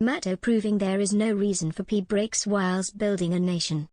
Mato proving there is no reason for pee breaks whilst building a nation.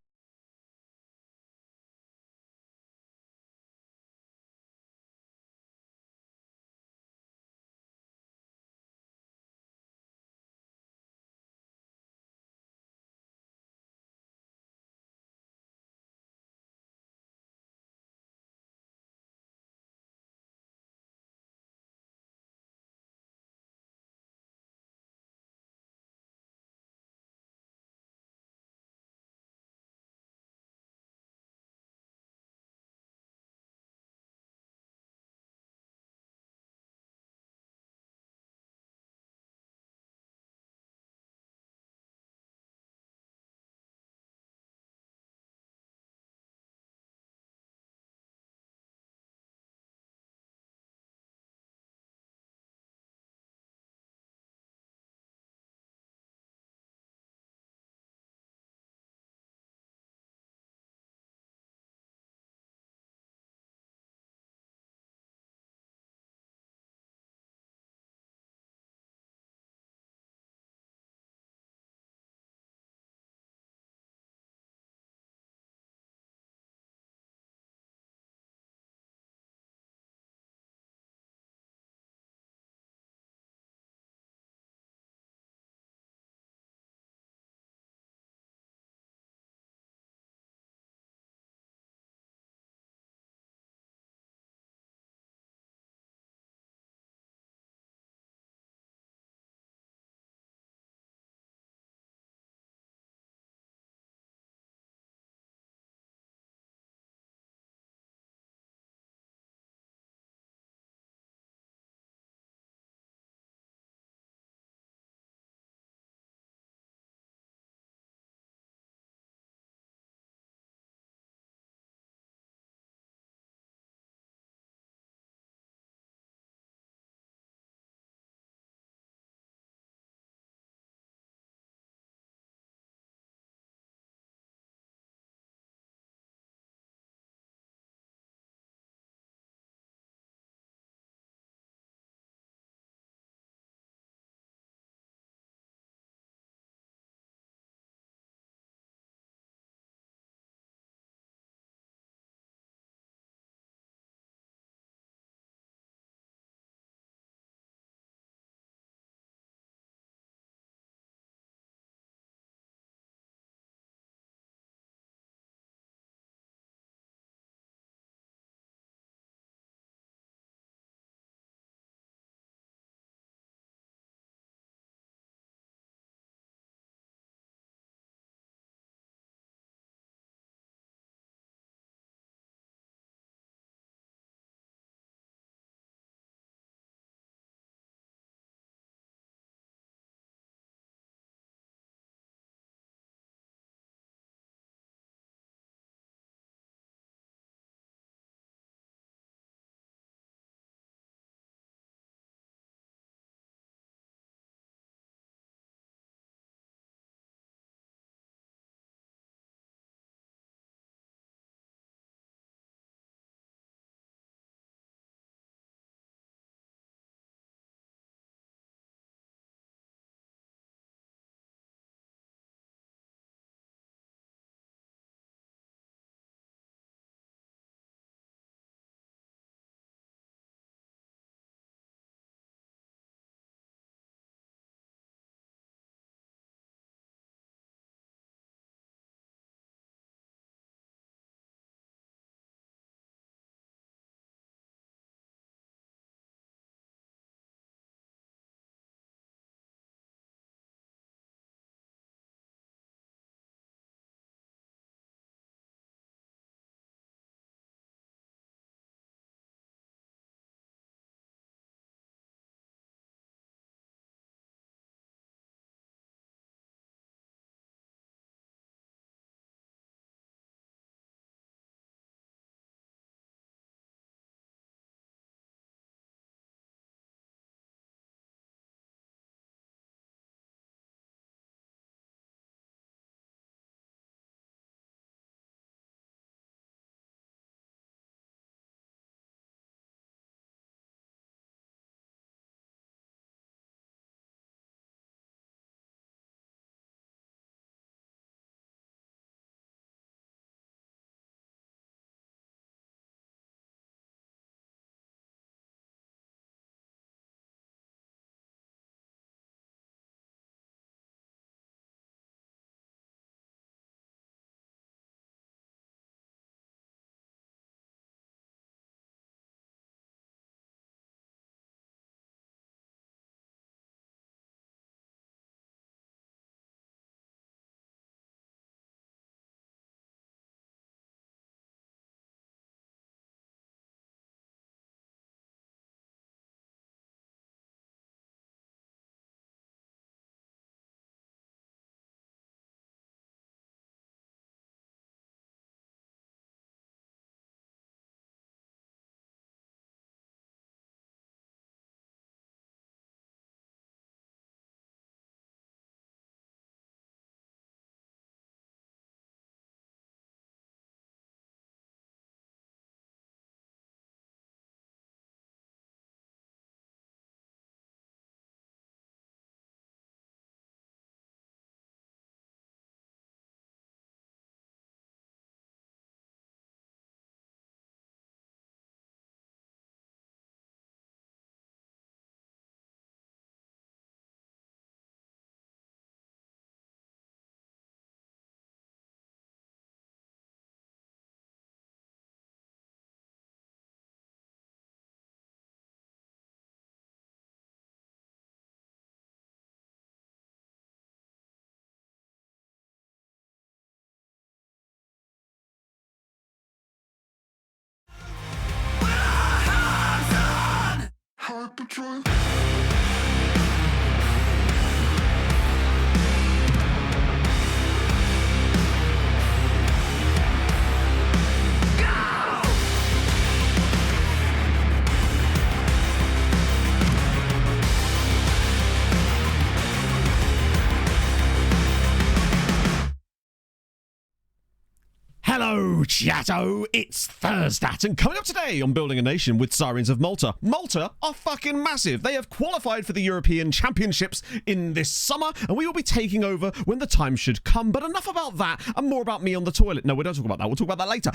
Hello, chatto, it's Thursday, and coming up today on Building a Nation with Sirens of Malta. Malta are fucking massive. They have qualified for the European Championships in this summer, and we will be taking over when the time should come. But enough about that, and more about me on the toilet. No, we don't talk about that. We'll talk about that later.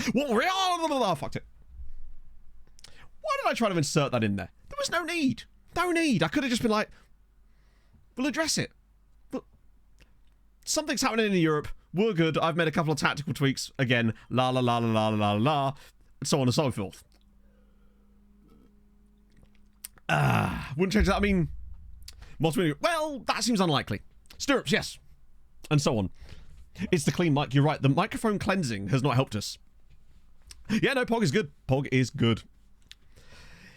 Fucked it. Why did I try to insert that in there? There was no need. No need. I could have just been like, we'll address it. But something's happening in Europe. We're good. I've made a couple of tactical tweaks. Again, la la la la la la la, so on and so forth. Wouldn't change that. I mean, multimedia. Well, that seems unlikely. Stirrups, yes, and so on. It's the clean mic. You're right. The microphone cleansing has not helped us. Yeah, no, Pog is good. Pog is good.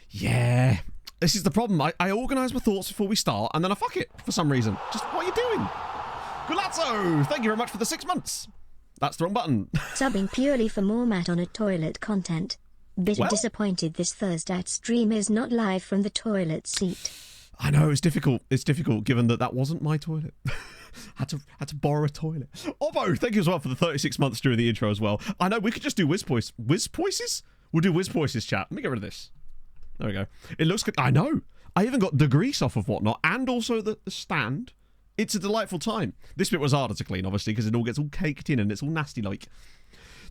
Yeah, this is the problem. I organise my thoughts before we start, and then I fuck it for some reason. Just what are you doing? Gulazzo, thank you very much for the 6 months. That's the wrong button. Subbing purely for more Matt on a toilet content. Bitter disappointed this Thursday stream is not live from the toilet seat. I know, it's difficult. It's difficult given that wasn't my toilet. had to borrow a toilet. Obbo, thank you as well for the 36 months during the intro as well. I know, we could just do whiz poises? We'll do whiz poises, chat. Let me get rid of this. There we go. It looks good. I know. I even got the grease off of whatnot, and also the stand. It's a delightful time. This bit was harder to clean, obviously, because it all gets all caked in and it's all nasty like.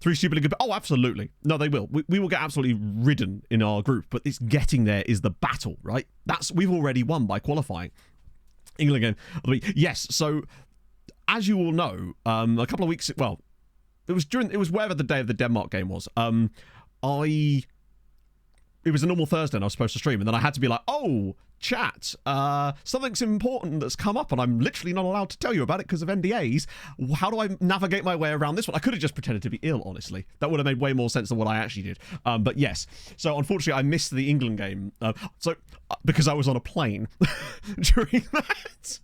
3 stupidly good. Oh, absolutely. No, they will. We will get absolutely ridden in our group, but it's getting there is the battle, right? We've already won by qualifying. England game of the week. Yes, so as you all know, a couple of weeks, well, it was wherever the day of the Denmark game was. It was a normal Thursday and I was supposed to stream, and then I had to be like, oh, chat, something's important that's come up and I'm literally not allowed to tell you about it because of NDAs. How do I navigate my way around this one? I could have just pretended to be ill, honestly. That would have made way more sense than what I actually did. But yes, so unfortunately I missed the England game. Because I was on a plane during that.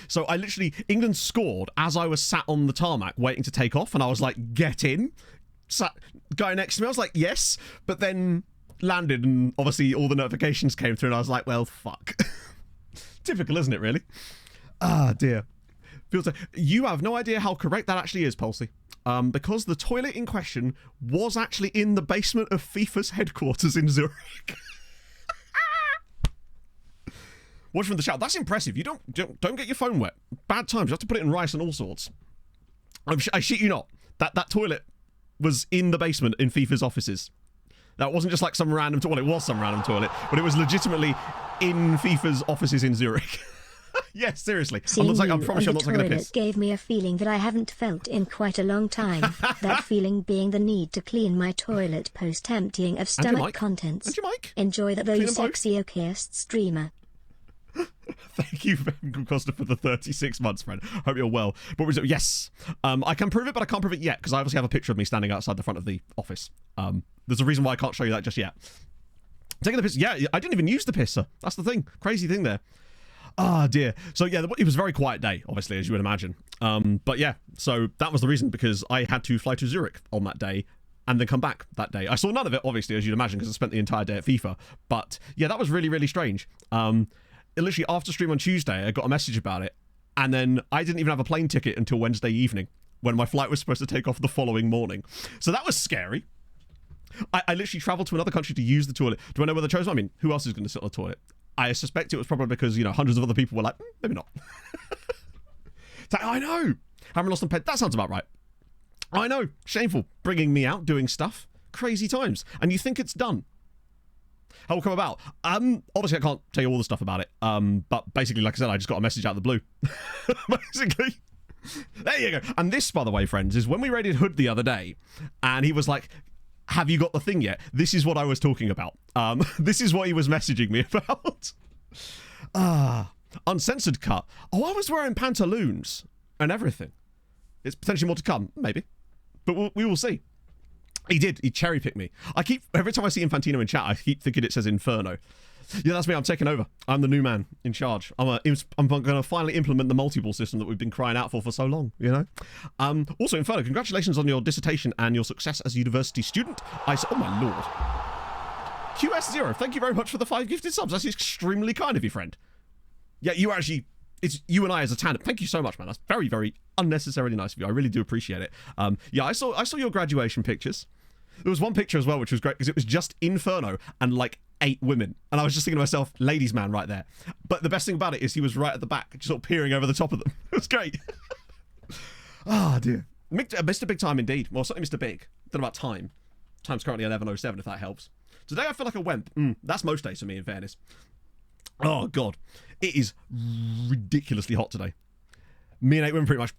So I literally, England scored as I was sat on the tarmac waiting to take off, and I was like, get in. Guy next to me, I was like, yes, but then landed and obviously all the notifications came through and I was like, well, fuck. Typical, isn't it, really? Ah, dear. You have no idea how correct that actually is, Pulsey. Because the toilet in question was actually in the basement of FIFA's headquarters in Zurich. Watch from the shout. That's impressive. You don't get your phone wet. Bad times. You have to put it in rice and all sorts. I shit you not. That toilet was in the basement in FIFA's offices. That wasn't just like some random toilet. It was some random toilet, but it was legitimately in FIFA's offices in Zurich. Yes, seriously. I promise you I'm not taking a piss. Gave me a feeling that I haven't felt in quite a long time. That feeling being the need to clean my toilet post emptying of stomach contents. And your mic. Enjoy that, though, you sexy okayest streamer. Thank you, Costa, for the 36 months, friend. Hope you're well. But yes, I can prove it, but I can't prove it yet because I obviously have a picture of me standing outside the front of the office. There's a reason why I can't show you that just yet. Taking the piss, yeah, I didn't even use the pisser. That's the thing, crazy thing there. Ah, dear. So yeah, it was a very quiet day, obviously, as you would imagine. But yeah, so that was the reason, because I had to fly to Zurich on that day and then come back that day. I saw none of it, obviously, as you'd imagine, because I spent the entire day at FIFA. But yeah, that was really, really strange. Literally after stream on Tuesday, I got a message about it, and then I didn't even have a plane ticket until Wednesday evening when my flight was supposed to take off the following morning. So that was scary. I literally travelled to another country to use the toilet. Do I know where they chose? I mean, who else is going to sit on the toilet? I suspect it was probably because, hundreds of other people were like, maybe not. I know. Haven't lost on pet. That sounds about right. I know. Shameful. Bringing me out, doing stuff. Crazy times. And you think it's done. How will it come about? Obviously, I can't tell you all the stuff about it. But basically, like I said, I just got a message out of the blue. Basically. There you go. And this, by the way, friends, is when we raided Hood the other day, and he was like, have you got the thing yet? This is what I was talking about. This is what he was messaging me about. Uncensored cut. Oh, I was wearing pantaloons and everything. It's potentially more to come. Maybe. But we will see. He did. He cherry-picked me. Every time I see Infantino in chat, I keep thinking it says Inferno. Yeah, that's me. I'm taking over. I'm the new man in charge. I'm going to finally implement the multi-ball system that we've been crying out for so long, you know? Also, Inferno, congratulations on your dissertation and your success as a university student. Oh, my lord. QS0, thank you very much for the 5 gifted subs. That's extremely kind of you, friend. Yeah, you actually... It's you and I as a tandem. Thank you so much, man. That's very, very unnecessarily nice of you. I really do appreciate it. Yeah, I saw your graduation pictures. There was one picture as well, which was great, because it was just Inferno and, like, 8 women. And I was just thinking to myself, ladies' man right there. But the best thing about it is he was right at the back, just sort of peering over the top of them. It was great. Oh, dear. Mr. Big Time indeed. Well, certainly Mr. Big. Don't know about time. Time's currently 11:07, if that helps. Today I feel like a wimp. That's most days for me, in fairness. Oh, God. It is ridiculously hot today. Me and 8 women pretty much...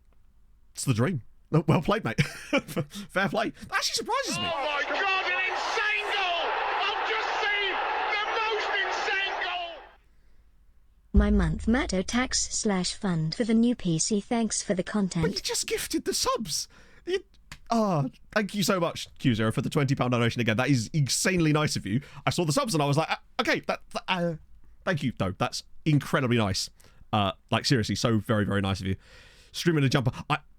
It's the dream. Well played, mate. Fair play. That actually surprises me. Oh, my God, an insane goal! I've just seen the most insane goal! My month Matto tax / fund for the new PC. Thanks for the content. But you just gifted the subs. Thank you so much, Q0, for the £20 donation again. That is insanely nice of you. I saw the subs and I was like, okay, thank you, though. That's incredibly nice. Like, seriously, so very, very nice of you. Streaming a jumper.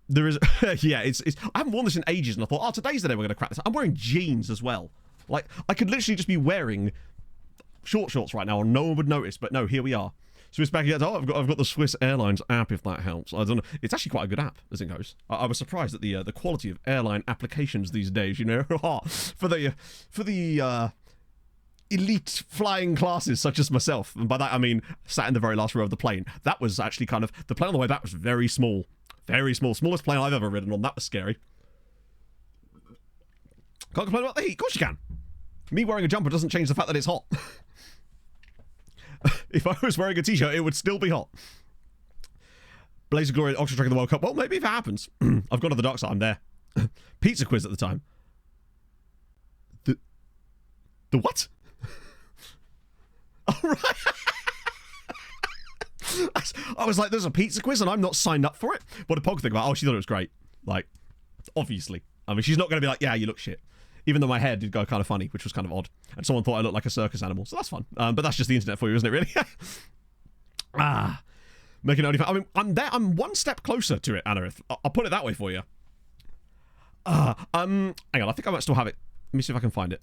There is, yeah, it's. I haven't worn this in ages, and I thought, today's the day we're going to crack this. I'm wearing jeans as well. Like, I could literally just be wearing shorts right now, and no one would notice. But no, here we are. Swiss back again. I've got the Swiss Airlines app, if that helps. I don't know. It's actually quite a good app as it goes. I was surprised at the quality of airline applications these days. You know, for the elite flying classes such as myself, and by that I mean sat in the very last row of the plane. That was actually kind of the plane on the way back was very small. Very small. Smallest plane I've ever ridden on. That was scary. Can't complain about the heat. Of course you can. Me wearing a jumper doesn't change the fact that it's hot. If I was wearing a t-shirt, it would still be hot. Blaze of Glory at Oxford Track in the World Cup. Well, maybe if it happens. I've gone to the dark side. I'm there. Pizza quiz at the time. The what? All right. I was like, there's a pizza quiz and I'm not signed up for it. What did Pog think about? Oh, she thought it was great. Like, obviously. I mean, she's not going to be like, yeah, you look shit. Even though my hair did go kind of funny, which was kind of odd. And someone thought I looked like a circus animal. So that's fun. But that's just the internet for you, isn't it, really? Making it only fun. I mean, I'm there. I'm one step closer to it, Anarith. I'll put it that way for you. Hang on. I think I might still have it. Let me see if I can find it.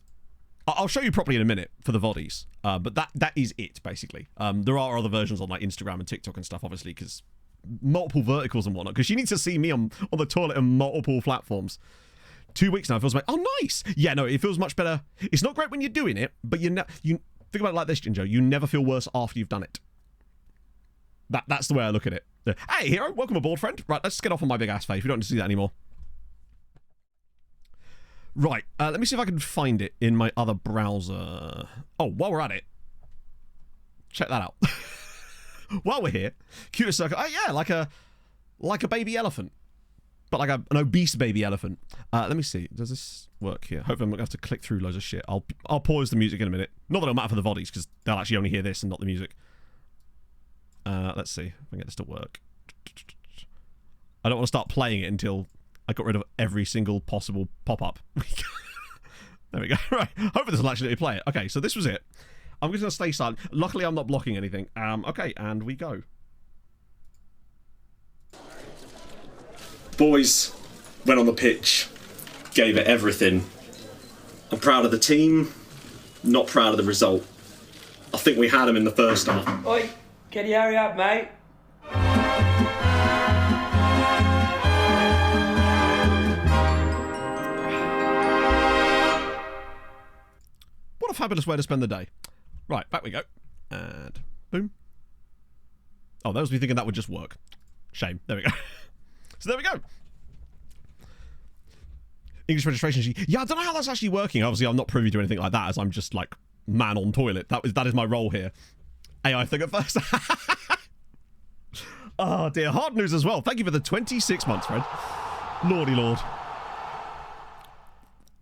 I'll show you properly in a minute for the VODs, but that is it, basically. There are other versions on like Instagram and TikTok and stuff, obviously, because multiple verticals and whatnot, because you need to see me on the toilet on multiple platforms. 2 weeks now, it feels like, oh, nice. Yeah, no, it feels much better. It's not great when you're doing it, but you think about it like this, Jinjo, you never feel worse after you've done it. That's the way I look at it. Hey, Hero, welcome aboard, friend. Right, let's get off on my big ass face. We don't need to see that anymore. Right, let me see if I can find it in my other browser. Oh, while we're at it, check that out. While we're here, cutest circle. Oh yeah, like a baby elephant, but like an obese baby elephant. Let me see. Does this work here? Hopefully I'm not going to have to click through loads of shit. I'll pause the music in a minute. Not that it'll matter for the VODs, because they'll actually only hear this and not the music. Let's see if I can get this to work. I don't want to start playing it until I got rid of every single possible pop-up. There we go. Right. Hopefully this will actually let me play it. Okay, so this was it. I'm just going to stay silent. Luckily, I'm not blocking anything. Okay, and we go. Boys went on the pitch, gave it everything. I'm proud of the team, not proud of the result. I think we had them in the first half. Oi, can you hurry up, mate? What a fabulous way to spend the day. Right, back we go. And boom. Oh, that was me thinking that would just work. Shame. There we go. So there we go. English registration sheet. Yeah, I don't know how that's actually working. Obviously, I'm not privy to anything like that, as I'm just like man on toilet. That is my role here. AI thing at first. Oh dear. Hard news as well. Thank you for the 26 months, friend. Lordy Lord.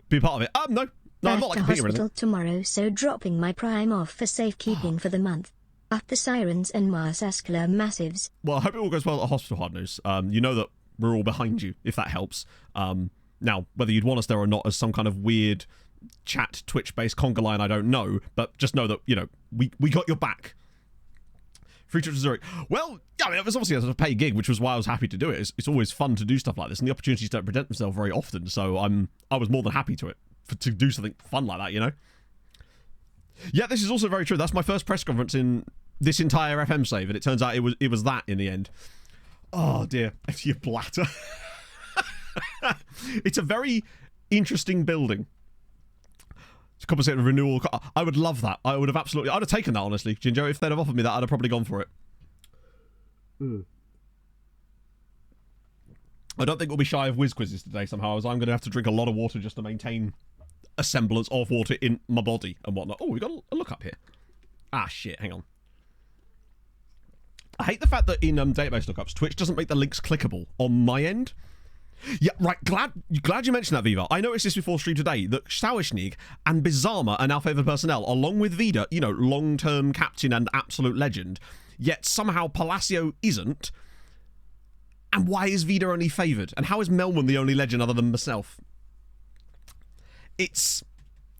Be part of it. No. No, I'm not like a Peter or anything. Hospital tomorrow, so dropping my prime off for safekeeping for the month. Up the Sirens and Malta massives. Well, I hope it all goes well at the hospital, Hard News. You know that we're all behind you, if that helps. Now, whether you'd want us there or not as some kind of weird chat Twitch-based conga line, I don't know, but just know that, you know, we got your back. Free trip to Zurich. Well, yeah, I mean, it was obviously a paid gig, which was why I was happy to do it. It's always fun to do stuff like this, and the opportunities don't present themselves very often, so I was more than happy to do something fun like that, you know? Yeah, this is also very true. That's my first press conference in this entire FM save, and it turns out it was that in the end. Oh, dear. FT Blatter. It's a very interesting building. To compensate a renewal. I would love that. I'd have taken that, honestly. Ginger, if they'd have offered me that, I'd have probably gone for it. I don't think we'll be shy of whiz quizzes today somehow, as I'm going to have to drink a lot of water just to maintain a semblance of water in my body and whatnot. Oh, we got a look up here. Ah, shit, hang on. I hate the fact that in database lookups, Twitch doesn't make the links clickable on my end. Yeah, right, glad you mentioned that, Viva. I noticed this before stream today, that Sauerschnig and Bizarma are now favoured personnel, along with Vida, you know, long-term captain and absolute legend, yet somehow Palacio isn't. And why is Vida only favoured? And how is Melman the only legend other than myself? It's...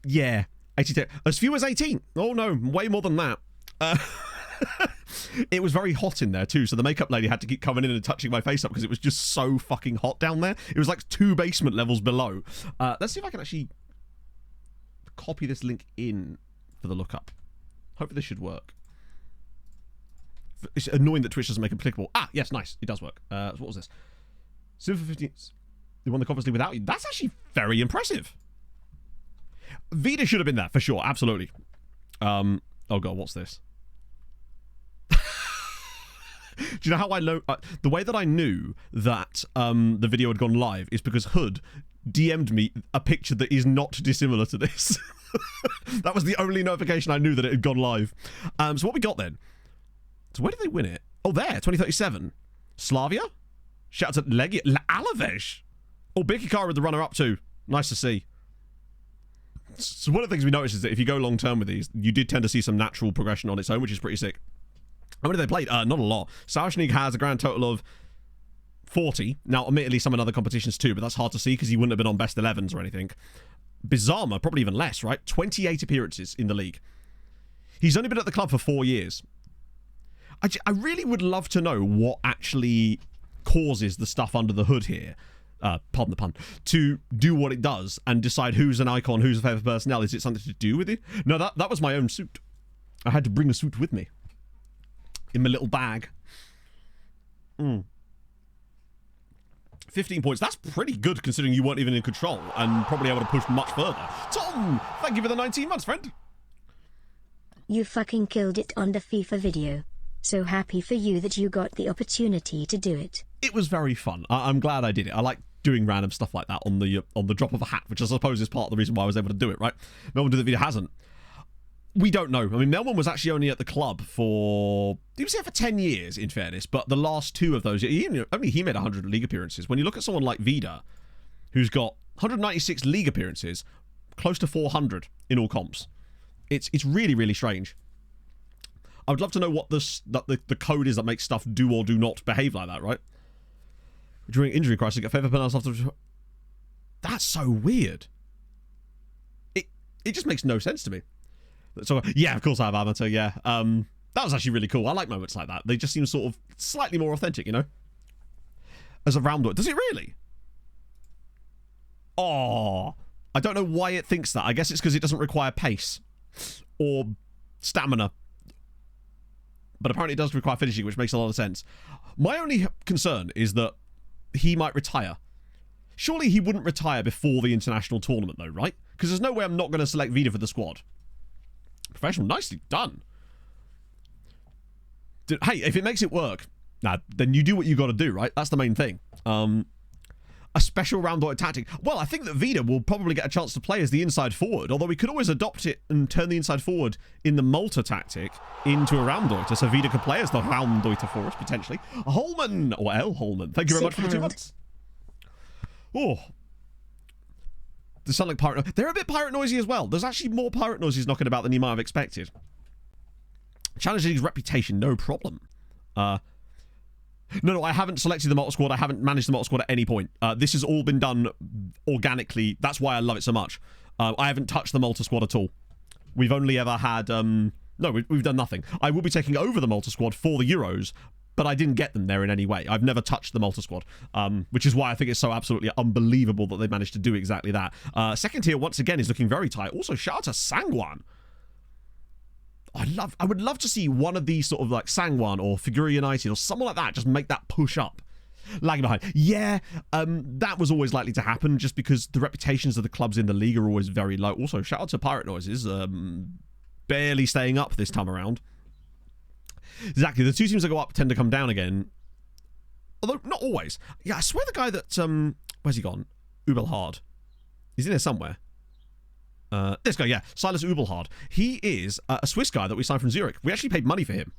yeah. 82. As few as 18. Oh no, way more than that. It was very hot in there too, so the makeup lady had to keep coming in and touching my face up because it was just so fucking hot down there. It was like 2 basement levels below. Let's see if I can actually copy this link in for the lookup. Hopefully this should work. It's annoying that Twitch doesn't make it applicable. Ah, yes, nice. It does work. So what was this? Silver 15. They won the Conference League without you. That's actually very impressive. Vida should have been there, for sure. Absolutely. Oh god, what's this? Do you know how I know? The way that I knew that the video had gone live is because Hood DM'd me a picture that is not dissimilar to this. That was the only notification I knew that it had gone live. So what we got then? So where did they win it? Oh, there, 2037. Slavia? Shout out to Alaves. Oh, Bikikar with the runner-up too. Nice to see. So one of the things we noticed is that if you go long-term with these, you did tend to see some natural progression on its own, which is pretty sick. How many have they played? Not a lot. Sauerschnig has a grand total of 40. Now, admittedly, some in other competitions too, but that's hard to see because he wouldn't have been on best 11s or anything. Bizarma, probably even less, right? 28 appearances in the league. He's only been at the club for 4 years. I really would love to know what actually causes the stuff under the hood here, pardon the pun, to do what it does and decide who's an icon, who's a favourite personnel. Is it something to do with it? No, that was my own suit. I had to bring the suit with me. In my little bag. 15 points. That's pretty good considering you weren't even in control and probably able to push much further. Tom, thank you for the 19 months, friend. You fucking killed it on the FIFA video. So happy for you that you got the opportunity to do it. It was very fun. I'm glad I did it. I like doing random stuff like that on the drop of a hat, which I suppose is part of the reason why I was able to do it, right? Melbourne did the video, hasn't. We don't know. I mean, Melbourne was actually only at the club for... He was here for 10 years, in fairness, but the last 2 of those... Only he made 100 league appearances. When you look at someone like Vida, who's got 196 league appearances, close to 400 in all comps. It's really, really strange. I would love to know what the code is that makes stuff do or do not behave like that, right? During injury crisis, get favourite penalties after... That's so weird. It just makes no sense to me. So yeah, of course I have amateur. Yeah, that was actually really cool. I like moments like that. They just seem sort of slightly more authentic, you know. As a round, does it really? Oh, I don't know why it thinks that. I guess it's because it doesn't require pace or stamina, but apparently it does require finishing, which makes a lot of sense. My only concern is that he might retire. Surely he wouldn't retire before the international tournament, though, right? Because there's no way I'm not going to select Vida for the squad. Professional, nicely done. Hey, if it makes it work, then you do what you got to do, right? That's the main thing. A special round-dotted tactic. Well, I think that Vida will probably get a chance to play as the inside forward, although we could always adopt it and turn the inside forward in the Malta tactic into a round-doiter, so Vida could play as the round-doiter for us, potentially. Holman, or L. Holman, thank you very much for the 2 months. Oh. They sound like pirate. They're a bit pirate noisy as well. There's actually more pirate noises knocking about than you might have expected. Challenge League's reputation, no problem. No, I haven't selected the Malta squad. I haven't managed the Malta squad at any point. This has all been done organically. That's why I love it so much. I haven't touched the Malta squad at all. We've only ever had... we've done nothing. I will be taking over the Malta squad for the Euros, but I didn't get them there in any way. I've never touched the Malta squad, which is why I think it's so absolutely unbelievable that they managed to do exactly that. Second tier, once again, is looking very tight. Also, shout out to Sangwan. I would love to see one of these sort of like Sangwan or Figura United or someone like that just make that push up. Lagging behind. Yeah, that was always likely to happen just because the reputations of the clubs in the league are always very low. Also, shout out to Pirate Noises, barely staying up this time around. Exactly, the two teams that go up tend to come down again. Although, not always. Yeah, I swear the guy that, where's he gone? Ubelhard. He's in there somewhere. This guy, yeah, Silas Ubelhard. He is a Swiss guy that we signed from Zurich. We actually paid money for him,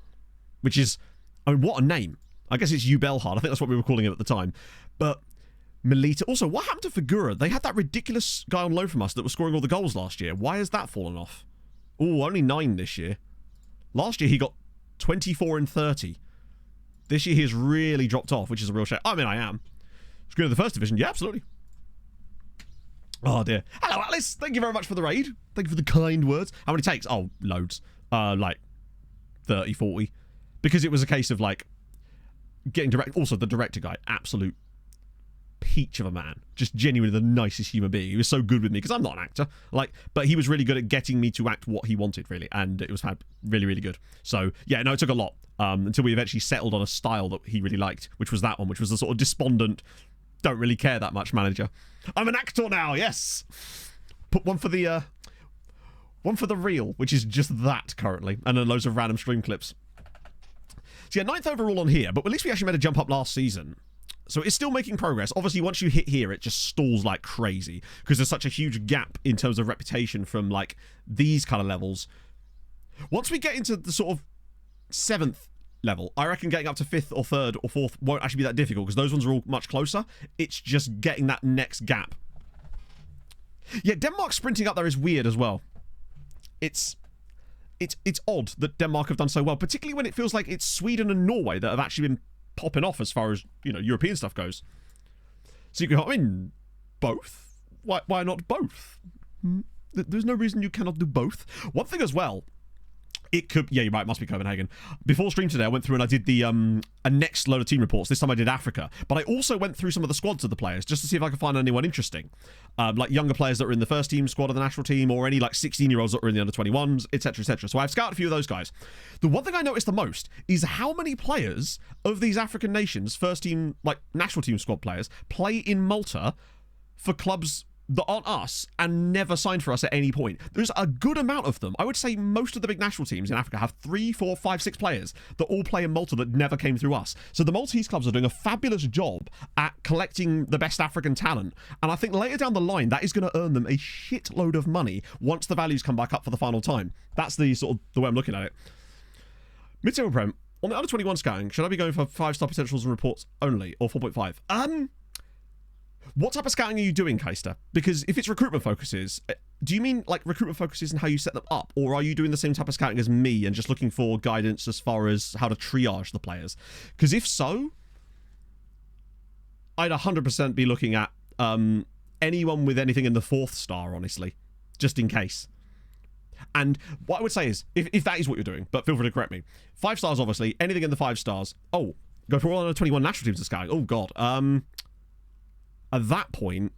which is, I mean, what a name. I guess it's Ubelhard. I think that's what we were calling him at the time. But Melita. Also, what happened to Figura? They had that ridiculous guy on loan from us that was scoring all the goals last year. Why has that fallen off? Oh, only 9 this year. Last year he got 24 and 30. This year he has really dropped off, which is a real shame. I mean, I am. It's good in the first division. Yeah, absolutely. Oh, dear. Hello, Alice. Thank you very much for the raid. Thank you for the kind words. How many takes? Oh, loads. Like 30, 40. Because it was a case of, like, getting direct. Also, the director guy, absolute peach of a man. Just genuinely the nicest human being. He was so good with me because I'm not an actor. But he was really good at getting me to act what he wanted, really. And it was really, really good. So, yeah, no, it took a lot until we eventually settled on a style that he really liked, which was that one, which was the sort of despondent, don't really care that much manager. I'm an actor now, yes. Put one for the reel, which is just that currently, and then loads of random stream clips. So yeah, 9th overall on here, but at least we actually made a jump up last season. So it's still making progress. Obviously, once you hit here, it just stalls like crazy because there's such a huge gap in terms of reputation from like these kind of levels. Once we get into the sort of 7th level, I reckon getting up to 5th or 3rd or 4th won't actually be that difficult because those ones are all much closer. It's just getting that next gap. Yeah, Denmark sprinting up there is weird as well. It's odd that Denmark have done so well, particularly when it feels like it's Sweden and Norway that have actually been popping off as far as, you know, European stuff goes. So you can, I mean, both. Why not both? There's no reason you cannot do both. One thing as well, it could, yeah, you're right, it must be Copenhagen. Before stream today, I went through and I did the a next load of team reports. This time I did Africa, but I also went through some of the squads of the players just to see if I could find anyone interesting, like younger players that are in the first team squad of the national team, or any like 16-year-olds that are in the under-21s, etc., etc. So I've scouted a few of those guys. The one thing I noticed the most is how many players of these African nations, first team, like national team squad players, play in Malta for clubs that aren't us and never signed for us at any point. There's a good amount of them. I would say most of the big national teams in Africa have 3, 4, 5, 6 players that all play in Malta that never came through us. So the Maltese clubs are doing a fabulous job at collecting the best African talent. And I think later down the line, that is going to earn them a shitload of money once the values come back up for the final time. That's the sort of the way I'm looking at it. Mid-table Prem, on the under-21 scouting, should I be going for 5-star potentials and reports only, or 4.5? What type of scouting are you doing, Keister? Because if it's recruitment focuses, do you mean like recruitment focuses and how you set them up? Or are you doing the same type of scouting as me and just looking for guidance as far as how to triage the players? Because if so, I'd 100% be looking at anyone with anything in the 4th star, honestly, just in case. And what I would say is, if that is what you're doing, but feel free to correct me, 5 stars, obviously, anything in the 5 stars. Oh, go for all under 21 national teams to scouting. Oh, God. At that point,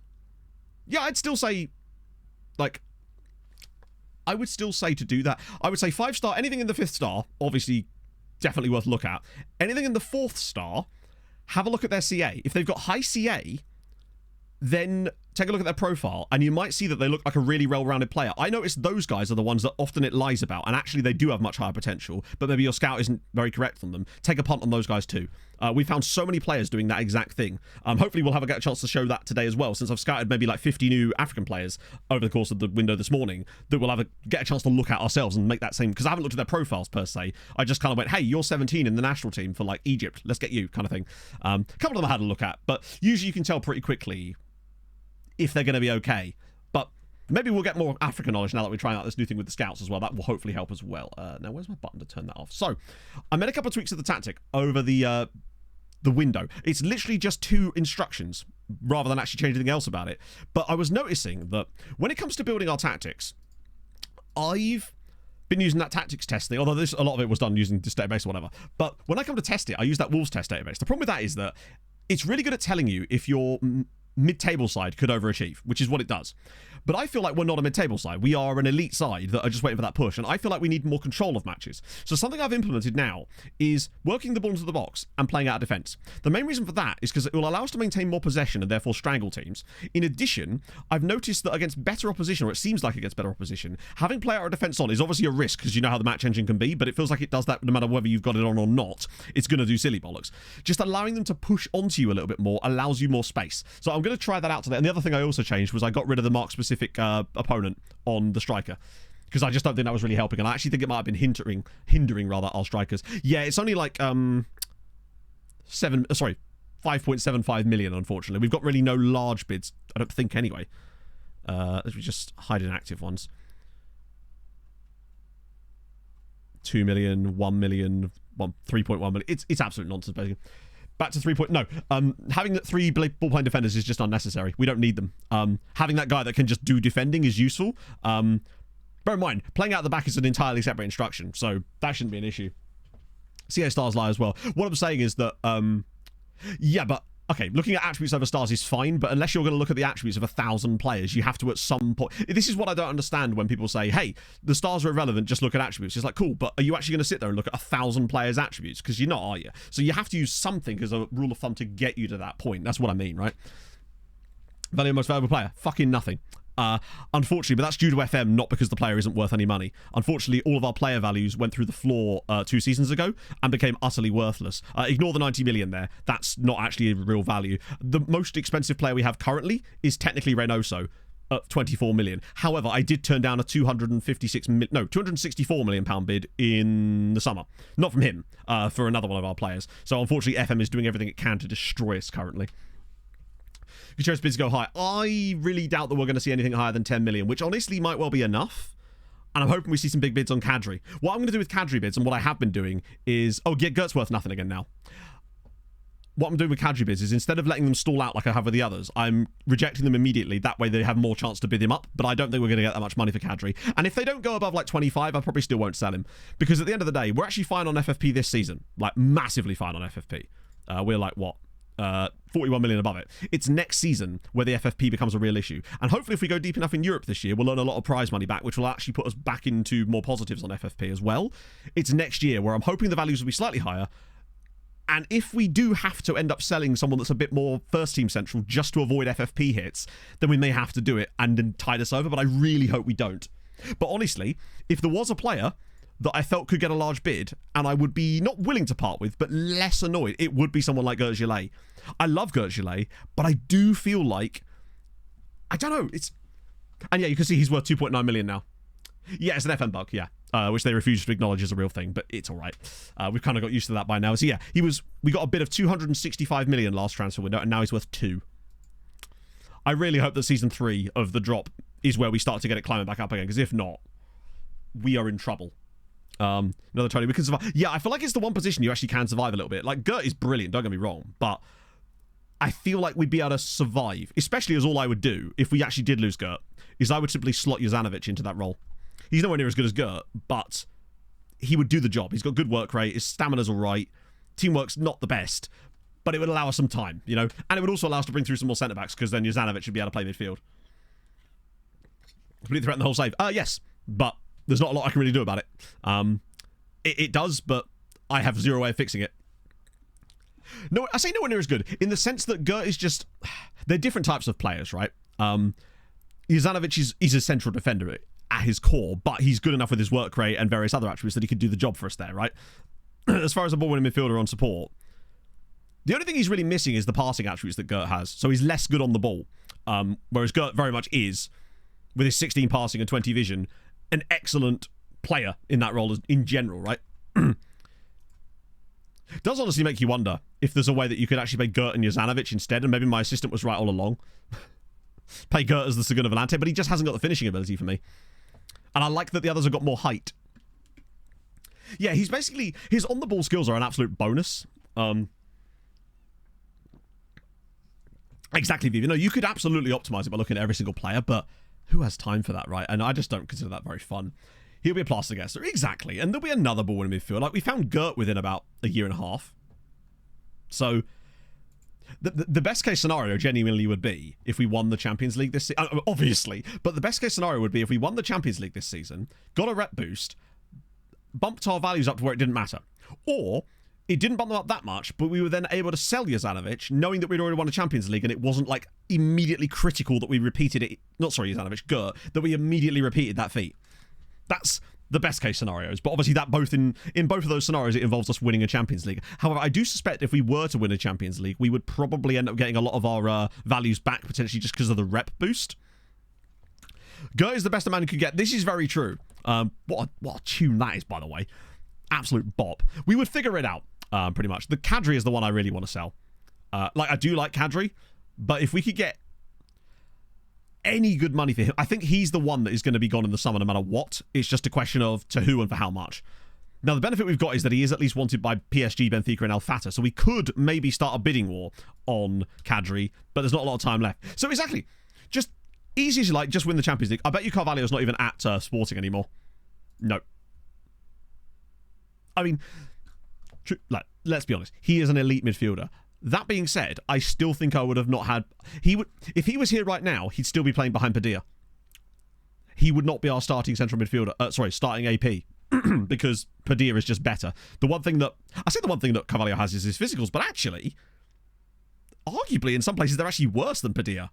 yeah, I'd still say, like, I would still say to do that. I would say 5 star, anything in the 5th star, obviously, definitely worth a look at. Anything in the 4th star, have a look at their CA. If they've got high CA, then take a look at their profile, and you might see that they look like a really well-rounded player. I noticed those guys are the ones that often it lies about, and actually they do have much higher potential, but maybe your scout isn't very correct on them. Take a punt on those guys too. We found so many players doing that exact thing. Hopefully we'll get a chance to show that today as well, since I've scouted maybe like 50 new African players over the course of the window this morning that we'll get a chance to look at ourselves and make that same, because I haven't looked at their profiles per se. I just kind of went, hey, you're 17 in the national team for like Egypt, let's get you, kind of thing. A couple of them I had a look at, but usually you can tell pretty quickly if they're going to be okay. But maybe we'll get more African knowledge now that we're trying out this new thing with the scouts as well. That will hopefully help as well. Now, where's my button to turn that off? So, I made a couple of tweaks of the tactic over the the window. It's literally just 2 instructions rather than actually change anything else about it. But I was noticing that when it comes to building our tactics, I've been using that tactics test thing, although a lot of it was done using this database or whatever. But when I come to test it, I use that Wolves test database. The problem with that is that it's really good at telling you if your mid-table side could overachieve, which is what it does. But I feel like we're not a mid-table side. We are an elite side that are just waiting for that push, and I feel like we need more control of matches. So something I've implemented now is working the ball into the box and playing out of defence. The main reason for that is because it will allow us to maintain more possession and therefore strangle teams. In addition, I've noticed that against better opposition, or it seems like against better opposition, having player out of defence on is obviously a risk because you know how the match engine can be, but it feels like it does that no matter whether you've got it on or not. It's going to do silly bollocks. Just allowing them to push onto you a little bit more allows you more space. So I'm going to try that out today. And the other thing I also changed was I got rid of the mark-specific opponent on the striker, because I just don't think that was really helping, and I actually think it might have been hindering rather our strikers. Yeah, it's only like 5.75 million. Unfortunately, we've got really no large bids. I don't think anyway. Let's just hide inactive ones. 2 million, 1 million, 3.1 million. It's absolute nonsense, basically. Back to 3 point. No, having 3 ball-playing defenders is just unnecessary. We don't need them. Having that guy that can just do defending is useful. Bear in mind, playing out the back is an entirely separate instruction, so that shouldn't be an issue. CA stars lie as well. What I'm saying is that, yeah, but okay, looking at attributes over stars is fine, but unless you're going to look at the attributes of 1,000 players, you have to at some point. This is what I don't understand when people say, hey, the stars are irrelevant, just look at attributes. It's like, cool, but are you actually going to sit there and look at 1,000 players' attributes? Because you're not, are you? So you have to use something as a rule of thumb to get you to that point. That's what I mean, right? Value of most valuable player? Fucking nothing. Unfortunately, but that's due to FM, not because the player isn't worth any money. Unfortunately, all of our player values went through the floor 2 seasons ago and became utterly worthless. Ignore the 90 million there. That's not actually a real value. The most expensive player we have currently is technically Reynoso at 24 million. However, I did turn down a 264 million pound bid in the summer. Not from him, for another one of our players. So unfortunately, FM is doing everything it can to destroy us currently. Gutierrez bids go high. I really doubt that we're going to see anything higher than 10 million, which honestly might well be enough. And I'm hoping we see some big bids on Kadri. What I'm going to do with Kadri bids, and what I have been doing, is... Oh, Gert's worth nothing again now. What I'm doing with Kadri bids is instead of letting them stall out like I have with the others, I'm rejecting them immediately. That way they have more chance to bid him up. But I don't think we're going to get that much money for Kadri. And if they don't go above like 25, I probably still won't sell him. Because at the end of the day, we're actually fine on FFP this season. Like, massively fine on FFP. We're like, what? 41 million above it. It's next season where the FFP becomes a real issue, and hopefully if we go deep enough in Europe this year, we'll earn a lot of prize money back, which will actually put us back into more positives on FFP as well. It's next year where I'm hoping the values will be slightly higher, and if we do have to end up selling someone that's a bit more first team central just to avoid FFP hits, then we may have to do it and then tide us over, but I really hope we don't. But honestly, if there was a player that I felt could get a large bid, and I would be not willing to part with, but less annoyed, it would be someone like Gert Gillet. I love Gert Gillet, but I do feel like... I don't know, it's... And yeah, you can see he's worth 2.9 million now. Yeah, it's an FM bug, yeah. Which they refuse to acknowledge as a real thing, but it's alright. We've kind of got used to that by now. So yeah, we got a bid of 265 million last transfer window, and now he's worth 2. I really hope that season 3 of the drop is where we start to get it climbing back up again, because if not, we are in trouble. Another Tony, we can survive. Yeah, I feel like it's the one position you actually can survive a little bit. Like, Gert is brilliant, don't get me wrong, but I feel like we'd be able to survive, especially as all I would do if we actually did lose Gert is I would simply slot Jozanovic into that role. He's nowhere near as good as Gert, but he would do the job. He's got good work rate, his stamina's all right, teamwork's not the best, but it would allow us some time, you know, and it would also allow us to bring through some more centre backs, because then Jozanovic should be able to play midfield. Complete threat in the whole save. Yes, but there's not a lot I can really do about it. It does, but I have zero way of fixing it. No, I say nowhere near as good, in the sense that Gert is just... They're different types of players, right? Jozanovic is a central defender at his core, but he's good enough with his work rate and various other attributes that he could do the job for us there, right? As far as a ball-winning midfielder on support, the only thing he's really missing is the passing attributes that Gert has, so he's less good on the ball. Whereas Gert very much is, with his 16 passing and 20 vision, an excellent player in that role in general, right? Does honestly make you wonder if there's a way that you could actually pay Gert and Jozanovic instead, and maybe my assistant was right all along. Pay Gert as the Segunda Volante, but he just hasn't got the finishing ability for me. And I like that the others have got more height. Yeah, he's basically... His on-the-ball skills are an absolute bonus. Exactly, Viv. You know, you could absolutely optimize it by looking at every single player, but who has time for that, right? And I just don't consider that very fun. He'll be a plaster guesser. Exactly. And there'll be another ball in midfield. Like, we found Gert within about a year and a half. So, the best case scenario genuinely would be if we won the Champions League this season. Obviously. But the best case scenario would be if we won the Champions League this season, got a rep boost, bumped our values up to where it didn't matter. Or it didn't bump them up that much, but we were then able to sell Jezanovic, knowing that we'd already won a Champions League, and it wasn't like immediately critical that we repeated it. Not sorry, Jezanovic, Gert, that we immediately repeated that feat. That's the best case scenarios, but obviously that in both of those scenarios it involves us winning a Champions League. However, I do suspect if we were to win a Champions League, we would probably end up getting a lot of our values back, potentially just because of the rep boost. Gert is the best a man could get. This is very true. What a tune that is, by the way. Absolute bop. We would figure it out, pretty much. The Kadri is the one I really want to sell. I do like Kadri, but if we could get any good money for him, I think he's the one that is going to be gone in the summer no matter what. It's just a question of to who and for how much. Now, the benefit we've got is that he is at least wanted by PSG, Benfica, and El Fatah, so we could maybe start a bidding war on Kadri, but there's not a lot of time left. So exactly, just easy as you like, just win the Champions League. I bet you Carvalho's not even at Sporting anymore. No. I mean, let's be honest, he is an elite midfielder. That being said, I still think I would have not had... If he was here right now, he'd still be playing behind Padilla. He would not be our starting central midfielder. Starting AP. Because Padilla is just better. The one thing that Carvalho has is his physicals, but actually, arguably, in some places, they're actually worse than Padilla.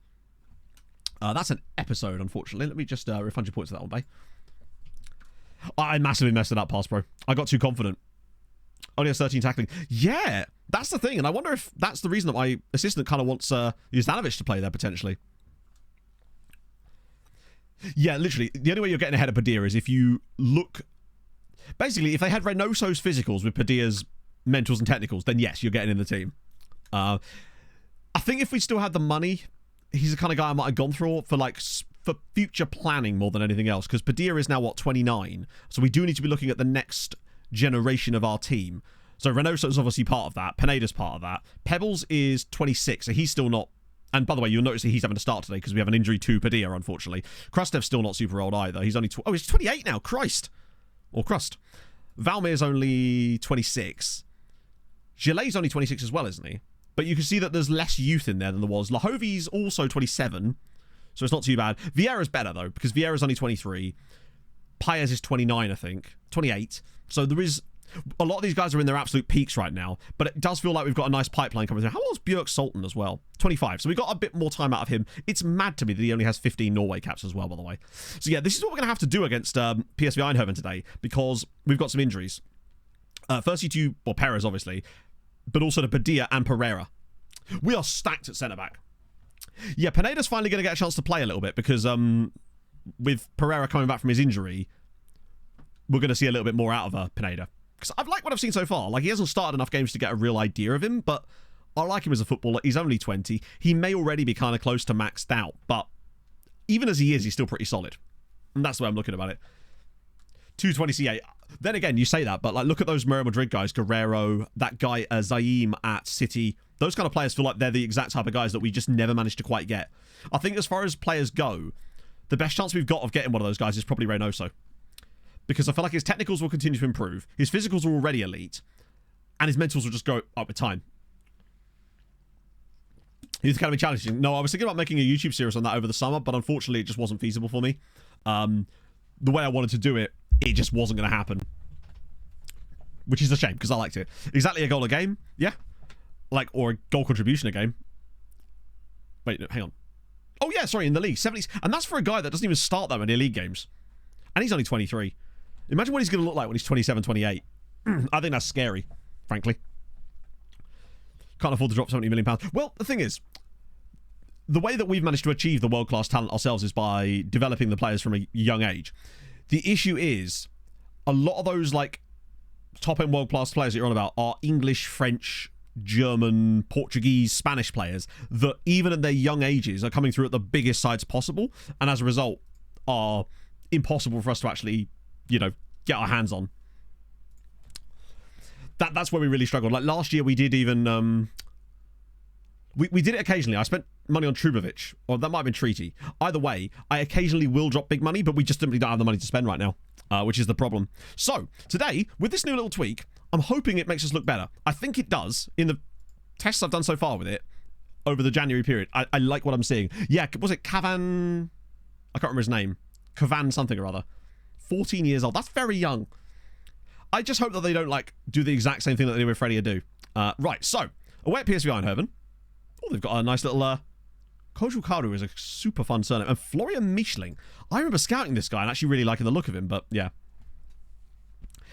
That's an episode, unfortunately. Let me just refund your points for that one, babe. I massively messed it up, pass pro. I got too confident. Only has 13 tackling. Yeah, that's the thing. And I wonder if that's the reason that my assistant kind of wants Jezanovic to play there, potentially. Yeah, literally. The only way you're getting ahead of Padilla is if you look... Basically, if they had Reynoso's physicals with Padilla's mentals and technicals, then yes, you're getting in the team. I think if we still had the money, he's the kind of guy I might have gone through for future planning more than anything else. Because Padilla is now, 29? So we do need to be looking at the next generation of our team. So Reynoso is obviously part of that. Pineda's part of that. Pebbles is 26, so he's still not... And by the way, you'll notice that he's having to start today because we have an injury to Padilla, unfortunately. Krustev's still not super old either. He's only... he's 28 now. Christ. Or Crust. Valmir's only 26. Gillet's only 26 as well, isn't he? But you can see that there's less youth in there than there was. Lahovi's also 27, so it's not too bad. Vieira's better, though, because Vieira's only 23. Paez is 29, I think. 28. So there is... A lot of these guys are in their absolute peaks right now, but it does feel like we've got a nice pipeline coming through. How old's Björk Sultan as well? 25. So we got a bit more time out of him. It's mad to me that he only has 15 Norway caps as well, by the way. So yeah, this is what we're going to have to do against PSV Eindhoven today, because we've got some injuries. Firstly to, Perez, obviously, but also to Padilla and Pereira. We are stacked at centre-back. Yeah, Pineda's finally going to get a chance to play a little bit, because with Pereira coming back from his injury, we're going to see a little bit more out of Pineda. Because I've liked what I've seen so far. Like, he hasn't started enough games to get a real idea of him, but I like him as a footballer. He's only 20. He may already be kind of close to maxed out, but even as he is, he's still pretty solid. And that's the way I'm looking about it. 220 CA. Then again, you say that, but like, look at those Real Madrid guys, Guerrero, that guy Zaim at City. Those kind of players feel like they're the exact type of guys that we just never managed to quite get. I think as far as players go, the best chance we've got of getting one of those guys is probably Reynoso. Because I feel like his technicals will continue to improve. His physicals are already elite. And his mentals will just go up with time. Youth Academy challenging. No, I was thinking about making a YouTube series on that over the summer, but unfortunately it just wasn't feasible for me. The way I wanted to do it, it just wasn't going to happen. Which is a shame, because I liked it. Exactly a goal a game? Yeah. Or a goal contribution a game. Wait, no, hang on. Oh yeah, sorry, in the league. 70s. And that's for a guy that doesn't even start that many league games. And he's only 23. Imagine what he's going to look like when he's 27, 28. I think that's scary, frankly. Can't afford to drop £70 million. Well, the thing is, the way that we've managed to achieve the world-class talent ourselves is by developing the players from a young age. The issue is, a lot of those, top-end world-class players that you're on about are English, French, German, Portuguese, Spanish players that, even at their young ages, are coming through at the biggest sides possible, and as a result, are impossible for us to actually, get our hands on. That's where we really struggled. Like last year, we did even We did it occasionally. I spent money on Trubovic, or that might have been Treaty. Either way, I occasionally will drop big money, but we just simply don't have the money to spend right now, which is the problem. So, today, with this new little tweak, I'm hoping it makes us look better. I think it does. In the tests I've done so far with it, over the January period, I like what I'm seeing. Yeah, was it Cavan? I can't remember his name. Cavan something or other. 14 years old. That's very young. I just hope that they don't, like, do the exact same thing that they did with Freddie Adu. Right, so, away at PSV Eindhoven. Oh, they've got a nice little, Koju Karu is a super fun surname. And Florian Mischling. I remember scouting this guy and actually really liking the look of him, but yeah.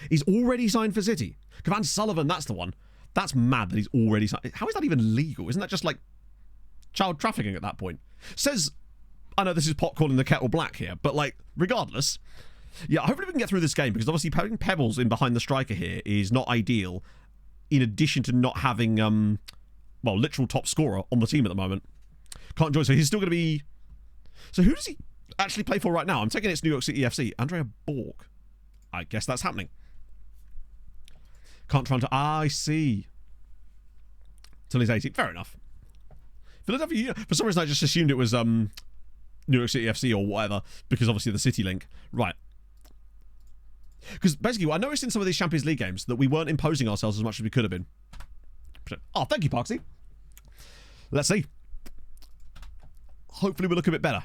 He's already signed for City. Cavan Sullivan, that's the one. That's mad that he's already signed. How is that even legal? Isn't that just, like, child trafficking at that point? Says, I know this is pot calling the kettle black here, but, like, regardless, yeah, hopefully we can get through this game, because obviously putting Pebbles in behind the striker here is not ideal, in addition to not having, well, literal top scorer on the team at the moment. Can't join, so he's still going to be... So who does he actually play for right now? I'm taking it's New York City FC. Andrea Borg. I guess that's happening. Can't try to... I see. Till he's 18. Fair enough. Philadelphia... For some reason, I just assumed it was New York City FC or whatever, because obviously the City link. Right. Because basically, I noticed in some of these Champions League games that we weren't imposing ourselves as much as we could have been. Oh, thank you, Parksy. Let's see. Hopefully we look a bit better.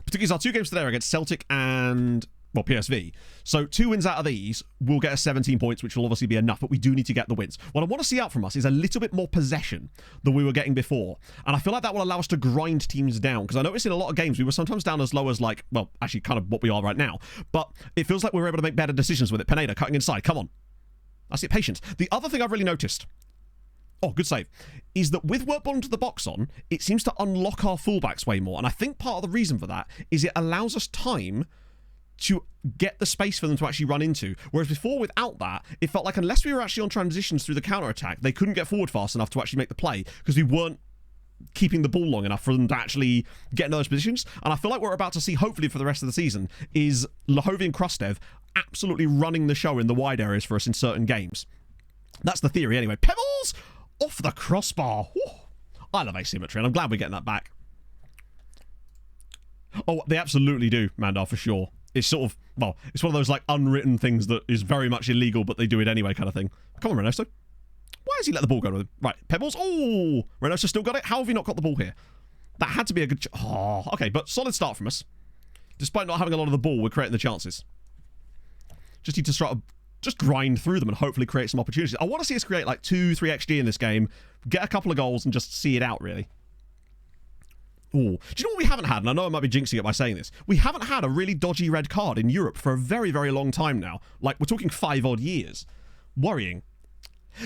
Particularly our 2 games today are against Celtic and, well, PSV. So 2 wins out of these will get us 17 points, which will obviously be enough, but we do need to get the wins. What I want to see out from us is a little bit more possession than we were getting before. And I feel like that will allow us to grind teams down, because I noticed in a lot of games we were sometimes down as low as, like, well, actually kind of what we are right now. But it feels like we were able to make better decisions with it. Pineda cutting inside. Come on. That's it. Patience. The other thing I've really noticed, oh, good save, is that with work bottom to the box on, it seems to unlock our fullbacks way more. And I think part of the reason for that is it allows us time to get the space for them to actually run into. Whereas before, without that, it felt like unless we were actually on transitions through the counter-attack, they couldn't get forward fast enough to actually make the play, because we weren't keeping the ball long enough for them to actually get in those positions. And I feel like what we're about to see, hopefully for the rest of the season, is Lahovi and Krustev absolutely running the show in the wide areas for us in certain games. That's the theory anyway. Pebbles off the crossbar. Whew. I love asymmetry, and I'm glad we're getting that back. Oh, they absolutely do, Mandar, for sure. It's sort of, well, it's one of those, like, unwritten things that is very much illegal, but they do it anyway kind of thing. Come on, Reynoso. Why has he let the ball go with him? Right, Pebbles. Oh, Reynoso still got it. How have you not got the ball here? That had to be a good... Oh, okay, but solid start from us. Despite not having a lot of the ball, we're creating the chances. Just need to sort of just grind through them and hopefully create some opportunities. I want to see us create like 2-3 XG in this game, get a couple of goals and just see it out, really. Ooh. Do you know what we haven't had? And I know I might be jinxing it by saying this. We haven't had a really dodgy red card in Europe for a very, very long time now. Like, we're talking 5 odd years. Worrying.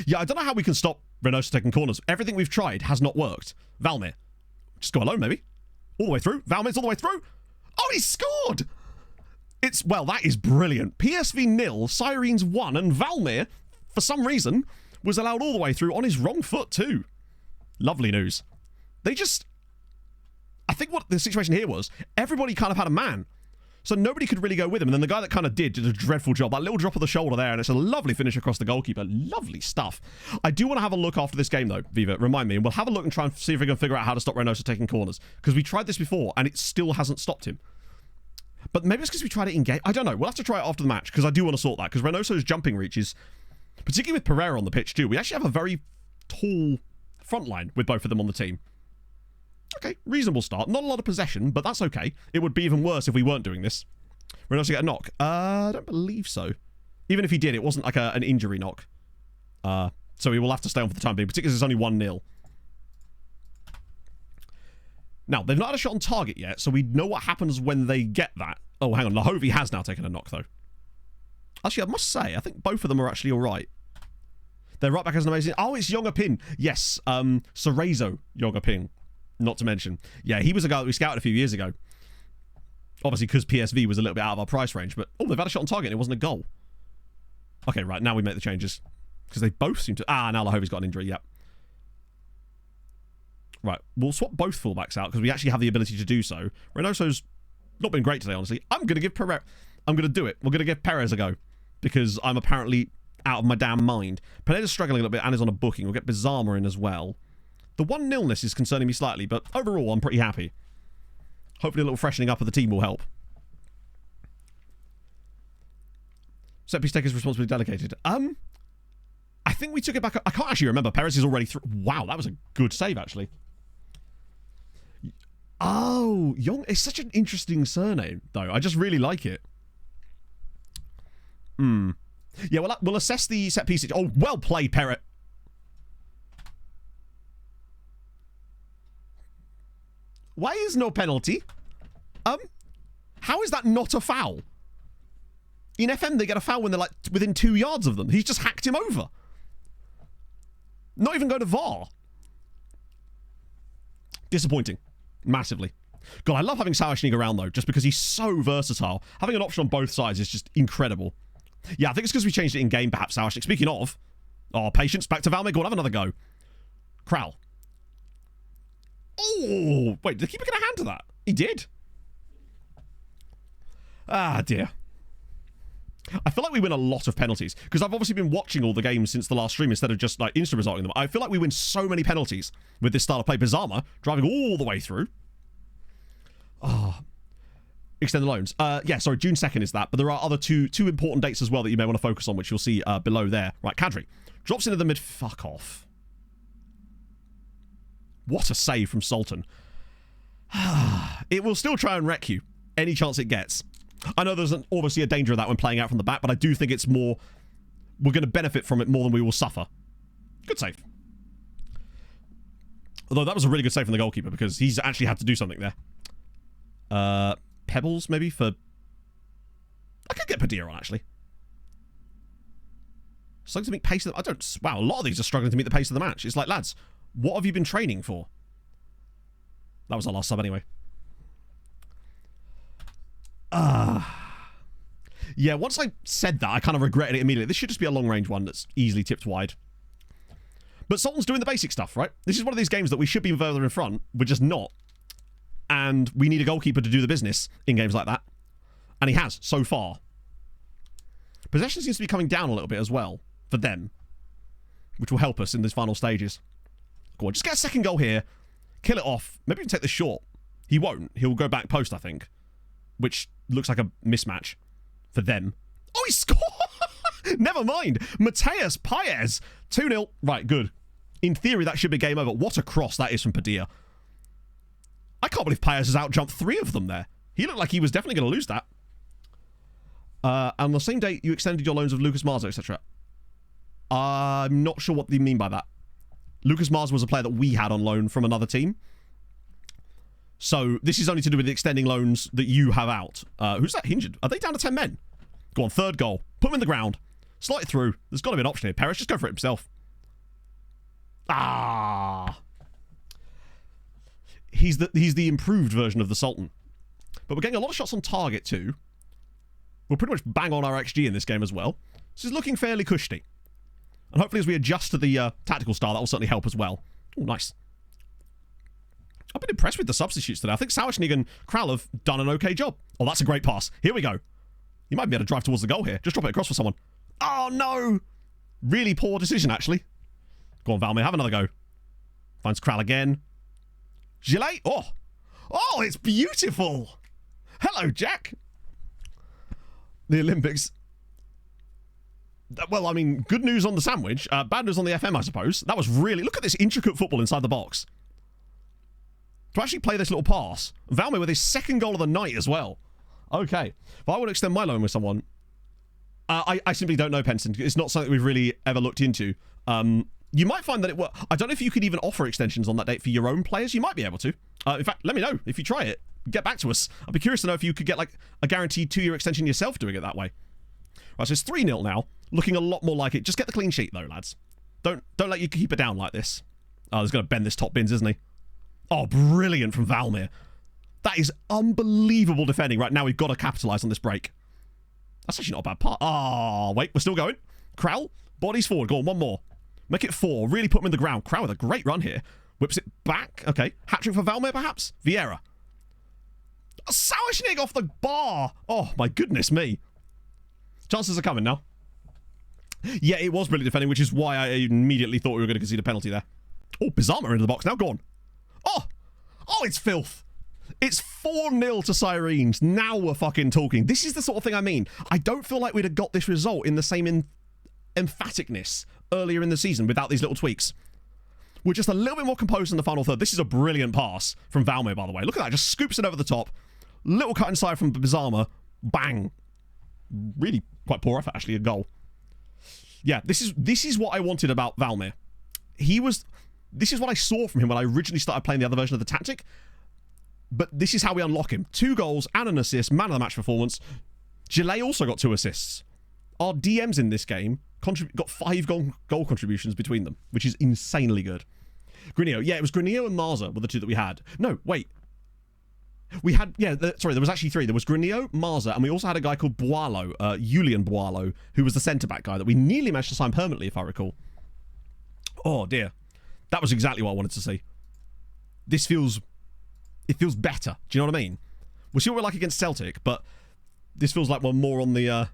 Yeah, I don't know how we can stop Reynoso taking corners. Everything we've tried has not worked. Valmir. Just go alone, maybe. All the way through. Valmir's all the way through. Oh, he scored! It's, well, that is brilliant. PSV 0, Sirens 1, and Valmir, for some reason, was allowed all the way through on his wrong foot too. Lovely news. They just... I think what the situation here was, everybody kind of had a man. So nobody could really go with him. And then the guy that kind of did a dreadful job. That little drop of the shoulder there, and it's a lovely finish across the goalkeeper. Lovely stuff. I do want to have a look after this game, though, Viva. Remind me. And we'll have a look and try and see if we can figure out how to stop Reynoso taking corners. Because we tried this before, and it still hasn't stopped him. But maybe it's because we tried it in game. I don't know. We'll have to try it after the match, because I do want to sort that. Because Reynoso's jumping reach is, particularly with Pereira on the pitch, too. We actually have a very tall front line with both of them on the team. Okay, reasonable start. Not a lot of possession, but that's okay. It would be even worse if we weren't doing this. Reynoso get a knock? I don't believe so. Even if he did, it wasn't like an injury knock. So he will have to stay on for the time being, particularly as it's only 1-0. Now, they've not had a shot on target yet, so we know what happens when they get that. Oh, hang on. Lahovi has now taken a knock, though. Actually, I must say, I think both of them are actually all right. Their right back has an amazing... Oh, it's Yongapin. Yes, Cerezo Yongapin, not to mention. Yeah, he was a guy that we scouted a few years ago. Obviously, because PSV was a little bit out of our price range, but... Oh, they've had a shot on target and it wasn't a goal. Okay, right, now we make the changes. Because they both seem to... Ah, now Lahovi's got an injury, yep. Right, we'll swap both fullbacks out because we actually have the ability to do so. Reynoso's not been great today, honestly. I'm going to give Perez... I'm going to do it. We're going to give Perez a go because I'm apparently out of my damn mind. Pineda's struggling a little bit and is on a booking. We'll get Bizarma in as well. The 1-0-ness is concerning me slightly, but overall, I'm pretty happy. Hopefully a little freshening up of the team will help. Set piece taker's responsibility delegated. I think we took it back. I can't actually remember. Perez is already through. Wow, that was a good save, actually. Oh, Young. It's such an interesting surname, though. I just really like it. Yeah, we'll assess the set piece. Oh, well played, Perez. Why is no penalty? How is that not a foul? In FM, they get a foul when they're like within 2 yards of them. He's just hacked him over. Not even going to VAR. Disappointing. Massively. God, I love having Sauerschnig around, though, just because he's so versatile. Having an option on both sides is just incredible. Yeah, I think it's because we changed it in-game, perhaps, Sauerschnig. Speaking of... Oh, patience. Back to Valmir. Go on, have another go. Kral. Oh, wait, did the keeper get a hand to that? He did. Ah, dear. I feel like we win a lot of penalties because I've obviously been watching all the games since the last stream instead of just like instant resulting them. I feel like we win so many penalties with this style of play. Bizarma driving all the way through. Extend the loans. Yeah, sorry, June 2nd is that, but there are other two important dates as well that you may want to focus on, which you'll see below there. Right, Kadri drops into the mid. Fuck off. What a save from Sultan. It will still try and wreck you any chance it gets. I know there's obviously a danger of that when playing out from the back, but I do think it's more... We're going to benefit from it more than we will suffer. Good save. Although that was a really good save from the goalkeeper because he's actually had to do something there. Pebbles, maybe, for... I could get Padilla on, actually. Struggling to meet pace of the... I don't... Wow, a lot of these are struggling to meet the pace of the match. It's like, lads, what have you been training for? That was our last sub anyway. Yeah, once I said that, I kind of regretted it immediately. This should just be a long-range one that's easily tipped wide. But Sultan's doing the basic stuff, right? This is one of these games that we should be further in front. We're just not. And we need a goalkeeper to do the business in games like that. And he has, so far. Possession seems to be coming down a little bit as well, for them. Which will help us in these final stages. Go on, just get a second goal here. Kill it off. Maybe we can take this short. He won't. He'll go back post, I think. Which looks like a mismatch for them. Oh, he scored! Never mind. Mateus Paez. 2-0. Right, good. In theory, that should be game over. What a cross that is from Padilla. I can't believe Paez has outjumped 3 of them there. He looked like he was definitely going to lose that. And on the same day, you extended your loans of Lucas Marzo, etc. I'm not sure what they mean by that. Lucas Marzo was a player that we had on loan from another team. So this is only to do with the extending loans that you have out. Who's that injured? Are they down to 10 men? Go on, third goal. Put him in the ground. Slide it through. There's got to be an option here. Perez, just go for it himself. He's the improved version of the Sultan. But we're getting a lot of shots on target too. We'll pretty much bang on our XG in this game as well. This is looking fairly cushy. And hopefully as we adjust to the tactical style, that will certainly help as well. Oh, nice. I've been impressed with the substitutes today. I think Sauerschnig and Kral have done an okay job. Oh, that's a great pass. Here we go. You might be able to drive towards the goal here. Just drop it across for someone. Oh, no. Really poor decision, actually. Go on, Valmir. Have another go. Finds Kral again. Gilet. Oh. Oh, it's beautiful. Hello, Jack. The Olympics. Well, I mean, good news on the sandwich. Bad news on the FM, I suppose. That was really... Look at this intricate football inside the box. To actually play this little pass. Valmir with his second goal of the night as well. Okay. If I want to extend my loan with someone, I simply don't know, Penson. It's not something we've really ever looked into. You might find that it works. I don't know if you could even offer extensions on that date for your own players. You might be able to. In fact, let me know if you try it. Get back to us. I'd be curious to know if you could get like a guaranteed 2-year extension yourself doing it that way. Right, so it's 3-0 now. Looking a lot more like it. Just get the clean sheet though, lads. Don't let you keep it down like this. Oh, he's going to bend this top bins, isn't he? Oh, brilliant from Valmir. That is unbelievable defending. Right, now we've got to capitalise on this break. That's actually not a bad part. Oh, wait, we're still going. Kral, bodies forward. Go on, one more. Make it 4. Really put him in the ground. Kral with a great run here. Whips it back. Okay. Hat-trick for Valmir, perhaps? Vieira. Sauerschnig off the bar. Oh, my goodness me. Chances are coming now. Yeah, it was brilliant defending, which is why I immediately thought we were going to concede a penalty there. Oh, Bizarma into the box now. Go on. Oh, it's filth. It's 4-0 to Sirens. Now we're fucking talking. This is the sort of thing I mean. I don't feel like we'd have got this result in the same emphaticness earlier in the season without these little tweaks. We're just a little bit more composed in the final third. This is a brilliant pass from Valmir, by the way. Look at that. Just scoops it over the top. Little cut inside from Bizarma. Bang. Really quite poor effort, actually. A goal. Yeah, this is what I wanted about Valmir. This is what I saw from him when I originally started playing the other version of the tactic. But this is how we unlock him. 2 goals and an assist. Man of the match performance. Gillet also got 2 assists. Our DMs in this game got 5 goal contributions between them, which is insanely good. Grinio. Yeah, it was Grinio and Marza were the 2 that we had. No, wait. We had, sorry, there was actually 3. There was Grinio, Marza, and we also had a guy called Boileau, Julian Boileau, who was the centre-back guy that we nearly managed to sign permanently, if I recall. Oh, dear. That was exactly what I wanted to see. It feels better. Do you know what I mean? We'll see what we're like against Celtic, but this feels like we're more on the,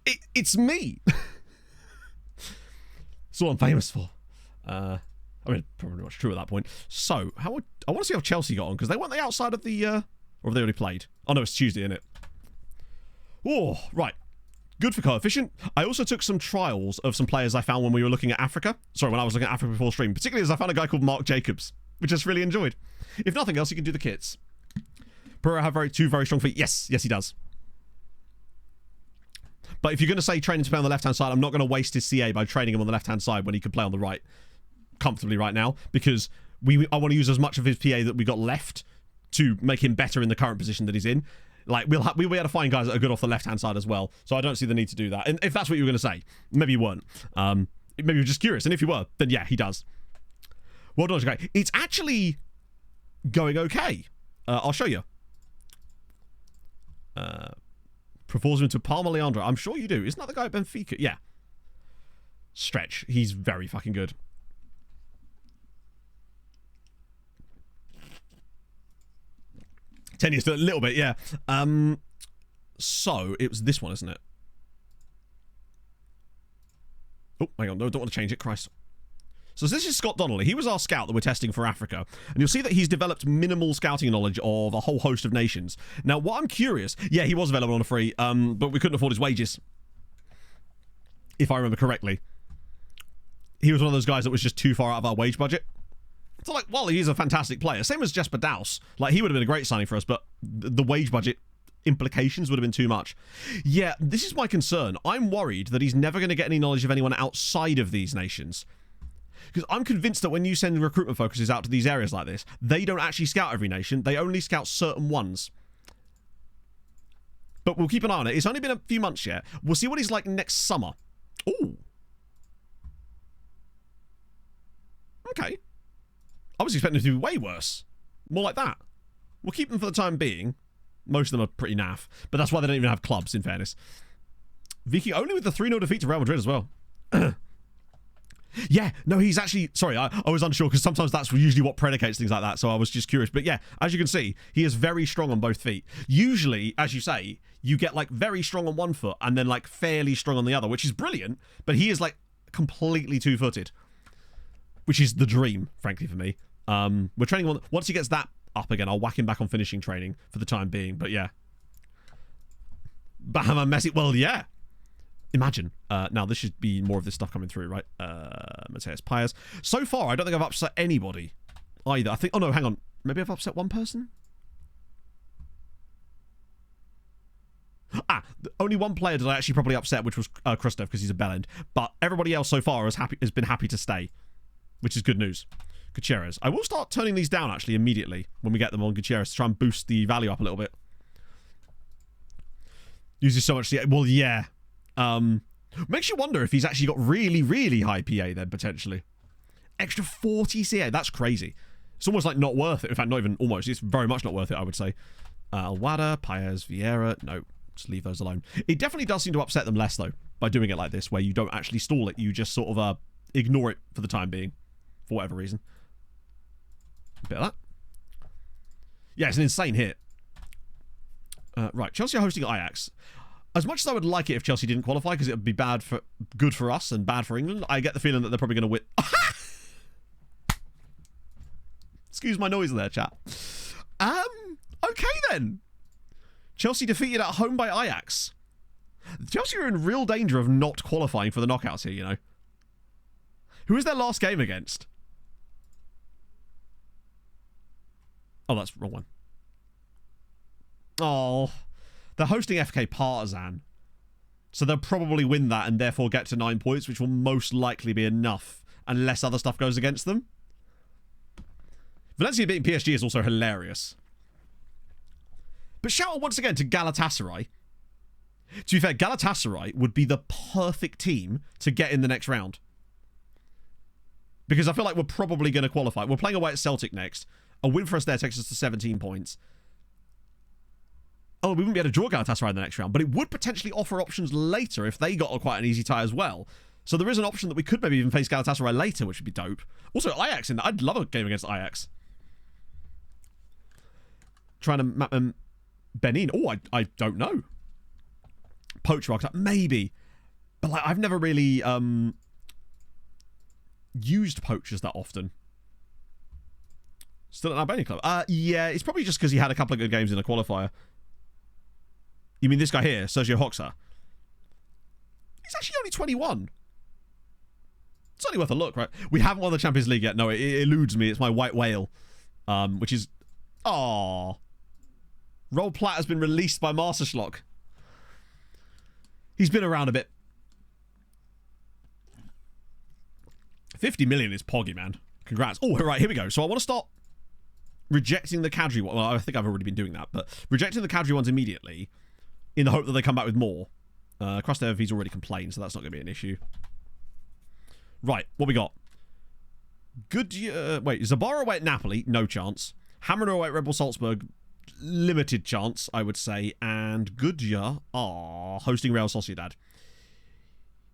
it's me. It's all I'm famous for. I mean, probably not true at that point. So, I want to see how Chelsea got on, because they weren't they outside of the, or have they already played? Oh no, it's Tuesday, isn't it? Oh, right. Good for coefficient. I also took some trials of some players I found when we were looking at Africa. Sorry, when I was looking at Africa before stream. Particularly as I found a guy called Mark Jacobs, which I just really enjoyed. If nothing else, you can do the kits. Pereira have 2 very strong feet. Yes, he does. But if you're going to say training to play on the left-hand side, I'm not going to waste his CA by training him on the left-hand side when he could play on the right comfortably right now, because I want to use as much of his PA that we got left to make him better in the current position that he's in. Like, we'll be able to find guys that are good off the left-hand side as well, so I don't see the need to do that. And if that's what you were going to say, maybe you weren't. Maybe you were just curious, and if you were, then yeah, he does. Well done, okay. It's actually going okay. I'll show you. Prefers him to Palma Leandro. I'm sure you do. Isn't that the guy at Benfica? Yeah. Stretch. He's very fucking good. Tennis a little bit, yeah. So it was this one, isn't it? Oh, hang on. No, don't want to change it. Christ. So this is Scott Donnelly. He was our scout that we're testing for Africa. And you'll see that he's developed minimal scouting knowledge of a whole host of nations. Now, what I'm curious... Yeah, he was available on a free, but we couldn't afford his wages. If I remember correctly. He was one of those guys that was just too far out of our wage budget. So, like, well, he's a fantastic player. Same as Jesper Daus. Like, he would have been a great signing for us, but the wage budget implications would have been too much. Yeah, this is my concern. I'm worried that he's never going to get any knowledge of anyone outside of these nations. Because I'm convinced that when you send recruitment focuses out to these areas like this, they don't actually scout every nation. They only scout certain ones. But we'll keep an eye on it. It's only been a few months yet. We'll see what he's like next summer. Ooh. Okay. I was expecting him to be way worse. More like that. We'll keep them for the time being. Most of them are pretty naff. But that's why they don't even have clubs, in fairness. Vicky only with the 3-0 defeat to Real Madrid as well. Yeah, no, he's actually... Sorry, I was unsure, because sometimes that's usually what predicates things like that, so I was just curious. But yeah, as you can see, he is very strong on both feet. Usually, as you say, you get, like, very strong on one foot and then, like, fairly strong on the other, which is brilliant, but he is, like, completely two-footed, which is the dream, frankly, for me. We're training on... Once he gets that up again, I'll whack him back on finishing training for the time being, but yeah. Bahama Messi... Well, yeah. Imagine. Now, this should be more of this stuff coming through, right? Mateus Pires. So far, I don't think I've upset anybody either. I think... Oh, no, hang on. Maybe I've upset one person? Only one player did I actually probably upset, which was Krustov, because he's a bellend. But everybody else so far has been happy to stay, which is good news. Gutierrez. I will start turning these down, actually, immediately when we get them on Gutierrez to try and boost the value up a little bit. Uses so much... Well, yeah. Makes you wonder if he's actually got really, really high PA then, potentially. Extra 40 CA. That's crazy. It's almost like not worth it. In fact, not even almost. It's very much not worth it, I would say. Alwada, Paez, Vieira. No, just leave those alone. It definitely does seem to upset them less, though, by doing it like this, where you don't actually stall it. You just sort of ignore it for the time being, for whatever reason. A bit of that. Yeah, it's an insane hit. Right, Chelsea are hosting Ajax. As much as I would like it if Chelsea didn't qualify, because it would be good for us and bad for England, I get the feeling that they're probably going to win. Excuse my noise there, chat. Okay then. Chelsea defeated at home by Ajax. Chelsea are in real danger of not qualifying for the knockouts here, you know. Who is their last game against? Oh, that's the wrong one. Oh, they're hosting FK Partizan. So they'll probably win that and therefore get to 9 points, which will most likely be enough unless other stuff goes against them. Valencia beating PSG is also hilarious. But shout out once again to Galatasaray. To be fair, Galatasaray would be the perfect team to get in the next round. Because I feel like we're probably going to qualify. We're playing away at Celtic next. A win for us there takes us to 17 points. Oh, we wouldn't be able to draw Galatasaray in the next round, but it would potentially offer options later if they got quite an easy tie as well. So there is an option that we could maybe even face Galatasaray later, which would be dope. Also, Ajax in that. I'd love a game against Ajax. Trying to map them. Benin. Oh, I don't know. Poacher archetype, maybe. But like, I've never really used poachers that often. Still at Albania club? Yeah, it's probably just because he had a couple of good games in a qualifier. You mean this guy here, Sergio Hoxha? He's actually only 21. It's only worth a look, right? We haven't won the Champions League yet. No, it eludes me. It's my white whale. Which is... Aww. Roll Platt has been released by Master Schlock. He's been around a bit. 50 million is poggy, man. Congrats. Oh, right, here we go. So I want to start rejecting the Kadri one. Well, I think I've already been doing that, but rejecting the Kadri ones immediately in the hope that they come back with more. Krastev, he's already complained, so that's not going to be an issue. Right, what we got? Wait, Zabara away at Napoli, no chance. Hammer away at Red Bull Salzburg, limited chance, I would say. And Goodyear, hosting Real Sociedad.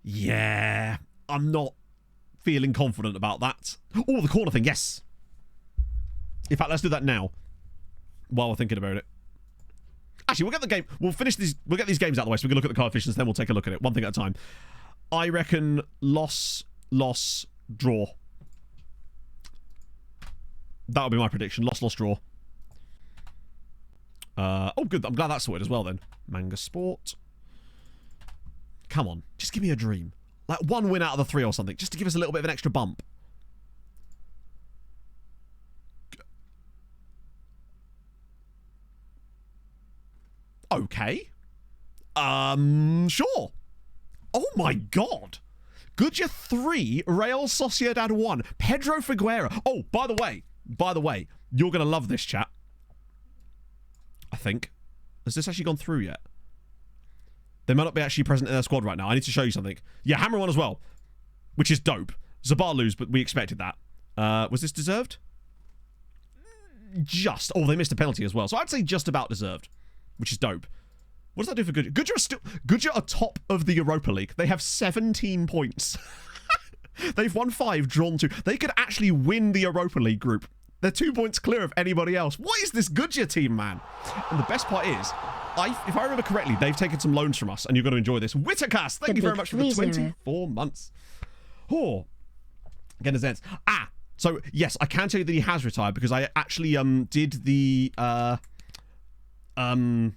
Yeah, I'm not feeling confident about that. Oh, the corner thing, yes. In fact, let's do that now while we're thinking about it. Actually, we'll get the game. We'll finish these. We'll get these games out of the way so we can look at the coefficients, then we'll take a look at it one thing at a time. I reckon loss, draw. That'll be my prediction. Loss, draw. Oh, good. I'm glad that's sorted as well then. Manga Sport. Come on. Just give me a dream. Like one win out of the 3 or something. Just to give us a little bit of an extra bump. Okay. Sure. Oh my god. Goodyear 3, Real Sociedad 1. Pedro Figueira. Oh, by the way, you're going to love this, chat. I think. Has this actually gone through yet? They might not be actually present in their squad right now. I need to show you something. Yeah, Hammer 1 as well. Which is dope. Zabar lose, but we expected that. Was this deserved? Just. Oh, they missed a penalty as well. So I'd say just about deserved. Which is dope. What does that do for Goodyear? Goodyear are top of the Europa League. They have 17 points. They've won 5, drawn 2. They could actually win the Europa League group. They're 2 points clear of anybody else. What is this Goodyear team, man? And the best part is, if I remember correctly, they've taken some loans from us, and you're going to enjoy this. Whittakas, thank you very much for the 24 months. Oh, again, sense. So yes, I can tell you that he has retired because I actually did the Patreon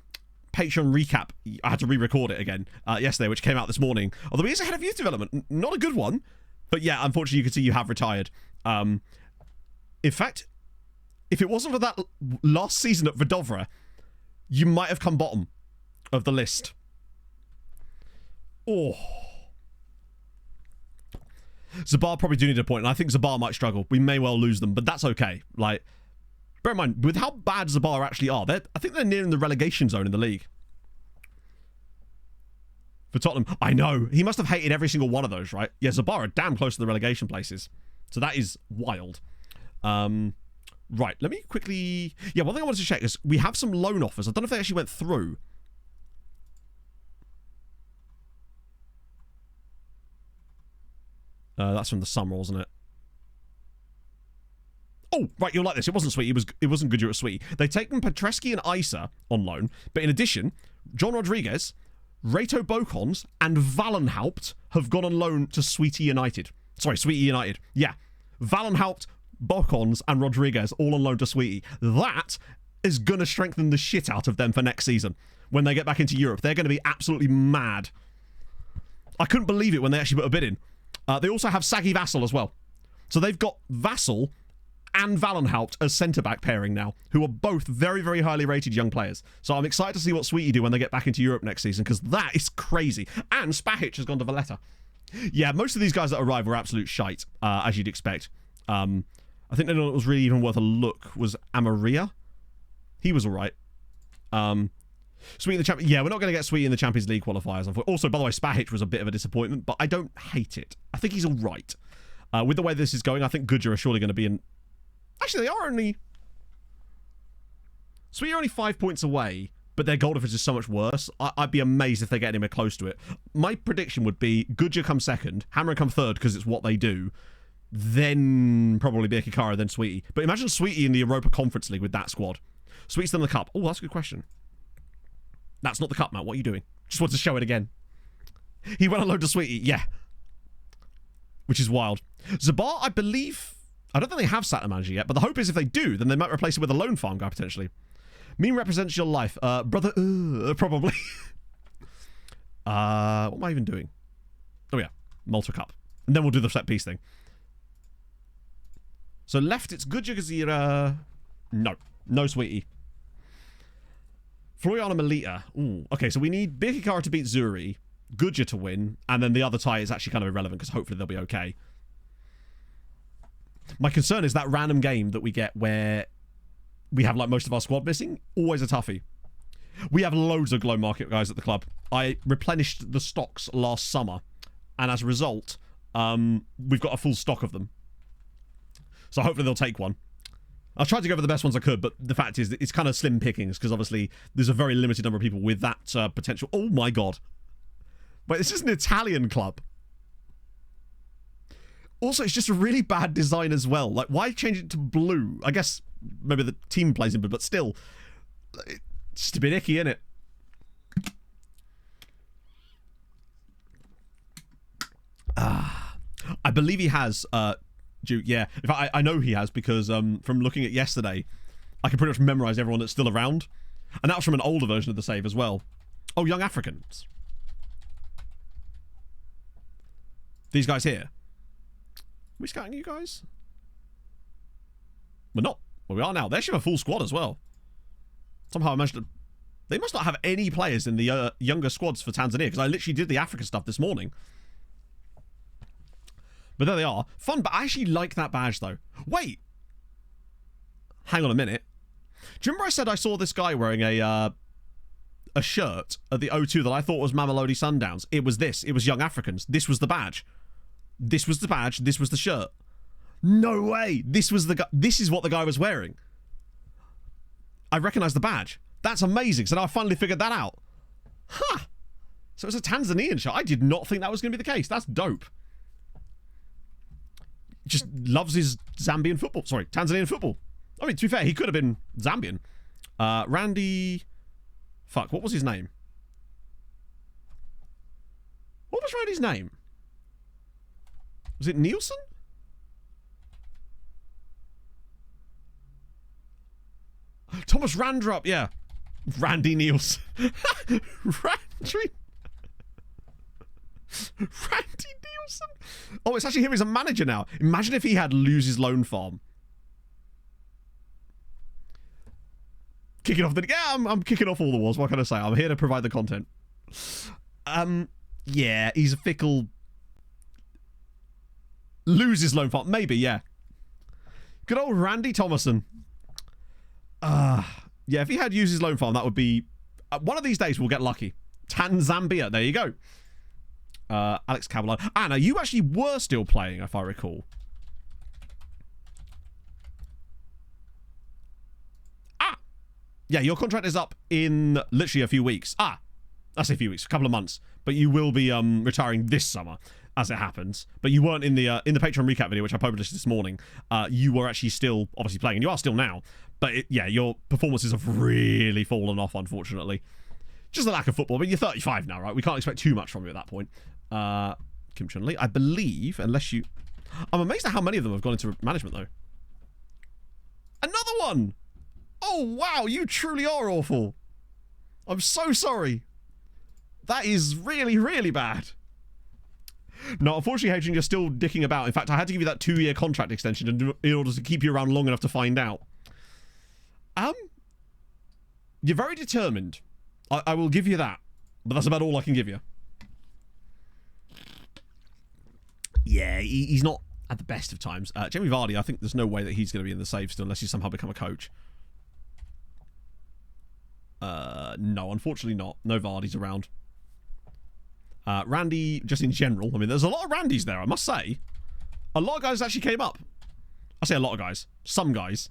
recap. I had to re-record it again yesterday, which came out this morning. Although he is ahead of youth development, not a good one, but yeah, unfortunately, you can see you have retired. In fact, if it wasn't for that last season at Vrdovra, you might have come bottom of the list. Oh. Zabar probably do need a point, and I think Zabar might struggle. We may well lose them, but that's okay. Like, bear in mind, with how bad Zabar actually are, I think they're nearing the relegation zone in the league. For Tottenham, I know. He must have hated every single one of those, right? Yeah, Zabar are damn close to the relegation places. So that is wild. Right, let me quickly... Yeah, one thing I wanted to check is we have some loan offers. I don't know if they actually went through. That's from the summer, wasn't it? Oh, right, you'll like this. It wasn't Sweet. It wasn't Goodyear, it was Sweet. They've taken Petreski and Isa on loan, but in addition, John Rodriguez, Reto Bokons, and Valenhaupt have gone on loan to Sweetie United. Sorry, Sweetie United. Yeah. Valenhaupt Bocons, and Rodriguez all on loan to Sweetie. That is going to strengthen the shit out of them for next season. When they get back into Europe, they're going to be absolutely mad. I couldn't believe it when they actually put a bid in. They also have Saggy Vassal as well. So they've got Vassal and Valenhaupt as centre-back pairing now, who are both very, very highly rated young players. So I'm excited to see what Sweetie do when they get back into Europe next season, because that is crazy. And Spahic has gone to Valletta. Yeah, most of these guys that arrived were absolute shite, as you'd expect. I think the one that was really even worth a look was Amaria. He was all right. Sweetie in the Champions... Yeah, we're not going to get Sweetie in the Champions League qualifiers. Also, by the way, Spahic was a bit of a disappointment, but I don't hate it. I think he's all right. With the way this is going, I think Goodger are surely going to be in... Actually, they are only... Sweetie are only 5 points away, but their goal difference is so much worse. I'd be amazed if they get anywhere close to it. My prediction would be Goodger come second, Hammer come third, because it's what they do, then probably Birkirkara, then Sweetie. But imagine Sweetie in the Europa Conference League with that squad. Sweetie's in the cup. Oh, that's a good question. That's not the cup, Matt. What are you doing? Just want to show it again. He went on loan to Sweetie. Yeah. Which is wild. Zabar, I believe... I don't think they have sat a manager yet, but the hope is if they do, then they might replace it with a loan farm guy, potentially. Meme represents your life. Brother... probably. What am I even doing? Oh, yeah. Malta Cup. And then we'll do the set piece thing. So left, it's Goodger Gazira. No. No Sweetie. Floriana Melita. Ooh. Okay, so we need Birkirkara to beat Zuri, Goodger to win, and then the other tie is actually kind of irrelevant because hopefully they'll be okay. My concern is that random game that we get where we have like most of our squad missing. Always a toughie. We have loads of glow market guys at the club. I replenished the stocks last summer, and as a result, we've got a full stock of them. So hopefully they'll take one. I tried to go for the best ones I could, but the fact is that it's kind of slim pickings because obviously there's a very limited number of people with that potential. Oh my god. Wait, this is an Italian club. Also, it's just a really bad design as well. Like, why change it to blue? I guess maybe the team plays in blue, but still. It's just a bit icky, isn't it? I believe he has... yeah, in fact, I know he has because from looking at yesterday, I can pretty much memorize everyone that's still around. And that was from an older version of the save as well. Oh, Young Africans. These guys here. Are we scouting you guys? We're not. Well, we are now. They actually have a full squad as well. Somehow I managed to... They must not have any players in the younger squads for Tanzania because I literally did the Africa stuff this morning. But there they are. Fun, but I actually like that badge, though. Wait. Hang on a minute. Do you remember I said I saw this guy wearing a shirt at the O2 that I thought was Mamelodi Sundowns? It was this. It was Young Africans. This was the badge. This was the badge. This was the shirt. No way. This was the guy. This is what the guy was wearing. I recognize the badge. That's amazing. So now I finally figured that out. Huh. So it's a Tanzanian shirt. I did not think that was going to be the case. That's dope. Just loves his Zambian football. Sorry, Tanzanian football. I mean, to be fair, he could have been Zambian. Randy... Fuck, what was his name? What was Randy's name? Was it Nielsen? Thomas Randrup, yeah. Randy Nielsen. Randy Nielsen? Oh, it's actually him as a manager now. Imagine if he had lose his loan farm. Kicking off the... Yeah, I'm kicking off all the walls. What can I say? I'm here to provide the content. Yeah, he's a fickle... Lose his loan farm. Maybe, yeah. Good old Randy Thomason. Yeah, if he had used his loan farm, that would be... one of these days, we'll get lucky. Tanzambia. There you go. Alex Cavallaro. Anna, you actually were still playing, if I recall. Yeah, your contract is up in literally a few weeks. I say a few weeks, a couple of months. But you will be retiring this summer, as it happens. But you weren't in the Patreon recap video, which I published this morning. You were actually still, obviously, playing, and you are still now. But yeah, your performances have really fallen off, unfortunately. Just the lack of football. But you're 35 now, right? We can't expect too much from you at that point. Kim Chun-Li, I believe, unless you... I'm amazed at how many of them have gone into management, though. one. Oh, wow, you truly are awful. I'm so sorry. That is really, really bad. No, unfortunately, Hadrian, you're still dicking about. In fact, I had to give you that 2-year contract extension in order to keep you around long enough to find out. You're very determined. I will give you that. But that's about all I can give you. Yeah, he's not at the best of times. Jamie Vardy, I think there's no way that he's going to be in the save still unless you somehow become a coach. No, unfortunately not. No Vardy's around. Randy, just in general. I mean, there's a lot of Randys there, I must say. A lot of guys actually came up. I say a lot of guys. Some guys.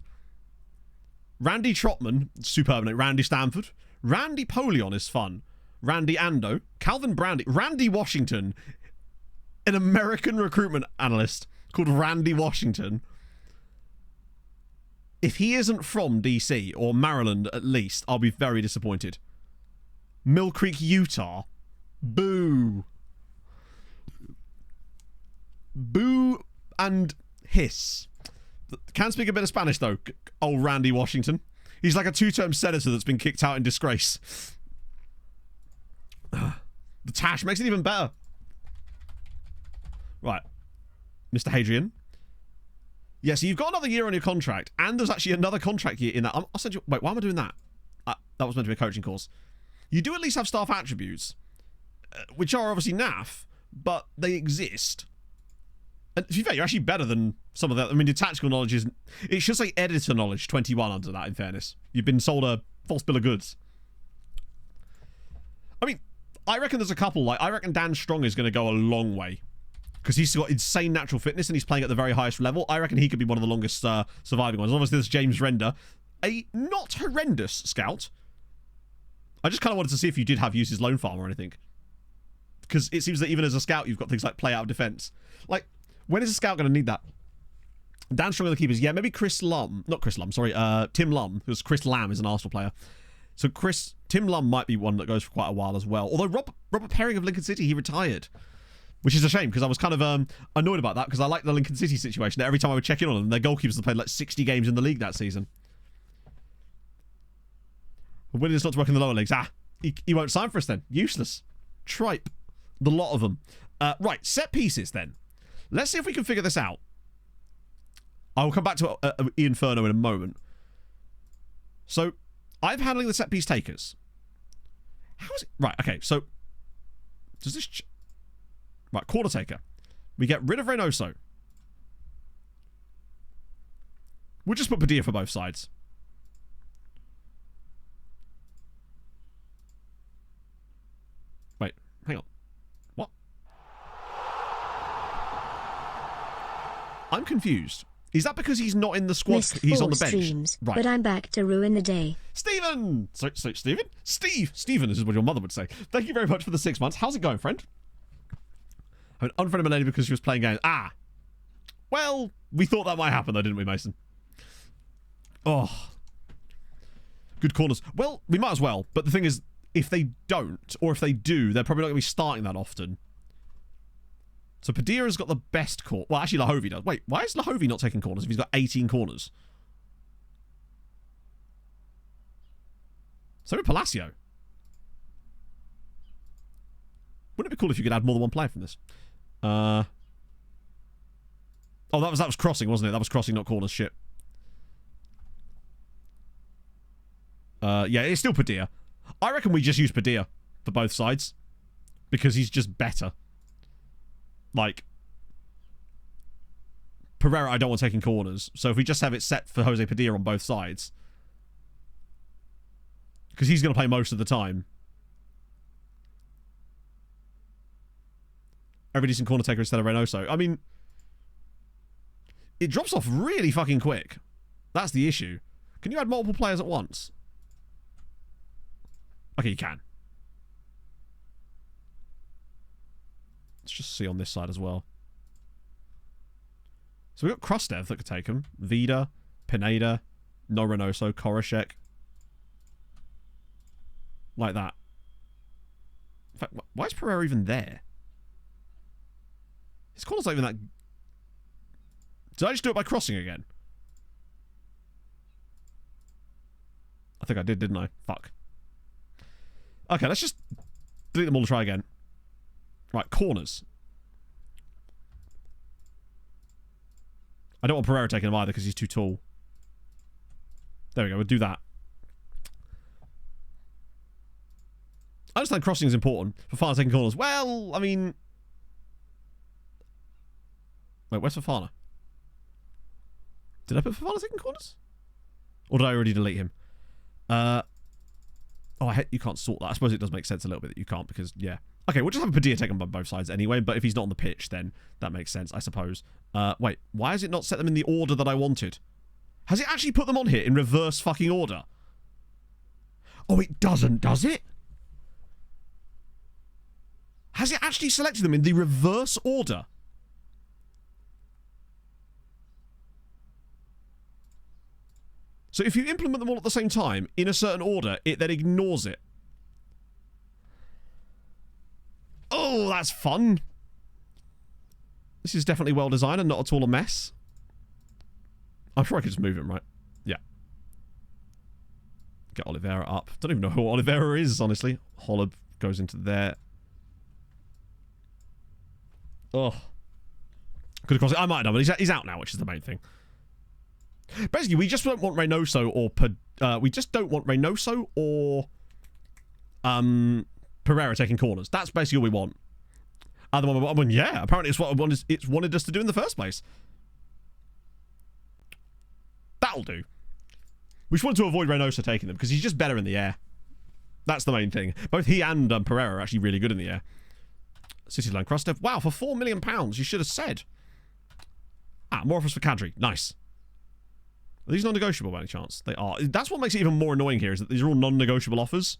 Randy Trotman, superb name. Randy Stanford. Randy Polion is fun. Randy Ando. Calvin Brandy. Randy Washington. An American recruitment analyst called Randy Washington. If he isn't from DC, or Maryland at least, I'll be very disappointed. Mill Creek, Utah. Boo. Boo and hiss. Can speak a bit of Spanish, though. Old Randy Washington. He's like a 2-term senator that's been kicked out in disgrace. The Tash makes it even better. Right. Mr. Hadrian. Yeah, so you've got another year on your contract, and there's actually another contract year in that. I'll send you... Wait, why am I doing that? That was meant to be a coaching course. You do at least have staff attributes, which are obviously naff, but they exist. And to be fair, you're actually better than some of that. I mean, your tactical knowledge is... It should say editor knowledge 21 under that, in fairness. You've been sold a false bill of goods. I mean, I reckon there's a couple. Like, I reckon Dan Strong is going to go a long way. Because he's got insane natural fitness and he's playing at the very highest level. I reckon he could be one of the longest surviving ones. Obviously, there's James Render. A not horrendous scout. I just kind of wanted to see if you did have use his loan farm or anything. Because it seems that even as a scout, you've got things like play out of defense. Like, when is a scout going to need that? Dan Strong are the keepers. Yeah, maybe Chris Lum. Not Chris Lum, sorry. Tim Lum, because Chris Lamb is an Arsenal player. So Tim Lum might be one that goes for quite a while as well. Although Robert Perring of Lincoln City, he retired. Which is a shame, because I was kind of annoyed about that, because I like the Lincoln City situation. Every time I would check in on them, their goalkeepers had played like 60 games in the league that season. Williams not to work in the lower leagues. He won't sign for us then. Useless. Tripe. The lot of them. Right, set pieces then. Let's see if we can figure this out. I will come back to Ian Furno in a moment. So, I'm handling the set piece takers. How is it? Right, okay, so... Does this... Right, corner taker. We get rid of Reynoso. We'll just put Padilla for both sides. Wait, hang on. What? I'm confused. Is that because he's not in the squad? Missed He's 4 on the bench. streams, Right. but I'm back to ruin the day. Stephen! So Stephen? Stephen is what your mother would say. Thank you very much for the 6 months. How's it going, friend? I mean, unfriended Melanie because she was playing games. Well, we thought that might happen though, didn't we, Mason? Oh. Good corners. Well, we might as well. But the thing is, if they don't, or if they do, they're probably not going to be starting that often. So Padilla got the best corner. Well, actually, Lahovey does. Wait, why is Lahovey not taking corners if he's got 18 corners? So did Palacio. Wouldn't it be cool if you could add more than one player from this? Oh, that was crossing, wasn't it? That was crossing, not corners. Shit. Yeah, it's still Padilla. I reckon we just use Padilla for both sides because he's just better. Like, Pereira, I don't want taking corners. So if we just have it set for Jose Padilla on both sides, because he's going to play most of the time. Every decent corner taker instead of Reynoso. I mean, it drops off really fucking quick. That's the issue. Can you add multiple players at once? Okay, you can. Let's just see on this side as well. So we've got Krastev that could take him. Vida, Pineda, no Reynoso, Korashek. Like that. In fact, why is Pereira even there? His corner's not even that... Did I just do it by crossing again? I think I did, didn't I? Fuck. Okay, let's just delete them all and try again. Right, corners. I don't want Pereira taking him either because he's too tall. There we go, we'll do that. I understand crossing is important. Fafana taking corners. Well, I mean... Wait, where's Fafana? Did I put Fafana taking corners? Or did I already delete him? Oh, you can't sort that. I suppose it does make sense a little bit that you can't because, yeah. Okay, we'll just have Padilla take them on both sides anyway, but if he's not on the pitch, then that makes sense, I suppose. Wait, why has it not set them in the order that I wanted? Has it actually put them on here in reverse fucking order? Oh, it doesn't, does it? Has it actually selected them in the reverse order? So if you implement them all at the same time, in a certain order, it then ignores it. Oh, that's fun. This is definitely well designed and not at all a mess. I'm sure I could just move him, right? Yeah. Get Oliveira up. Don't even know who Oliveira is, honestly. Holub goes into there. Oh. Could have crossed it. I might have done, but he's out now, which is the main thing. Basically, we just don't want Reynoso or we just don't want Reynoso or Pereira taking corners. That's basically all we want. Other one, yeah, apparently it's what it's wanted us to do in the first place. That'll do. We just want to avoid Reynoso taking them because he's just better in the air. That's the main thing. Both he and Pereira are actually really good in the air. City line cross step. Wow, for £4 million, you should have said. More offers for Kadri. Nice. Are these non-negotiable by any chance? They are. That's what makes it even more annoying here, is that these are all non-negotiable offers.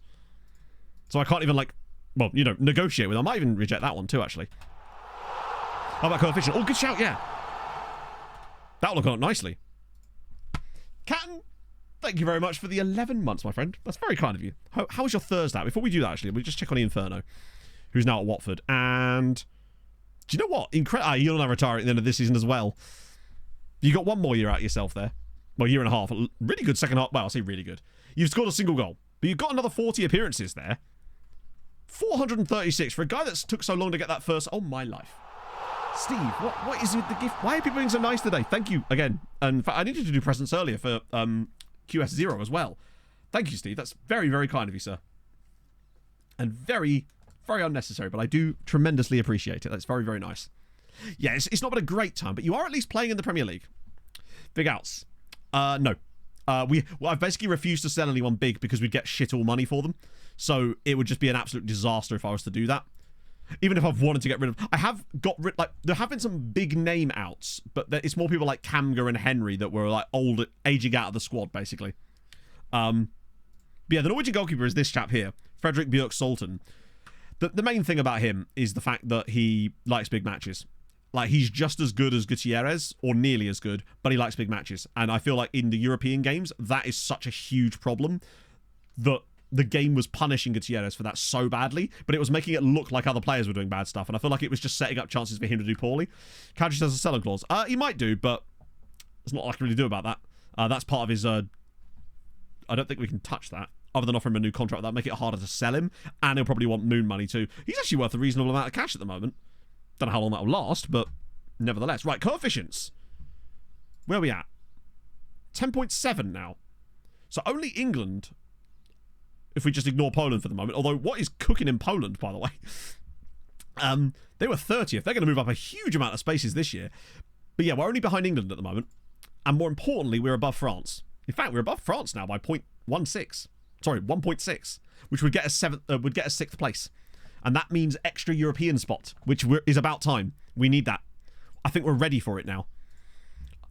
So I can't even, like, well, you know, negotiate with them. I might even reject that one too, actually. How about coefficient? Oh, good shout, yeah. That'll look on nicely. Catton, thank you very much for the 11 months, my friend. That's very kind of you. How was your Thursday? Before we do that, actually, we'll just check on the Inferno, who's now at Watford. And do you know what? You'll now retire at the end of this season as well. You got one more year out of yourself there. Well, a year and a half. Really good second half. Well, I'll say really good. You've scored a single goal. But you've got another 40 appearances there. 436 for a guy that took so long to get that first. Oh, my life. Steve, what is with the gift? Why are people being so nice today? Thank you again. And in fact, I needed to do presents earlier for QS0 as well. Thank you, Steve. That's very, very kind of you, sir. And very, very unnecessary, but I do tremendously appreciate it. That's very, very nice. Yeah, it's not been a great time, but you are at least playing in the Premier League. Big outs. No. I've basically refused to sell anyone big because we'd get shit all money for them. So it would just be an absolute disaster if I was to do that. Even if I've wanted to get rid of... I have got rid... Like, there have been some big name outs, but it's more people like Kamga and Henry that were, like, old, aging out of the squad, basically. But yeah, the Norwegian goalkeeper is this chap here, Fredrik Bjørk Solten. The main thing about him is the fact that he likes big matches. Like, he's just as good as Gutierrez, or nearly as good, but he likes big matches. And I feel like in the European games, that is such a huge problem that the game was punishing Gutierrez for that so badly, but it was making it look like other players were doing bad stuff. And I feel like it was just setting up chances for him to do poorly. Kadri has a selling clause. He might do, but there's not a lot I can really do about that. That's part of his... I don't think we can touch that, other than offer him a new contract. That'll make it harder to sell him, and he'll probably want moon money too. He's actually worth a reasonable amount of cash at the moment. Don't know how long that will last, but nevertheless. Right, coefficients. Where are we at? 10.7 now. So only England, if we just ignore Poland for the moment, although what is cooking in Poland, by the way? They were 30th. They're going to move up a huge amount of spaces this year. But yeah, we're only behind England at the moment. And more importantly, we're above France. In fact, we're above France now by 0.16. Sorry, 1.6, which would get us sixth place. And that means extra European spot, which is about time. We need that. I think we're ready for it now.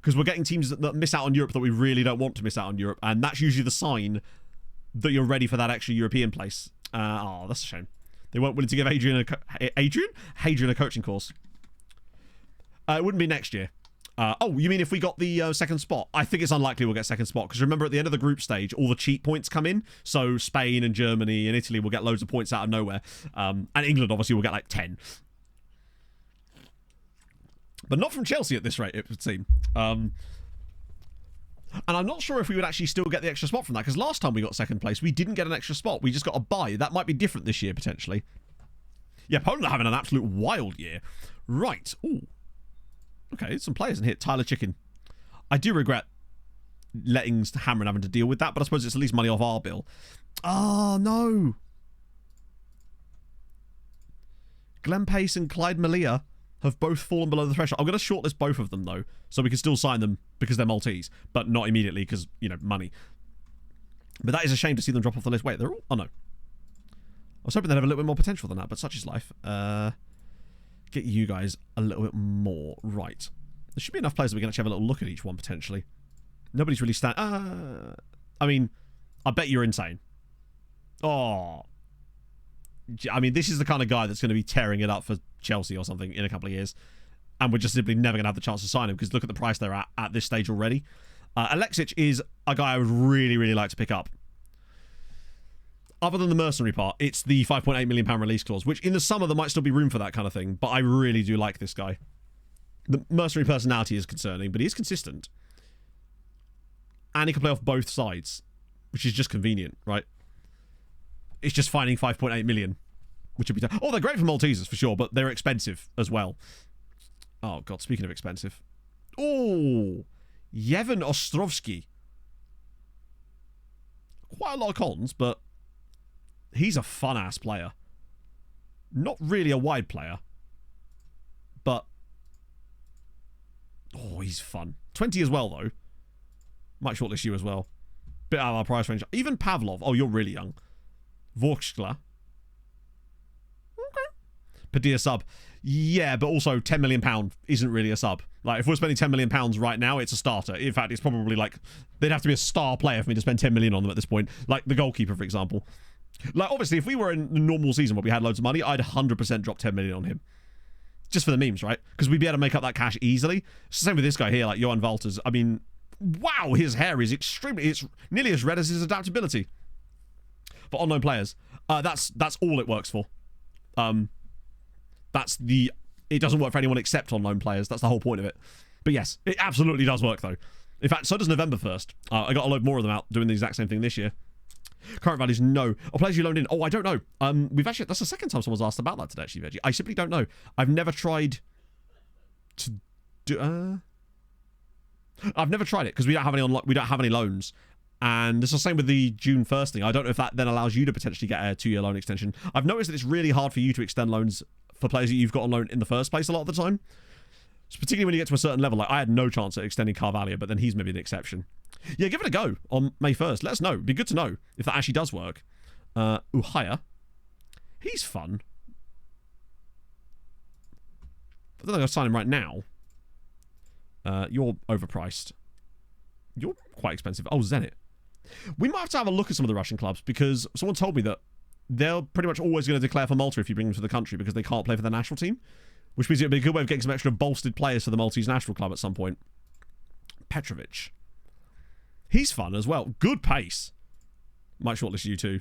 Because we're getting teams that miss out on Europe that we really don't want to miss out on Europe. And that's usually the sign that you're ready for that extra European place. That's a shame. They weren't willing to give Hadrian a coaching course. It wouldn't be next year. Oh, you mean if we got the second spot? I think it's unlikely we'll get second spot, because remember at the end of the group stage, all the cheap points come in. So Spain and Germany and Italy will get loads of points out of nowhere. And England obviously will get like 10. But not from Chelsea at this rate, it would seem. And I'm not sure if we would actually still get the extra spot from that, because last time we got second place, we didn't get an extra spot. We just got a bye. That might be different this year, potentially. Yeah, Poland are having an absolute wild year. Right. Ooh. Okay, some players in here. Tyler Chicken. I do regret letting Hammer and having to deal with that, but I suppose it's at least money off our bill. Oh, no. Glenn Pace and Clyde Malia have both fallen below the threshold. I'm going to shortlist both of them, though, so we can still sign them because they're Maltese, but not immediately because, you know, money. But that is a shame to see them drop off the list. Wait, they're all... Oh, no. I was hoping they'd have a little bit more potential than that, but such is life. Get you guys a little bit more. Right. There should be enough players that we can actually have a little look at each one, potentially. Nobody's really I mean, I bet you're insane. Oh... I mean, this is the kind of guy that's going to be tearing it up for Chelsea or something in a couple of years. And we're just simply never going to have the chance to sign him because look at the price they're at this stage already. Alexic is a guy I would really, really like to pick up. Other than the mercenary part, it's the £5.8 million release clause, which in the summer there might still be room for that kind of thing. But I really do like this guy. The mercenary personality is concerning, but he is consistent. And he can play off both sides, which is just convenient, right? It's just finding 5.8 million, which would be... Oh, they're great for Maltesers, for sure, but they're expensive as well. Oh, God, speaking of expensive. Oh, Yevhen Ostrovsky. Quite a lot of cons, but he's a fun-ass player. Not really a wide player, but... Oh, he's fun. 20 as well, though. Might shortlist you as well. Bit out of our price range. Even Pavlov. Oh, you're really young. Vorskla. Okay. Padilla sub. Yeah, but also £10 million isn't really a sub. Like, if we're spending £10 million right now, it's a starter. In fact, it's probably like... They'd have to be a star player for me to spend £10 million on them at this point. Like the goalkeeper, for example. Like, obviously, if we were in a normal season where we had loads of money, I'd 100% drop £10 million on him. Just for the memes, right? Because we'd be able to make up that cash easily. It's the same with this guy here, like Johan Walters. I mean, wow, his hair is extremely... It's nearly as red as his adaptability. For unknown players, that's all it works for. That's the... It doesn't work for anyone except unknown players. That's the whole point of it. But yes, it absolutely does work, though. In fact, so does November 1st. I got a load more of them out doing the exact same thing this year. Current values, no. Oh, players you loaned in. Oh, I don't know. We've actually... That's the second time someone's asked about that today, actually, Veggie. I simply don't know. I've never tried to do... I've never tried it because we don't have any loans. And it's the same with the June 1st thing. I don't know if that then allows you to potentially get a 2-year loan extension. I've noticed that it's really hard for you to extend loans for players that you've got on loan in the first place a lot of the time. So particularly when you get to a certain level. Like, I had no chance at extending Carvalho, but then he's maybe an exception. Yeah, give it a go on May 1st. Let us know. It'd be good to know if that actually does work. Uhaya. He's fun. I don't think I'll sign him right now. You're overpriced. You're quite expensive. Oh, Zenit. We might have a look at some of the Russian clubs because someone told me that they're pretty much always going to declare for Malta if you bring them to the country because they can't play for the national team, which means it would be a good way of getting some extra bolstered players for the Maltese national club at some point. Petrovic. He's fun as well. Good pace. Might shortlist you too.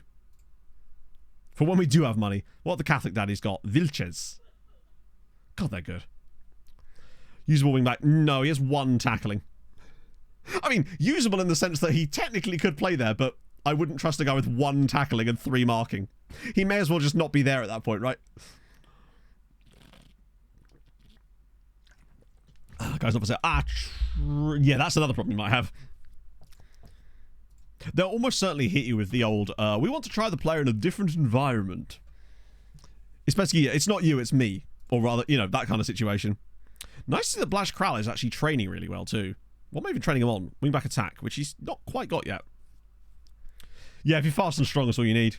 For when we do have money. What the Catholic daddy's got? Vilches. God, they're good. Usable wingback. No, he has 1 tackling. I mean, usable in the sense that he technically could play there, but I wouldn't trust a guy with 1 tackling and 3 marking. He may as well just not be there at that point, right? Guy's not for sale. Yeah, that's another problem you might have. They'll almost certainly hit you with the old, we want to try the player in a different environment. It's basically, it's not you, it's me. Or rather, you know, that kind of situation. Nice to see that Blaž Kral is actually training really well, too. What am I even training him on? Wing-back attack, which he's not quite got yet. Yeah, if you're fast and strong, that's all you need.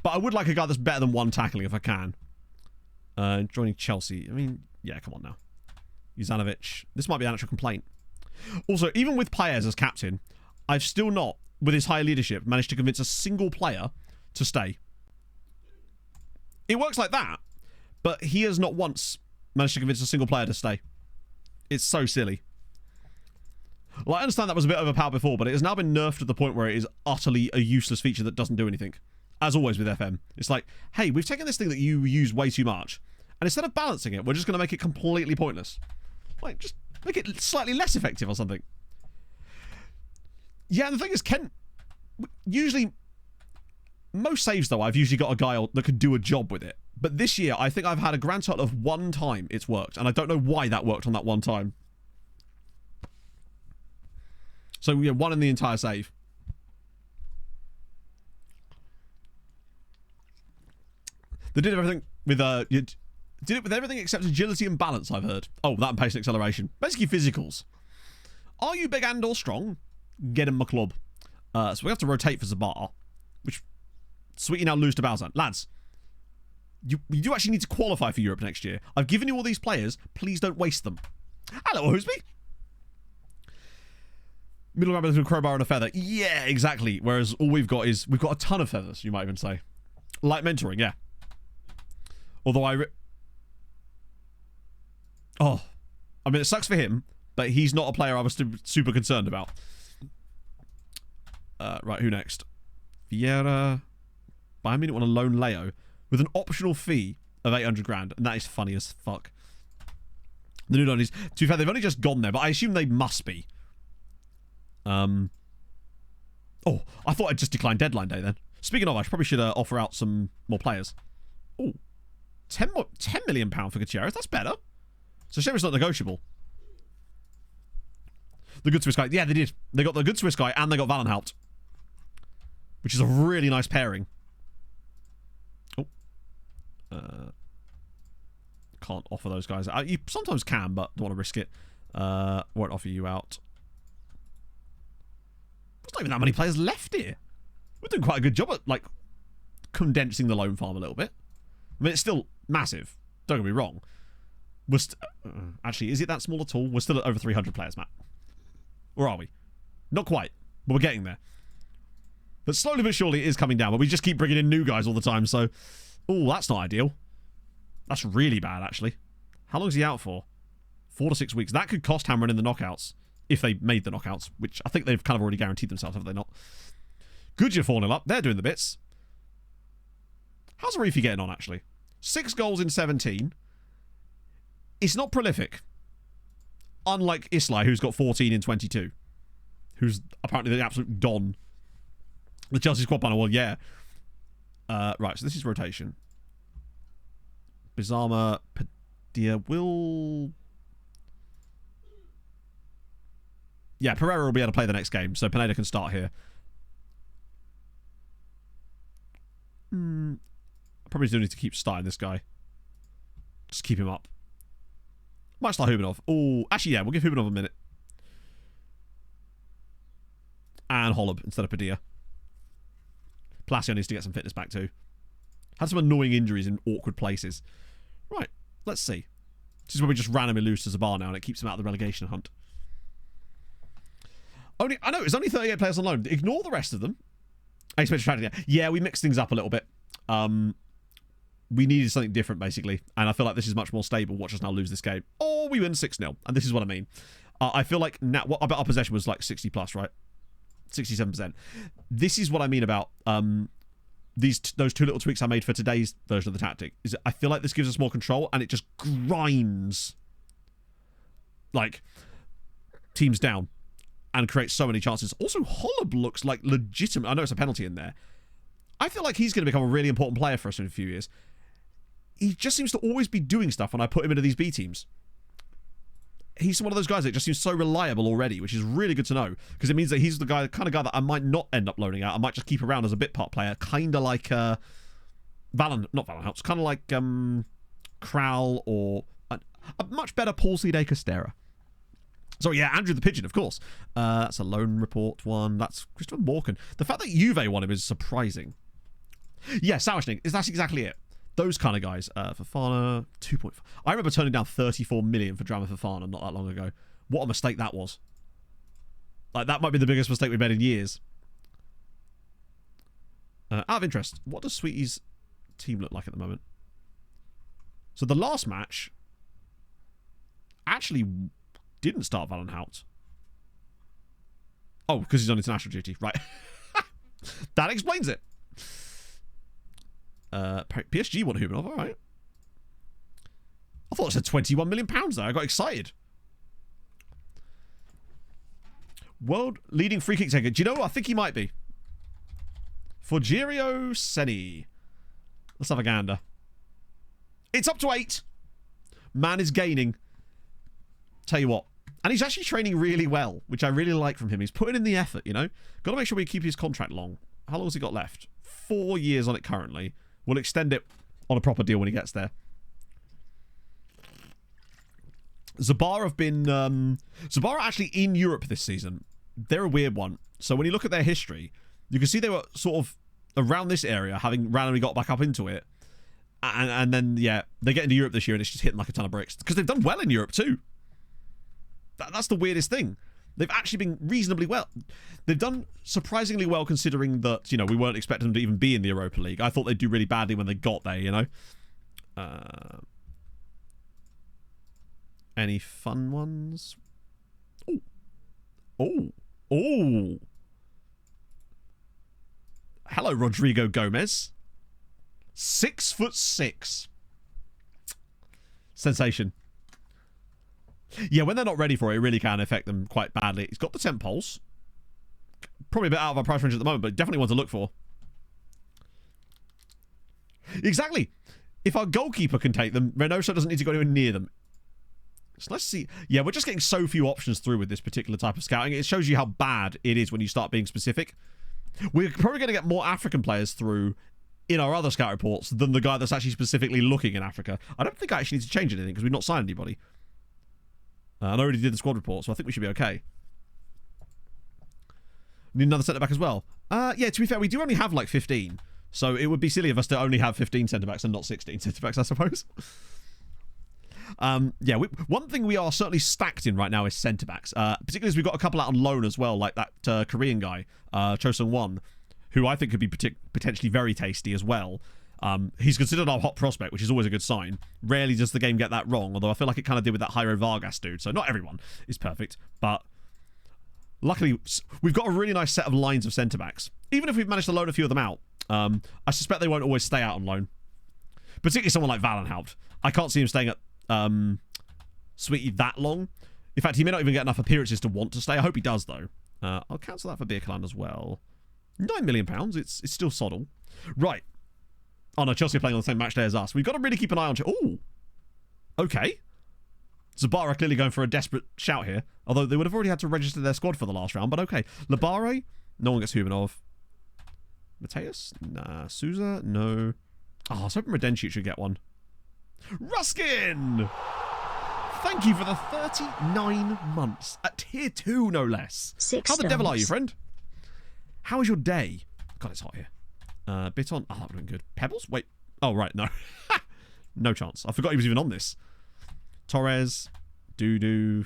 But I would like a guy that's better than 1 tackling if I can. Joining Chelsea. I mean, yeah, come on now. Uzanovic. This might be an actual complaint. Also, even with Paez as captain, I've still not, with his high leadership, managed to convince a single player to stay. It works like that, but he has not once managed to convince a single player to stay. It's so silly. Well, I understand that was a bit overpowered before, but it has now been nerfed to the point where it is utterly a useless feature that doesn't do anything. As always with FM. It's like, hey, we've taken this thing that you use way too much, and instead of balancing it, we're just going to make it completely pointless. Like, just make it slightly less effective or something. Yeah, and the thing is, Kent, usually, most saves, though, I've usually got a guy that could do a job with it. But this year, I think I've had a grand total of one time it's worked. And I don't know why that worked on that one time. So, yeah, one in the entire save. They did everything with, did it with everything except agility and balance, I've heard. Oh, that and pace and acceleration. Basically, physicals. Are you big and or strong? Get in my club. So we have to rotate for Zabar. Which, sweetie, now lose to Balzan. Lads, you do actually need to qualify for Europe next year. I've given you all these players. Please don't waste them. Hello, Hosby. Middle rabbit with a crowbar and a feather. Yeah, exactly. Whereas all we've got is, we've got a ton of feathers, you might even say. Like mentoring, yeah. Although I mean, it sucks for him, but he's not a player I was super concerned about. Right, who next? Vieira. Bayern Munich want to loan Leo with an optional fee of 800 grand, and that is funny as fuck. The new Donnies, to be fair, they've only just gone there, but I assume they must be. Oh, I thought I'd just decline deadline day then. Speaking of, I probably should offer out some more players. Oh, 10 million pound for Gutierrez. That's better. So shame it's not negotiable. The good Swiss guy. Yeah, they did. They got the good Swiss guy and they got Valenhout, which is a really nice pairing. Oh. Can't offer those guys. You sometimes can, but don't want to risk it. Won't offer you out. There's not even that many players left here. We're doing quite a good job at, like, condensing the loan farm a little bit. I mean, it's still massive. Don't get me wrong. We're actually, is it that small at all? We're still at over 300 players, Matt. Or are we? Not quite, but we're getting there. But slowly but surely it is coming down. But we just keep bringing in new guys all the time, so... Oh, that's not ideal. That's really bad, actually. How long is he out for? 4 to 6 weeks. That could cost Hammer in the knockouts. If they made the knockouts, which I think they've kind of already guaranteed themselves, have they not? Goodyear 4-0 up. They're doing the bits. How's Arifi getting on, actually? 6 goals in 17. It's not prolific. Unlike Islay, who's got 14 in 22. Who's apparently the absolute don. The Chelsea squad panel, well, yeah. Right, so this is rotation. Bizarma, Padilla will... Yeah, Pereira will be able to play the next game, so Pineda can start here. Probably do need to keep starting this guy. Just keep him up. Might start Hubanov. Oh, actually, yeah, we'll give Hubanov a minute. And Holub instead of Padilla. Palacio needs to get some fitness back too. Had some annoying injuries in awkward places. Right, let's see. This is where we just randomly lose to Zabar now, and it keeps him out of the relegation hunt. I know, it's only 38 players on loan. Ignore the rest of them. Yeah, we mixed things up a little bit. We needed something different, basically. And I feel like this is much more stable. Watch us now lose this game. Or we win 6-0. And this is what I mean. I feel like now... I bet our possession was like 60 plus, right? 67%. This is what I mean about those 2 little tweaks I made for today's version of the tactic. Is I feel like this gives us more control and it just grinds like teams down and creates so many chances. Also, Holub looks like legitimate. I know it's a penalty in there. I feel like he's going to become a really important player for us in a few years. He just seems to always be doing stuff when I put him into these B teams. He's one of those guys that just seems so reliable already, which is really good to know, because it means that he's the kind of guy that I might not end up loaning out. I might just keep around as a bit part player, kind of like not Valenhout, kind of like Kral or a much better Paul Cide Costera. So yeah, Andrew the Pigeon, of course. That's a loan report one. That's Christopher Morgan. The fact that Juve won him is surprising. Yeah, Sauerschnig, that's exactly it. Those kind of guys. Fofana, 2.5. I remember turning down 34 million for Drama Fofana not that long ago. What a mistake that was. Like, that might be the biggest mistake we've made in years. Out of interest, what does Sweetie's team look like at the moment? So the last match actually didn't start Valenhout. Oh, because he's on international duty. Right. That explains it. PSG want Hubanov, all right. I thought it said £21 million there. I got excited. World leading free kick taker. Do you know what? I think he might be. Forgerio Seni. Let's have a gander. It's up to 8. Man is gaining. Tell you what. And he's actually training really well, which I really like from him. He's putting in the effort, you know. Got to make sure we keep his contract long. How long has he got left? 4 years on it currently. We'll extend it on a proper deal when he gets there. Zabara have been... Zabara actually in Europe this season. They're a weird one. So when you look at their history, you can see they were sort of around this area, having randomly got back up into it. And then, yeah, they get into Europe this year and it's just hitting like a ton of bricks. Because they've done well in Europe too. That's the weirdest thing. They've actually been reasonably well. They've done surprisingly well considering that, you know, we weren't expecting them to even be in the Europa League. I thought they'd do really badly when they got there, you know. Any fun ones? Oh. Hello, Rodrigo Gomez. 6'6". Sensation. Yeah, when they're not ready for it, it really can affect them quite badly. He's got the temp poles. Probably a bit out of our price range at the moment, but definitely one to look for. Exactly. If our goalkeeper can take them, Reynoso doesn't need to go anywhere near them. So let's see. Yeah, we're just getting so few options through with this particular type of scouting. It shows you how bad it is when you start being specific. We're probably going to get more African players through in our other scout reports than the guy that's actually specifically looking in Africa. I don't think I actually need to change anything because we've not signed anybody. And I already did the squad report, so I think we should be okay. Need another centre-back as well. Yeah, to be fair, we do only have like 15. So it would be silly of us to only have 15 centre-backs and not 16 centre-backs, I suppose. Yeah, one thing we are certainly stacked in right now is centre-backs. Particularly as we've got a couple out on loan as well, like that Korean guy, Cho Sung-won, who I think could be potentially very tasty as well. He's considered our hot prospect, which is always a good sign. Rarely does the game get that wrong, although I feel like it kind of did with that Jairo Vargas dude. So not everyone is perfect, but luckily we've got a really nice set of lines of centre-backs. Even if we've managed to loan a few of them out, I suspect they won't always stay out on loan. Particularly someone like Valenhout. I can't see him staying at Sweetie that long. In fact, he may not even get enough appearances to want to stay. I hope he does, though. I'll cancel that for Birkeland as well. £9 million. It's still soddle. Right. Oh, no, Chelsea are playing on the same match day as us. We've got to really keep an eye on... Oh! Okay. Zabara clearly going for a desperate shout here. Although they would have already had to register their squad for the last round, but okay. Labare? No one gets Humanov. Mateus? Nah. Souza? No. Oh, I was hoping Redenchuk should get one. Ruskin! Thank you for the 39 months. At tier 2, no less. 6 How the devil are you, stars. friend? How is your day? God, it's hot here. Bit on. Oh, that would have been good. Pebbles? Wait. Oh, right. No. No chance. I forgot he was even on this. Torres. Doodoo.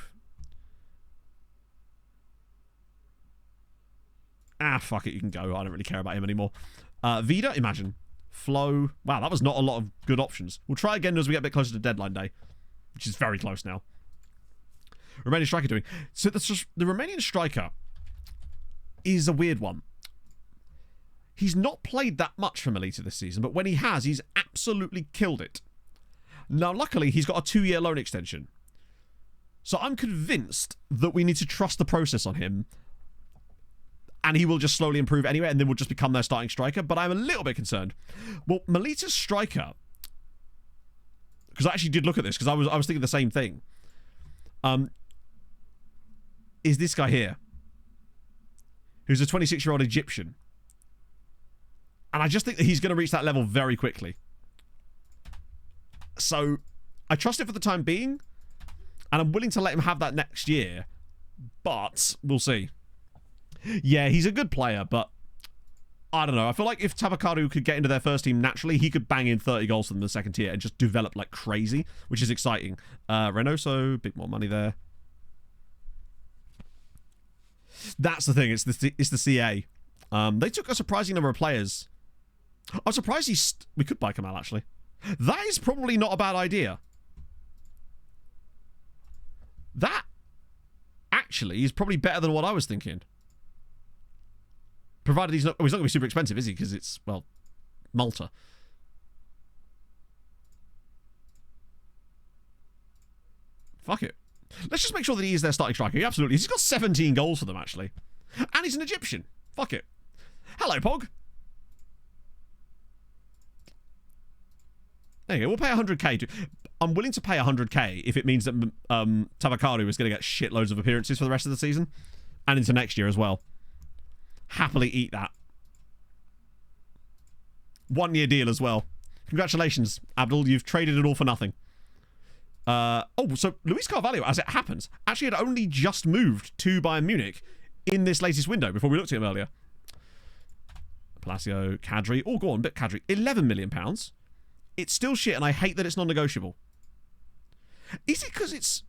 Ah, fuck it. You can go. I don't really care about him anymore. Vida, imagine. Flo. Wow, that was not a lot of good options. We'll try again as we get a bit closer to deadline day, which is very close now. Romanian striker doing. So the Romanian striker is a weird one. He's not played that much for Malta this season, but when he has, he's absolutely killed it. Now, luckily, he's got a 2-year loan extension. So I'm convinced that we need to trust the process on him, and he will just slowly improve anyway, and then we'll just become their starting striker. But I'm a little bit concerned. Well, Melita's striker, because I actually did look at this, because I was thinking the same thing, is this guy here, who's a 26-year-old Egyptian. And I just think that he's going to reach that level very quickly. So I trust it for the time being, and I'm willing to let him have that next year, but we'll see. Yeah, he's a good player, but I don't know. I feel like if Tabakaru could get into their first team naturally, he could bang in 30 goals for them in the second tier and just develop like crazy, which is exciting. Reynoso, bit more money there. That's the thing. It's the CA. They took a surprising number of players. I'm surprised we could buy Kamal, actually. That is probably not a bad idea. That actually is probably better than what I was thinking. Provided he's not going to be super expensive, is he? Because it's, well, Malta. Fuck it. Let's just make sure that he is their starting striker. He absolutely is. He's got 17 goals for them, actually. And he's an Egyptian. Fuck it. Hello, Pog. There you go. We'll pay 100k. I'm willing to pay 100k if it means that Tabakaru is going to get shitloads of appearances for the rest of the season. And into next year as well. Happily eat that. 1 year deal as well. Congratulations, Abdul. You've traded it all for nothing. So Luis Carvalho, as it happens, actually had only just moved to Bayern Munich in this latest window before we looked at him earlier. Palacio, Kadri. Oh, go on, bit Kadri. £11 million. It's still shit, and I hate that it's non-negotiable. Is it because it's...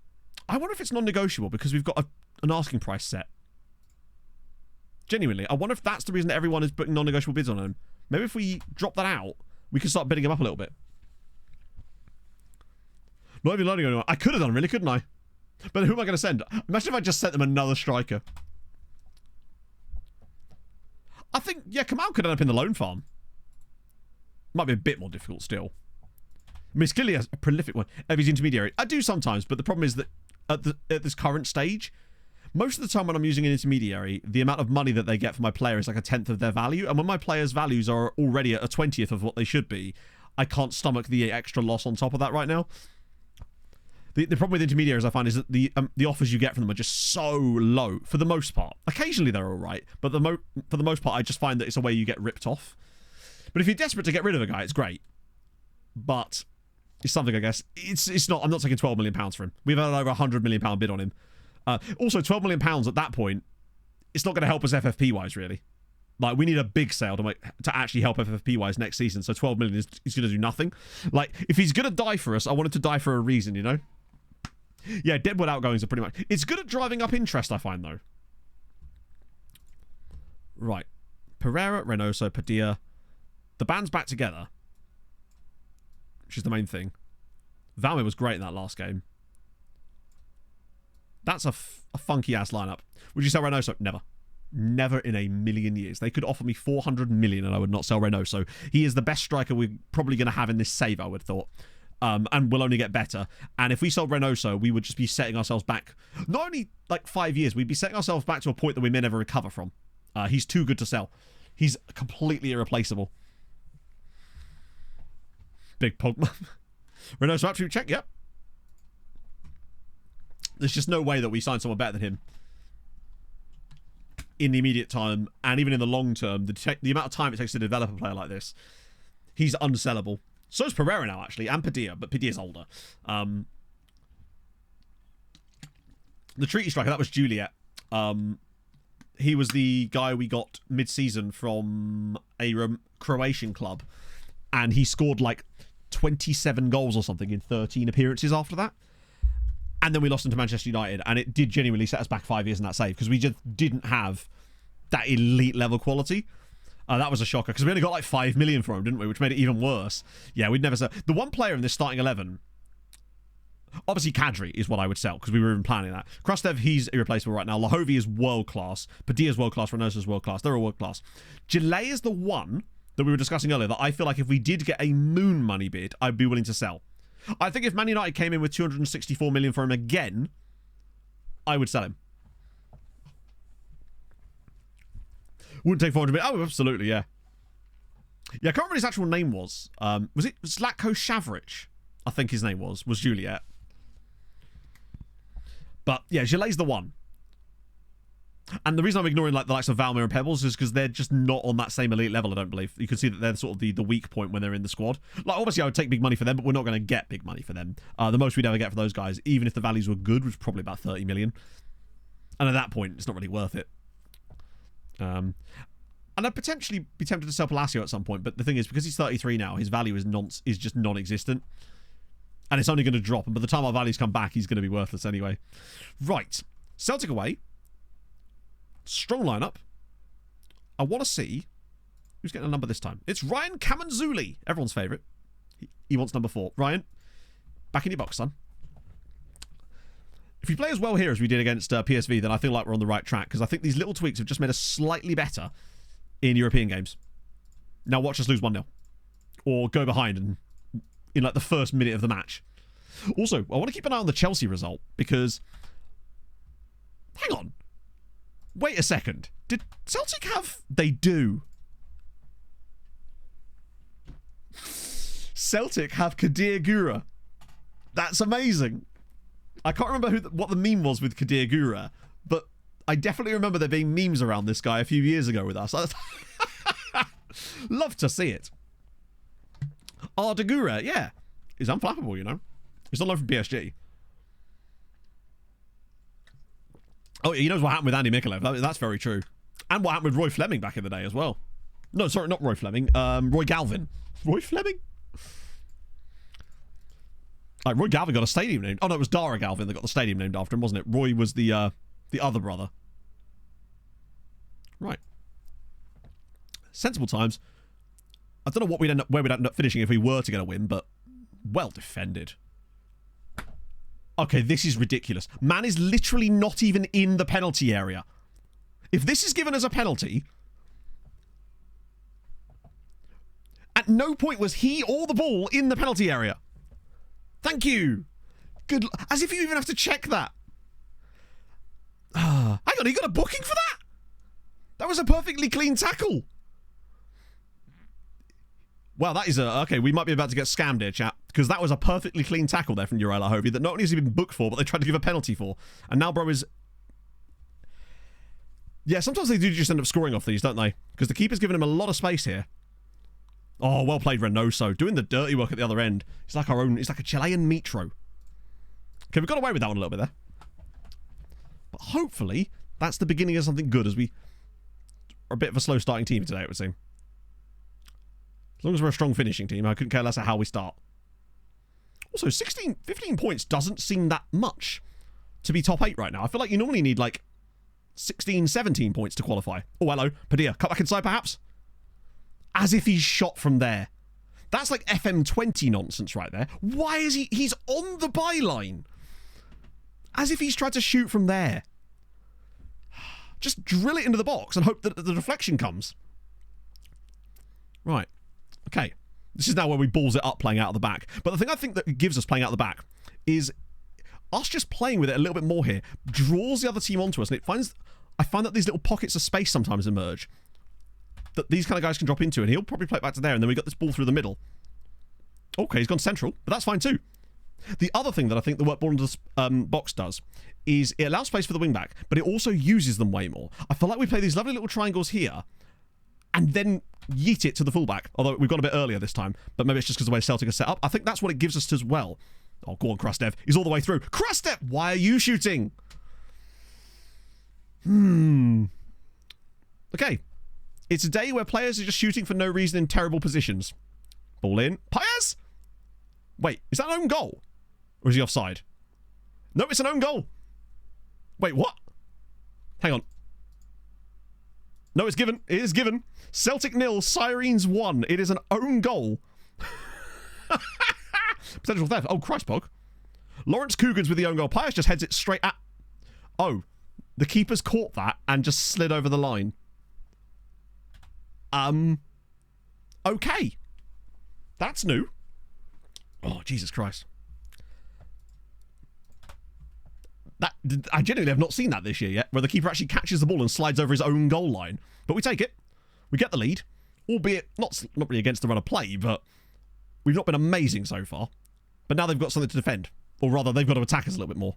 I wonder if it's non-negotiable because we've got an asking price set. Genuinely, I wonder if that's the reason that everyone is putting non-negotiable bids on him. Maybe if we drop that out, we can start bidding him up a little bit. Not even loading anyone. I could have done, really, couldn't I? But who am I going to send? Imagine if I just sent them another striker. I think, yeah, Kamal could end up in the loan farm. Might be a bit more difficult still. Miss Gilly has a prolific one. Evie's intermediary. I do sometimes, but the problem is that at this current stage, most of the time when I'm using an intermediary, the amount of money that they get for my player is like 1/10 of their value. And when my players' values are already at 1/20 of what they should be, I can't stomach the extra loss on top of that right now. The problem with intermediaries, I find, is that the offers you get from them are just so low for the most part. Occasionally they're all right, but for the most part, I just find that it's a way you get ripped off. But if you're desperate to get rid of a guy, it's great. But it's something, I guess. It's not. I'm not taking £12 million for him. We've had over £100 million bid on him. Also, £12 million at that point, it's not going to help us FFP-wise, really. Like, we need a big sale to actually help FFP-wise next season, so £12 million is going to do nothing. Like, if he's going to die for us, I want him to die for a reason, you know? Yeah, Deadwood outgoings are pretty much... It's good at driving up interest, I find, though. Right. Pereira, Reynoso, Padilla. The band's back together, which is the main thing. Valme was great in that last game. That's a funky-ass lineup. Would you sell Reynoso? Never. Never in a million years. They could offer me 400 million and I would not sell Reynoso. He is the best striker we're probably going to have in this save, I would have thought. And will only get better. And if we sold Reynoso, we would just be setting ourselves back, not only like 5 years, we'd be setting ourselves back to a point that we may never recover from. He's too good to sell. He's completely irreplaceable. Big Pogba. Reynoso attribute check, yep. There's just no way that we sign someone better than him in the immediate time, and even in the long term. The amount of time it takes to develop a player like this, he's unsellable. So is Pereira now, actually, and Padilla, but Padilla's older. The treaty striker, that was Juliet. He was the guy we got mid-season from a Croatian club, and he scored like 27 goals or something in 13 appearances after that. And then we lost him to Manchester United, and it did genuinely set us back 5 years in that save, because we just didn't have that elite level quality. That was a shocker, because we only got like 5 million for him, didn't we? Which made it even worse. Yeah, we'd never sell. The one player in this starting 11, obviously Kadri is what I would sell, because we were even planning that. Krastev, he's irreplaceable right now. Lahovi is world-class. Padilla's world-class. Reynoso's world-class. They're all world-class. Gillet is the one that we were discussing earlier that I feel like if we did get a moon money bid, I'd be willing to sell. I think if Man United came in with 264 million for him again, I would sell him. Wouldn't take 400 million. Oh, absolutely, yeah. Yeah, I can't remember what his actual name was. Was it Zlatko Shavrich? I think his name was Juliet. But yeah, Gillet's the one. And the reason I'm ignoring like the likes of Valmer and Pebbles is because they're just not on that same elite level, I don't believe. You can see that they're sort of the weak point when they're in the squad. Like, obviously, I would take big money for them, but we're not going to get big money for them. The most we'd ever get for those guys, even if the values were good, was probably about 30 million. And at that point, it's not really worth it. And I'd potentially be tempted to sell Palacio at some point, but the thing is, because he's 33 now, his value is just non-existent. And it's only going to drop, and by the time our values come back, he's going to be worthless anyway. Right. Celtic away. Strong lineup. I want to see who's getting a number this time. It's Ryan Kamanzuli, everyone's favourite. He wants number 4. Ryan, back in your box, son. If we play as well here as we did against PSV, then I feel like we're on the right track, because I think these little tweaks have just made us slightly better in European games. Now watch us lose 1-0. Or go behind in like the first minute of the match. Also, I want to keep an eye on the Chelsea result because... Hang on. Wait a second. Did Celtic have... They do. Celtic have Kadir Gura. That's amazing. I can't remember what the meme was with Kadir Gura, but I definitely remember there being memes around this guy a few years ago with us. Love to see it. Arda Gura, yeah. He's unflappable, you know. He's not loan from PSG. Oh, he knows what happened with Andy Mikolev. That's very true. And what happened with Roy Fleming back in the day as well. No, sorry, not Roy Fleming. Roy Galvin. Roy Fleming? Roy Galvin got a stadium named... Oh, no, it was Dara Galvin that got the stadium named after him, wasn't it? Roy was the other brother. Right. Sensible times. I don't know where we'd end up finishing if we were to get a win, but well defended. Okay, this is ridiculous. Man is literally not even in the penalty area. If this is given as a penalty... At no point was he or the ball in the penalty area. Thank you. Good. As if you even have to check that. Hang on, he got a booking for that? That was a perfectly clean tackle. Well, that is a... Okay, we might be about to get scammed here, chat. Because that was a perfectly clean tackle there from Uriah Lahovey that not only has he been booked for, but they tried to give a penalty for. And now bro is... Yeah, sometimes they do just end up scoring off these, don't they? Because the keeper's giving him a lot of space here. Oh, well played, Reynoso. Doing the dirty work at the other end. He's like our own... He's like a Chilean Mitro. Okay, we got away with that one a little bit there. But hopefully, that's the beginning of something good as we are a bit of a slow starting team today, it would seem. As long as we're a strong finishing team, I couldn't care less at how we start. Also, 15 points doesn't seem that much to be top 8 right now. I feel like you normally need like 16, 17 points to qualify. Oh, hello. Padilla, cut back inside perhaps? As if he's shot from there. That's like FM20 nonsense right there. Why is he's on the byline? As if he's tried to shoot from there. Just drill it into the box and hope that the deflection comes. Right. Okay. This is now where we balls it up playing out of the back. But the thing I think that gives us playing out of the back is us just playing with it a little bit more here draws the other team onto us. And I find that these little pockets of space sometimes emerge that these kind of guys can drop into, and he'll probably play it back to there, and then we got this ball through the middle. Okay, he's gone central, but that's fine too. The other thing that I think the work ball into the box does is it allows space for the wing back, but it also uses them way more. I feel like we play these lovely little triangles here, and then yeet it to the fullback. Although we've gone a bit earlier this time, but maybe it's just because the way Celtic are set up. I think that's what it gives us as well. Oh, go on, Krastev. He's all the way through. Krastev, why are you shooting? Okay. It's a day where players are just shooting for no reason in terrible positions. Ball in. Paez! Wait, is that an own goal? Or is he offside? No, it's an own goal. Wait, what? Hang on. No, it's given. It is given. Celtic 0, Sirens 1. It is an own goal. Potential theft. Oh, Christ, Pog. Lawrence Coogan's with the own goal. Paez just heads it straight at... Oh, the keeper's caught that and just slid over the line. Okay. That's new. Oh, Jesus Christ. I genuinely have not seen that this year yet, where the keeper actually catches the ball and slides over his own goal line. But we take it. We get the lead, albeit not really against the run of play, but we've not been amazing so far. But now they've got something to defend. Or rather, they've got to attack us a little bit more.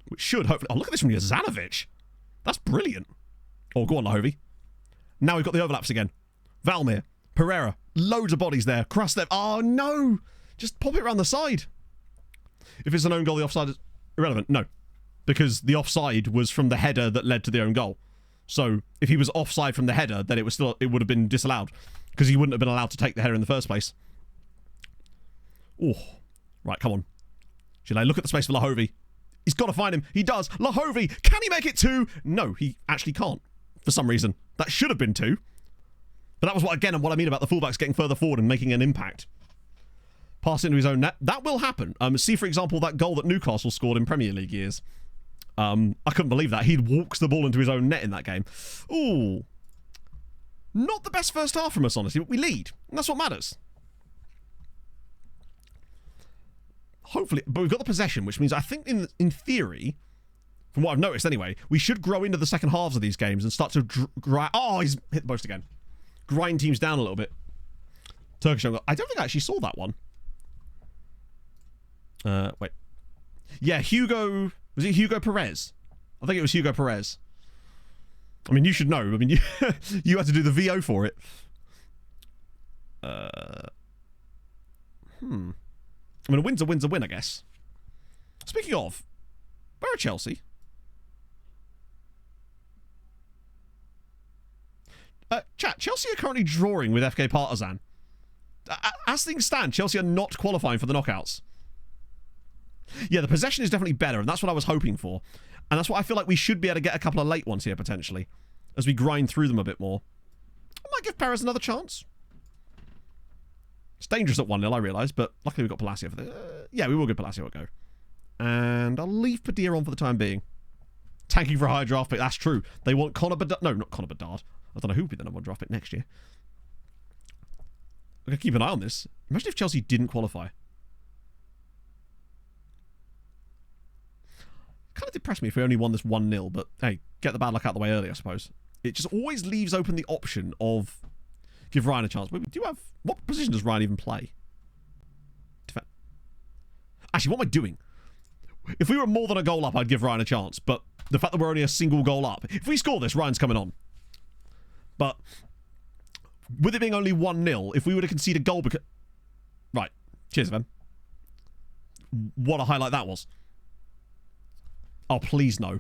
Which should hopefully... Oh, look at this from Jozanovic. That's brilliant. Oh, go on, Lahovey. Now we've got the overlaps again. Valmir, Pereira, loads of bodies there. Krastev. Oh, no. Just pop it around the side. If it's an own goal, the offside is irrelevant. No. Because the offside was from the header that led to the own goal. So if he was offside from the header, then it would have been disallowed. Because he wouldn't have been allowed to take the header in the first place. Oh. Right, come on. Should I look at the space for Lahovey? He's got to find him. He does. Lahovey. Can he make it 2? No, he actually can't. For some reason. That should have been 2. But that was what I mean about the fullbacks getting further forward and making an impact. Pass into his own net. That will happen. See, for example, that goal that Newcastle scored in Premier League years. I couldn't believe that. He walks the ball into his own net in that game. Ooh. Not the best first half from us, honestly, but we lead. And that's what matters. hopefully, but we've got the possession, which means I think in theory, from what I've noticed anyway, we should grow into the second halves of these games and start to grind. Oh, he's hit the post again. Grind teams down a little bit. Turkish. I don't think I actually saw that one. Wait. Yeah, Hugo. Was it Hugo Perez? I think it was Hugo Perez. I mean, you should know. I mean, you had to do the VO for it. I mean, a win's a win, I guess. Speaking of, where are Chelsea? Chat, Chelsea are currently drawing with FK Partizan. As things stand, Chelsea are not qualifying for the knockouts. Yeah, the possession is definitely better, and that's what I was hoping for. And that's what I feel like we should be able to get a couple of late ones here, potentially, as we grind through them a bit more. I might give Perez another chance. It's dangerous at 1-0, I realise, but luckily we've got Palacio for the... yeah, we will give Palacio a go. And I'll leave Padilla on for the time being. Tanking for a higher draft pick, that's true. They want Conor Bedard... No, not Conor Bedard. I don't know who would be the number 1 draft pick next year. I'm going to keep an eye on this. Imagine if Chelsea didn't qualify. Kind of depressed me if we only won this 1-0, but hey, get the bad luck out of the way early, I suppose. It just always leaves open the option of give Ryan a chance. We do have... What position does Ryan even play? Actually, what am I doing? If we were more than a goal up, I'd give Ryan a chance, but the fact that we're only a single goal up... If we score this, Ryan's coming on. But with it being only 1-0, if we were to concede a goal... Right. Cheers, Evan. What a highlight that was. Oh, please no.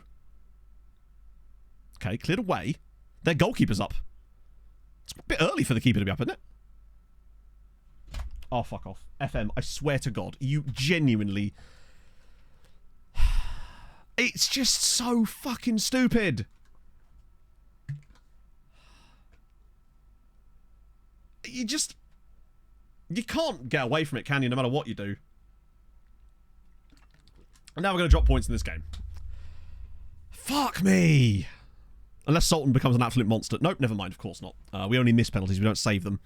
Okay, cleared away. Their goalkeeper's up. It's a bit early for the keeper to be up, isn't it? Oh, fuck off. FM, I swear to God, you genuinely... It's just so fucking stupid. You can't get away from it, can you, no matter what you do? And now we're going to drop points in this game. Fuck me. Unless Sultan becomes an absolute monster. Nope, never mind, of course not. We only miss penalties, we don't save them.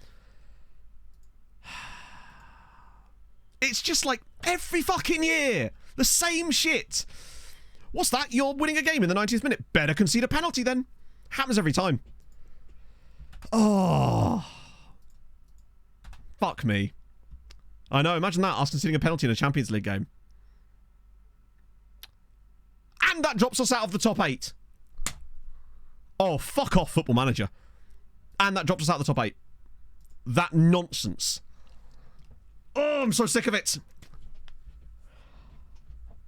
It's just like every fucking year. The same shit. What's that? You're winning a game in the 90th minute. Better concede a penalty then. Happens every time. Oh. Fuck me. I know, imagine that, us conceding a penalty in a Champions League game. And that drops us out of the top 8. Oh, fuck off, Football Manager. And that drops us out of the top 8. That nonsense. Oh, I'm so sick of it.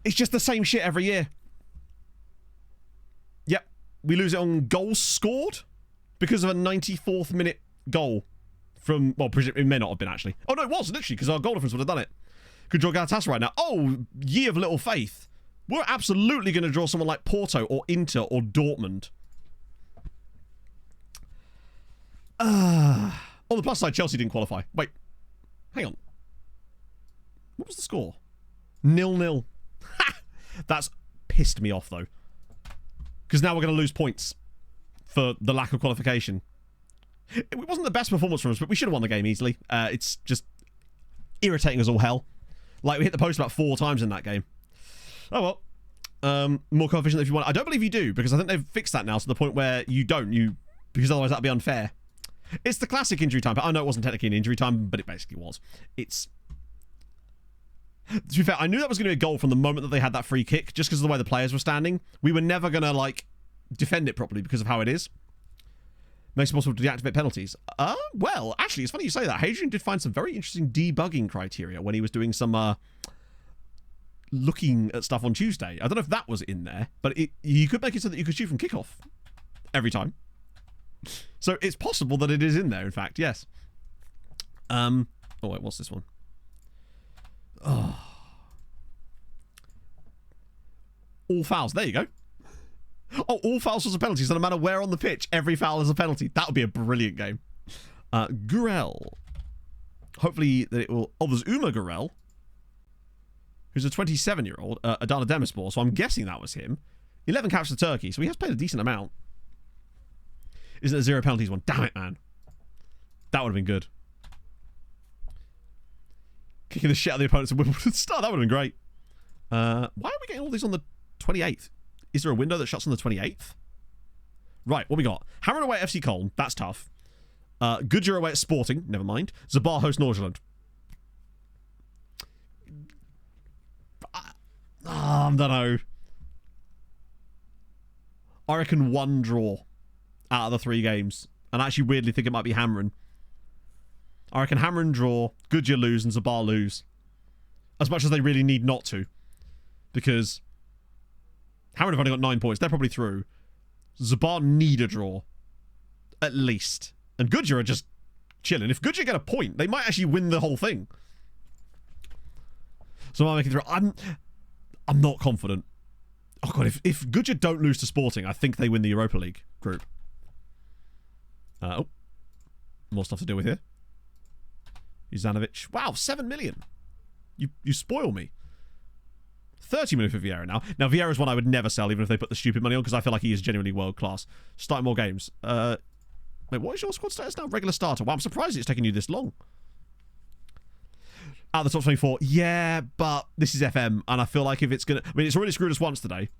It's just the same shit every year. Yep. We lose it on goals scored because of a 94th minute goal from... Well, it may not have been, actually. Oh, no, it was, literally, because our goal difference would have done it. Could draw Galatasaray right now. Oh, ye of little faith. We're absolutely going to draw someone like Porto or Inter or Dortmund. On the plus side, Chelsea didn't qualify. Wait. Hang on. What was the score? 0-0. That's pissed me off, though. Because now we're going to lose points for the lack of qualification. It wasn't the best performance from us, but we should have won the game easily. It's just irritating as all hell. Like, we hit the post about 4 times in that game. Oh, well. More coefficient if you want. I don't believe you do, because I think they've fixed that now to the point where you don't. Because otherwise that'd be unfair. It's the classic injury time. I know it wasn't technically an injury time, but it basically was. It's... To be fair, I knew that was going to be a goal from the moment that they had that free kick, just because of the way the players were standing. We were never going to, like, defend it properly because of how it is. Makes it possible to deactivate penalties. Well, actually, it's funny you say that. Hadrian did find some very interesting debugging criteria when he was doing some, looking at stuff on Tuesday. I don't know if that was in there, but you could make it so that you could shoot from kickoff every time. So it's possible that it is in there, in fact, yes. Oh, wait, what's this one? Oh. All fouls. There you go. Oh, all fouls was a penalty, so no matter where on the pitch, every foul is a penalty. That would be a brilliant game. Gurel. Hopefully that it will... Oh, there's Uma Gurel, who's a 27-year-old, Adana Demirspor, so I'm guessing that was him. 11 caps for Turkey, so he has played a decent amount. Isn't it 0 penalties one? Damn it, man. That would have been good. Kicking the shit out of the opponents at Wimbledon start. That would have been great. Why are we getting all these on the 28th? Is there a window that shuts on the 28th? Right, what we got? Harren away at FC Cologne. That's tough. Goodyear away at Sporting. Never mind. Zabar hosts Nordsjælland. I don't know. I reckon one draw out of the 3 games. And I actually weirdly think it might be Hamren. I reckon Hamren draw, Goodyear lose, and Zabar lose. As much as they really need not to. Because Hamren have only got 9 points. They're probably through. Zabar need a draw. At least. And Goodyear are just chilling. If Goodyear get a point, they might actually win the whole thing. So I'm making through. I'm not confident. Oh god, if Goodyear don't lose to Sporting, I think they win the Europa League group. Oh. More stuff to deal with here. Uzanovic. Wow, 7 million. You spoil me. 30 million for Vieira now. Now, Vieira's one I would never sell, even if they put the stupid money on, because I feel like he is genuinely world class. Starting more games. Wait, what is your squad status now? Regular starter. Wow, I'm surprised it's taking you this long. Out of the top 24. Yeah, but this is FM, and I feel like if it's going to... I mean, it's already screwed us once today.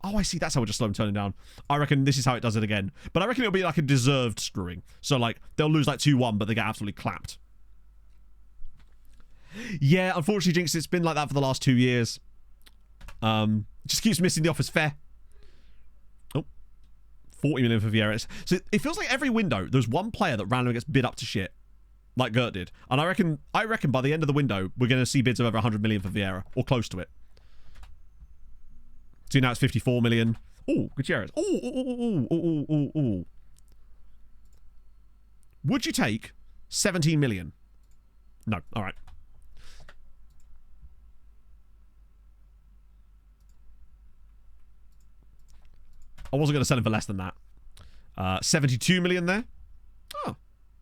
Oh, I see. That's how we're just slow turning down. I reckon this is how it does it again. But I reckon it'll be like a deserved screwing. So, like, they'll lose like 2-1, but they get absolutely clapped. Yeah, unfortunately, Jinx, it's been like that for the last 2 years. Just keeps missing the office fair. Oh, 40 million for Vieira. So it feels like every window, there's one player that randomly gets bid up to shit, like Gert did. And I reckon by the end of the window, we're going to see bids of over 100 million for Vieira, or close to it. So now it's 54 million. Oh, Gutierrez. Oh. Would you take 17 million? No. All right. I wasn't going to sell him for less than that. 72 million there. Oh,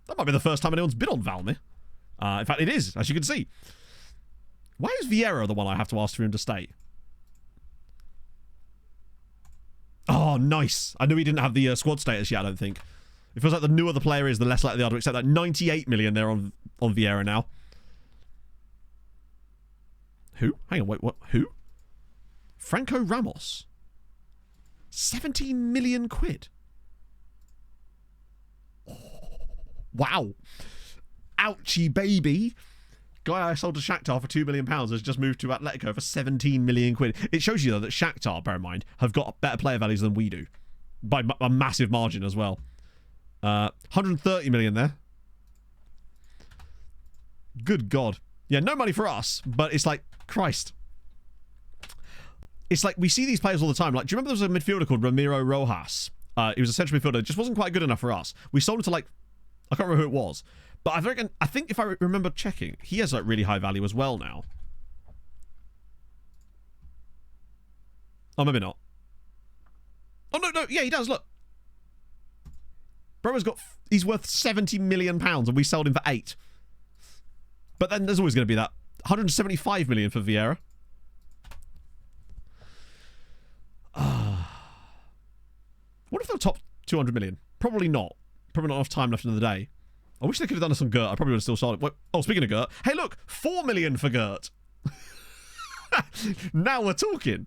that might be the first time anyone's bid on Valmy. In fact, it is, as you can see. Why is Vieira the one I have to ask for him to stay? Oh, nice. I knew he didn't have the squad status yet, I don't think. It feels like the newer the player is, the less likely they are to accept that. 98 million there on Vieira now. Who? Hang on, wait, what? Who? Franco Ramos. 17 million quid. Oh, wow. Ouchie, baby. Guy I sold to Shakhtar for £2 million has just moved to Atletico for 17 million quid. It shows you, though, that Shakhtar, bear in mind, have got better player values than we do. By a massive margin as well. 130 million there. Good God. Yeah, no money for us, but it's like, Christ. It's like, we see these players all the time. Like, do you remember there was a midfielder called Ramiro Rojas? He was a central midfielder. Just wasn't quite good enough for us. We sold him to, like, I can't remember who it was. But I think if I remember checking, he has, like, really high value as well now. Oh, maybe not. Oh, no. Yeah, he does. Look. Bro's he's worth £70 million and we sold him for 8. But then there's always going to be that. 175 million for Vieira. What if they're top 200 million? Probably not. Probably not enough time left in the day. I wish they could have done us on Gert. I probably would have still sold it. Oh, speaking of Gert. Hey, look. 4 million for Gert. Now we're talking.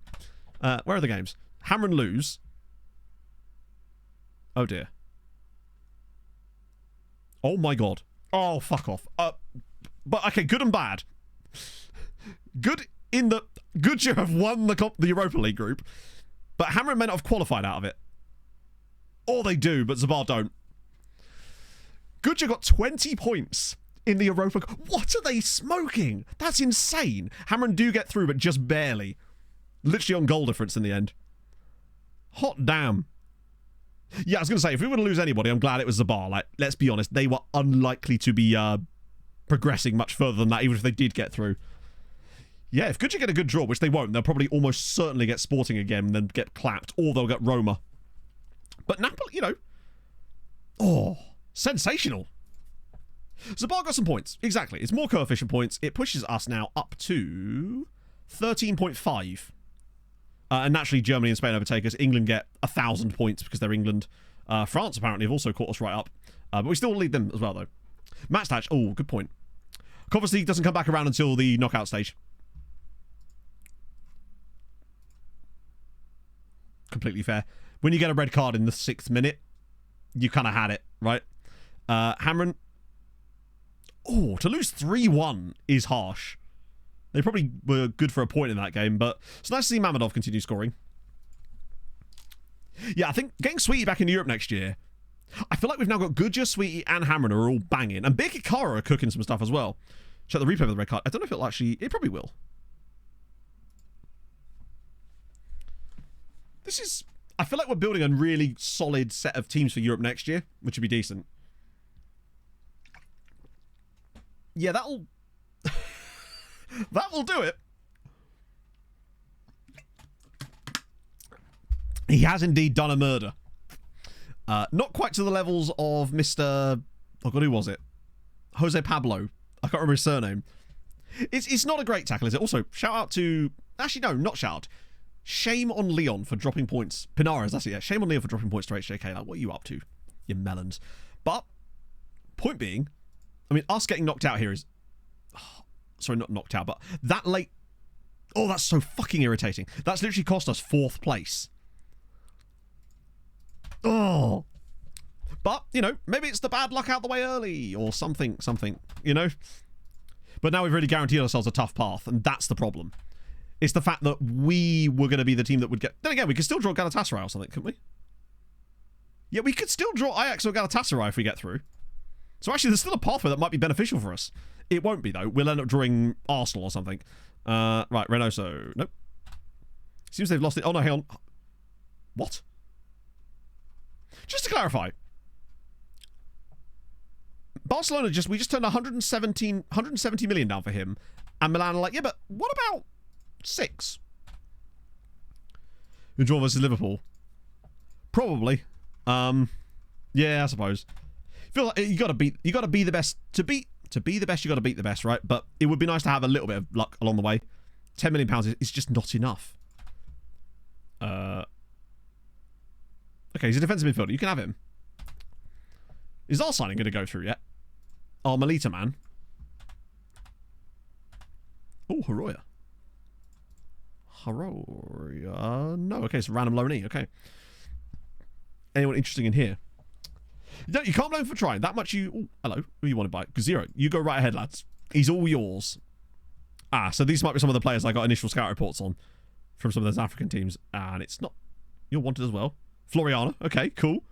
Where are the games? Hammer and lose. Oh, dear. Oh, my God. Oh, fuck off. But, okay, good and bad. Good in the... Goodyear have won the Europa League group, but Hammer may not have qualified out of it. Or they do, but Zabar don't. Goodyear got 20 points in the Europa League. What are they smoking? That's insane. Hammer do get through, but just barely. Literally on goal difference in the end. Hot damn. Yeah, I was going to say, if we were to lose anybody, I'm glad it was Zabar. Like, let's be honest, they were unlikely to be progressing much further than that, even if they did get through. Yeah, if Goodyear get a good draw, which they won't, they'll probably almost certainly get Sporting again and then get clapped, or they'll get Roma. But Napoli, you know... Oh, sensational. Zabar got some points. Exactly. It's more coefficient points. It pushes us now up to 13.5. And naturally, Germany and Spain overtake us. England get 1,000 points because they're England. France, apparently, have also caught us right up. But we still lead them as well, though. Match stats. Oh, good point. Conference League doesn't come back around until the knockout stage. Completely fair. When you get a red card in the 6th minute, you kind of had it, right? Hamren. Oh, to lose 3-1 is harsh. They probably were good for a point in that game, but it's nice to see Mamedov continue scoring. Yeah, I think getting Sweetie back in Europe next year, I feel like we've now got Gudja, Sweetie, and Hamren are all banging. And Birkikara are cooking some stuff as well. Check the replay of the red card. I don't know if it'll actually... It probably will. This is... I feel like we're building a really solid set of teams for Europe next year, which would be decent. Yeah, that'll... that will do it. He has indeed done a murder. Not quite to the levels of Mr... Oh God, who was it? Jose Pablo. I can't remember his surname. It's not a great tackle, is it? Also, shout out to... Actually, no, not shout out. Shame on Leon for dropping points. Pinares, that's it, yeah. Shame on Leon for dropping points to HJK. Like, what are you up to? You melons. But, point being, I mean, us getting knocked out here is... Oh, sorry, not knocked out, but that late... Oh, that's so fucking irritating. That's literally cost us 4th place. Oh. But, you know, maybe it's the bad luck out the way early or something, you know? But now we've really guaranteed ourselves a tough path, and that's the problem. It's the fact that we were going to be the team that would get... Then again, we could still draw Galatasaray or something, couldn't we? Yeah, we could still draw Ajax or Galatasaray if we get through. So actually, there's still a pathway that might be beneficial for us. It won't be, though. We'll end up drawing Arsenal or something. Right, Reynoso. Nope. Seems they've lost it. Oh, no, hang on. What? Just to clarify, Barcelona we just turned 170 million down for him, and Milan are like, yeah, but what about 6? Who draw versus Liverpool? Probably. Yeah, I suppose. I feel like you gotta be the best to be the best. You gotta beat the best, right? But it would be nice to have a little bit of luck along the way. £10 million is just not enough. Okay, he's a defensive midfielder. You can have him. Is our signing going to go through yet? Oh, Melita, man. Oh, Haroya. No, okay, it's a random loanee. Okay. Anyone interesting in here? You can't blame him for trying. That much you... Oh, hello. Who you want to buy? Zero. You go right ahead, lads. He's all yours. Ah, so these might be some of the players I got initial scout reports on from some of those African teams. And it's not... You're wanted as well. Floriana. Okay, cool.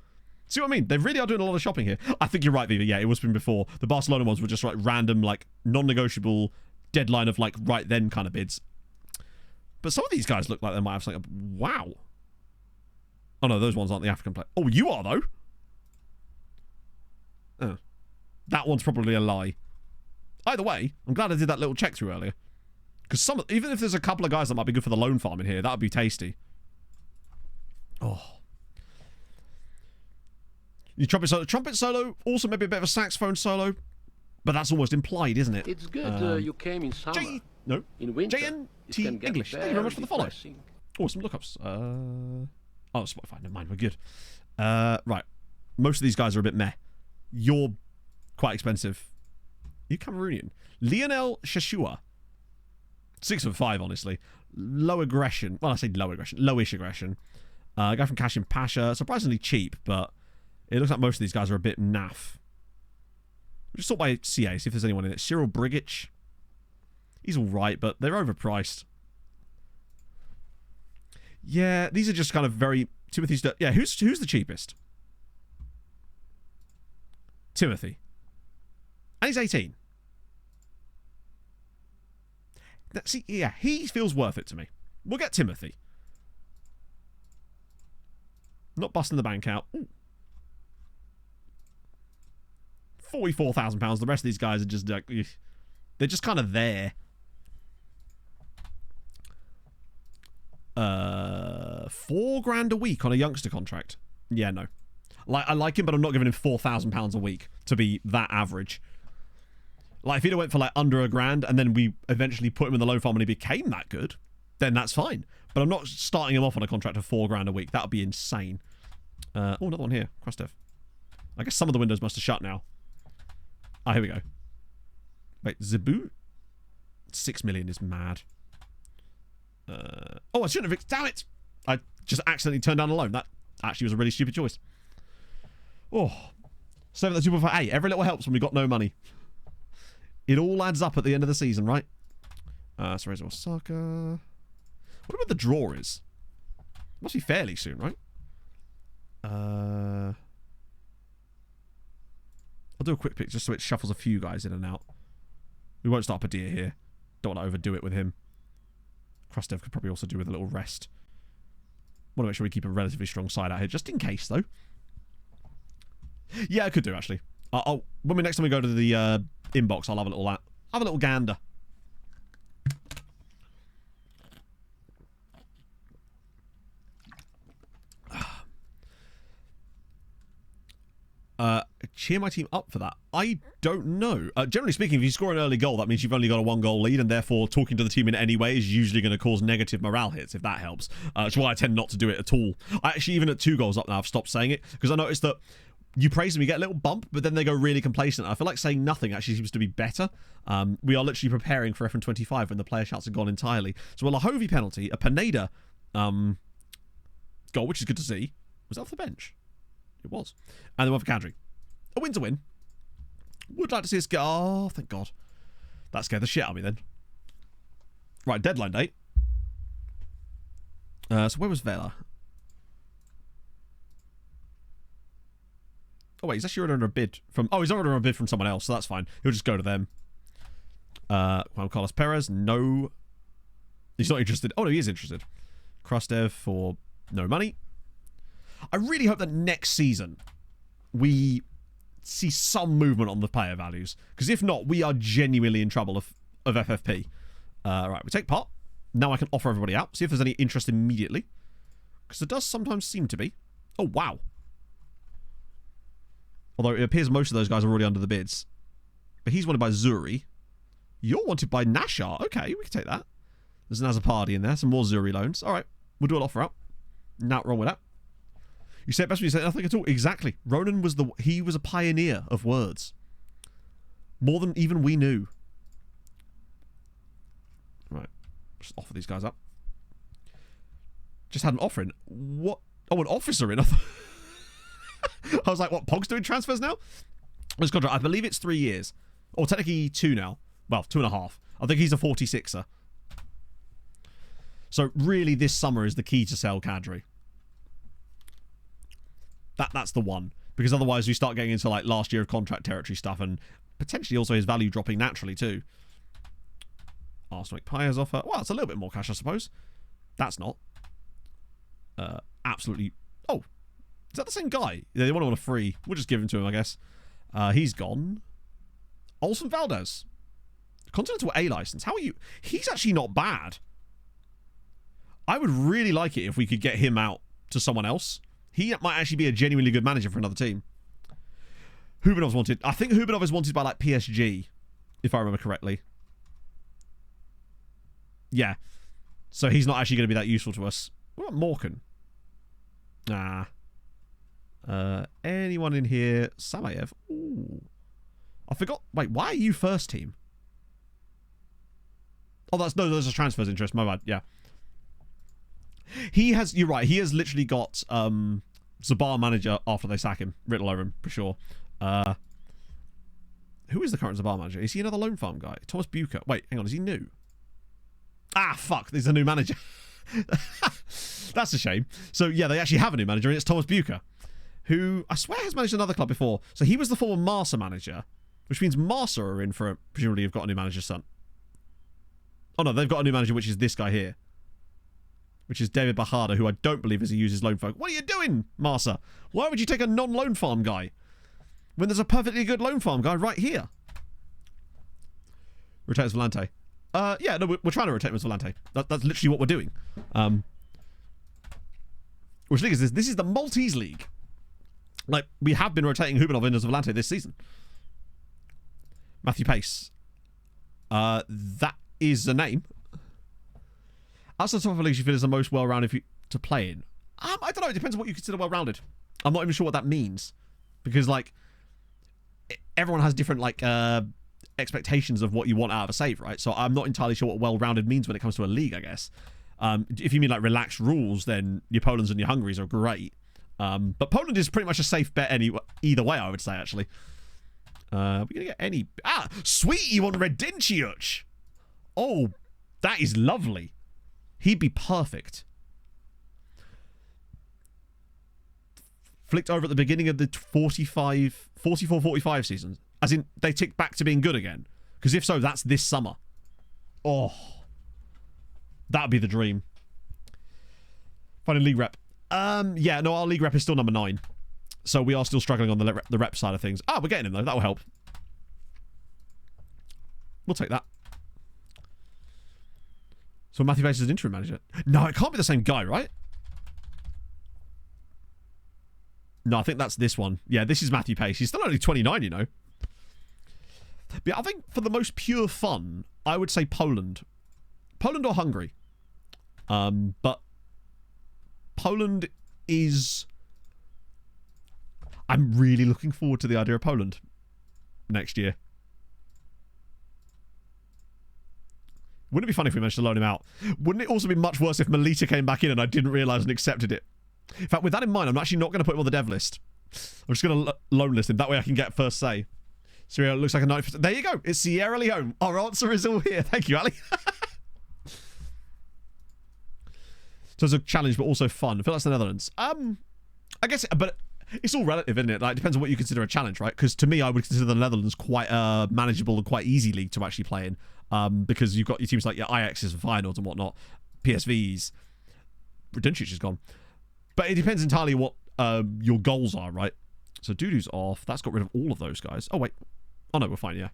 See what I mean? They really are doing a lot of shopping here. I think you're right, Viva. Yeah, it was been before. The Barcelona ones were just like random, like non-negotiable deadline of like right then kind of bids. But some of these guys look like they might have something. Wow. Oh no, those ones aren't the African player. Oh, you are though. Oh. That one's probably a lie. Either way, I'm glad I did that little check through earlier. Because even if there's a couple of guys that might be good for the loan farm in here, that would be tasty. Oh. You trumpet solo, also maybe a bit of a saxophone solo, but that's almost implied, isn't it? It's good you came in summer. In winter, JNT English. Thank you very much for the follow. Oh, some lookups. Oh, Spotify. Never mind. We're good. Right. Most of these guys are a bit meh. You're quite expensive. You Cameroonian. Lionel Shashua. 6'5", honestly. Low aggression. Well, I say low aggression. Lowish aggression. A guy from Kashim Pasha. Surprisingly cheap, but it looks like most of these guys are a bit naff. We'll just sort by CA, see if there's anyone in it. Cyril Brigic. He's alright, but they're overpriced. Yeah, these are just kind of very... Timothy's... Yeah, who's the cheapest? Timothy. And he's 18. See, yeah, he feels worth it to me. We'll get Timothy. Not busting the bank out. Ooh. £44,000. The rest of these guys are just like... They're just kind of there. $4,000 a week on a youngster contract. Yeah, no. I like him, but I'm not giving him £4,000 a week to be that average. Like, if he'd have went for like under £1,000 and then we eventually put him in the loan farm and he became that good, then that's fine. But I'm not starting him off on a contract of £4,000 a week. That would be insane. Oh, another one here. Krastev. I guess some of the windows must have shut now. Ah, here we go. Wait, Zebu? 6 million is mad. Oh, I shouldn't have... Damn it! I just accidentally turned down a loan. That actually was a really stupid choice. Oh. 7.258. Every little helps when we got no money. It all adds up at the end of the season, right? Sorry, Osaka. What about the draw is? Must be fairly soon, right? I'll do a quick pick just so it shuffles a few guys in and out. We won't start Padilla here. Don't want to overdo it with him. Krastev could probably also do with a little rest. Want to make sure we keep a relatively strong side out here, just in case, though. Yeah, I could do, actually. When next time we go to the inbox, I'll have a little gander. Cheer my team up for that. I don't know. Generally speaking, if you score an early goal, that means you've only got a 1-goal lead, and therefore talking to the team in any way is usually going to cause negative morale hits, if that helps. That's why I tend not to do it at all. I actually, even at 2 goals up now, I've stopped saying it, because I noticed that you praise them, you get a little bump, but then they go really complacent. I feel like saying nothing actually seems to be better. We are literally preparing for FN25 when the player shouts are gone entirely. So a Lahovi penalty, a Pineda goal, which is good to see. Was that off the bench? It was. And then one for Kadri. A win's a win. Would like to see us go. Oh, thank God. That scared the shit out of me then. Right, deadline date. So where was Vela? Oh, wait, he's actually already under a bid from... Oh, he's already under a bid from someone else, so that's fine. He'll just go to them. Juan Carlos Perez, no. He's not interested. Oh, no, he is interested. Krastev for no money. I really hope that next season we see some movement on the player values, because if not, we are genuinely in trouble of FFP. Right, we take part. Now I can offer everybody out, see if there's any interest immediately, because there does sometimes seem to be. Oh, wow. Although it appears most of those guys are already under the bids. But he's wanted by Zuri. You're wanted by Nashar. Okay, we can take that. There's an Azapadi in there. Some more Zuri loans. All right, we'll do an offer out. Not wrong with that. You say it best when you say nothing at all. Exactly. Ronan was he was a pioneer of words. More than even we knew. Right. Just offer these guys up. Just had an offer in. What? Oh, an officer in. I was like, what? Pog's doing transfers now? This contract, I believe it's 3 years. Or technically 2 now. Well, 2.5. I think he's a 46er. So really this summer is the key to sell Kadri. That's the one. Because otherwise we start getting into like last year of contract territory stuff, and potentially also his value dropping naturally too. Arsenal Pire's offer. Well, it's a little bit more cash, I suppose. That's not. Absolutely. Oh, is that the same guy? Yeah, they want him on a free. We'll just give him to him, I guess. He's gone. Olsen Valdez. Continental A license. How are you? He's actually not bad. I would really like it if we could get him out to someone else. He might actually be a genuinely good manager for another team. Hubenov's wanted. I think Hubenov is wanted by like PSG, if I remember correctly. Yeah. So he's not actually going to be that useful to us. What about Morkan? Nah. Anyone in here? Samayev. Ooh. I forgot. Wait, why are you first team? Oh, those are transfers interest. My bad. Yeah. He has, you're right, he has literally got Zabar manager after they sack him written all over him, for sure. Who is the current Zabar manager? Is he another loan farm guy? Thomas Bucher. Wait, hang on, is he new? Ah, fuck, there's a new manager. That's a shame. So, yeah, they actually have a new manager, and it's Thomas Bucher, who I swear has managed another club before. So he was the former Marsa manager, which means Marsa are in for, presumably, you've got a new manager's son. Oh, no, they've got a new manager, which is this guy here. Which is David Bajada, who I don't believe is a uses loan farm. What are you doing, Marsa? Why would you take a non-loan farm guy when there's a perfectly good loan farm guy right here? Rotate as Volante. Yeah, no, we're trying to rotate as Volante. That's literally what we're doing. Which league is this? This is the Maltese League. Like, we have been rotating Hubenov in as Volante this season. Matthew Pace. That is a name. Outside top of leagues, you feel is the most well-rounded to play in? I don't know. It depends on what you consider well-rounded. I'm not even sure what that means, because like everyone has different like expectations of what you want out of a save, right? So I'm not entirely sure what well-rounded means when it comes to a league, I guess. If you mean like relaxed rules, then your Polands and your Hungaries are great. But Poland is pretty much a safe bet either way, I would say, actually. We're going to get any... Sweetie on Redentiuch! Oh, that is lovely. He'd be perfect. Flicked over at the beginning of the 44-45 season. As in, they ticked back to being good again. Because if so, that's this summer. Oh. That'd be the dream. Finding league rep. Yeah, no, our league rep is still number 9. So we are still struggling on the rep side of things. We're getting him, though. That will help. We'll take that. So Matthew Pace is an interim manager. No, it can't be the same guy, right? No, I think that's this one. Yeah, this is Matthew Pace. He's still only 29, you know. But yeah, I think for the most pure fun, I would say Poland. Poland or Hungary. But Poland is... I'm really looking forward to the idea of Poland next year. Wouldn't it be funny if we managed to loan him out? Wouldn't it also be much worse if Melita came back in and I didn't realise and accepted it? In fact, with that in mind, I'm actually not going to put him on the dev list. I'm just going to loan list him. That way I can get first say. Sierra looks like a 90%. There you go. It's Sierra Leone. Our answer is all here. Thank you, Ali. So it's a challenge, but also fun. I feel like it's the Netherlands. I guess, but it's all relative, isn't it? Like, it depends on what you consider a challenge, right? Because to me, I would consider the Netherlands quite a manageable and quite easy league to actually play in. Because you've got your teams like your Ajax's and Feyenoord and whatnot, PSVs. Redentiuch is gone. But it depends entirely what your goals are, right? So Dudu's off. That's got rid of all of those guys. Oh, wait. Oh, no, we're fine, yeah.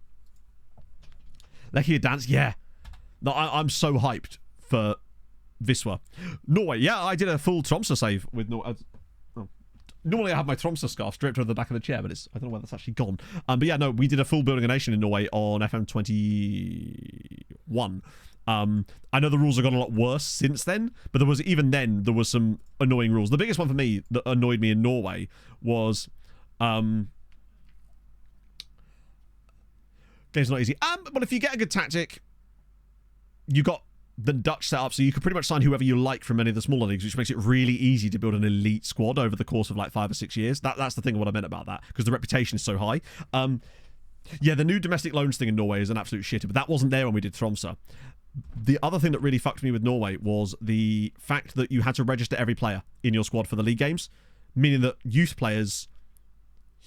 Lecky dance, yeah. No, I'm so hyped for Viswa. Norway, yeah, I did a full Tromsø save with Norway. Normally I have my Tromsø scarf draped over the back of the chair, but I don't know where that's actually gone. But yeah, no, we did a full Building a Nation in Norway on FM21. I know the rules have got a lot worse since then, but there was some annoying rules. The biggest one for me that annoyed me in Norway was game's not easy. But if you get a good tactic, you got the Dutch set up, so you could pretty much sign whoever you like from any of the smaller leagues, which makes it really easy to build an elite squad over the course of like 5 or 6 years. That's the thing of what I meant about that, because the reputation is so high. Yeah, the new domestic loans thing in Norway is an absolute shitter, but that wasn't there when we did Tromsø. The other thing that really fucked me with Norway was the fact that you had to register every player in your squad for the league games, meaning that youth players,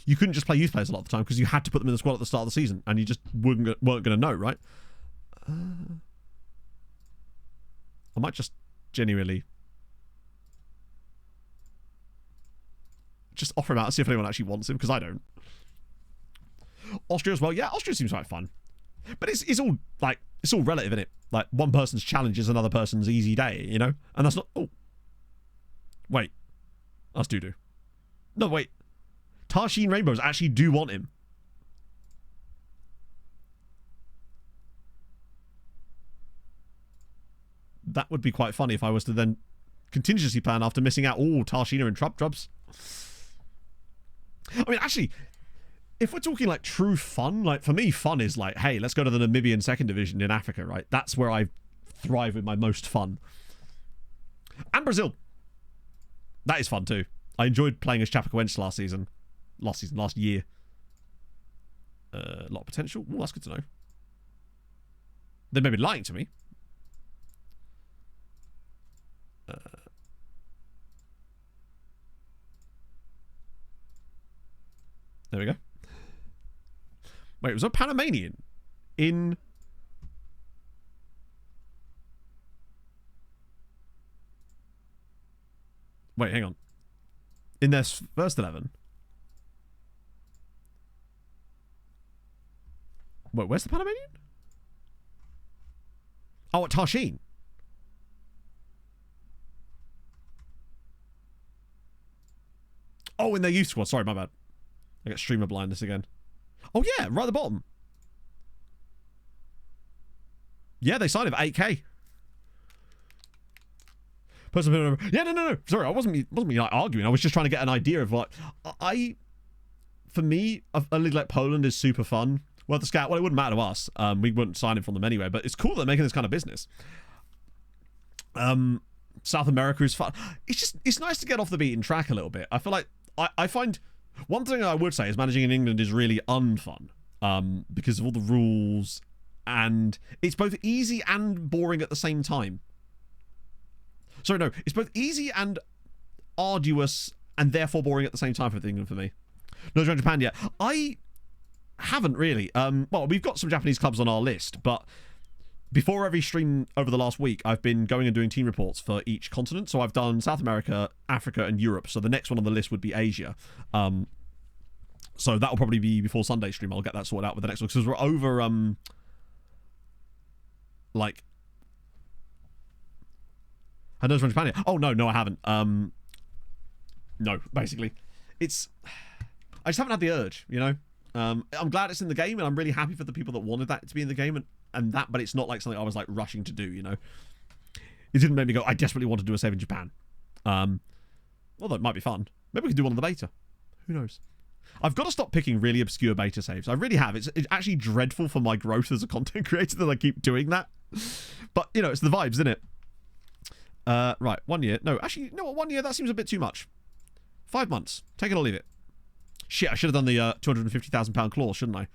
you couldn't just play youth players a lot of the time because you had to put them in the squad at the start of the season, and you just weren't going to know, right? I might just genuinely just offer him out and see if anyone actually wants him, because I don't. Austria as well. Yeah, Austria seems quite fun. But it's all like, it's all relative, isn't it? Like, one person's challenge is another person's easy day, you know? And that's not... Oh. Wait. That's Dudu. No, wait. Tarshin Rainbows actually do want him. That would be quite funny if I was to then contingency plan after missing out. Oh, Tarshina and Trubs. I mean, actually, if we're talking like true fun, like for me, fun is like, hey, let's go to the Namibian second division in Africa, right? That's where I thrive with my most fun. And Brazil. That is fun too. I enjoyed playing as Chapecoense last year. A lot of potential. Oh, that's good to know. They may be lying to me. There we go. Wait, was a Panamanian in... Wait, hang on. In their first 11? Wait, where's the Panamanian? Oh, at Tarshin. Oh, in their youth squad. Sorry, my bad. I get streamer blindness again. Oh, yeah, right at the bottom. Yeah, they signed him for 8K. Yeah, no. Sorry, I wasn't me like arguing. I was just trying to get an idea of like, for me, a league like Poland is super fun. Worth a scout. Well, it wouldn't matter to us. We wouldn't sign him from them anyway, but it's cool that they're making this kind of business. South America is fun. It's nice to get off the beaten track a little bit. I feel like I find one thing I would say is managing in England is really unfun because of all the rules, and it's both easy and boring at the same time. Sorry, no, it's both easy and arduous and therefore boring at the same time for England for me. No joined Japan yet. I haven't really. Well, we've got some Japanese clubs on our list, but before every stream over the last week, I've been going and doing team reports for each continent. So I've done South America, Africa, and Europe. So the next one on the list would be Asia. So that'll probably be before Sunday's stream. I'll get that sorted out with the next one because we're over like. I know it's from Japan yet. Oh no, I haven't. No, basically, I just haven't had the urge. You know, I'm glad it's in the game, and I'm really happy for the people that wanted that to be in the game, and that, but it's not like something I was like rushing to do, you know. It didn't make me go, I desperately want to do a save in Japan. Although it might be fun. Maybe we can do one on the beta. Who knows? I've got to stop picking really obscure beta saves. I really have. It's actually dreadful for my growth as a content creator that I keep doing that. But, you know, it's the vibes, isn't it? Right, 1 year. No, actually, you know what? 1 year, that seems a bit too much. 5 months. Take it or leave it. Shit, I should have done the £250,000 clause, shouldn't I?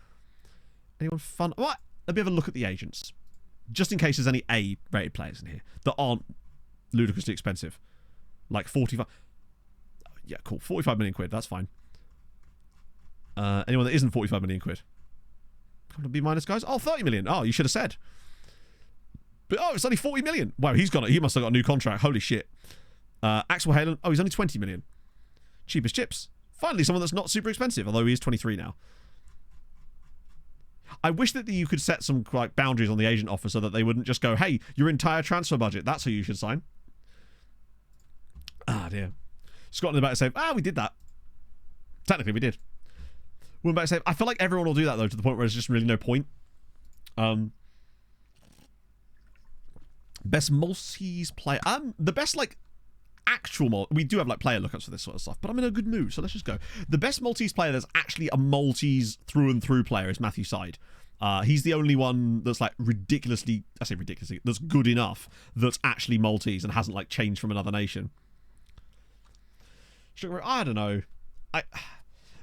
Anyone fun? What? Let me have a look at the agents. Just in case there's any A-rated players in here that aren't ludicrously expensive. Like 45... Yeah, cool. 45 million quid. That's fine. Anyone that isn't 45 million quid? Come to B minus, guys. Oh, 30 million. Oh, you should have said. But, oh, it's only 40 million. Wow, he must have got a new contract. Holy shit. Axel Halen. Oh, he's only 20 million. Cheap as chips. Finally, someone that's not super expensive, although he is 23 now. I wish that you could set some like boundaries on the agent offer so that they wouldn't just go, hey, your entire transfer budget, that's who you should sign. Ah, dear. Scotland about to say, we did that. Technically, we did. We're about to say, I feel like everyone will do that, though, to the point where there's just really no point. Best Maltese player. The best, like, actual we do have like player lookups for this sort of stuff, but I'm in a good mood, so let's just go. The best Maltese player that's actually a Maltese through and through player is Matthew Side. He's the only one that's like ridiculously, that's good enough that's actually Maltese and hasn't like changed from another nation. I don't know.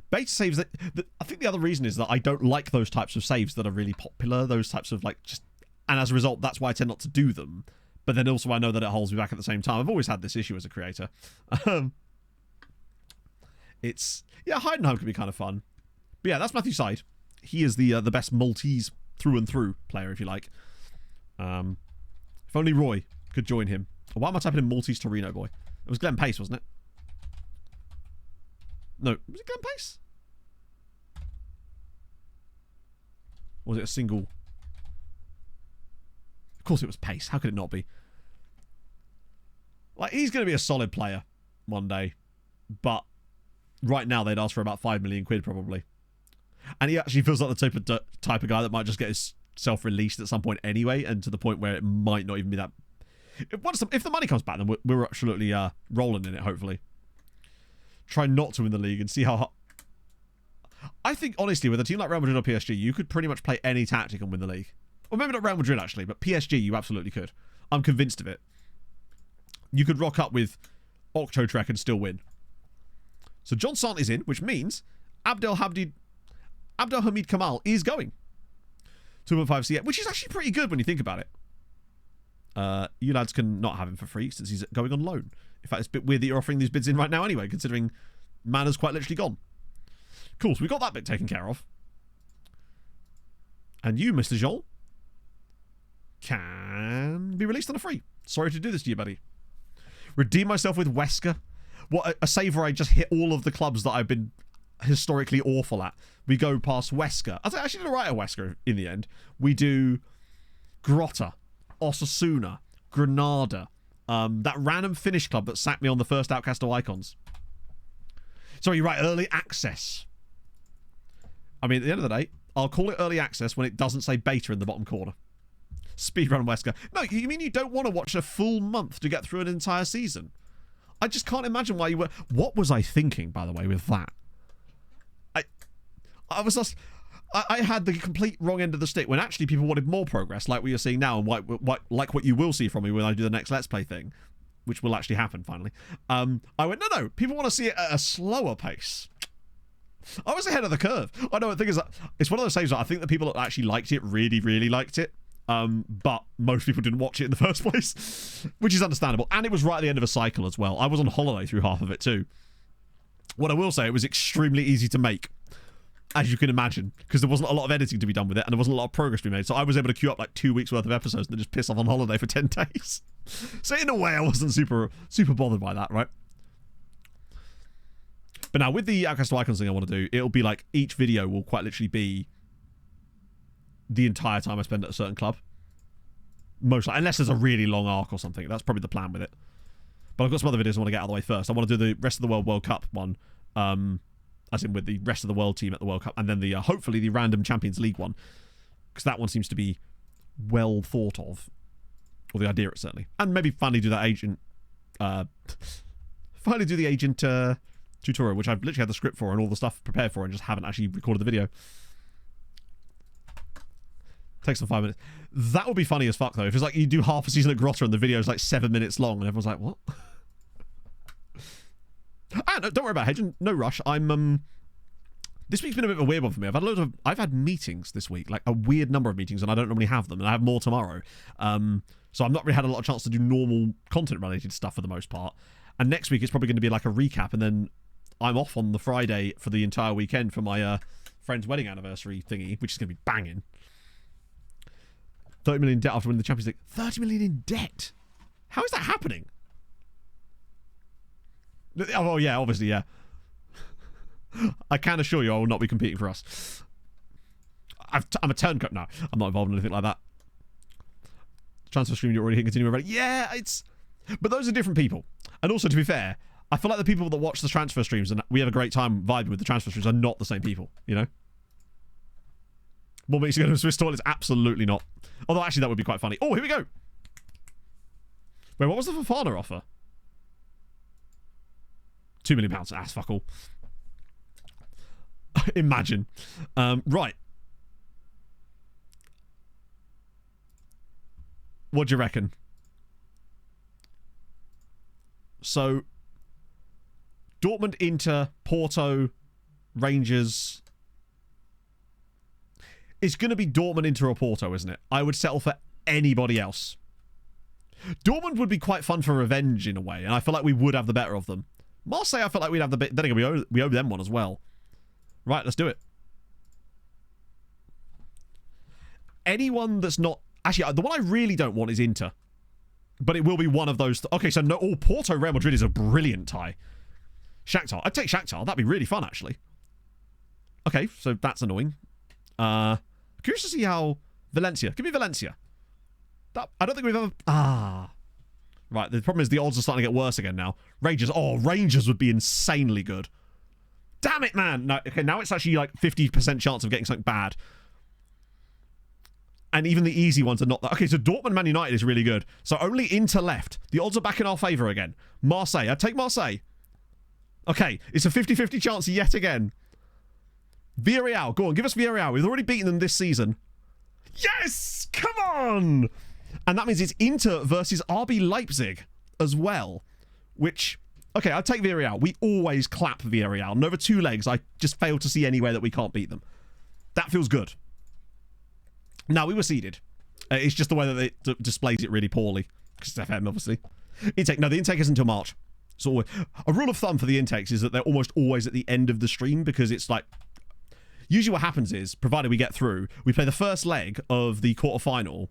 Beta saves I think the other reason is that I don't like those types of saves that are really popular, those types of like and as a result that's why I tend not to do them. But then also I know that it holds me back at the same time. I've always had this issue as a creator. Heidenheim can be kind of fun. But yeah, that's Matthew Side. He is the best Maltese through and through player, if you like. If only Roy could join him. Why am I typing in Maltese Torino boy? It was Glenn Pace, wasn't it? No, was it Glenn Pace? Or was it a single? Of course it was Pace. How could it not be? Like, he's going to be a solid player one day. But right now they'd ask for about 5 million quid probably. And he actually feels like the type of guy that might just get himself released at some point anyway, and to the point where it might not even be that... If the money comes back, then we're absolutely rolling in it, hopefully. Try not to win the league and see how... I think, honestly, with a team like Real Madrid or PSG, you could pretty much play any tactic and win the league. Or maybe not Real Madrid, actually, but PSG, you absolutely could. I'm convinced of it. You could rock up with Octotrek and still win. So John Sant is in, which means Abdelhamid Kamal is going. 2.5 CF, which is actually pretty good when you think about it. You lads can not have him for free since he's going on loan. In fact, it's a bit weird that you're offering these bids in right now anyway, considering Mana's quite literally gone. Cool, so we got that bit taken care of. And you, Mr. Joel, can be released on a free. Sorry to do this to you, buddy. Redeem myself with Wesker. What a save where I just hit all of the clubs that I've been historically awful at. We go past Wesker. I actually did alright at Wesker in the end. We do Grotta, Osasuna, Granada, that random Finnish club that sacked me on the first Outcast of Icons. Sorry, you're right, early access. I mean, at the end of the day, I'll call it early access when it doesn't say beta in the bottom corner. Speedrun Wesker. No, you mean you don't want to watch a full month to get through an entire season? I just can't imagine why you were... What was I thinking, by the way, with that? I was just... I had the complete wrong end of the stick when actually people wanted more progress, like what you're seeing now, and like what you will see from me when I do the next Let's Play thing, which will actually happen finally. I went, no, people want to see it at a slower pace. I was ahead of the curve. I know the thing is that it's one of those things that I think the people that actually liked it really, really liked it. But most people didn't watch it in the first place, which is understandable. And it was right at the end of a cycle as well. I was on holiday through half of it too. What I will say, it was extremely easy to make, as you can imagine, because there wasn't a lot of editing to be done with it, and there wasn't a lot of progress to be made. So I was able to queue up like 2 weeks worth of episodes and then just piss off on holiday for 10 days. So in a way, I wasn't super bothered by that, right? But now with the Outcast to Icons thing I want to do, it'll be like each video will quite literally be the entire time I spend at a certain club. Most likely, unless there's a really long arc or something. That's probably the plan with it. But I've got some other videos I want to get out of the way first. I want to do the rest of the World Cup one, as in with the rest of the world team at the World Cup, and then the hopefully the random Champions League one, because that one seems to be well thought of, or the idea certainly. And maybe finally do that agent, tutorial, which I've literally had the script for and all the stuff prepared for, and just haven't actually recorded the video. Takes them 5 minutes. That would be funny as fuck though. If it's like you do half a season at Grotta and the video is like 7 minutes long, and everyone's like, "What?" No, don't worry about it, Hedge. No rush. This week's been a bit of a weird one for me. I've had meetings this week, like a weird number of meetings, and I don't normally have them, and I have more tomorrow. So I've not really had a lot of chance to do normal content related stuff for the most part. And next week it's probably going to be like a recap, and then I'm off on the Friday for the entire weekend for my friend's wedding anniversary thingy, which is going to be banging. 30 million in debt after winning the Champions League. 30 million in debt? How is that happening? Oh, yeah, obviously, yeah. I can assure you I will not be competing for us. I'm a turncoat. No, I'm not involved in anything like that. Transfer stream, you're already hitting continue already. Yeah, it's... But those are different people. And also, to be fair, I feel like the people that watch the transfer streams and we have a great time vibing with the transfer streams are not the same people, you know? What makes you go to a Swiss toilets? Absolutely not. Although, actually, that would be quite funny. Oh, here we go. Wait, what was the Fofana offer? £2 million. That's fuck all. Imagine. Right. What do you reckon? So, Dortmund, Inter, Porto, Rangers. It's going to be Dortmund, Inter, or Porto, isn't it? I would settle for anybody else. Dortmund would be quite fun for revenge in a way, and I feel like we would have the better of them. Marseille, I feel like we'd have the bit. Then again, we owe them one as well. Right, let's do it. Anyone that's not... Actually, the one I really don't want is Inter. But it will be one of those... Okay, so no... Oh, Porto, Real Madrid is a brilliant tie. Shakhtar. I'd take Shakhtar. That'd be really fun, actually. Okay, so that's annoying. Curious to see how... Valencia. Give me Valencia. I don't think we've ever... Right, the problem is the odds are starting to get worse again now. Rangers. Oh, Rangers would be insanely good. Damn it, man. No, okay, now it's actually like 50% chance of getting something bad. And even the easy ones are not that. Okay, so Dortmund Man United is really good. So only Inter left. The odds are back in our favour again. Marseille. I'd take Marseille. Okay, it's a 50-50 chance yet again. Villarreal. Go on, give us Villarreal. We've already beaten them this season. Yes! Come on! And that means it's Inter versus RB Leipzig as well. Which, okay, I'll take Villarreal. We always clap Villarreal. And over two legs, I just fail to see anywhere that we can't beat them. That feels good. Now, we were seeded. It's just the way that it displays it really poorly. Because it's FM, obviously. Intake. No, the intake isn't until March. So a rule of thumb for the intakes is that they're almost always at the end of the stream, because it's like... Usually what happens is, provided we get through, we play the first leg of the quarterfinal.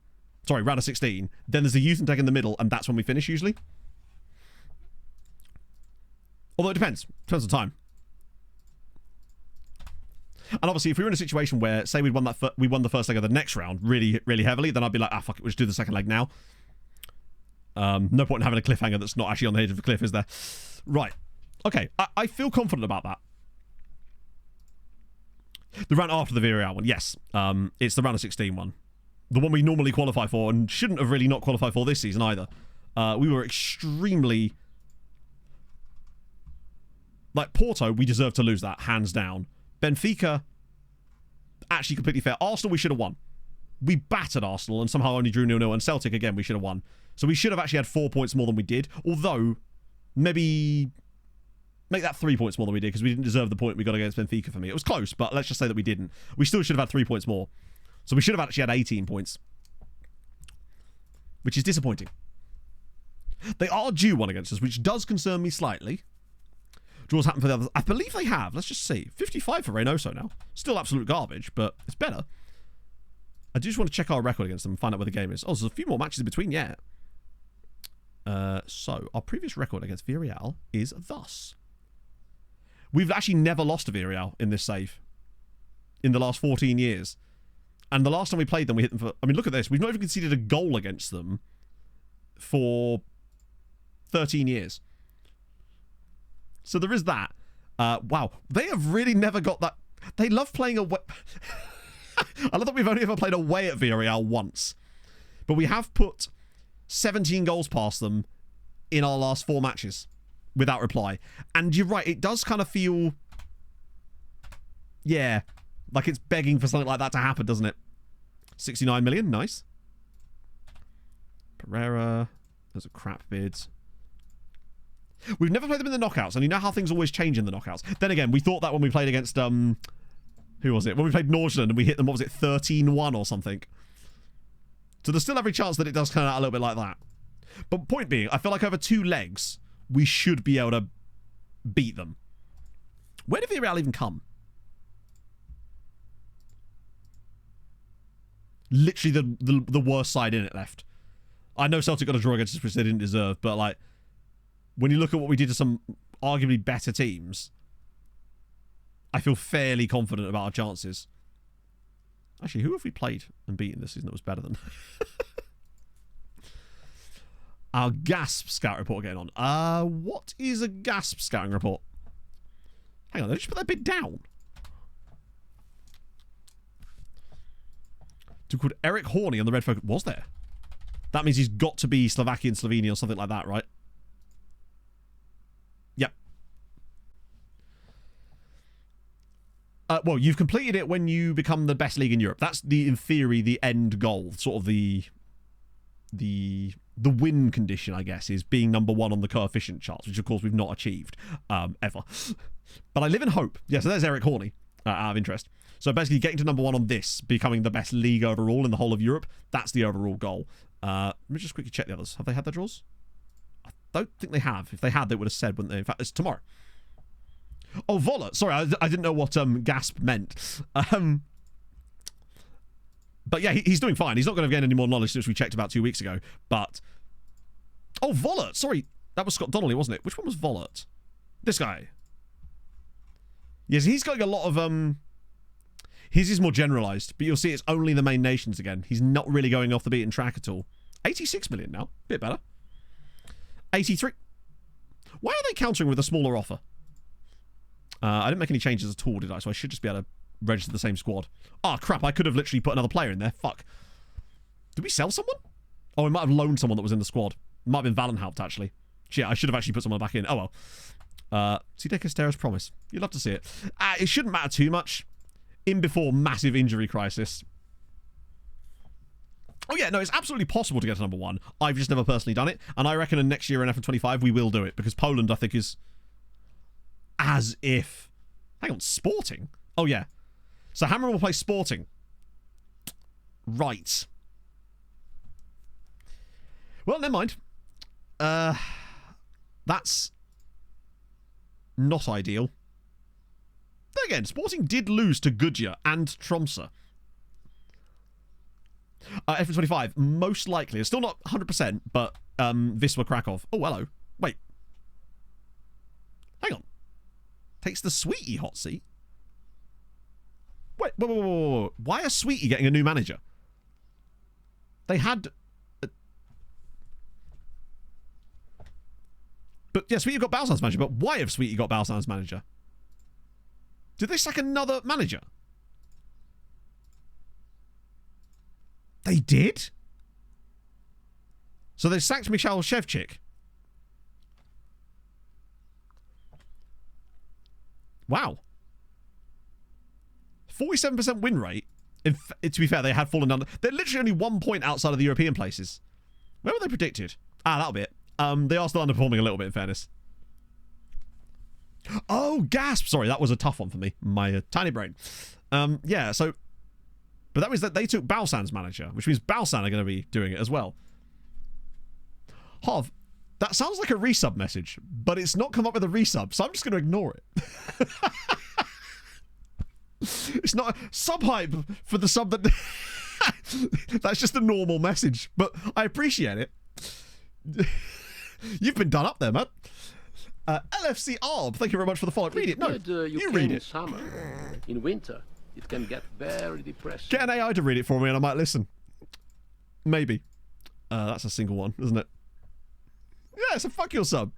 Sorry, round of 16. Then there's a youth intake in the middle, and that's when we finish, usually. Although it depends. Depends on time. And obviously, if we were in a situation where, say, we won the first leg of the next round really, really heavily, then I'd be like, fuck it, we'll just do the second leg now. No point in having a cliffhanger that's not actually on the edge of the cliff, is there? Right. Okay, I feel confident about that. The round after the Villarreal one, yes. It's the round of 16 one. The one we normally qualify for, and shouldn't have really not qualified for this season either. We were extremely... Like, Porto, we deserve to lose that, hands down. Benfica, actually completely fair. Arsenal, we should have won. We battered Arsenal and somehow only drew 0-0. And Celtic, again, we should have won. So we should have actually had 4 points more than we did. Although, maybe make that 3 points more than we did because we didn't deserve the point we got against Benfica for me. It was close, but let's just say that we didn't. We still should have had 3 points more. So we should have actually had 18 points. Which is disappointing. They are due one against us, which does concern me slightly. Draws happen for the others. I believe they have. Let's just see. 55 for Reynoso now. Still absolute garbage, but it's better. I do just want to check our record against them and find out where the game is. Oh, there's a few more matches in between yet. So, our previous record against Villarreal is thus. We've actually never lost to Villarreal in this save. In the last 14 years. And the last time we played them, we hit them for... I mean, look at this. We've not even conceded a goal against them for 13 years. So there is that. Wow. They have really never got that... They love playing away... I love that we've only ever played away at Villarreal once. But we have put 17 goals past them in our last 4 matches without reply. And you're right, it does kind of feel... Yeah. Like it's begging for something like that to happen, doesn't it? 69 million, nice. Pereira, there's a crap bid. We've never played them in the knockouts, and you know how things always change in the knockouts. Then again, we thought that when we played against, who was it? When we played Nordsjælland and we hit them, what was it, 13-1 or something. So there's still every chance that it does turn out a little bit like that. But point being, I feel like over 2 legs, we should be able to beat them. Where did Villarreal even come? Literally the worst side in it left. I know Celtic got a draw against us, which they didn't deserve, but like, when you look at what we did to some arguably better teams, I feel fairly confident about our chances. Actually, who have we played and beaten this season that was better than? Our GASP scout report getting on. What is a GASP scouting report? Hang on, they just put that bit down. Dude called Eric Horney on the Red Folk. Was there? That means he's got to be Slovakian, Slovenian, or something like that, right? Yep. Well, you've completed it when you become the best league in Europe. That's in theory, the end goal. Sort of the win condition, I guess, is being number 1 on the coefficient charts, which of course we've not achieved ever. But I live in hope. Yeah, so there's Eric Horney, out of interest. So basically getting to number 1 on this, becoming the best league overall in the whole of Europe, that's the overall goal. Let me just quickly check the others. Have they had their draws? I don't think they have. If they had, they would have said, wouldn't they? In fact, it's tomorrow. Oh, Vola. Sorry, I didn't know what gasp meant. But yeah, he's doing fine. He's not going to gain any more knowledge since we checked about 2 weeks ago. But... Oh, Vollert. Sorry, that was Scott Donnelly, wasn't it? Which one was Vollert? This guy. Yes, he's got a lot of... His is more generalised, but you'll see it's only the main nations again. He's not really going off the beaten track at all. 86 million now. Bit better. 83. Why are they countering with a smaller offer? I didn't make any changes at all, did I? So I should just be able to register the same squad. Oh, crap. I could have literally put another player in there. Fuck. Did we sell someone? Oh, we might have loaned someone that was in the squad. It might have been Valenhaupt, actually. Shit, I should have actually put someone back in. Oh, well. Cide Castella's promise. You'd love to see it. It shouldn't matter too much. In before massive injury crisis. Oh yeah, no, it's absolutely possible to get to number 1. I've just never personally done it. And I reckon in next year in FM25 we will do it. Because Poland, I think, is... As if... Hang on, Sporting? Oh yeah. So Hammer will play Sporting. Right. Well, never mind. That's... not ideal. Then again, Sporting did lose to Goodyear and Tromsø. F25, most likely. It's still not 100%, but Wisła Krakow. Oh, hello. Wait. Hang on. Takes the Sweetie hot seat? Wait. Why are Sweetie getting a new manager? They had... But yeah, Sweetie got Balsan's manager, but why have Sweetie got Balsan's manager? Did they sack another manager? They did? So they sacked Michal Shevchik. Wow. 47% win rate. To be fair, they had fallen down. They're literally only 1 point outside of the European places. Where were they predicted? That'll be it. They are still underperforming a little bit, in fairness. Oh, gasp! Sorry, that was a tough one for me. My tiny brain. Yeah, so... But that means that they took Balsan's manager, which means Balsan are going to be doing it as well. Hov, that sounds like a resub message, but it's not come up with a resub, so I'm just going to ignore it. It's not a sub-hype for the sub that... That's just a normal message, but I appreciate it. You've been done up there, man. LFC Arb, thank you very much for the follow. Read it. No, you read it. In summer, in winter, it can get very depressing. Get an AI to read it for me and I might listen. Maybe. That's a single one, isn't it? Yeah, so fuck your sub.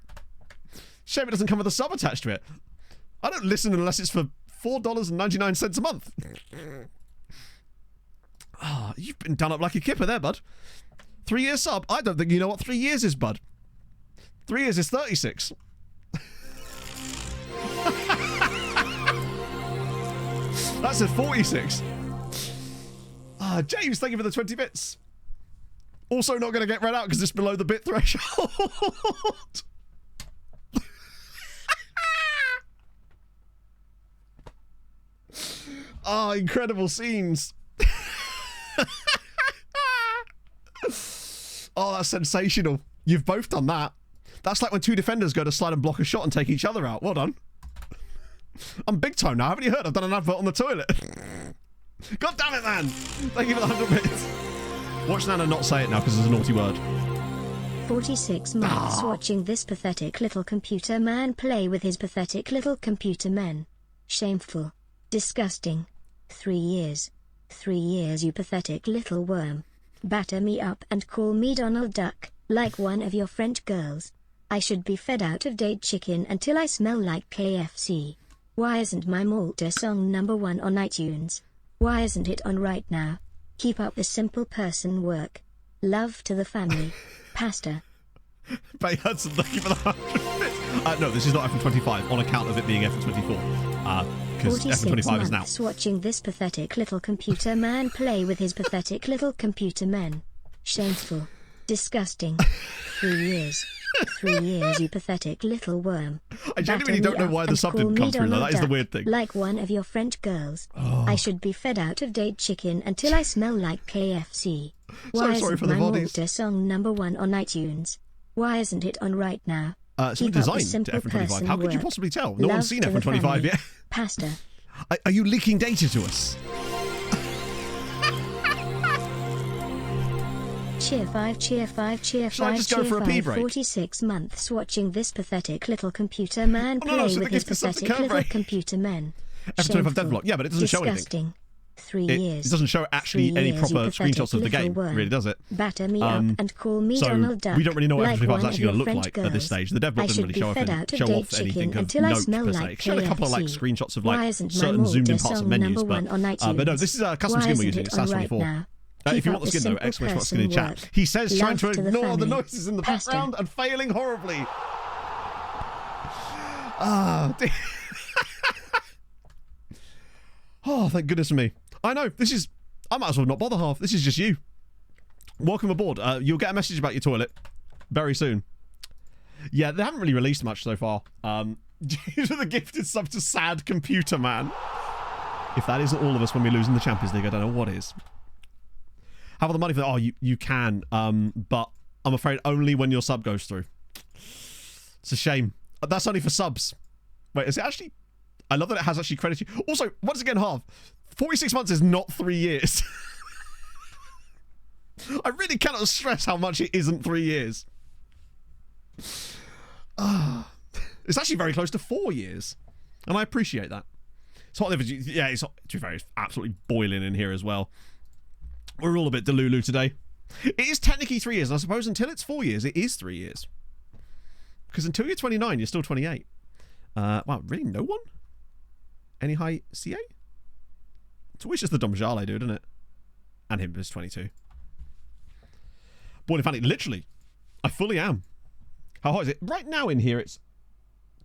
Shame it doesn't come with a sub attached to it. I don't listen unless it's for $4.99 a month. Ah, you've been done up like a kipper there, bud. 3 years sub. I don't think you know what 3 years is, bud. 3 years is 36. That's a 46. James, thank you for the 20 bits. Also not going to get read out because it's below the bit threshold. Oh, incredible scenes. Oh, that's sensational. You've both done that. That's like when two defenders go to slide and block a shot and take each other out. Well done. I'm big time now. Haven't you heard? I've done an advert on the toilet. God damn it, man. Thank you for the 100 bits. Watch Nana not say it now because it's a naughty word. 46 months watching this pathetic little computer man play with his pathetic little computer men. Shameful. Disgusting. 3 years. 3 years, you pathetic little worm. Batter me up and call me Donald Duck, like one of your French girls. I should be fed out-of-date chicken until I smell like KFC. Why isn't my Malta song #1 on iTunes? Why isn't it on right now? Keep up the simple person work. Love to the family. Pasta. Bay Hudson, thank you for the 100 bits. No, this is not FM25 on account of it being FM24. Because FM25 is now. Watching this pathetic little computer man play with his pathetic little computer men. Shameful. Disgusting. 3 years. 3 years, you pathetic little worm. I genuinely don't know why the sub didn't come through though. That is the weird thing. Like one of your French girls. I should be fed out-of-date chicken until I smell like KFC. Why isn't my Malta song #1 on iTunes? Why isn't it on right now? It's been designed to FM25. How could you possibly tell? No one's seen FM25 yet. Pasta. Are you leaking data to us? Cheer 5, cheer 5, cheer 5, Shall I just go for a pee break? 46 months watching this pathetic little computer man play with his pathetic little computer men. FM25 Deadlock. Yeah, but it doesn't show anything. Disgusting. 3 years. It doesn't show actually any proper screenshots of the game, really, does it? Batter me up and call me Donald Duck. We don't really know what FM25 is actually going to look like at this stage. The devbot doesn't really show off anything of note per se. It showed a couple of like screenshots of like certain zoomed in parts of menus, but no, this is a custom skin we're using. It's SAS24. If you want the skin though, exclamation mark skin in chat. He says trying to ignore the noises in the background and failing horribly. Oh, thank goodness for me. I know, this is... I might as well not bother half. This is just you. Welcome aboard. You'll get a message about your toilet very soon. Yeah, they haven't really released much so far. Due to the gifted sub to sad computer man. If that isn't all of us when we lose in the Champions League, I don't know what is. Have all the money for that? Oh, you can. But I'm afraid only when your sub goes through. It's a shame. That's only for subs. Wait, is it actually... I love that it has actually credited you. Also, once again, Harv, 46 months is not 3 years. I really cannot stress how much it isn't 3 years. It's actually very close to 4 years. And I appreciate that. It's hot. Yeah, it's hot. To be fair, it's absolutely boiling in here as well. We're all a bit delulu today. It is technically 3 years, and I suppose until it's 4 years, it is 3 years. Because until you're 29, you're still 28. Wow, really no one? Any high CA? It's always just the Domjale dude, isn't it? And him is 22. Born in Fanny, literally. I fully am. How hot is it? Right now in here, it's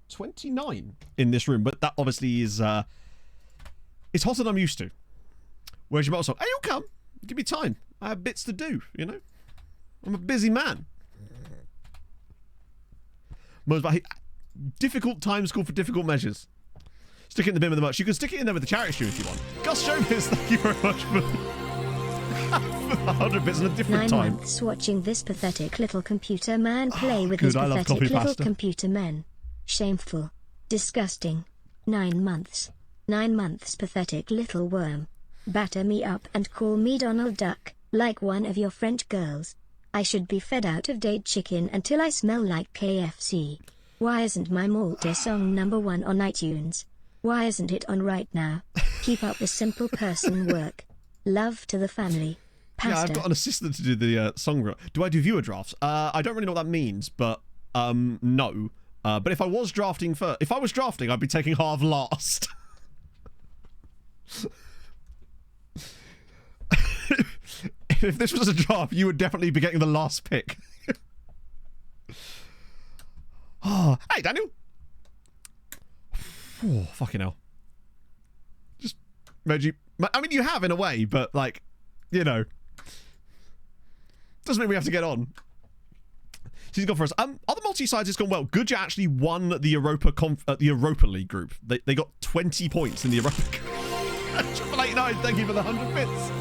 29 in this room, but that obviously is It's hotter than I'm used to. Where's your bottle song? Hey, you'll come. Give me time. I have bits to do, you know? I'm a busy man. Difficult times call for difficult measures. Stick it in the bin with the merch. You can stick it in there with the charity stream if you want. Gus Showbiz, thank you very much for 100 bits in a different 9 time. months watching this pathetic little computer man play with his good, I love pathetic copy little pasta. computer men. Shameful. Disgusting. 9 months. 9 months pathetic little worm. Batter me up and call me Donald Duck, like one of your French girls. I should be fed out of date chicken until I smell like KFC. Why isn't my Malta song #1 on iTunes? Why isn't it on right now? Keep up the simple person work. Love to the family. Pasta. Yeah, I've got an assistant to do the song. Do I do viewer drafts? I don't really know what that means, but no. But if I was drafting, I'd be taking half last. If this was a draft, you would definitely be getting the last pick. Oh, hey, Daniel. Oh, fucking hell. Just made you... I mean, you have in a way, but, like, you know. Doesn't mean we have to get on. She's gone for us. Other multi-sides has gone well. Guja actually won the Europa League group. They got 20 points in the Europa League. 89, thank you for the 100 bits.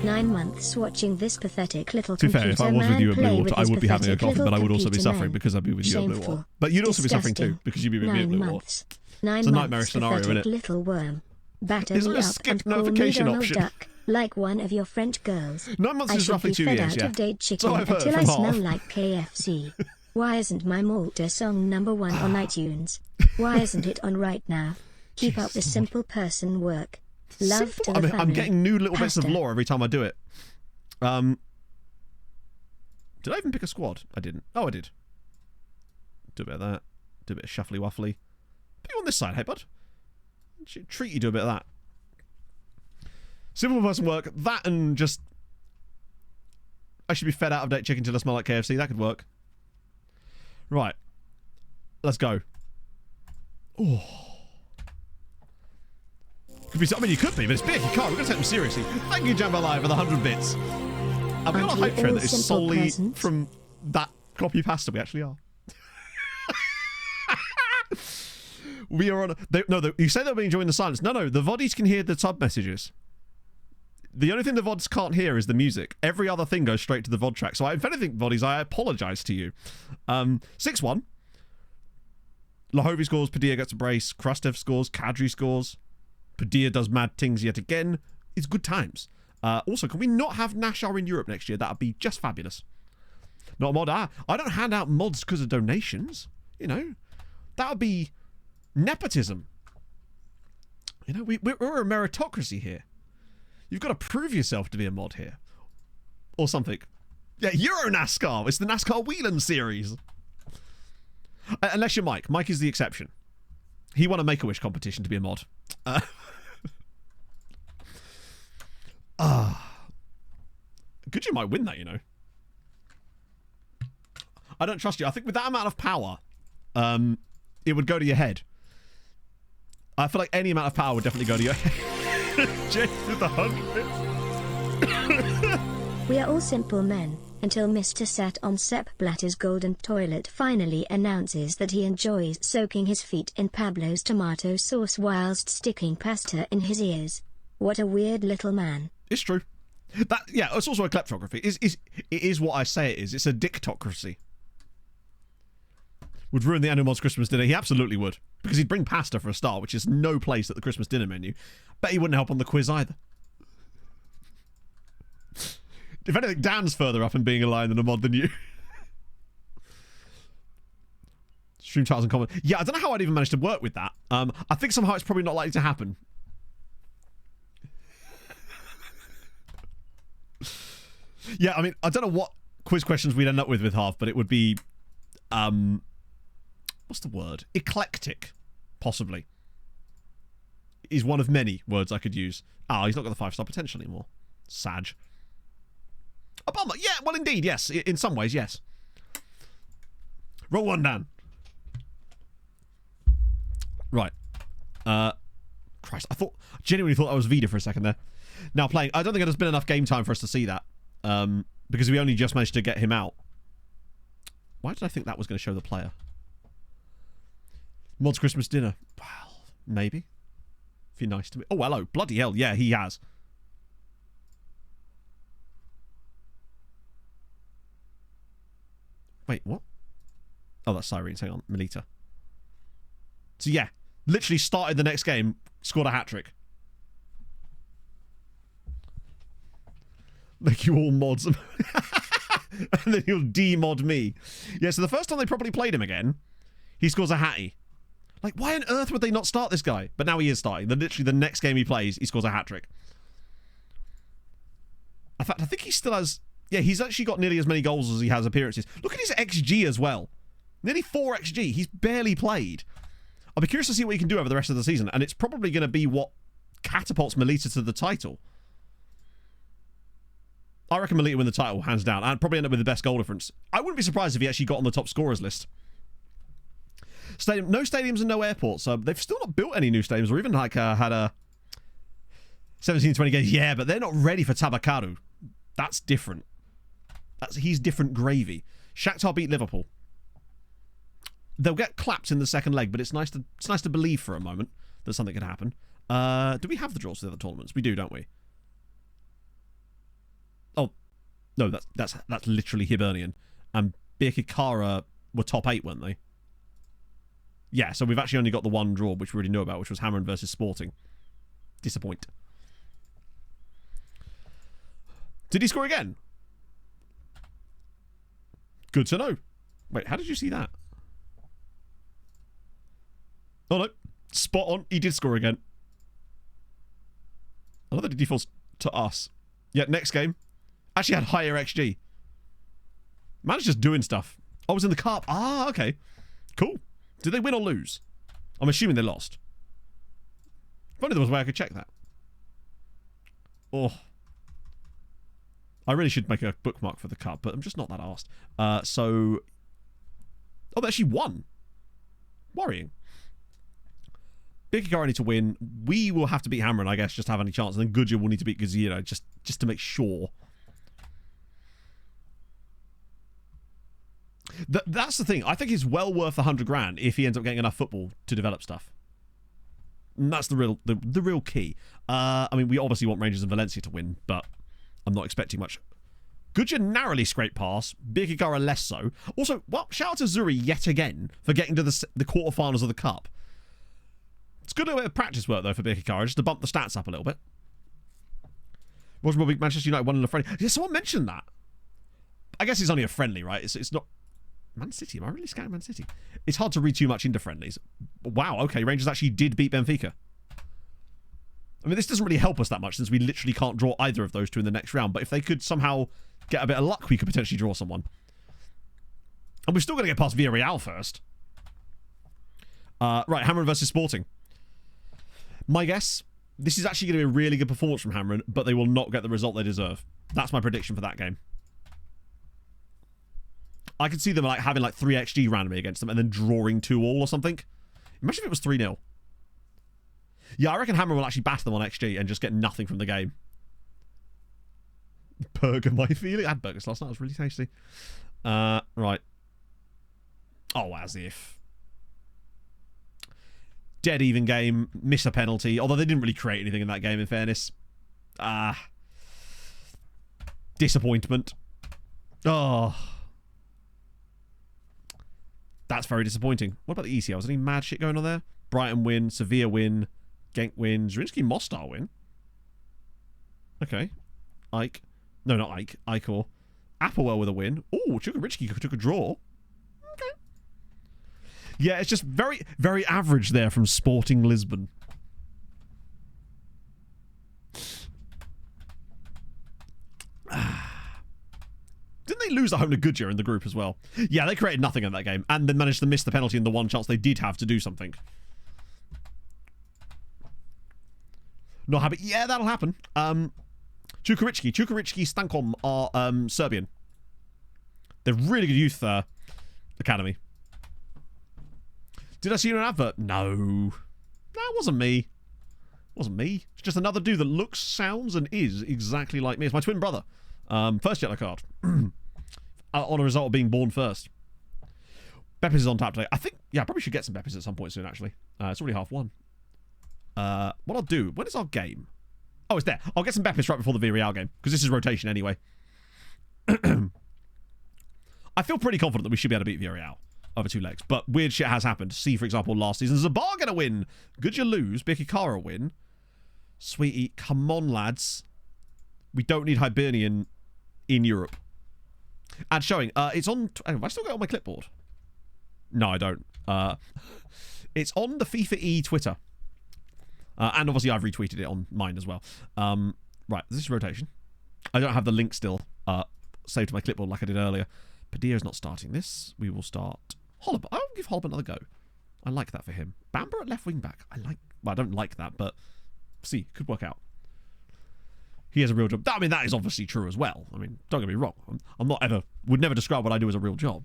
9 months watching this pathetic little To be fair, computer if I was with you man at Blue play Water, with I his would be having a pathetic coffee, but I would little also be computer suffering man. because I'd be with you at Blue Water. Shameful. But you'd also be suffering too Disgusting. because you'd be with me at 9 Blue Water. months. 9 It's a months nightmarish scenario, pathetic isn't it? little worm. Batter Isn't me there a up skip and call me notification Donald option? Duck, like one of your French girls. 9 months I is should roughly be 2 fed years, out yeah. of date So chicken I've heard until I from smell half. like KFC. Why isn't my Malta song #1 on iTunes? Why isn't it on right now? Keep up the simple person work. Love to the family. I'm getting new little bits of Pasta. lore every time I do it. Did I even pick a squad? I didn't. Oh, I did. Do a bit of that. Do a bit of shuffly waffly. Put you on this side, hey bud. Treat you do a bit of that. Simple person work. That and just... I should be fed out of date chicken till I smell like KFC. That could work. Right. Let's go. Oh. Could be, I mean, you could be, but it's big. You can't. We're going to take them seriously. Thank you, Jambalaya, for the 100 bits. Are we on a Aren't you hype train all that is simple solely peasants? from that copy pasta? We actually are. We are on a... you say they'll be enjoying the silence. No, the VODs can hear the sub messages. The only thing the VODs can't hear is the music. Every other thing goes straight to the VOD track. So if anything, VODs, I apologise to you. 6-1. Lahovi scores, Padilla gets a brace, Krastev scores, Kadri scores, Padilla does mad things yet again. It's good times. Also, can we not have Nashar in Europe next year? That would be just fabulous. Not a mod. I don't hand out mods because of donations. You know, that would be nepotism. You know, we're a meritocracy here. You've got to prove yourself to be a mod here. Or something. Yeah, Euro NASCAR. It's the NASCAR Whelan series. Unless you're Mike. Mike is the exception. He won a Make-A-Wish competition to be a mod. Good, you might win that, you know. I don't trust you. I think with that amount of power, it would go to your head. I feel like any amount of power would definitely go to your head. James with the 100. We are all simple men, until Mr. Sat on Sepp Blatter's golden toilet finally announces that he enjoys soaking his feet in Pablo's tomato sauce whilst sticking pasta in his ears. What a weird little man. It's true. Yeah, it's also a kleptocracy. It is what I say it is. It's a dictocracy. Would ruin the annual Mods Christmas dinner. He absolutely would. Because he'd bring pasta for a start, which is no place at the Christmas dinner menu. Bet he wouldn't help on the quiz either. If anything, Dan's further up in being a lion than a mod than you. Stream titles and comments. Yeah, I don't know how I'd even manage to work with that. I think somehow it's probably not likely to happen. Yeah, I mean, I don't know what quiz questions we'd end up with half, but it would be, what's the word? Eclectic, possibly. Is one of many words I could use. Oh, he's not got the 5-star potential anymore. Sag. A bummer. Yeah, well, indeed, yes. In some ways, yes. Roll one, Dan. Right. Christ, genuinely thought that was Vida for a second there. Now playing, I don't think there's been enough game time for us to see that. Because we only just managed to get him out. Why did I think that was going to show the player? Mod's Christmas dinner. Well, maybe. If you're nice to me. Oh, hello. Bloody hell. Yeah, he has. Wait, what? Oh, that's Sirens. Hang on. Melita. So, yeah. Literally started the next game. Scored a hat-trick. Like you all mods. And then he'll demod me. Yeah, so the first time they probably played him again, he scores a hattie. Like, why on earth would they not start this guy? But now he is starting. Literally, the next game he plays, he scores a hat-trick. In fact, I think he still has... Yeah, he's actually got nearly as many goals as he has appearances. Look at his XG as well. Nearly 4 XG. He's barely played. I'll be curious to see what he can do over the rest of the season. And it's probably going to be what catapults Melita to the title. I reckon Melita win the title, hands down. And probably end up with the best goal difference. I wouldn't be surprised if he actually got on the top scorers list. No stadiums and no airports. They've still not built any new stadiums or even like had a 17-20 games. Yeah, but they're not ready for Tabakaru. That's different. He's different gravy. Shakhtar beat Liverpool. They'll get clapped in the second leg, but it's nice to believe for a moment that something could happen. Do we have the draws for the other tournaments? We do, don't we? Oh, no, that's literally Hibernian. And Birkirkara were top 8, weren't they? Yeah, so we've actually only got the one draw, which we already know about, which was Hammerin versus Sporting. Disappoint. Did he score again? Good to know. Wait, how did you see that? Oh no, spot on. He did score again. I love that he defaults to us. Yeah, next game. Actually had higher XG. Man's just doing stuff. I was in the cup. Ah, okay. Cool. Did they win or lose? I'm assuming they lost. If only there was a way I could check that. Oh. I really should make a bookmark for the cup, but I'm just not that arsed. So... Oh, they actually won. Worrying. Birkirkara need to win. We will have to beat Hammerin, I guess, just to have any chance. And then Gudja will need to beat Gazira, just to make sure. That's the thing. I think it's well worth 100 grand if he ends up getting enough football to develop stuff. And that's the real key. I mean, we obviously want Rangers and Valencia to win, but I'm not expecting much. Gudja narrowly scraped past. Birkirkara less so. Also, well, shout out to Zuri yet again for getting to the quarterfinals of the cup. It's good a bit of practice work, though, for Birkirkara, just to bump the stats up a little bit. Roger Bobby, Manchester United won in a friendly. Yeah, someone mentioned that. I guess it's only a friendly, right? It's not... Man City? Am I really scouting Man City? It's hard to read too much into friendlies. Wow, okay, Rangers actually did beat Benfica. I mean, this doesn't really help us that much since we literally can't draw either of those two in the next round. But if they could somehow get a bit of luck, we could potentially draw someone. And we're still going to get past Villarreal first. Right, Hammerin versus Sporting. My guess, this is actually going to be a really good performance from Hammerin, but they will not get the result they deserve. That's my prediction for that game. I could see them like having like 3 XG randomly against them and then drawing 2-2 or something. Imagine if it was 3-0. Yeah, I reckon Hammerin will actually batter them on XG and just get nothing from the game. Burger, my feeling. I had burgers last night. It was really tasty. Right. Oh, as if. Dead even game. Miss a penalty. Although they didn't really create anything in that game, in fairness. Disappointment. Oh. That's very disappointing. What about the ECL? Was any mad shit going on there? Brighton win. Sevilla win. Genk win. Zrinski Mostar win. Okay. Ike. No, not Ike. Icor. Applewell with a win. Ooh, Chukwuemeka took a draw. Okay. Yeah, it's just very, very average there from Sporting Lisbon. Didn't they lose at home to Gudja in the group as well? Yeah, they created nothing in that game and then managed to miss the penalty in the one chance they did have to do something. Not happy. Yeah, that'll happen. Chukwuemeka Stankom are Serbian. They're really good youth academy. Did I see you in an advert? No. That wasn't me. Wasn't me. It's just another dude that looks, sounds, and is exactly like me. It's my twin brother. First yellow card. On a result of being born first. Beppis is on tap today. I think, yeah, I probably should get some Beppis at some point soon, actually. It's already 1:30. What I'll do, when is our game? Oh, it's there. I'll get some Beppis right before the Villarreal game, because this is rotation anyway. I feel pretty confident that we should be able to beat Villarreal over 2 legs, but weird shit has happened. See, for example, last season, Zabar get a win. Good you lose. Bikikara win. Sweetie, come on, lads. We don't need Hibernian in Europe. And showing, it's on... Have I still got it on my clipboard? No, I don't. It's on the FIFA E Twitter. And obviously I've retweeted it on mine as well. Right, this is rotation. I don't have the link still saved to my clipboard like I did earlier. Padillo's not starting this. We will start Holub. I'll give Holub another go. I like that for him. Bamber at left wing back. Well, I don't like that, but see, could work out. He has a real job. I mean, that is obviously true as well. I mean, don't get me wrong. Would never describe what I do as a real job.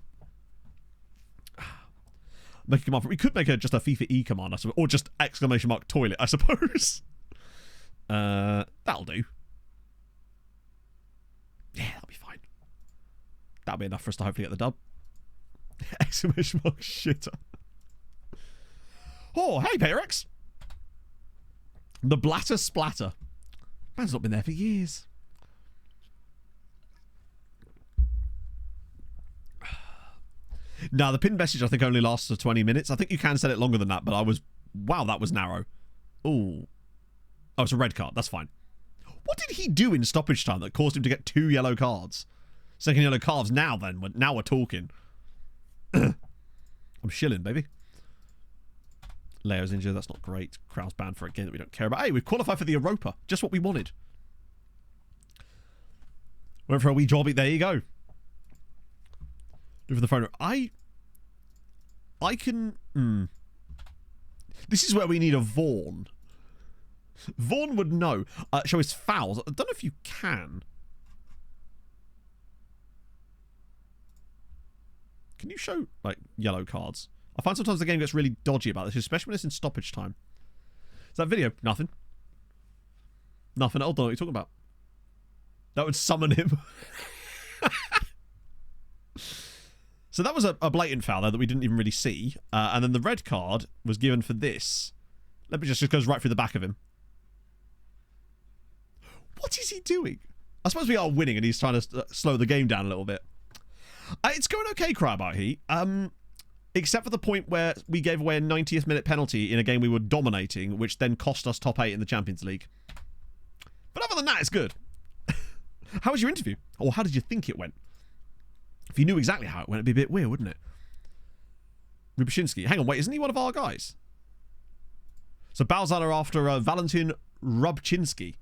Make a command. We could make just a FIFA E command, or just exclamation mark toilet, I suppose. That'll do. Yeah, that'll be fine. That'll be enough for us to hopefully get the dub. Exclamation mark shitter. Oh, hey, Pyrex. The Blatter Splatter. Man's not been there for years. Now, the pinned message I think only lasts for 20 minutes. I think you can set it longer than that, but wow, that was narrow. Ooh. Oh, it's a red card. That's fine. What did he do in stoppage time that caused him to get 2 yellow cards? Second yellow cards now then. Now we're talking. I'm shilling, baby. Leo's injured. That's not great. Krau's banned for a game that we don't care about. Hey, we've qualified for the Europa. Just what we wanted. Went for a wee jobby. There you go. Do for the phone. I can... This is where we need a Vaughan. Vaughan would know. Show his fouls. I don't know if you can. Can you show, like, yellow cards? I find sometimes the game gets really dodgy about this, especially when it's in stoppage time. Is that video? Nothing. Nothing. I don't know what you're talking about. That would summon him. So that was a blatant foul there that we didn't even really see. And then the red card was given for this. Let me just goes right through the back of him. What is he doing? I suppose we are winning and he's trying to slow the game down a little bit. It's going okay, Crab Heat. Except for the point where we gave away a 90th minute penalty in a game we were dominating, which then cost us top 8 in the Champions League. But other than that, it's good. How was your interview? Or how did you think it went? If you knew exactly how it went, it'd be a bit weird, wouldn't it? Rubashinsky. Hang on, wait, isn't he one of our guys? So Balzar are after Valentin Rubchinsky.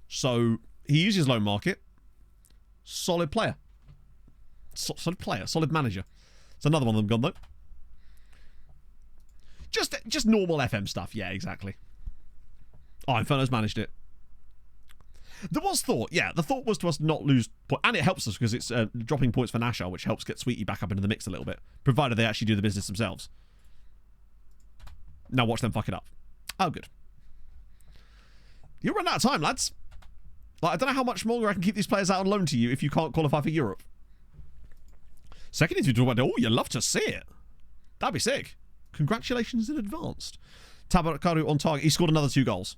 So he uses loan market. Solid player. Solid player. Solid manager. It's another one of them gone, though. Just normal FM stuff. Yeah, exactly. Oh, Inferno's managed it. There was thought. Yeah, the thought was to us not lose... And it helps us because it's dropping points for Nashar, which helps get Sweetie back up into the mix a little bit. Provided they actually do the business themselves. Now watch them fuck it up. Oh, good. You're running out of time, lads. Like, I don't know how much longer I can keep these players out on loan to you if you can't qualify for Europe. Second interview, oh, you'd love to see it. That'd be sick. Congratulations in advance. Tabakaru on target. He scored another 2 goals.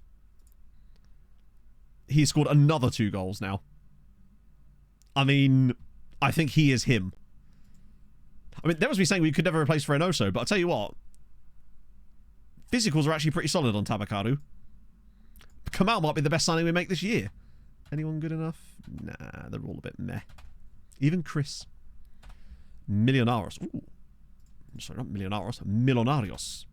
He scored another 2 goals now. I mean, I think he is him. I mean, there was me saying we could never replace Reynoso, but I'll tell you what. Physicals are actually pretty solid on Tabakaru. Kamal might be the best signing we make this year. Anyone good enough? Nah, they're all a bit meh. Even Chris. Millonarios. Ooh. Sorry, not Millonarios. Millonarios.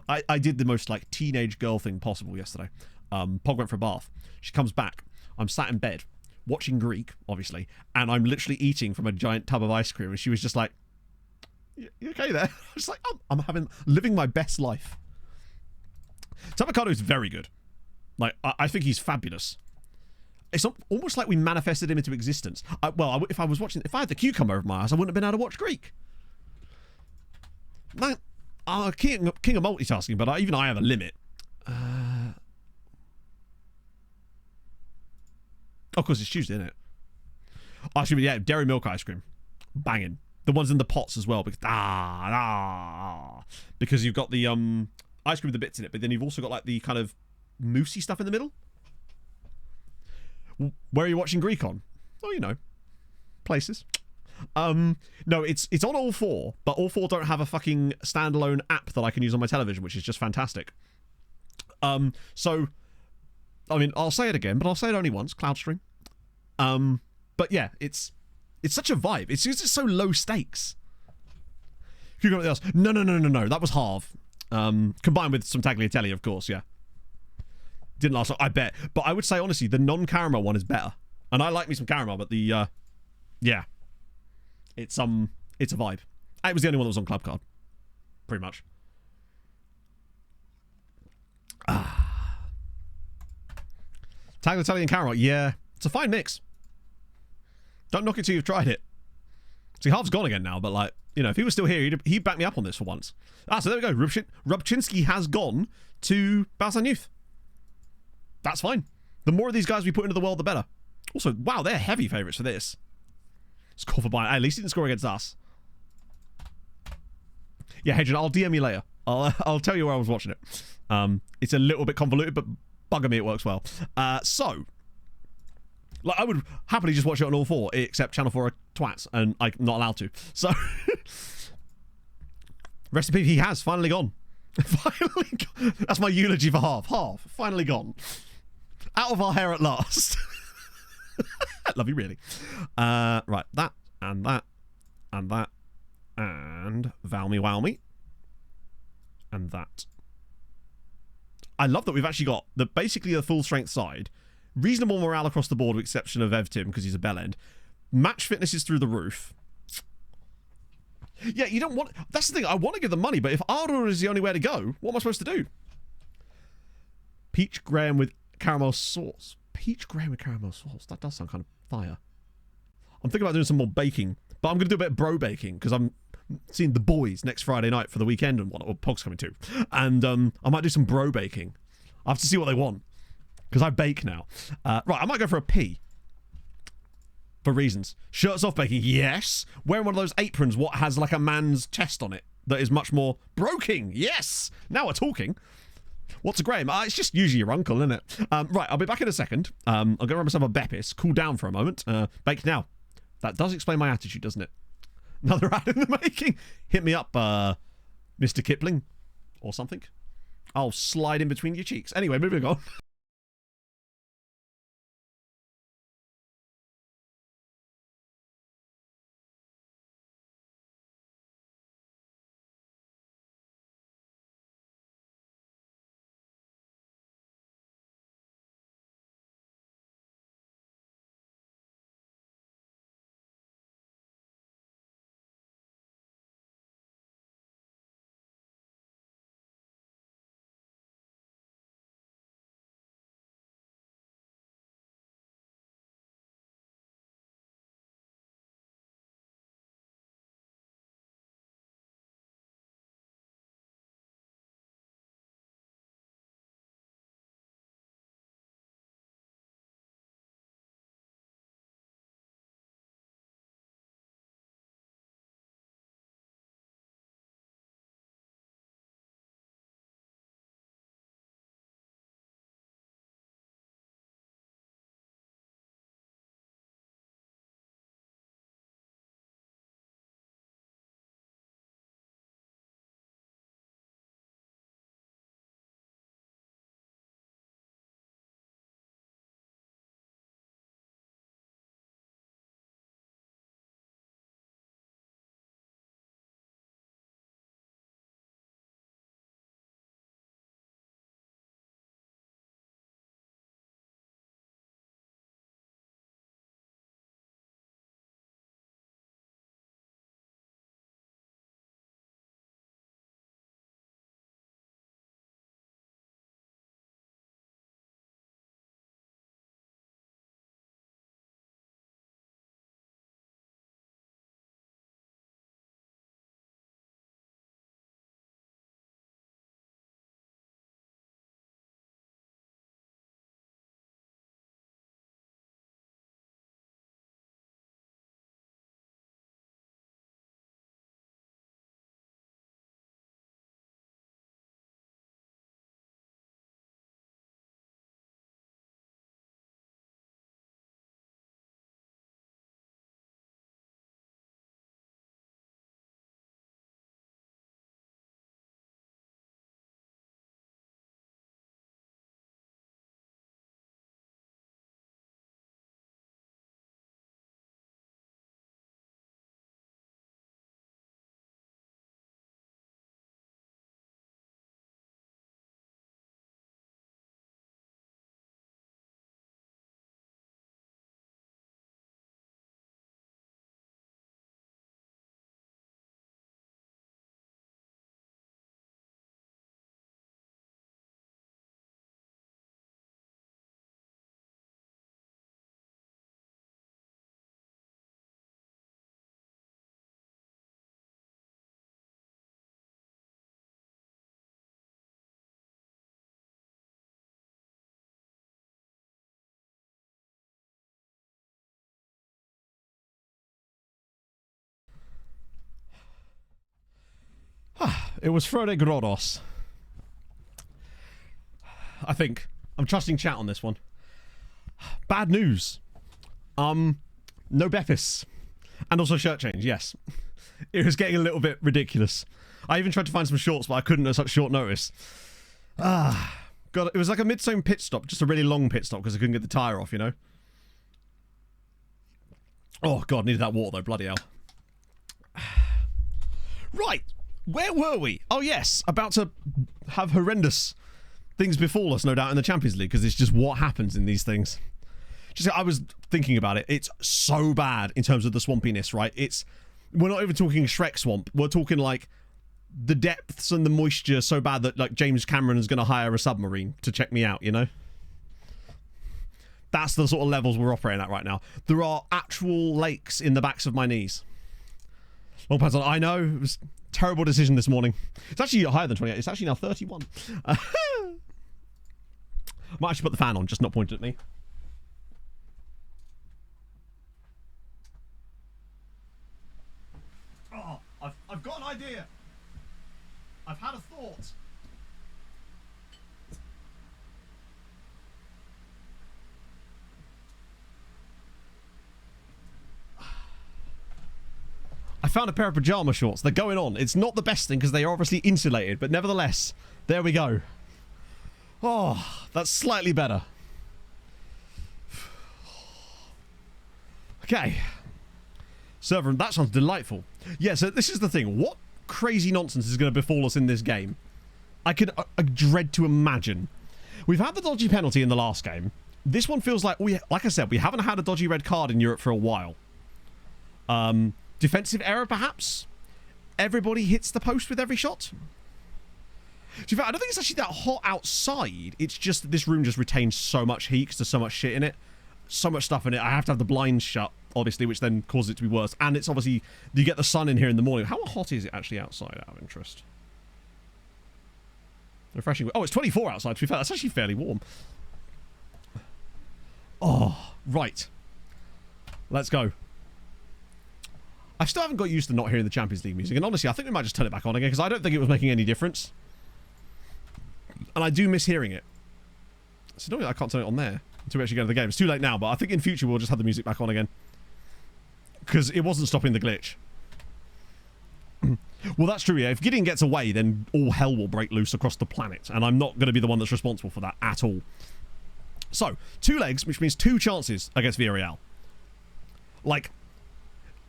I did the most, like, teenage girl thing possible yesterday. Pog went for a bath. She comes back. I'm sat in bed, watching Greek, obviously, and I'm literally eating from a giant tub of ice cream, and she was just like, you okay there? I was like, I'm living my best life. Tabakaru is very good. Like, I think he's fabulous. It's almost like we manifested him into existence. If I had the cucumber over my eyes, I wouldn't have been able to watch Greek. Man, I'm king of multitasking, but even I have a limit. Of course, it's Tuesday, isn't it? Ice cream, yeah, dairy milk ice cream. Banging. The ones in the pots as well. Because you've got the ice cream with the bits in it, but then you've also got like the kind of moussey stuff in the middle. Where are you watching Greek on? Oh, you know. Places. No, it's on all four, but all four don't have a fucking standalone app that I can use on my television, which is just fantastic. So, I mean, I'll say it again, but I'll say it only once. Cloudstream. But yeah, it's such a vibe. It's just so low stakes. You got else? No. That was half. Combined with some tagliatelle, of course. Yeah. Didn't last long, I bet. But I would say honestly, the non-caramel one is better. And I like me some caramel, but the yeah, it's a vibe. It was the only one that was on Club Card, pretty much. Tagliatelle and caramel, yeah, it's a fine mix. Don't knock it till you've tried it. See, Half's gone again now, but like, you know, if he was still here, he'd back me up on this for once. So there we go. Rubczynski has gone to Balsan Youth. That's fine. The more of these guys we put into the world, the better. Also, wow, they're heavy favourites for this. Score for Bayern. At least he didn't score against us. Yeah, Hedgen, I'll DM you later. I'll tell you where I was watching it. It's a little bit convoluted, but bugger me, it works well. So, like, I would happily just watch it on all four, except Channel 4 are twats, and I'm not allowed to. So, recipe he has finally gone. Finally gone. That's my eulogy for Half. Half, finally gone. Out of our hair at last. Love you, really. Right, that, and that, and that, and Valmy Walmy, and that. I love that we've actually got basically the full strength side. Reasonable morale across the board with exception of Ev Tim because he's a bell end. Match fitness is through the roof. Yeah, you don't want... That's the thing. I want to give them money, but if Ardor is the only way to go, what am I supposed to do? Peach Graham with caramel sauce. Peach Graham with caramel sauce. That does sound kind of fire. I'm thinking about doing some more baking, but I'm going to do a bit of bro baking because I'm seeing the boys next Friday night for the weekend and what Pog's coming to. And I might do some bro baking. I have to see what they want because I bake now. Right, I might go for a pee. For reasons. Shirts off baking, yes. Wearing one of those aprons what has like a man's chest on it that is much more broking, yes. Now we're talking. What's a Graham? It's just usually your uncle, isn't it? Right, I'll be back in a second. I'll go grab myself a Beppis, cool down for a moment. Bake now. That does explain my attitude, doesn't it? Another ad in the making. Hit me up, Mr. Kipling. Or something. I'll slide in between your cheeks. Anyway, moving on. It was Frode Grodos. I think. I'm trusting chat on this one. Bad news. No Beppis. And also shirt change, yes. It was getting a little bit ridiculous. I even tried to find some shorts, but I couldn't at such short notice. God, it was like a mid-zone pit stop, just a really long pit stop because I couldn't get the tyre off, you know? Oh, God, needed that water, though. Bloody hell. Right. Where were we? Oh, yes. About to have horrendous things befall us, no doubt, in the Champions League, because it's just what happens in these things. Just, I was thinking about it. It's so bad in terms of the swampiness, right? We're not even talking Shrek swamp. We're talking, like, the depths and the moisture so bad that, like, James Cameron is going to hire a submarine to check me out, you know? That's the sort of levels we're operating at right now. There are actual lakes in the backs of my knees. Long pants on. I know. It was a terrible decision this morning. It's actually higher than 28. It's actually now 31. I might actually put the fan on, just not point at me. Oh, I've got an idea. I've had a thought. I found a pair of pajama shorts. They're going on. It's not the best thing because they are obviously insulated, but nevertheless, there we go. Oh, that's slightly better. Okay. Server, that sounds delightful. Yeah, so this is the thing. What crazy nonsense is going to befall us in this game? I dread to imagine. We've had the dodgy penalty in the last game. This one feels like I said, we haven't had a dodgy red card in Europe for a while. Defensive error, perhaps? Everybody hits the post with every shot? To be fair, I don't think it's actually that hot outside. It's just that this room just retains so much heat because there's so much shit in it. So much stuff in it. I have to have the blinds shut, obviously, which then causes it to be worse. And it's obviously, you get the sun in here in the morning. How hot is it actually outside, out of interest? Refreshing. Oh, it's 24 outside, to be fair. That's actually fairly warm. Oh, right. Let's go. I still haven't got used to not hearing the Champions League music, and honestly, I think we might just turn it back on again, because I don't think it was making any difference. And I do miss hearing it. So normally I can't turn it on there until we actually go to the game. It's too late now, but I think in future we'll just have the music back on again. Because it wasn't stopping the glitch. Well, that's true, yeah. If Gideon gets away, then all hell will break loose across the planet, and I'm not going to be the one that's responsible for that at all. So, 2 legs, which means 2 chances against Villarreal. Like,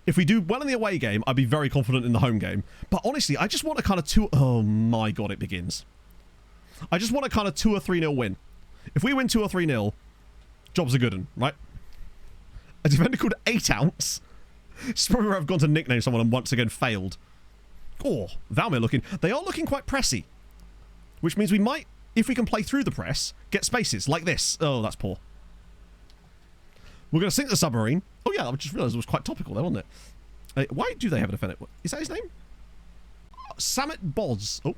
if we do well in the away game, I'd be very confident in the home game. But honestly, I just want a kind of oh my god, it begins. I just want a kind of 2 or 3-0 win. If we win 2 or 3-0, job's a good one, right? A defender called 8 Ounce. It's probably where I've gone to nickname someone and once again failed. Oh, Valmir looking. They are looking quite pressy. Which means we might, if we can play through the press, get spaces like this. Oh, that's poor. We're going to sink the submarine. Oh, yeah, I just realised it was quite topical there, wasn't it? Why do they have a defender? Is that his name? Samet Boz. Oh.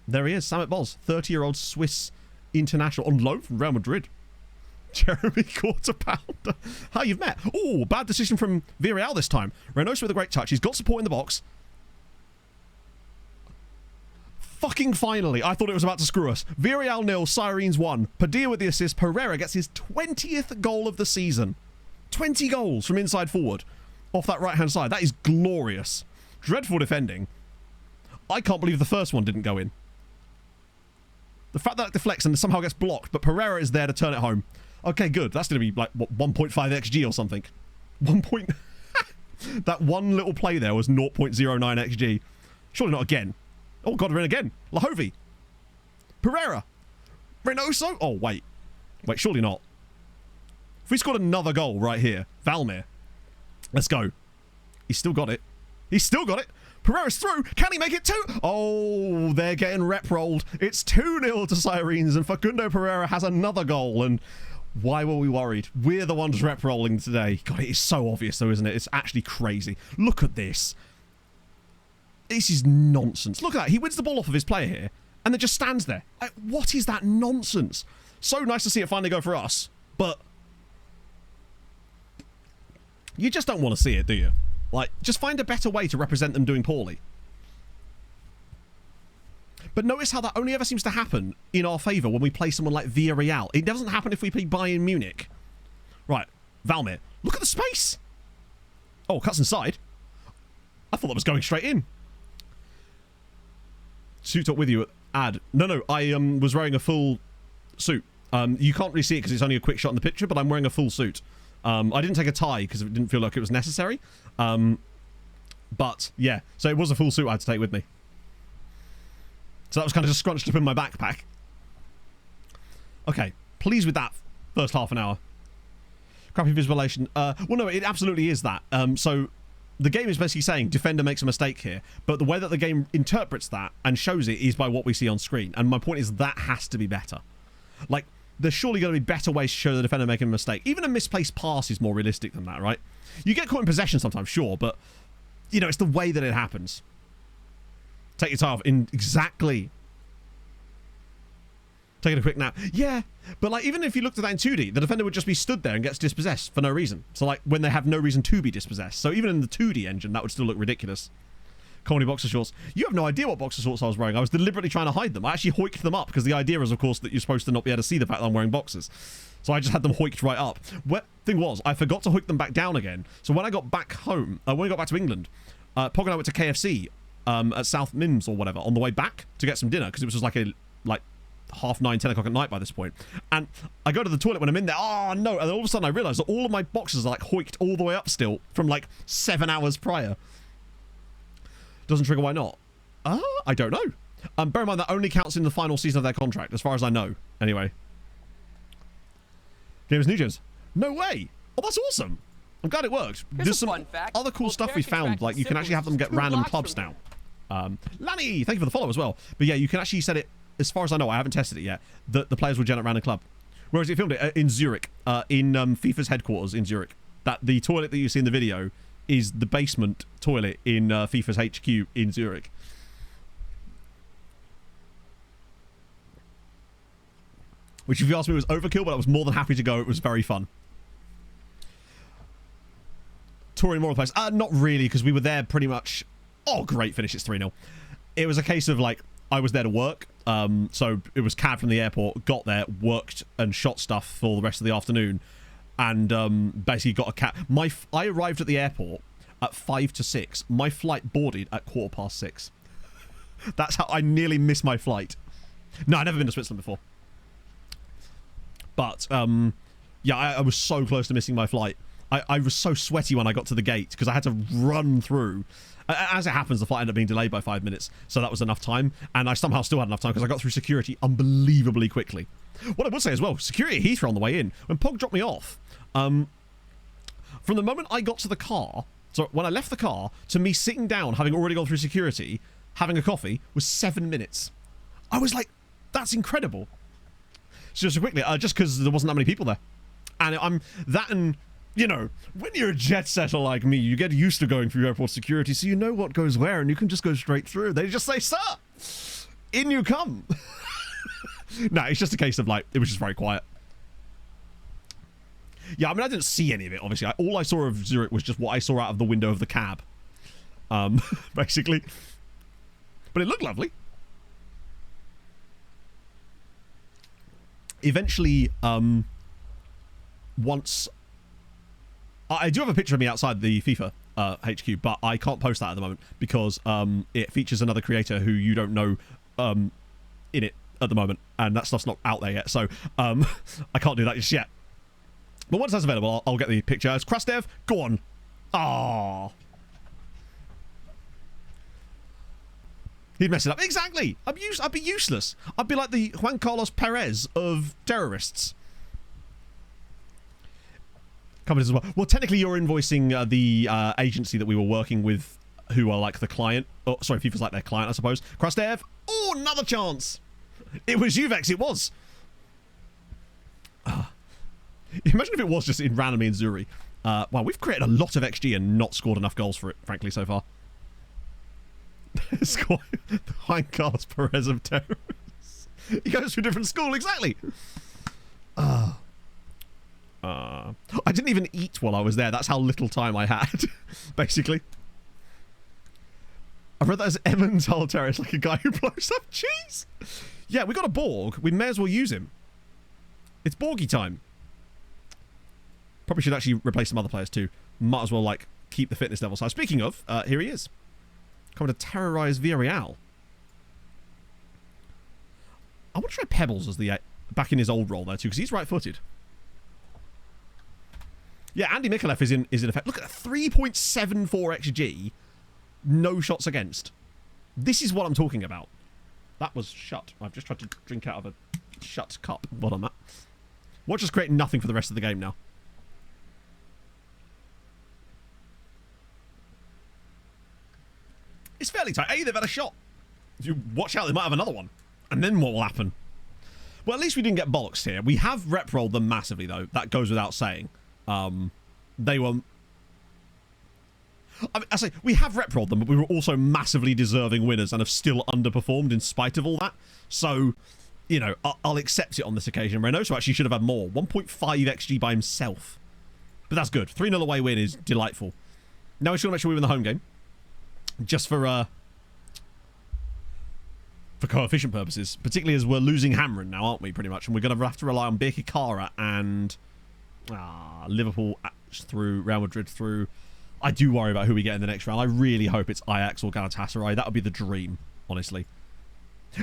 There he is, Samet Boz. 30-year-old Swiss international on loan from Real Madrid. Jeremy Quarter-Pounder. How you've met. Oh, bad decision from Villarreal this time. Reynoso with a great touch. He's got support in the box. Fucking finally. I thought it was about to screw us. Villarreal 0, Sirens 1. Padilla with the assist. Pereira gets his 20th goal of the season. 20 goals from inside forward. Off that right-hand side. That is glorious. Dreadful defending. I can't believe the first one didn't go in. The fact that it deflects and somehow gets blocked, but Pereira is there to turn it home. Okay, good. That's going to be like, what, 1.5 XG or something. That one little play there was 0.09 XG. Surely not again. Oh, God, we're in again. Lahovi. Pereira. Reynoso. Oh, wait. Wait, surely not. If we scored another goal right here. Valmir. Let's go. He's still got it. He's still got it. Pereira's through. Can he make it 2? Oh, they're getting rep rolled. It's 2-0 to Sirens, and Facundo Pereira has another goal. And why were we worried? We're the ones rep rolling today. God, it is so obvious, though, isn't it? It's actually crazy. Look at this. This is nonsense. Look at that. He wins the ball off of his player here, and then just stands there. What is that nonsense? So nice to see it finally go for us, but you just don't want to see it, do you? Like, just find a better way to represent them doing poorly. But notice how that only ever seems to happen in our favour when we play someone like Villarreal. It doesn't happen if we play Bayern Munich. Right, Valmir. Look at the space! Oh, cuts inside. I thought that was going straight in. Suit up with you. Ad. No, I was wearing a full suit. You can't really see it because it's only a quick shot in the picture, but I'm wearing a full suit. I didn't take a tie because it didn't feel like it was necessary. But, yeah. So it was a full suit I had to take with me. So that was kind of just scrunched up in my backpack. Okay. Pleased with that first half an hour. Crappy visualization. Well, no, it absolutely is that. So the game is basically saying defender makes a mistake here, but the way that the game interprets that and shows it is by what we see on screen. And my point is that has to be better. Like, there's surely going to be better ways to show the defender making a mistake. Even a misplaced pass is more realistic than that, right? You get caught in possession sometimes, sure, but, you know, it's the way that it happens. Take your tie off. Exactly. Taking a quick nap. Yeah, but like even if you looked at that in 2D, the defender would just be stood there and gets dispossessed for no reason. So like when they have no reason to be dispossessed. So even in the 2D engine, that would still look ridiculous. Comedy boxer shorts. You have no idea what boxer shorts I was wearing. I was deliberately trying to hide them. I actually hoiked them up because the idea is, of course, that you're supposed to not be able to see the fact that I'm wearing boxers. So I just had them hoiked right up. Thing was, I forgot to hoik them back down again. So when I got back home, when I got back to England, Pog and I went to KFC at South Mims or whatever on the way back to get some dinner because it was just like 9:30, 10 o'clock at night by this point. And I go to the toilet when I'm in there. Oh, no. And all of a sudden I realise that all of my boxes are like hoiked all the way up still from like 7 hours prior. Doesn't trigger, why not? I don't know. Bear in mind that only counts in the final season of their contract, as far as I know. Anyway. Games New Gens. No way. Oh, that's awesome. I'm glad it worked. There's some other cool stuff we found. Like, you can actually have them get random clubs now. Lanny, thank you for the follow as well. But yeah, you can actually set it, as far as I know, I haven't tested it yet, that the players will generate random club. Whereas it filmed it in Zurich, in FIFA's headquarters in Zurich. That the toilet that you see in the video is the basement toilet in FIFA's HQ in Zurich. Which, if you ask me, was overkill, but I was more than happy to go. It was very fun. Touring more of the place. Not really, because we were there pretty much... Oh, great finish. It's 3-0. It was a case of, like, I was there to work. So it was cab from the airport, got there, worked and shot stuff for the rest of the afternoon. And basically got a cab. I arrived at the airport at 5 to 6. My flight boarded at 6:15. That's how I nearly missed my flight. No, I've never been to Switzerland before. But, yeah, I was so close to missing my flight. I was so sweaty when I got to the gate because I had to run through. As it happens, the flight ended up being delayed by 5 minutes, so that was enough time. And I somehow still had enough time because I got through security unbelievably quickly. What I would say as well, security at Heathrow on the way in, when Pog dropped me off, from the moment I got to the car, so when I left the car, to me sitting down, having already gone through security, having a coffee, was 7 minutes. I was like, that's incredible. So just quickly, just because there wasn't that many people there. And and, you know, when you're a jet setter like me, you get used to going through airport security, so you know what goes where, and you can just go straight through. They just say, sir, in you come. No, it's just a case of, like, it was just very quiet. Yeah, I mean, I didn't see any of it, obviously. All I saw of Zurich was just what I saw out of the window of the cab. Basically. But it looked lovely. Eventually, once... I do have a picture of me outside the FIFA HQ, but I can't post that at the moment because it features another creator who you don't know in it at the moment, and that stuff's not out there yet, so I can't do that just yet. But once that's available, I'll get the picture. It's Krastev, go on. Ah, he'd mess it up. Exactly. I'd be useless. I'd be like the Juan Carlos Perez of terrorists. Companies as well. Well, technically, you're invoicing the agency that we were working with, who are like the client. Oh, sorry, FIFA's like their client, I suppose. Krastev. Oh, another chance. It was Juvex. It was. Imagine if it was just in randomly in Zuri. Wow, we've created a lot of XG and not scored enough goals for it, frankly, so far. Score the Juan Carlos Perez of terrorists. He goes to a different school, exactly. I didn't even eat while I was there. That's how little time I had, basically. I read that as Emmentaler Terrace, like a guy who blows up cheese. Yeah, we got a Borg. We may as well use him. It's Borgy time. Probably should actually replace some other players too. Might as well, like, keep the fitness level. So speaking of, here he is. Coming to terrorise Villarreal. I want to try Pebbles as the back in his old role there too, because he's right-footed. Yeah, Andy Mikulev is in effect. Look at that, 3.74 XG, no shots against. This is what I'm talking about. That was shut. I've just tried to drink out of a shut cup. Well done, Matt. Watch us create nothing for the rest of the game now. It's fairly tight. Hey, they've had a shot. If you watch out, they might have another one. And then what will happen? Well, at least we didn't get bollocks here. We have rep-rolled them massively, though. That goes without saying. They were... I say, we have rep-rolled them, but we were also massively deserving winners and have still underperformed in spite of all that. So, you know, I'll accept it on this occasion. Reynoso actually should have had more. 1.5 XG by himself. But that's good. 3-0 away win is delightful. Now we should make sure we win the home game. Just for coefficient purposes. Particularly as we're losing Hamren now, aren't we, pretty much? And we're going to have to rely on Birkirkara and Liverpool through, Real Madrid through. I do worry about who we get in the next round. I really hope it's Ajax or Galatasaray. That would be the dream, honestly.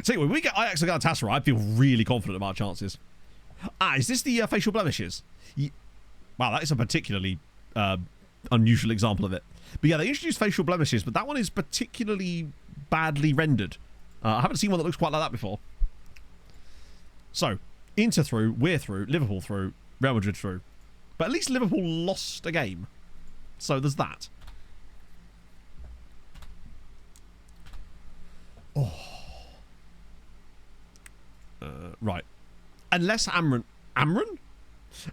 So anyway, when we get Ajax or Galatasaray, I feel really confident about our chances. Is this the facial blemishes? Wow, that is a particularly unusual example of it. But yeah, they introduced facial blemishes, but that one is particularly badly rendered. I haven't seen one that looks quite like that before. So, Inter through, we're through, Liverpool through, Real Madrid through. But at least Liverpool lost a game. So there's that. Oh. Right. Unless Amran...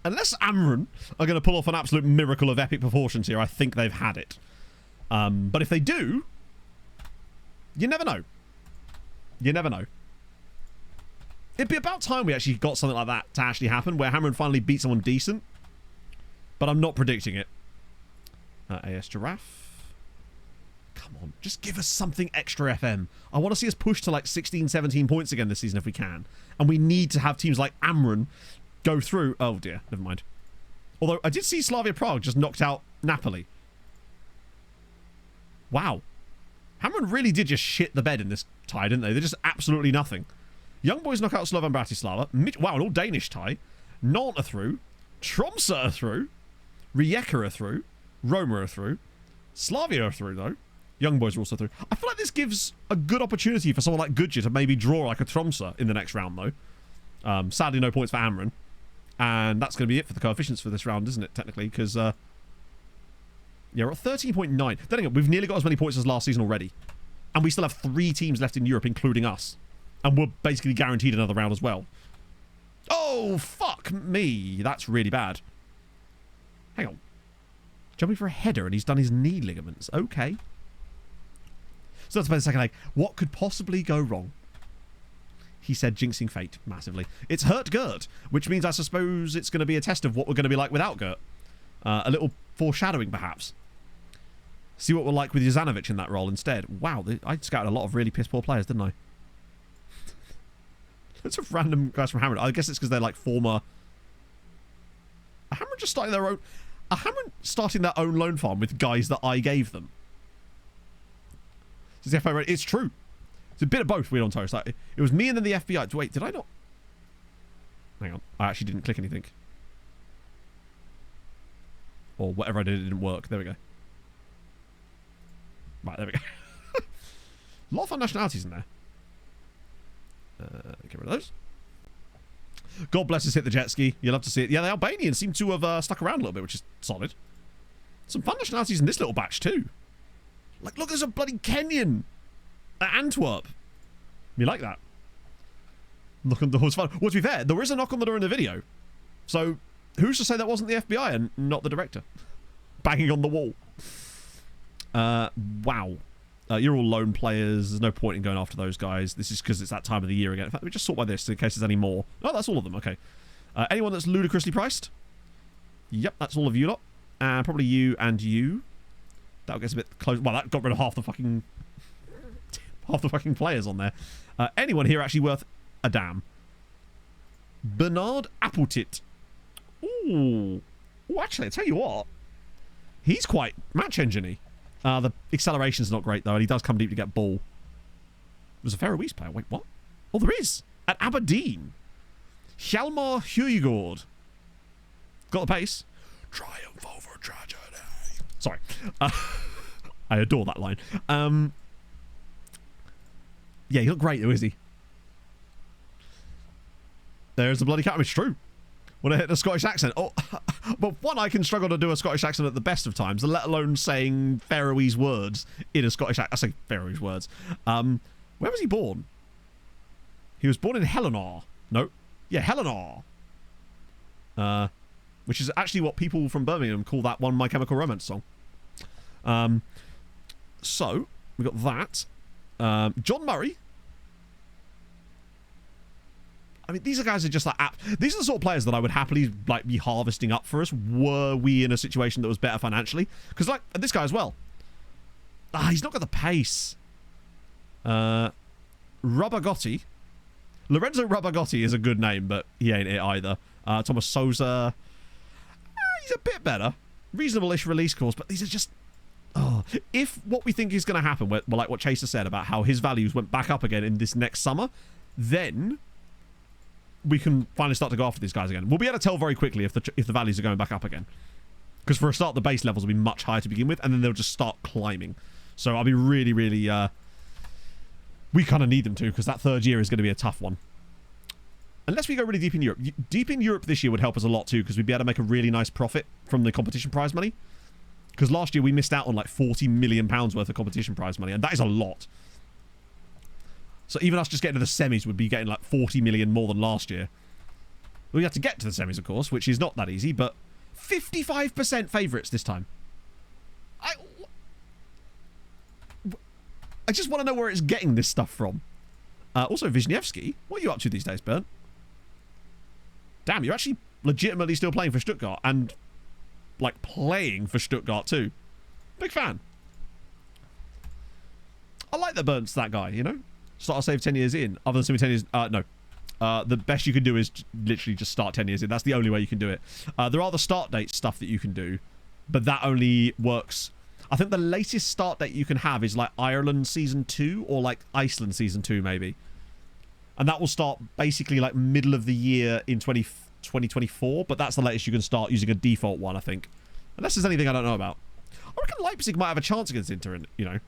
Unless Amran are going to pull off an absolute miracle of epic proportions here, I think they've had it. But if they do, you never know. You never know. It'd be about time we actually got something like that to actually happen, where Hamren finally beat someone decent. But I'm not predicting it. AS Giraffe. Come on, just give us something extra, FM. I want to see us push to like 16, 17 points again this season if we can. And we need to have teams like Amran go through. Oh dear, never mind. Although I did see Slavia Prague just knocked out Napoli. Wow. Hamren really did just shit the bed in this tie, didn't they? They're just absolutely nothing. Young Boys knock out Slovan Bratislava. Wow, an all Danish tie. Nantes are through. Tromsø are through. Rijeka are through. Roma are through. Slavia are through, though. Young Boys are also through. I feel like this gives a good opportunity for someone like Gudja to maybe draw like a Tromsø in the next round, though. Sadly, no points for Amran. And that's going to be it for the coefficients for this round, isn't it, technically? Because, yeah, we're at 13.9. Then again, we've nearly got as many points as last season already. And we still have 3 teams left in Europe, including us. And we're basically guaranteed another round as well. Oh, fuck me. That's really bad. Hang on. Jumping for a header and he's done his knee ligaments. Okay. So let's play the second leg. What could possibly go wrong? He said, jinxing fate massively. It's hurt Gert, which means I suppose it's going to be a test of what we're going to be like without Gert. A little foreshadowing, perhaps. See what we're like with Jozanovic in that role instead. Wow, I scouted a lot of really piss-poor players, didn't I? Lots of random guys from Hamren. I guess it's because they're like former... Are Hamren just starting their own... Are Hamren starting their own loan farm with guys that I gave them? It's true. It's a bit of both, Weird on Toast. Like, it was me and then the FBI. Wait, did I not? Hang on. I actually didn't click anything. Or whatever I did, it didn't work. There we go. Right, there we go. A lot of fun nationalities in there. Get rid of those. God bless us, hit the jet ski. You'll love to see it. Yeah, the Albanians seem to have stuck around a little bit, which is solid. Some fun nationalities in this little batch too. Like, look, there's a bloody Kenyan at Antwerp. You like that? Knock on the door's fun. Well, to be fair, there is a knock on the door in the video. So, who's to say that wasn't the FBI and not the director? Banging on the wall. Wow. You're all lone players. There's no point in going after those guys. This is because it's that time of the year again. In fact, we just sort by this in case there's any more. Oh, that's all of them. Okay. Anyone that's ludicrously priced? Yep, that's all of you lot. And probably you and you. That gets a bit close. Well, that got rid of half the fucking half the fucking players on there. Anyone here actually worth a damn? Bernard Appletit. Ooh. Oh, actually, I tell you what. He's quite match engine-y. The acceleration's not great, though, and he does come deep to get ball. There's a Faroese player. Wait, what? Oh, there is. At Aberdeen. Hjalmar Huygård. Got the pace. Triumph over tragedy. Sorry. I adore that line. Yeah, he's not great, though, is he? There's the bloody cat. It's true. When I hit the Scottish accent. Oh, but one, I can struggle to do a Scottish accent at the best of times, let alone saying Faroese words in a Scottish accent. I say Faroese words. Where was he born? He was born in Helena. No. Yeah, Helena. Which is actually what people from Birmingham call that one My Chemical Romance song. So, we got that. John Murray. I mean, these are guys who are just like these are the sort of players that I would happily like be harvesting up for us were we in a situation that was better financially. Because like this guy as well. He's not got the pace. Rubagotti. Lorenzo Rubagotti is a good name, but he ain't it either. Thomas Souza. He's a bit better. Reasonable-ish release course, but these are just... Oh, if what we think is going to happen, well, like what Chaser said about how his values went back up again in this next summer, then we can finally start to go after these guys again. We'll be able to tell very quickly if the values are going back up again. Because for a start, the base levels will be much higher to begin with, and then they'll just start climbing. So I'll be really, really... we kind of need them to, because that third year is going to be a tough one. Unless we go really deep in Europe. Deep in Europe this year would help us a lot too, because we'd be able to make a really nice profit from the competition prize money. Because last year we missed out on like £40 million worth of competition prize money, and that is a lot. So even us just getting to the semis would be getting like 40 million more than last year. We have to get to the semis, of course, which is not that easy, but 55% favourites this time. I just want to know where it's getting this stuff from. Also, Wisniewski, what are you up to these days, Bernd? Damn, you're actually legitimately still playing for Stuttgart and, like, playing for Stuttgart too. Big fan. I like that Bernd's that guy, you know? Start a save 10 years in. Other than simply 10 years... no. The best you can do is literally just start 10 years in. That's the only way you can do it. There are the start date stuff that you can do, but that only works... I think the latest start date you can have is like Ireland Season 2 or like Iceland Season 2 maybe. And that will start basically like middle of the year in 2024, but that's the latest you can start using a default one, I think. Unless there's anything I don't know about. I reckon Leipzig might have a chance against Inter, you know.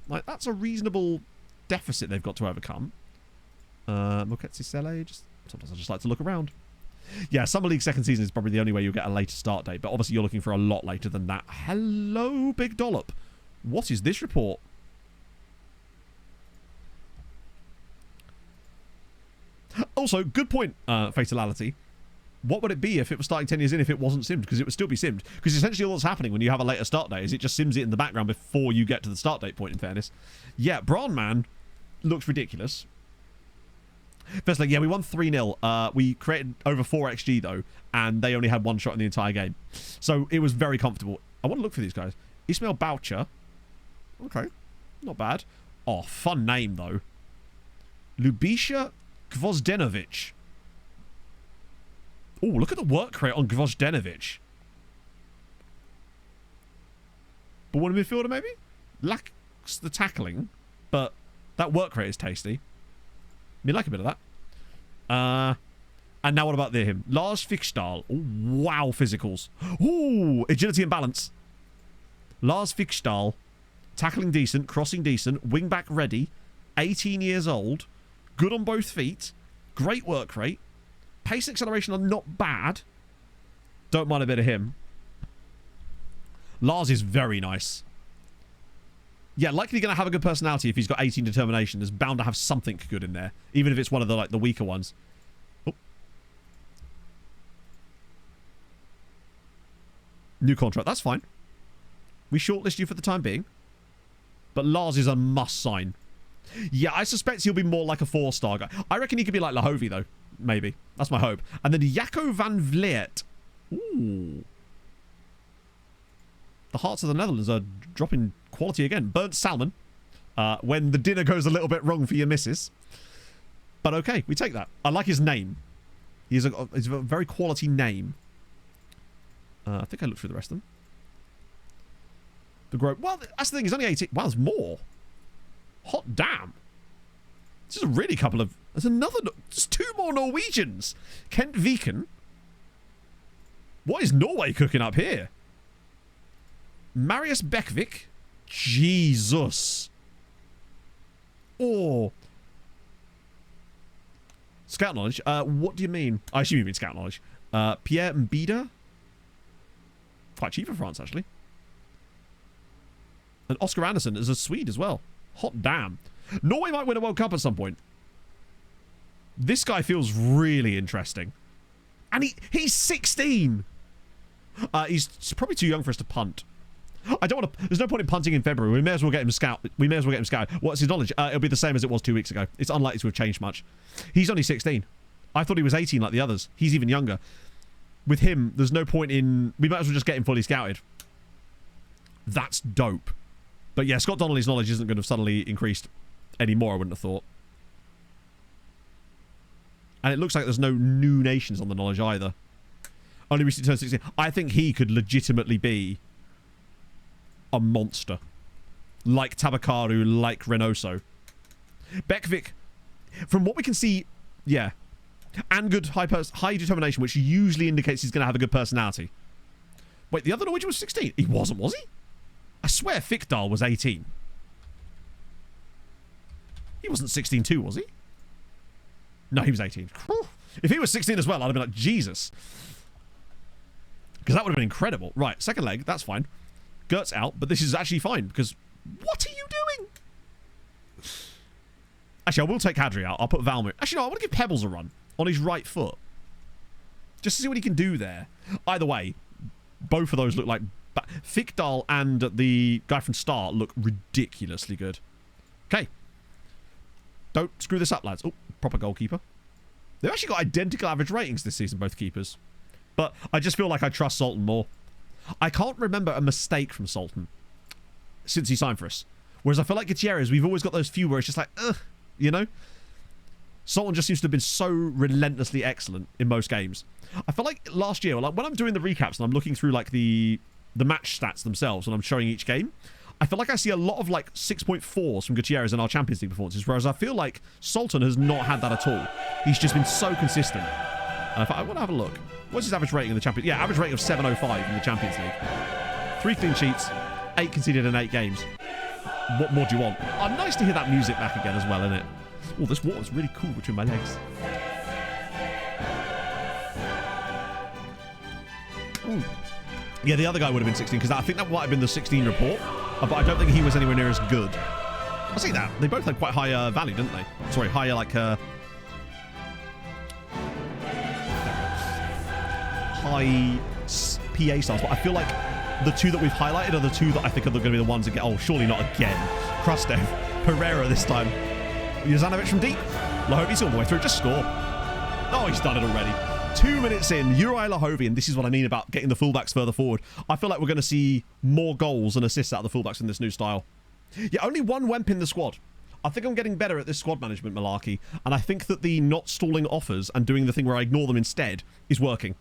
Like, that's a reasonable deficit they've got to overcome. Moketsi Sele, sometimes I just like to look around. Yeah, Summer League second season is probably the only way you'll get a later start date, but obviously you're looking for a lot later than that. Hello, Big Dollop. What is this report? Also, good point, Fatality. What would it be if it was starting 10 years in if it wasn't simmed? Because it would still be simmed. Because essentially all that's happening when you have a later start date is it just sims it in the background before you get to the start date point, in fairness. Yeah, Braunman looks ridiculous. First, like, yeah, we won 3-0. We created over 4 XG, though, and they only had one shot in the entire game. So it was very comfortable. I want to look for these guys. Ismail Boucher. Okay. Not bad. Oh, fun name, though. Lubisha Gvozdenovic. Oh, look at the work rate on Gvozdenovic. But one midfielder, maybe? Lacks the tackling, but that work rate is tasty. Me like a bit of that. And now what about him? Lars Fickstahl. Oh, wow, physicals. Oh, agility and balance. Lars Fickstahl. Tackling decent, crossing decent, wing back ready, 18 years old, good on both feet, great work rate, pace and acceleration are not bad. Don't mind a bit of him. Lars is very nice. Yeah, likely going to have a good personality if he's got 18 determination. There's bound to have something good in there, even if it's one of the like the weaker ones. Oh. New contract, that's fine. We shortlist you for the time being. But Lars is a must sign. Yeah, I suspect he'll be more like a 4-star guy. I reckon he could be like Lahovi, though. Maybe. That's my hope. And then Jacco van Vleert. Ooh. The Hearts of the Netherlands are dropping quality again. Bernd Salmon. when the dinner goes a little bit wrong for your missus. But okay, we take that. I like his name. He's a very quality name. I think I looked through the rest of them. The Grove. Well, that's the thing. He's only 18. Wow, there's more. Hot damn. This is a really couple of... There's another... There's 2 more Norwegians. Kent Viken. What is Norway cooking up here? Marius Bekvik. Jesus. Oh. Scout knowledge. What do you mean? I assume you mean scout knowledge. Pierre Mbida. Quite cheap for France, actually. And Oscar Anderson is a Swede as well. Hot damn. Norway might win a World Cup at some point. This guy feels really interesting. And he's 16. He's probably too young for us to punt. I don't want to... There's no point in punting in February. We may as well get him scout. What's his knowledge? It'll be the same as it was 2 weeks ago. It's unlikely to have changed much. He's only 16. I thought he was 18 like the others. He's even younger. With him, there's no point in... We might as well just get him fully scouted. That's dope. But yeah, Scott Donnelly's knowledge isn't going to have suddenly increased anymore, I wouldn't have thought. And it looks like there's no new nations on the knowledge either. Only recently turned 16. I think he could legitimately be a monster. Like Tabakaru, like Reynoso. Bekvik, from what we can see, yeah. And good high determination, which usually indicates he's going to have a good personality. Wait, the other Norwegian was 16? He wasn't, was he? I swear Fikdal was 18. He wasn't 16 too, was he? No, he was 18. If he was 16 as well, I'd have been like, Jesus. Because that would have been incredible. Right, second leg, that's fine. Gert's out, but this is actually fine, because what are you doing? Actually, I will take Kadri out. I'll put Valmir. Actually, no, I want to give Pebbles a run on his right foot. Just to see what he can do there. Either way, both of those look like... Fikdal and the guy from Star look ridiculously good. Okay. Don't screw this up, lads. Oh, proper goalkeeper. They've actually got identical average ratings this season, both keepers. But I just feel like I trust Sultan more. I can't remember a mistake from Sultan since he signed for us. Whereas I feel like Gutierrez, we've always got those few where it's just like, ugh, you know? Sultan just seems to have been so relentlessly excellent in most games. I feel like last year, like when I'm doing the recaps and I'm looking through like the match stats themselves and I'm showing each game, I feel like I see a lot of like 6.4s from Gutierrez in our Champions League performances, whereas I feel like Sultan has not had that at all. He's just been so consistent. And I want to have a look. What's his average rating in the Champions League? Yeah, average rating of 705 in the Champions League. 3 clean sheets, 8 conceded in 8 games. What more do you want? Oh, nice to hear that music back again as well, isn't it? Oh, this water's really cool between my legs. Ooh. Yeah, the other guy would have been 16, because I think that might have been the 16 report, but I don't think he was anywhere near as good. I see that. They both had quite high value, didn't they? Sorry, higher, like, high PA stars, but I feel like the 2 that we've highlighted are the 2 that I think are going to be the ones that get... Oh, surely not again. Krustev. Pereira this time. Jozanovic from deep. Lahovi's all the way through. Just score. Oh, he's done it already. 2 minutes in, Uri Lahovi, and this is what I mean about getting the fullbacks further forward. I feel like we're going to see more goals and assists out of the fullbacks in this new style. Yeah, only 1 Wemp in the squad. I think I'm getting better at this squad management malarkey, and I think that the not stalling offers and doing the thing where I ignore them instead is working.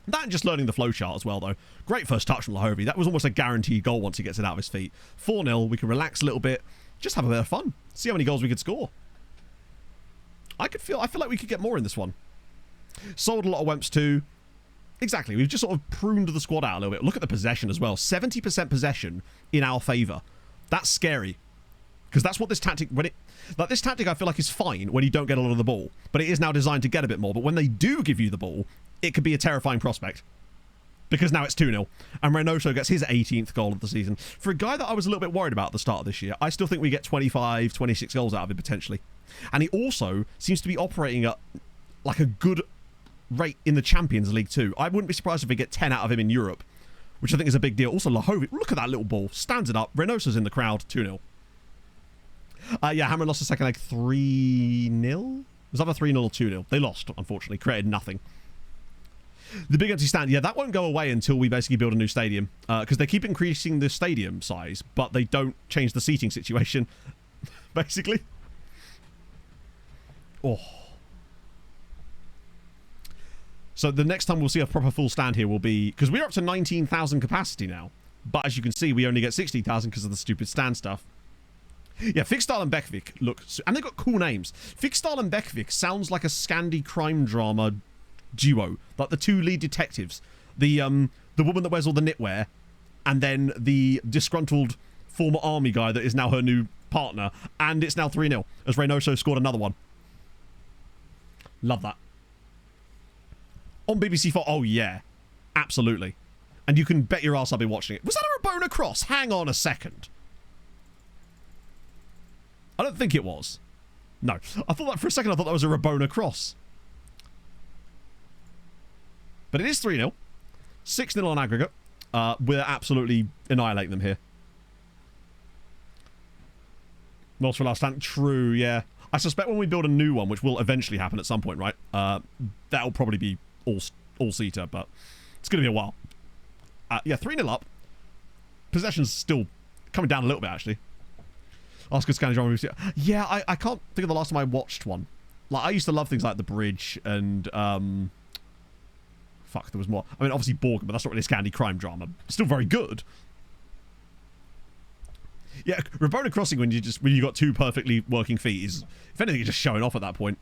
That and just learning the flowchart as well, though. Great first touch from Lahovi. That was almost a guaranteed goal once he gets it out of his feet. 4-0, we can relax a little bit, just have a bit of fun. See how many goals we could score. I feel like we could get more in this one. Sold a lot of Wemps too. Exactly, we've just sort of pruned the squad out a little bit. Look at the possession as well. 70% possession in our favour. That's scary. Because that's what this tactic... this tactic I feel like is fine when you don't get a lot of the ball. But it is now designed to get a bit more. But when they do give you the ball, it could be a terrifying prospect. Because now it's 2-0. And Reynoso gets his 18th goal of the season. For a guy that I was a little bit worried about at the start of this year, I still think we get 25, 26 goals out of him potentially. And he also seems to be operating at like a good rate in the Champions League too. I wouldn't be surprised if we get 10 out of him in Europe, which I think is a big deal. Also, Lahovi, look at that little ball. Stands it up. Reynoso's in the crowd. 2-0. Yeah, Hammer lost the second leg 3-0. Was that a 3-0 or 2-0? They lost, unfortunately. Created nothing. The big empty stand, yeah, that won't go away until we basically build a new stadium. Because they keep increasing the stadium size, but they don't change the seating situation, basically. Oh. So the next time we'll see a proper full stand here will be... Because we're up to 19,000 capacity now. But as you can see, we only get 60,000 because of the stupid stand stuff. Yeah, Fiksdal and Bekvik look... And they've got cool names. Fiksdal and Bekvik sounds like a Scandi crime drama duo. Like the two lead detectives. The woman that wears all the knitwear. And then the disgruntled former army guy that is now her new partner. And it's now 3-0. As Reynoso scored another one. Love that. On BBC4. Oh, yeah. Absolutely. And you can bet your ass I'll be watching it. Was that a Rabona cross? Hang on a second. I don't think it was. No. I thought that for a second. I thought that was a Rabona cross. But it is 3-0. 6-0 on aggregate. We're absolutely annihilating them here. Multiple last stand. True, yeah. I suspect when we build a new one, which will eventually happen at some point, right? That'll probably be all-seater, but it's going to be a while. Yeah, 3-0 up. Possession's still coming down a little bit, actually. Oscar Scandinavia. Yeah, I can't think of the last time I watched one. Like, I used to love things like The Bridge and... Fuck, there was more. I mean, obviously Borgen, but that's not really a Scandi crime drama. Still very good. Yeah, Rabona Crossing when you got two perfectly working feet is, if anything, you're just showing off at that point.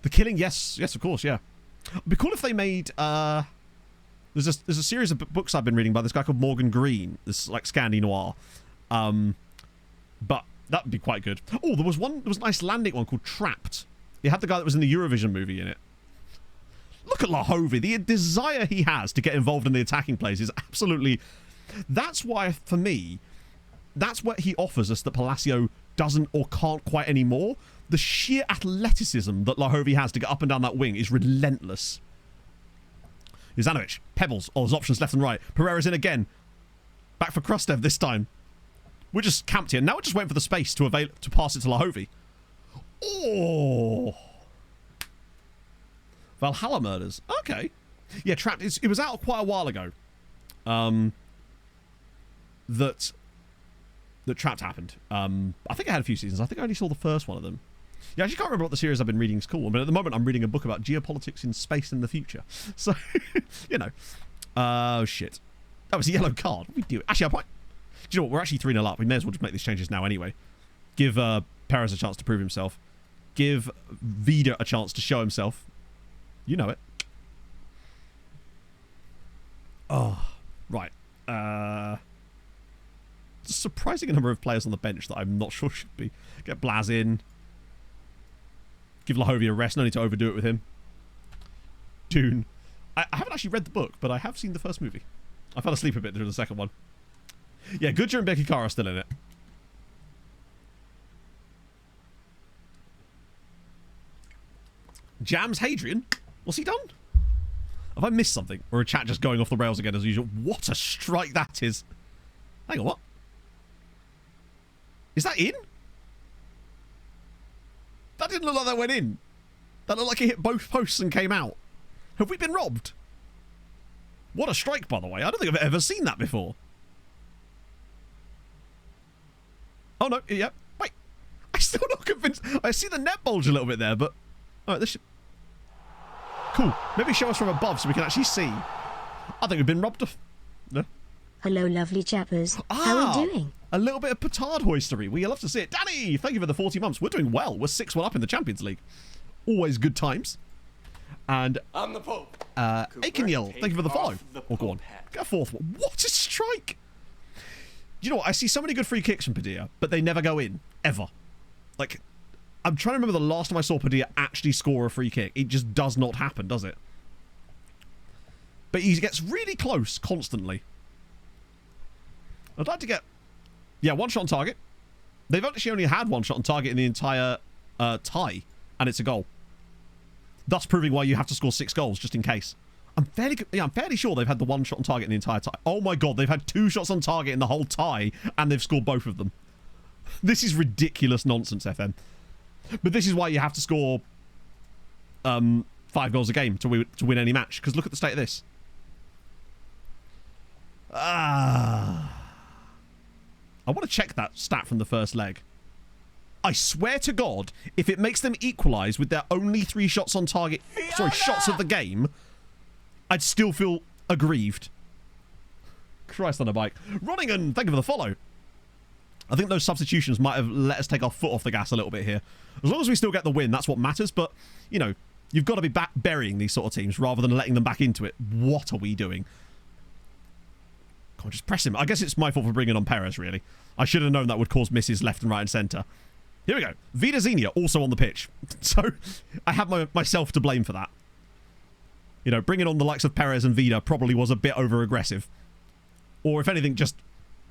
The Killing, yes, of course, yeah. It'd be cool if they made. There's a series of books I've been reading by this guy called Morgan Green. This like Scandi noir, but that would be quite good. Oh, there was an Icelandic one called Trapped. It had the guy that was in the Eurovision movie in it. Look at Lahovi. The desire he has to get involved in the attacking plays is absolutely... That's why, for me, that's what he offers us that Palacio doesn't or can't quite anymore. The sheer athleticism that Lahovi has to get up and down that wing is relentless. Juzanovic, Pebbles. Oh, there's options left and right. Pereira's in again. Back for Krustev this time. We're just camped here. Now we're just waiting for the space to pass it to Lahovi. Oh... Valhalla Murders. Okay. Yeah, Trapped. It was out quite a while ago. That Trapped happened. I think I had a few seasons. I think I only saw the first one of them. Yeah, I actually can't remember what the series I've been reading is called. But at the moment, I'm reading a book about geopolitics in space in the future. So, you know. Oh, shit. That was a yellow card. What do we do? Actually, do you know what? We're actually 3-0 up. We may as well just make these changes now anyway. Give Perez a chance to prove himself. Give Vida a chance to show himself. You know it. Oh, right. There's a surprising number of players on the bench that I'm not sure should be. Get Blaz in. Give Lahovi a rest. No need to overdo it with him. Dune. I haven't actually read the book, but I have seen the first movie. I fell asleep a bit during the second one. Yeah, Goodger and Becky Carr are still in it. Jams Hadrian? What's he done? Have I missed something? Or a chat just going off the rails again as usual? What a strike that is. Hang on, what? Is that in? That didn't look like that went in. That looked like it hit both posts and came out. Have we been robbed? What a strike, by the way. I don't think I've ever seen that before. Oh, no. Yeah. Wait. I'm still not convinced. I see the net bulge a little bit there, but... Alright, this should... Cool. Maybe show us from above so we can actually see. I think we've been robbed of... No? Hello, lovely chappers. How are we doing? A little bit of petard hoistery. We love to see it. Danny, thank you for the 40 months. We're doing well. We're 6-1 up in the Champions League. Always good times. And... I'm the Pope. Aikenyill, thank you for the follow. Oh, go on. Get a fourth one. What a strike! You know what? I see so many good free kicks from Padilla, but they never go in. Ever. Like... I'm trying to remember the last time I saw Padilla actually score a free kick. It just does not happen, does it? But he gets really close constantly. I'd like to get... Yeah, one shot on target. They've actually only had one shot on target in the entire tie, and it's a goal. Thus proving why you have to score 6 goals, just in case. I'm fairly sure they've had the one shot on target in the entire tie. Oh my god, they've had 2 shots on target in the whole tie, and they've scored both of them. This is ridiculous nonsense, FM. But this is why you have to score 5 goals a game to win any match. Because look at the state of this. I want to check that stat from the first leg. I swear to God, if it makes them equalise with their only 3 shots on target, shots of the game, I'd still feel aggrieved. Christ on a bike. Ronningham, thank you for the follow. I think those substitutions might have let us take our foot off the gas a little bit here. As long as we still get the win, that's what matters. But, you know, you've got to be burying these sort of teams rather than letting them back into it. What are we doing? Come on, just press him. I guess it's my fault for bringing on Perez, really. I should have known that would cause misses left and right and centre. Here we go. Vida Xenia also on the pitch. So I have myself to blame for that. You know, bringing on the likes of Perez and Vida probably was a bit over-aggressive. Or if anything, just...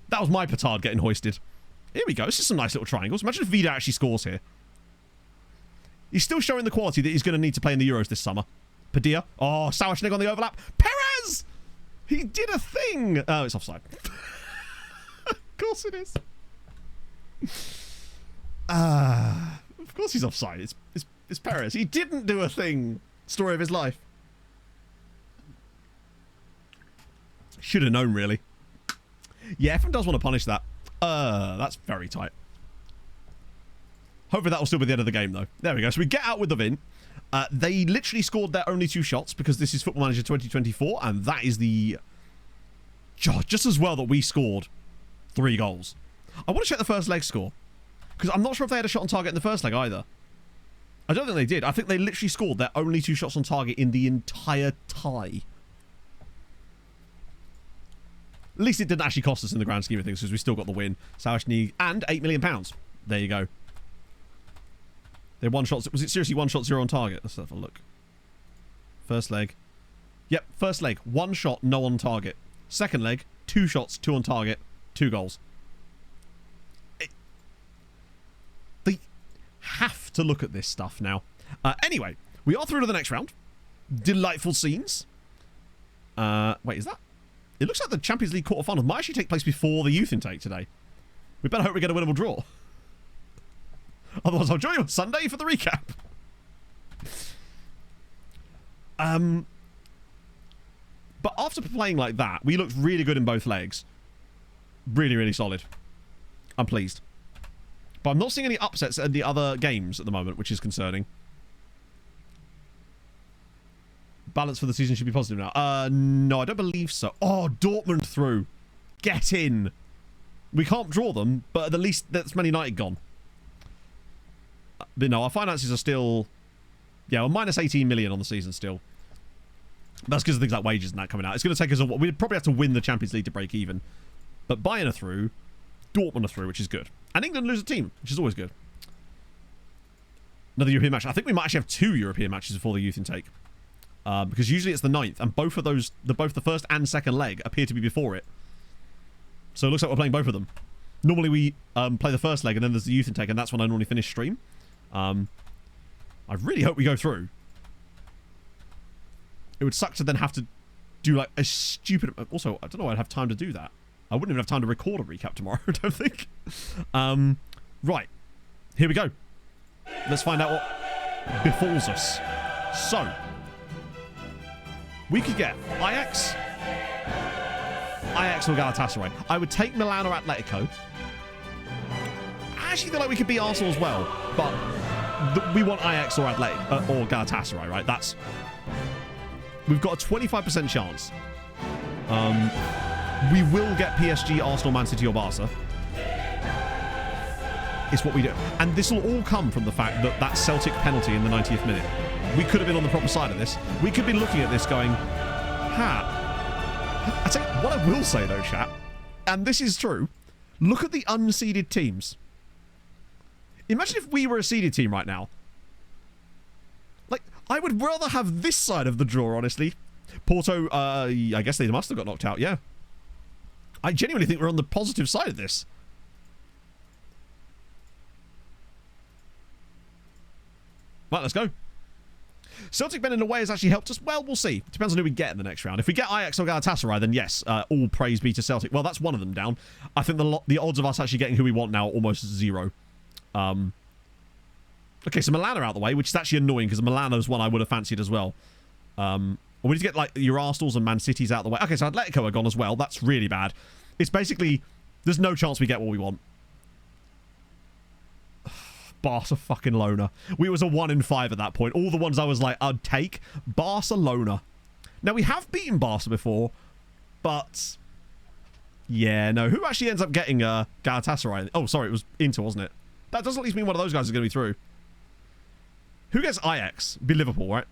That was my petard getting hoisted. Here we go. This is some nice little triangles. Imagine if Vida actually scores here. He's still showing the quality that he's going to need to play in the Euros this summer. Padilla. Oh, Sauerschnig on the overlap. Perez! He did a thing! Oh, it's offside. Of course it is. Of course he's offside. It's Perez. He didn't do a thing. Story of his life. Should have known, really. Yeah, everyone does want to punish that. That's very tight. Hopefully that will still be the end of the game, though. There we go. So we get out with the win. They literally scored their only 2 shots because this is Football Manager 2024, and that is the... just as well that we scored 3 goals. I want to check the first leg score, because I'm not sure if they had a shot on target in the first leg either. I don't think they did. I think they literally scored their only 2 shots on target in the entire tie. At least it didn't actually cost us in the grand scheme of things, because we still got the win. Sauerschnig and £8 million. There you go. They had 1 shot. Was it seriously 1 shot, 0 on target? Let's have a look. First leg. Yep, first leg. 1 shot, no on target. Second leg, 2 shots, 2 on target, 2 goals. They have to look at this stuff now. Anyway, we are through to the next round. Delightful scenes. Wait, is that? It looks like the Champions League quarterfinals might actually take place before the youth intake today. We better hope we get a winnable draw. Otherwise, I'll join you on Sunday for the recap. But after playing like that, we looked really good in both legs. Really, really solid. I'm pleased. But I'm not seeing any upsets in the other games at the moment, which is concerning. Balance for the season should be positive now. No, I don't believe so. Oh, Dortmund through. Get in. We can't draw them, but at least that's Man United gone. But no, our finances are still... Yeah, we're minus 18 million on the season still. That's because of things like wages and that coming out. It's going to take us a while. We'd probably have to win the Champions League to break even. But Bayern are through. Dortmund are through, which is good. And England lose a team, which is always good. Another European match. I think we might actually have 2 European matches before the youth intake. Because usually it's the 9th, and both of those, both the first and second leg appear to be before it. So it looks like we're playing both of them. Normally we play the first leg, and then there's the youth intake, and that's when I normally finish stream. I really hope we go through. It would suck to then have to do like a stupid... Also, I don't know I'd have time to do that. I wouldn't even have time to record a recap tomorrow, I don't think. Right. Here we go. Let's find out what befalls us. So... we could get Ajax or Galatasaray. I would take Milan or Atletico. I actually feel like we could beat Arsenal as well, but we want Ajax or or Galatasaray, right? That's... We've got a 25% chance. We will get PSG, Arsenal, Man City or Barca. It's what we do. And this will all come from the fact that that Celtic penalty in the 90th minute. We could have been on the proper side of this. We could be looking at this going, I tell you what I will say though, chat, and this is true, look at the unseeded teams. Imagine if we were a seeded team right now. Like, I would rather have this side of the draw, honestly. Porto, I guess they must have got knocked out, yeah. I genuinely think we're on the positive side of this. Right, let's go. Celtic being in a way has actually helped us. Well, we'll see. Depends on who we get in the next round. If we get Ajax or Galatasaray, then yes, all praise be to Celtic. Well, that's one of them down. I think the odds of us actually getting who we want now are almost 0. Okay, so Milan are out the way, which is actually annoying because Milano's one I would have fancied as well. We need to get like your Arsenals and Man City's out the way. Okay, so Atletico are gone as well. That's really bad. It's basically, there's no chance we get what we want. Barca fucking loner. We was a 1 in 5 at that point. All the ones I was like, I'd take. Barcelona. Now, we have beaten Barca before, but... Yeah, no. Who actually ends up getting Galatasaray? Oh, sorry, it was Inter, wasn't it? That does at least mean one of those guys is going to be through. Who gets Ajax? Be Liverpool, right?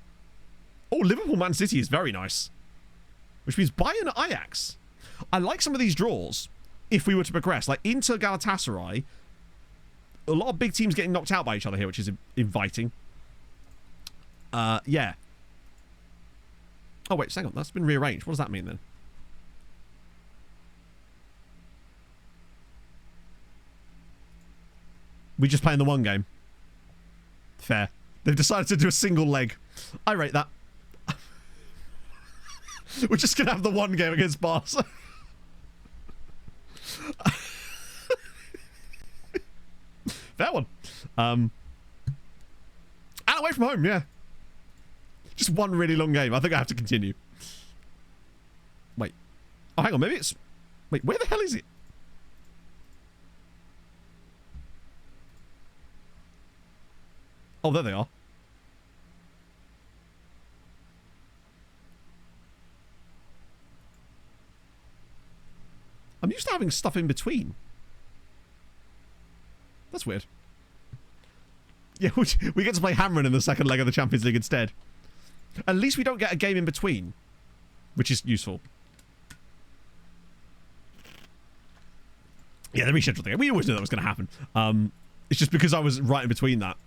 Oh, Liverpool Man City is very nice. Which means Bayern Ajax. I like some of these draws if we were to progress. Like Inter Galatasaray. A lot of big teams getting knocked out by each other here, which is inviting. Yeah. Oh, wait, hang on. That's been rearranged. What does that mean then? We just playing the one game. Fair. They've decided to do a single leg. I rate that. We're just going to have the one game against Barca. Fair one. And away from home, yeah. Just one really long game. I think I have to continue. Wait. Oh, hang on. Maybe it's... Wait, where the hell is it? Oh, there they are. I'm used to having stuff in between. That's weird. Yeah, we get to play Hamren in the second leg of the Champions League instead. At least we don't get a game in between, which is useful. Yeah, the rescheduled thing. We always knew that was going to happen. It's just because I was right in between that.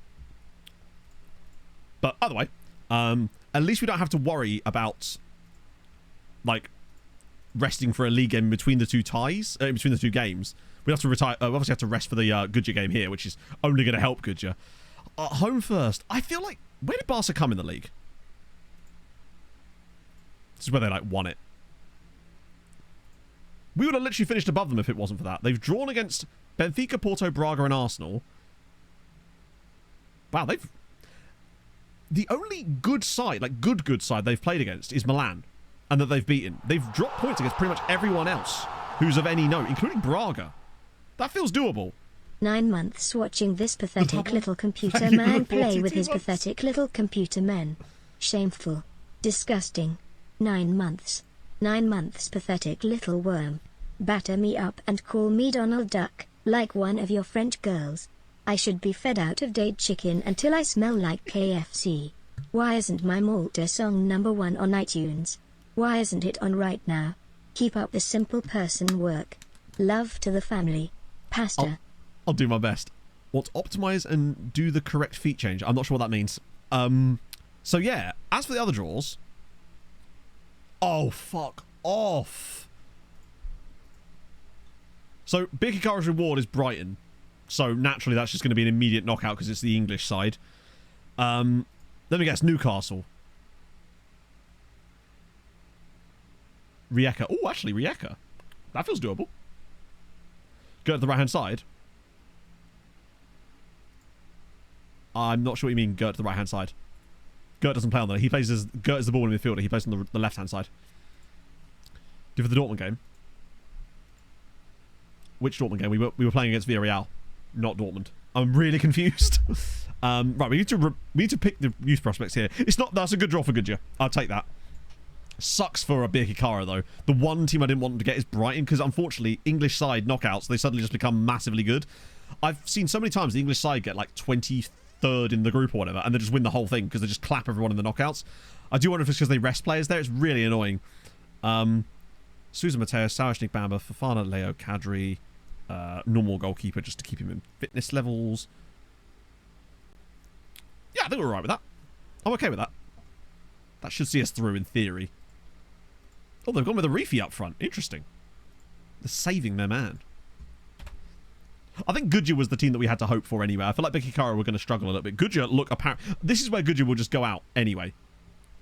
But either way, at least we don't have to worry about, like, resting for a league game between the two ties, in between the two games. We have to retire. We obviously have to rest for the Goodyear game here, which is only going to help Goodyear. Home first. I feel like, where did Barca come in the league? This is where they like won it. We would have literally finished above them if it wasn't for that. They've drawn against Benfica, Porto, Braga, and Arsenal. Wow, they've... The only good side, like good side they've played against is Milan, and that they've beaten. They've dropped points against pretty much everyone else who's of any note, including Braga. That feels doable. 9 months watching this pathetic little computer man play with his pathetic little computer men. Shameful. Disgusting. 9 months. 9 months pathetic little worm. Batter me up and call me Donald Duck, like one of your French girls. I should be fed out of date chicken until I smell like KFC. Why isn't my Malta song #1 on iTunes? Why isn't it on right now? Keep up the simple person work. Love to the family. Pasta. I'll do my best. Want to optimize and do the correct feat change. I'm not sure what that means. So yeah, as for the other draws... Oh, fuck off. So, Big Hikaru's reward is Brighton. So, naturally, that's just going to be an immediate knockout because it's the English side. Let me guess, Newcastle. Rijeka. Oh, actually, Rijeka. That feels doable. Go to the right-hand side. I'm not sure what you mean, go to the right-hand side. Gert doesn't play on there. He plays as... Gert is the ball in midfielder. He plays on the left-hand side. Do for the Dortmund game. Which Dortmund game? We were playing against Villarreal, not Dortmund. I'm really confused. Right, we need to pick the youth prospects here. It's not... That's a good draw for Goodyear. I'll take that. Sucks for a Birkirkara, though. The one team I didn't want to get is Brighton, because unfortunately, English side knockouts, they suddenly just become massively good. I've seen so many times the English side get like 23rd in the group or whatever, and they just win the whole thing because they just clap everyone in the knockouts. I do wonder if it's because they rest players there. It's really annoying. Susan Mateo, Sarashnik Bamba, Fafana, Leo, Kadri, normal goalkeeper just to keep him in fitness levels. Yeah, I think we're alright with that. I'm okay with that. That should see us through in theory. Oh, they've gone with a Reefy up front. Interesting. They're saving their man. I think Goodyear was the team that we had to hope for anyway. I feel like Birkirkara were going to struggle a little bit. Goodyear, look, apparent. This is where Goodyear will just go out anyway.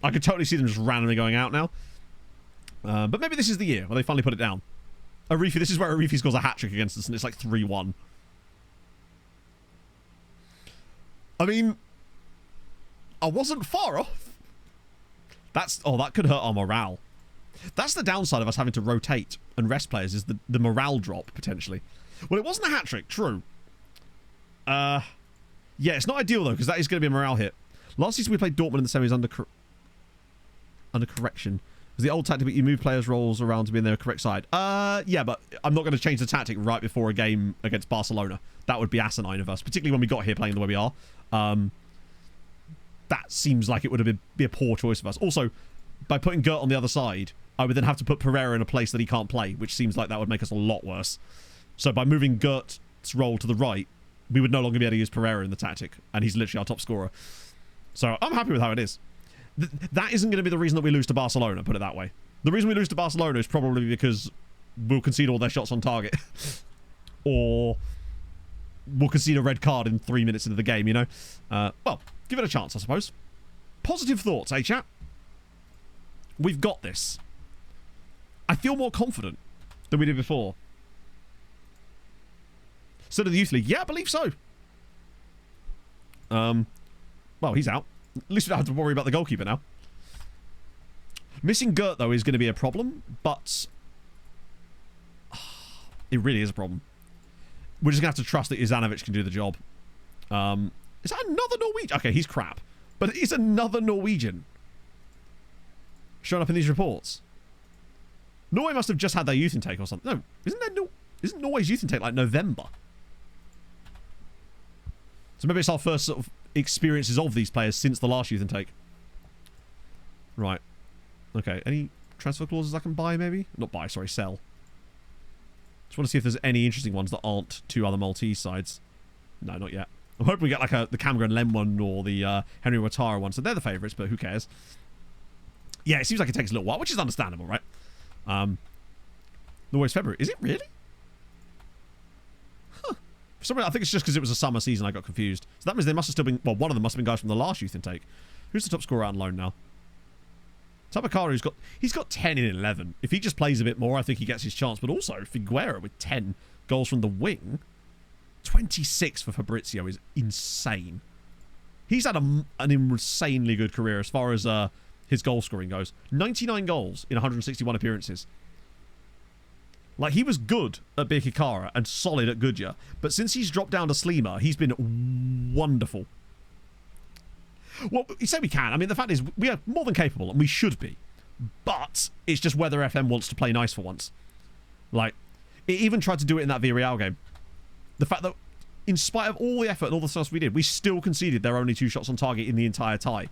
I could totally see them just randomly going out now. But maybe this is the year where they finally put it down. Arifi, this is where Arifi scores a hat-trick against us and it's like 3-1. I mean, I wasn't far off. That could hurt our morale. That's the downside of us having to rotate and rest players, is the morale drop, potentially. Well, it wasn't a hat-trick, true. Yeah, it's not ideal, though, because that is going to be a morale hit. Last season, we played Dortmund in the semis under correction. It was the old tactic, but you move players' roles around to be in their correct side. Yeah, but I'm not going to change the tactic right before a game against Barcelona. That would be asinine of us, particularly when we got here playing the way we are. That seems like it would have be a poor choice of us. Also, by putting Gert on the other side, I would then have to put Pereira in a place that he can't play, which seems like that would make us a lot worse. So by moving Gert's role to the right, we would no longer be able to use Pereira in the tactic, and he's literally our top scorer. So I'm happy with how it is. That isn't going to be the reason that we lose to Barcelona, put it that way. The reason we lose to Barcelona is probably because we'll concede all their shots on target. Or we'll concede a red card in 3 minutes into the game, you know? Well, give it a chance, I suppose. Positive thoughts, eh, chat? We've got this. I feel more confident than we did before. So to the Youth League. Yeah, I believe so. Well, he's out. At least we don't have to worry about the goalkeeper now. Missing Gert, though, is going to be a problem, but it really is a problem. We're just going to have to trust that Ivanovic can do the job. Is that another Norwegian? Okay, he's crap. But he's another Norwegian showing up in these reports. Norway must have just had their youth intake or something. No, isn't Norway's youth intake like November? So maybe it's our first sort of experiences of these players since the last youth intake. Right. Okay, any transfer clauses I can buy, maybe? Not buy, sorry, sell. Just want to see if there's any interesting ones that aren't two other Maltese sides. No, not yet. I'm hoping we get like the Cameron Lem one or the Henry Watara one. So they're the favourites, but who cares? Yeah, it seems like it takes a little while, which is understandable, right? Norway's February. Is it really? Huh. For some reason, I think it's just because it was a summer season I got confused. So that means they must have still been... Well, one of them must have been guys from the last youth intake. Who's the top scorer out on loan now? Tabakaru's he's got 10 in 11. If he just plays a bit more, I think he gets his chance. But also, Figueira with 10 goals from the wing. 26 for Fabrizio is insane. He's had an insanely good career as far as his goal scoring goes. 99 goals in 161 appearances. Like, he was good at Birkirkara and solid at Goodyear. But since he's dropped down to Slima, he's been wonderful. Well, you say we can. I mean, the fact is, we are more than capable, and we should be. But it's just whether FM wants to play nice for once. Like, it even tried to do it in that Villarreal game. The fact that, in spite of all the effort and all the stuff we did, we still conceded their only 2 shots on target in the entire tie.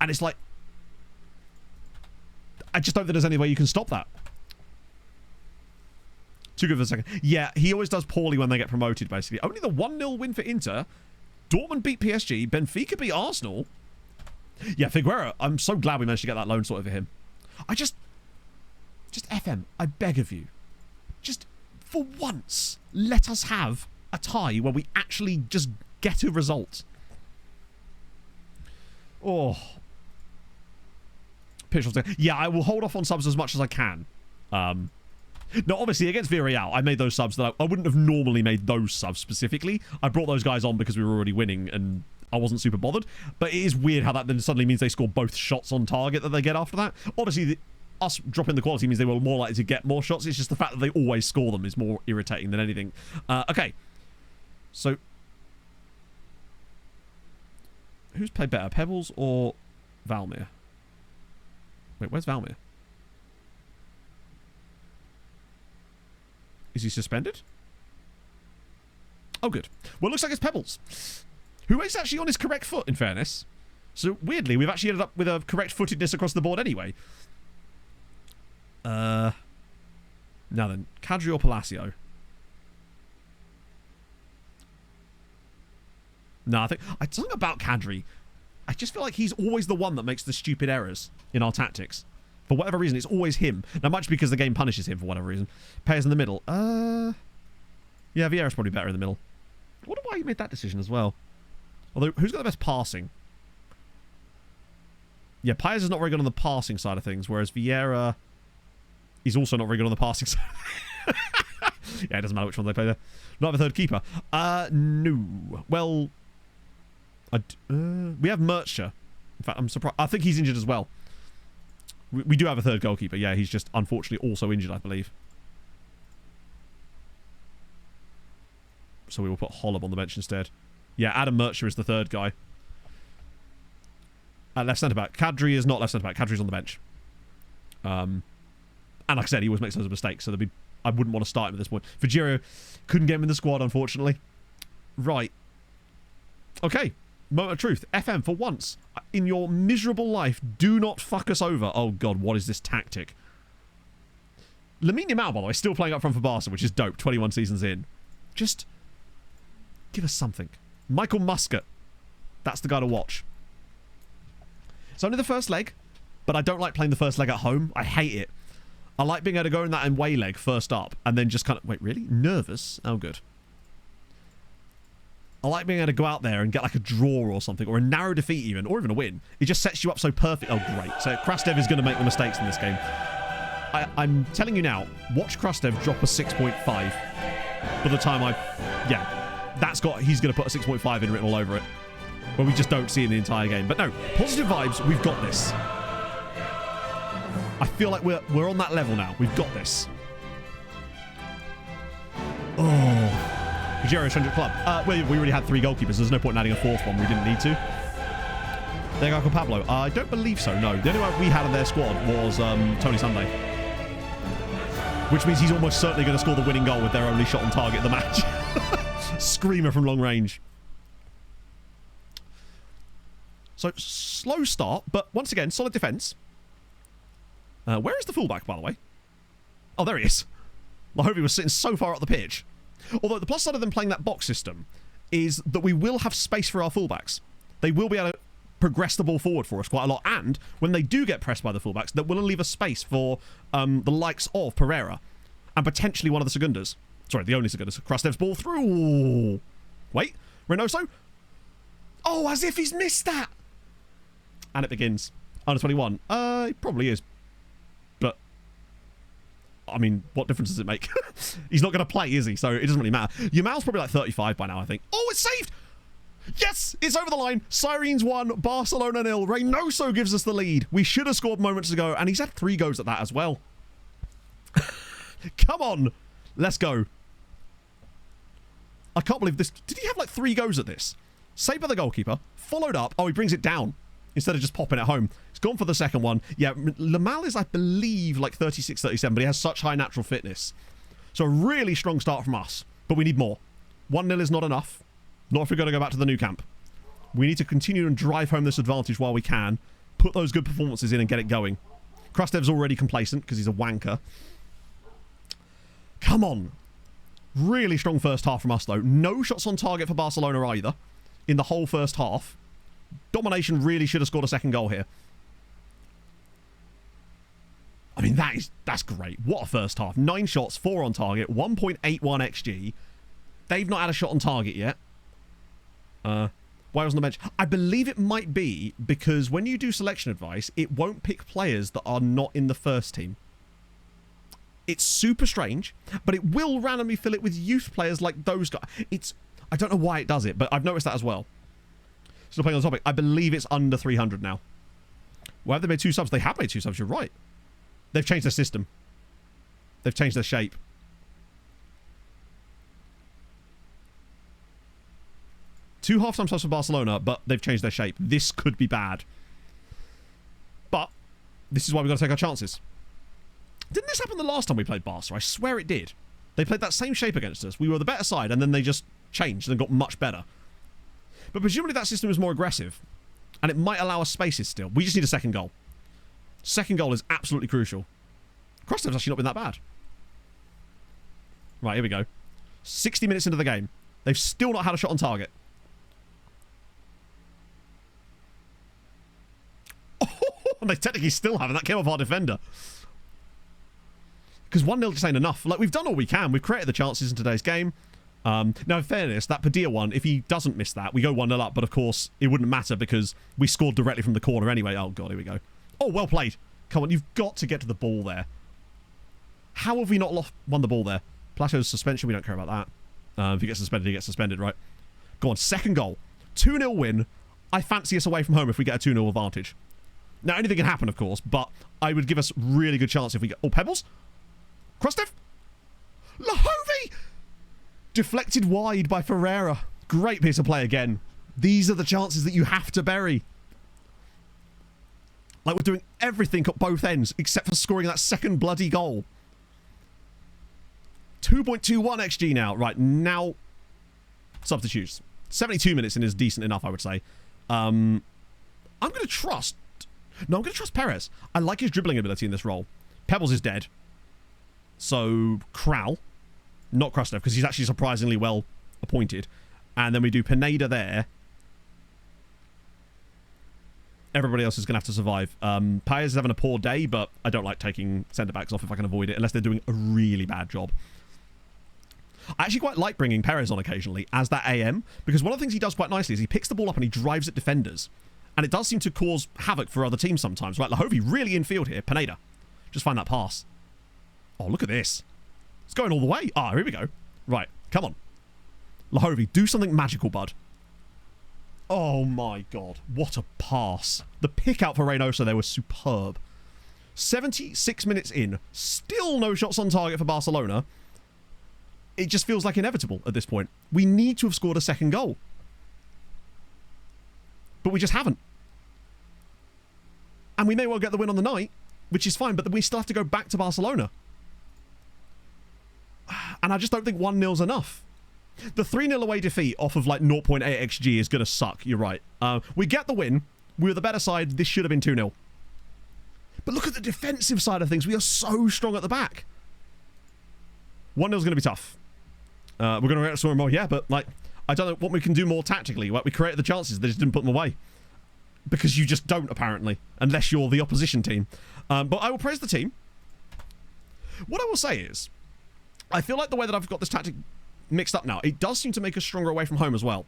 And it's like... I just don't think there's any way you can stop that. Too good for a second. Yeah, he always does poorly when they get promoted, basically. Only the 1-0 win for Inter... Dortmund beat PSG. Benfica beat Arsenal. Yeah, Figueira. I'm so glad we managed to get that loan sorted for him. Just FM, I beg of you. Just, for once, let us have a tie where we actually just get a result. Oh. Yeah, I will hold off on subs as much as I can. No, obviously, against Villarreal, I made those subs that I wouldn't have normally made those subs specifically. I brought those guys on because we were already winning, and I wasn't super bothered. But it is weird how that then suddenly means they score both shots on target that they get after that. Obviously, us dropping the quality means they were more likely to get more shots. It's just the fact that they always score them is more irritating than anything. Okay. So, who's played better, Pebbles or Valmir? Wait, where's Valmir? Is he suspended? Oh, good. Well, it looks like it's Pebbles, who is actually on his correct foot, in fairness. So, weirdly, we've actually ended up with a correct footedness across the board anyway. Now then, Kadri or Palacio? No, I think... Something about Kadri. I just feel like he's always the one that makes the stupid errors in our tactics. For whatever reason, it's always him. Now, much because the game punishes him for whatever reason. Payers in the middle. Yeah, Vieira's probably better in the middle. I wonder why he made that decision as well. Although, who's got the best passing? Yeah, Payers is not very good on the passing side of things, whereas Vieira is also not very good on the passing side. Yeah, it doesn't matter which one they play there. Not have a third keeper. No. Well, We have Mercher. In fact, I'm surprised. I think he's injured as well. We do have a third goalkeeper. Yeah, he's just unfortunately also injured, I believe. So we will put Holub on the bench instead. Yeah, Adam Mercher is the third guy. Left centre-back. Kadri is not left centre-back. Kadri's on the bench. And like I said, he always makes those mistakes, so I wouldn't want to start him at this point. Fujiro couldn't get him in the squad, unfortunately. Right. Okay. Moment of truth. FM, for once in your miserable life, do not fuck us over. Oh, God, what is this tactic? Lamine Yamal, by the way, still playing up front for Barca, which is dope, 21 seasons in. Just give us something. Michael Muscat. That's the guy to watch. It's only the first leg, but I don't like playing the first leg at home. I hate it. I like being able to go in that away leg first up and then just kind of... Wait, really? Nervous? Oh, good. I like being able to go out there and get like a draw or something, or a narrow defeat even, or even a win. It just sets you up so perfect. Oh, great. So Krastev is going to make the mistakes in this game. I'm telling you now, watch Krastev drop a 6.5 by the time he's going to put a 6.5 in written all over it. But we just don't see it in the entire game. But no, positive vibes, we've got this. I feel like we're on that level now. We've got this. Oh. Pajero 100 Club. We already had 3 goalkeepers. There's no point in adding a 4th one. We didn't need to. There you go, Pablo. I don't believe so, no. The only one we had in their squad was Tony Sunday. Which means he's almost certainly going to score the winning goal with their only shot on target of the match. Screamer from long range. So, slow start, but once again, solid defence. Where is the fullback, by the way? Oh, there he is. I hope he was sitting so far up the pitch. Although, the plus side of them playing that box system is that we will have space for our fullbacks. They will be able to progress the ball forward for us quite a lot, and when they do get pressed by the fullbacks, that will leave a space for the likes of Pereira and potentially one of the Segundas. Sorry, the only Segundas. Krastev's ball through. Ooh. Wait, Reynoso? Oh, as if he's missed that. And it begins. Under 21. It probably is. But, I mean, what difference does it make? He's not going to play, is he? So it doesn't really matter. Yamal's probably like 35 by now, I think. Oh, it's saved! Yes! It's over the line. Sirens 1, Barcelona 0. Reynoso gives us the lead. We should have scored moments ago, and he's had 3 goes at that as well. Come on! Let's go. I can't believe this. Did he have like 3 goes at this? Saved by the goalkeeper. Followed up. Oh, he brings it down instead of just popping it home. He's gone for the second one. Yeah, Lamal is, I believe, like 36, 37, but he has such high natural fitness. So a really strong start from us, but we need more. 1-0 is not enough. Not if we're going to go back to the new camp. We need to continue and drive home this advantage while we can. Put those good performances in and get it going. Krastev's already complacent because he's a wanker. Come on. Really strong first half from us, though. No shots on target for Barcelona either in the whole first half. Domination really should have scored a second goal here. I mean, that's great. What a first half. 9 shots, 4 on target, 1.81 XG. They've not had a shot on target yet. Why wasn't the bench? I believe it might be because when you do selection advice, it won't pick players that are not in the first team. It's super strange, but it will randomly fill it with youth players like those guys. I don't know why it does it, but I've noticed that as well. Still playing on the topic. I believe it's under 300 now. Why have they made 2 subs? They have made 2 subs, you're right. They've changed their system. They've changed their shape. Two half-time subs for Barcelona, but they've changed their shape. This could be bad. But this is why we've got to take our chances. Didn't this happen the last time we played Barca? I swear it did. They played that same shape against us. We were the better side, and then they just changed and got much better. But presumably that system is more aggressive, and it might allow us spaces still. We just need a second goal. Second goal is absolutely crucial. Krastev's actually not been that bad. Right, here we go. 60 minutes into the game. They've still not had a shot on target. And they technically still haven't. That came off our defender. Because 1-0 just ain't enough. Like, we've done all we can. We've created the chances in today's game. Now, in fairness, that Padilla one, if he doesn't miss that, we go 1-0 up. But, of course, it wouldn't matter because we scored directly from the corner anyway. Oh, God, here we go. Oh, well played. Come on, you've got to get to the ball there. How have we not won the ball there? Plateau's suspension, we don't care about that. If he gets suspended, he gets suspended, right? Go on, second goal. 2-0 win. I fancy us away from home if we get a 2-0 advantage. Now, anything can happen, of course, but I would give us really good chance if we get... Oh, Pebbles? Krostev? Lahovi! Deflected wide by Ferreira. Great piece of play again. These are the chances that you have to bury. Like, we're doing everything at both ends, except for scoring that second bloody goal. 2.21 XG now. Right, now... Substitutes. 72 minutes in is decent enough, I would say. I'm going to trust... No, I'm going to trust Perez. I like his dribbling ability in this role. Pebbles is dead. So, Kral. Not Krostev, because he's actually surprisingly well appointed. And then we do Pineda there. Everybody else is going to have to survive. Paez is having a poor day, but I don't like taking centre-backs off if I can avoid it, unless they're doing a really bad job. I actually quite like bringing Perez on occasionally as that AM, because one of the things he does quite nicely is he picks the ball up and he drives at defenders. And it does seem to cause havoc for other teams sometimes. Right, Lahovi really in field here. Pineda. Just find that pass. Oh, look at this. It's going all the way. Ah, here we go. Right, come on. Lahovi, do something magical, bud. Oh my god, what a pass. The pick out for Reynoso there was superb. 76 minutes in, still no shots on target for Barcelona. It just feels like inevitable at this point. We need to have scored a second goal. But we just haven't. And we may well get the win on the night, which is fine, but we still have to go back to Barcelona. And I just don't think 1-0's enough. The 3-0 away defeat off of like 0.8 XG is going to suck. You're right. We get the win. We were the better side. This should have been 2-0. But look at the defensive side of things. We are so strong at the back. 1-0's going to be tough. We're going to react to more. Yeah, but like, I don't know what we can do more tactically. Like, we created the chances. They just didn't put them away. Because you just don't, apparently. Unless you're the opposition team. But I will praise the team. What I will say is, I feel like the way that I've got this tactic mixed up now, it does seem to make us stronger away from home as well.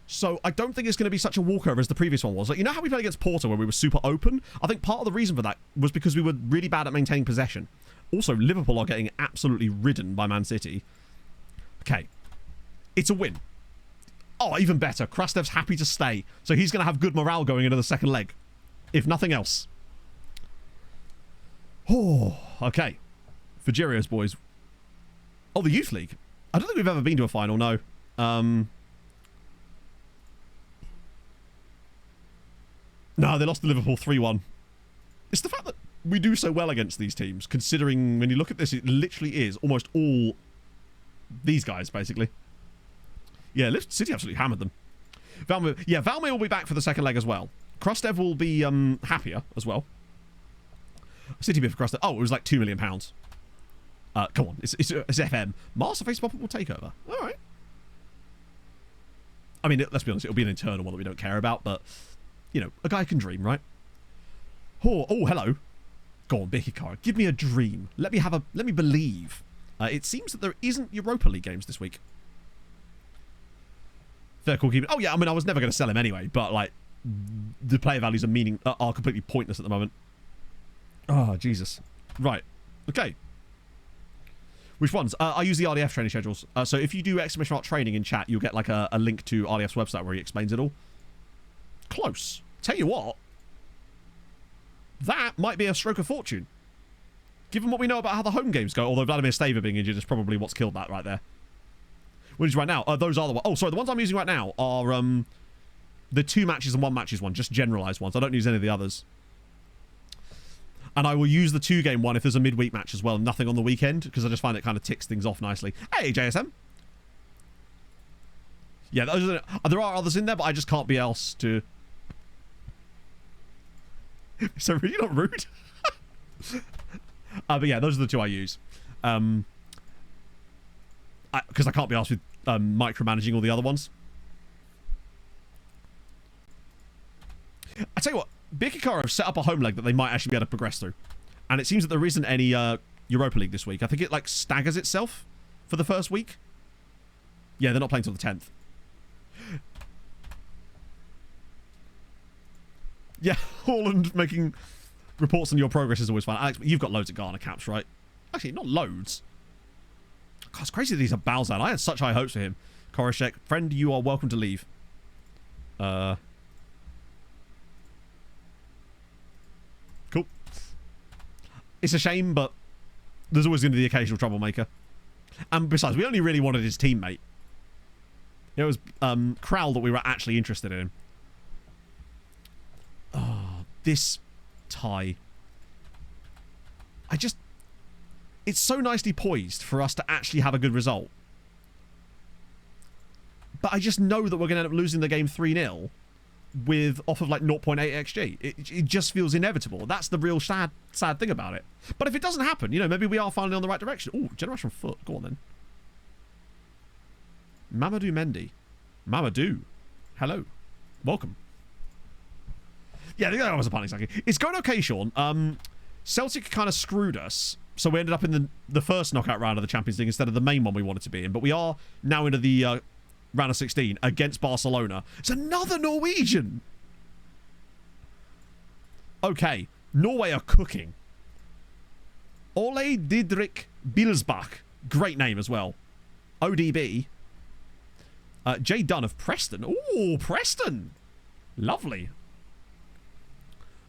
So I don't think it's going to be such a walkover as the previous one was. Like, you know how we played against Porto where we were super open? I think part of the reason for that was because we were really bad at maintaining possession. Also, Liverpool are getting absolutely ridden by Man City. Okay. It's a win. Oh, even better. Krastev's happy to stay. So he's going to have good morale going into the second leg. If nothing else. Oh, okay. Fujirio's boys. Oh, the Youth League. I don't think we've ever been to a final, no. No, they lost to Liverpool 3-1. It's the fact that we do so well against these teams, considering when you look at this, it literally is almost all these guys, basically. Yeah, City absolutely hammered them. Valmir will be back for the second leg as well. Krostev will be happier as well. City bid for Krostev. Oh, it was like £2 million. Come on, it's FM. Masterface Poppable Takeover. All right. I mean, let's be honest, it'll be an internal one that we don't care about, but, you know, a guy can dream, right? Oh, hello. Go on, Bikikara. Give me a dream. Let me believe. It seems that there isn't Europa League games this week. Fair call keeping. Oh, yeah, I mean, I was never going to sell him anyway, but, like, the player values are completely pointless at the moment. Oh, Jesus. Right. Okay. Which ones? I use the RDF training schedules. So if you do exclamation mark training in chat, you'll get like a link to RDF's website where he explains it all. Close. Tell you what. That might be a stroke of fortune. Given what we know about how the home games go, although Vladimir Stava being injured is probably what's killed that right there. What is right now? Those are the ones. Oh, sorry. The ones I'm using right now are the 2 matches and 1 matches one. Just generalized ones. I don't use any of the others. And I will use the 2-game one if there's a midweek match as well. Nothing on the weekend, because I just find it kind of ticks things off nicely. Hey, JSM. Yeah, there are others in there, but I just can't be else to... So really not rude? But yeah, those are the 2 I use. Because I can't be asked with micromanaging all the other ones. I tell you what, Bikikara have set up a home leg that they might actually be able to progress through. And it seems that there isn't any Europa League this week. I think it like staggers itself for the first week. Yeah, they're not playing till the 10th. Yeah, Haaland making reports on your progress is always fun. Alex, you've got loads of Ghana caps, right? Actually, not loads. God, it's crazy that he's a Balzan. I had such high hopes for him. Korishek, friend, you are welcome to leave. it's a shame, but there's always going to be the occasional troublemaker. And besides, we only really wanted his teammate. It was Kral that we were actually interested in. Oh, this tie. It's so nicely poised for us to actually have a good result. But I just know that we're going to end up losing the game 3-0 off of like 0.8 XG. It just feels inevitable. That's the real sad thing about it. But if it doesn't happen, you know, maybe we are finally on the right direction. Oh, generational foot. Go on then. Mamadou Mendy. Mamadou. Hello. Welcome. Yeah, that was a pun exactly. It's going okay, Sean. Celtic kind of screwed us. So we ended up in the first knockout round of the Champions League instead of the main one we wanted to be in. But we are now into the round of 16 against Barcelona. It's another Norwegian. Okay. Norway are cooking. Ole Didrik Bilsbach. Great name as well. ODB. Jay Dunn of Preston. Ooh, Preston. Lovely.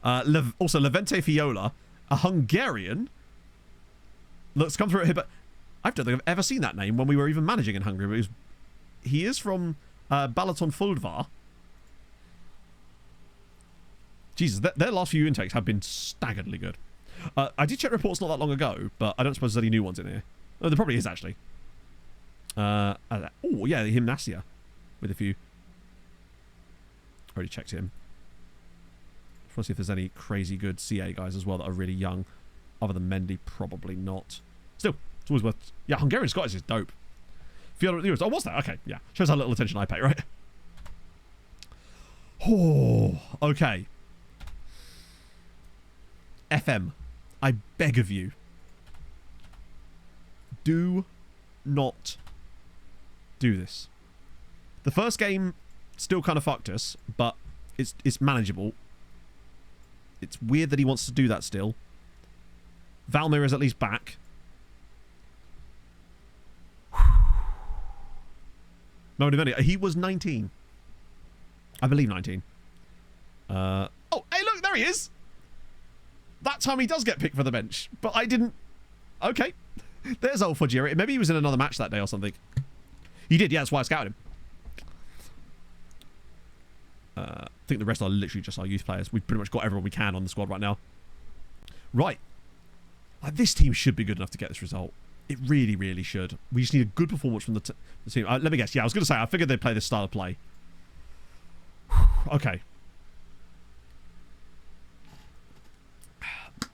Also, Levente Fiola, a Hungarian. Let's come through it here, but I don't think I've ever seen that name when we were even managing in Hungary. But he is from Balaton Fuldvar. Jesus, their last few intakes have been staggeringly good. I did check reports not that long ago, but I don't suppose there's any new ones in here. Oh, there probably is, actually. Oh, yeah, the Gimnasia with a few. Already checked him. Just want to see if there's any crazy good CA guys as well that are really young. Other than Mendy, probably not. Still, it's always worth... Yeah, Hungarian Scottish is dope. Oh, was that? Okay, yeah. Shows how little attention I pay, right? Oh, okay. FM, I beg of you. Do not do this. The first game still kind of fucked us, but it's manageable. It's weird that he wants to do that still. Valmir is at least back. No, he was 19. I believe 19. Oh, hey, look, there he is. That time he does get picked for the bench, but I didn't. Okay. There's old Fujiri. Maybe he was in another match that day or something. He did, yeah, that's why I scouted him. I think the rest are literally just our youth players. We've pretty much got everyone we can on the squad right now. Right. This team should be good enough to get this result. It really, really should. We just need a good performance from the team. Let me guess. Yeah, I was going to say, I figured they'd play this style of play. Okay.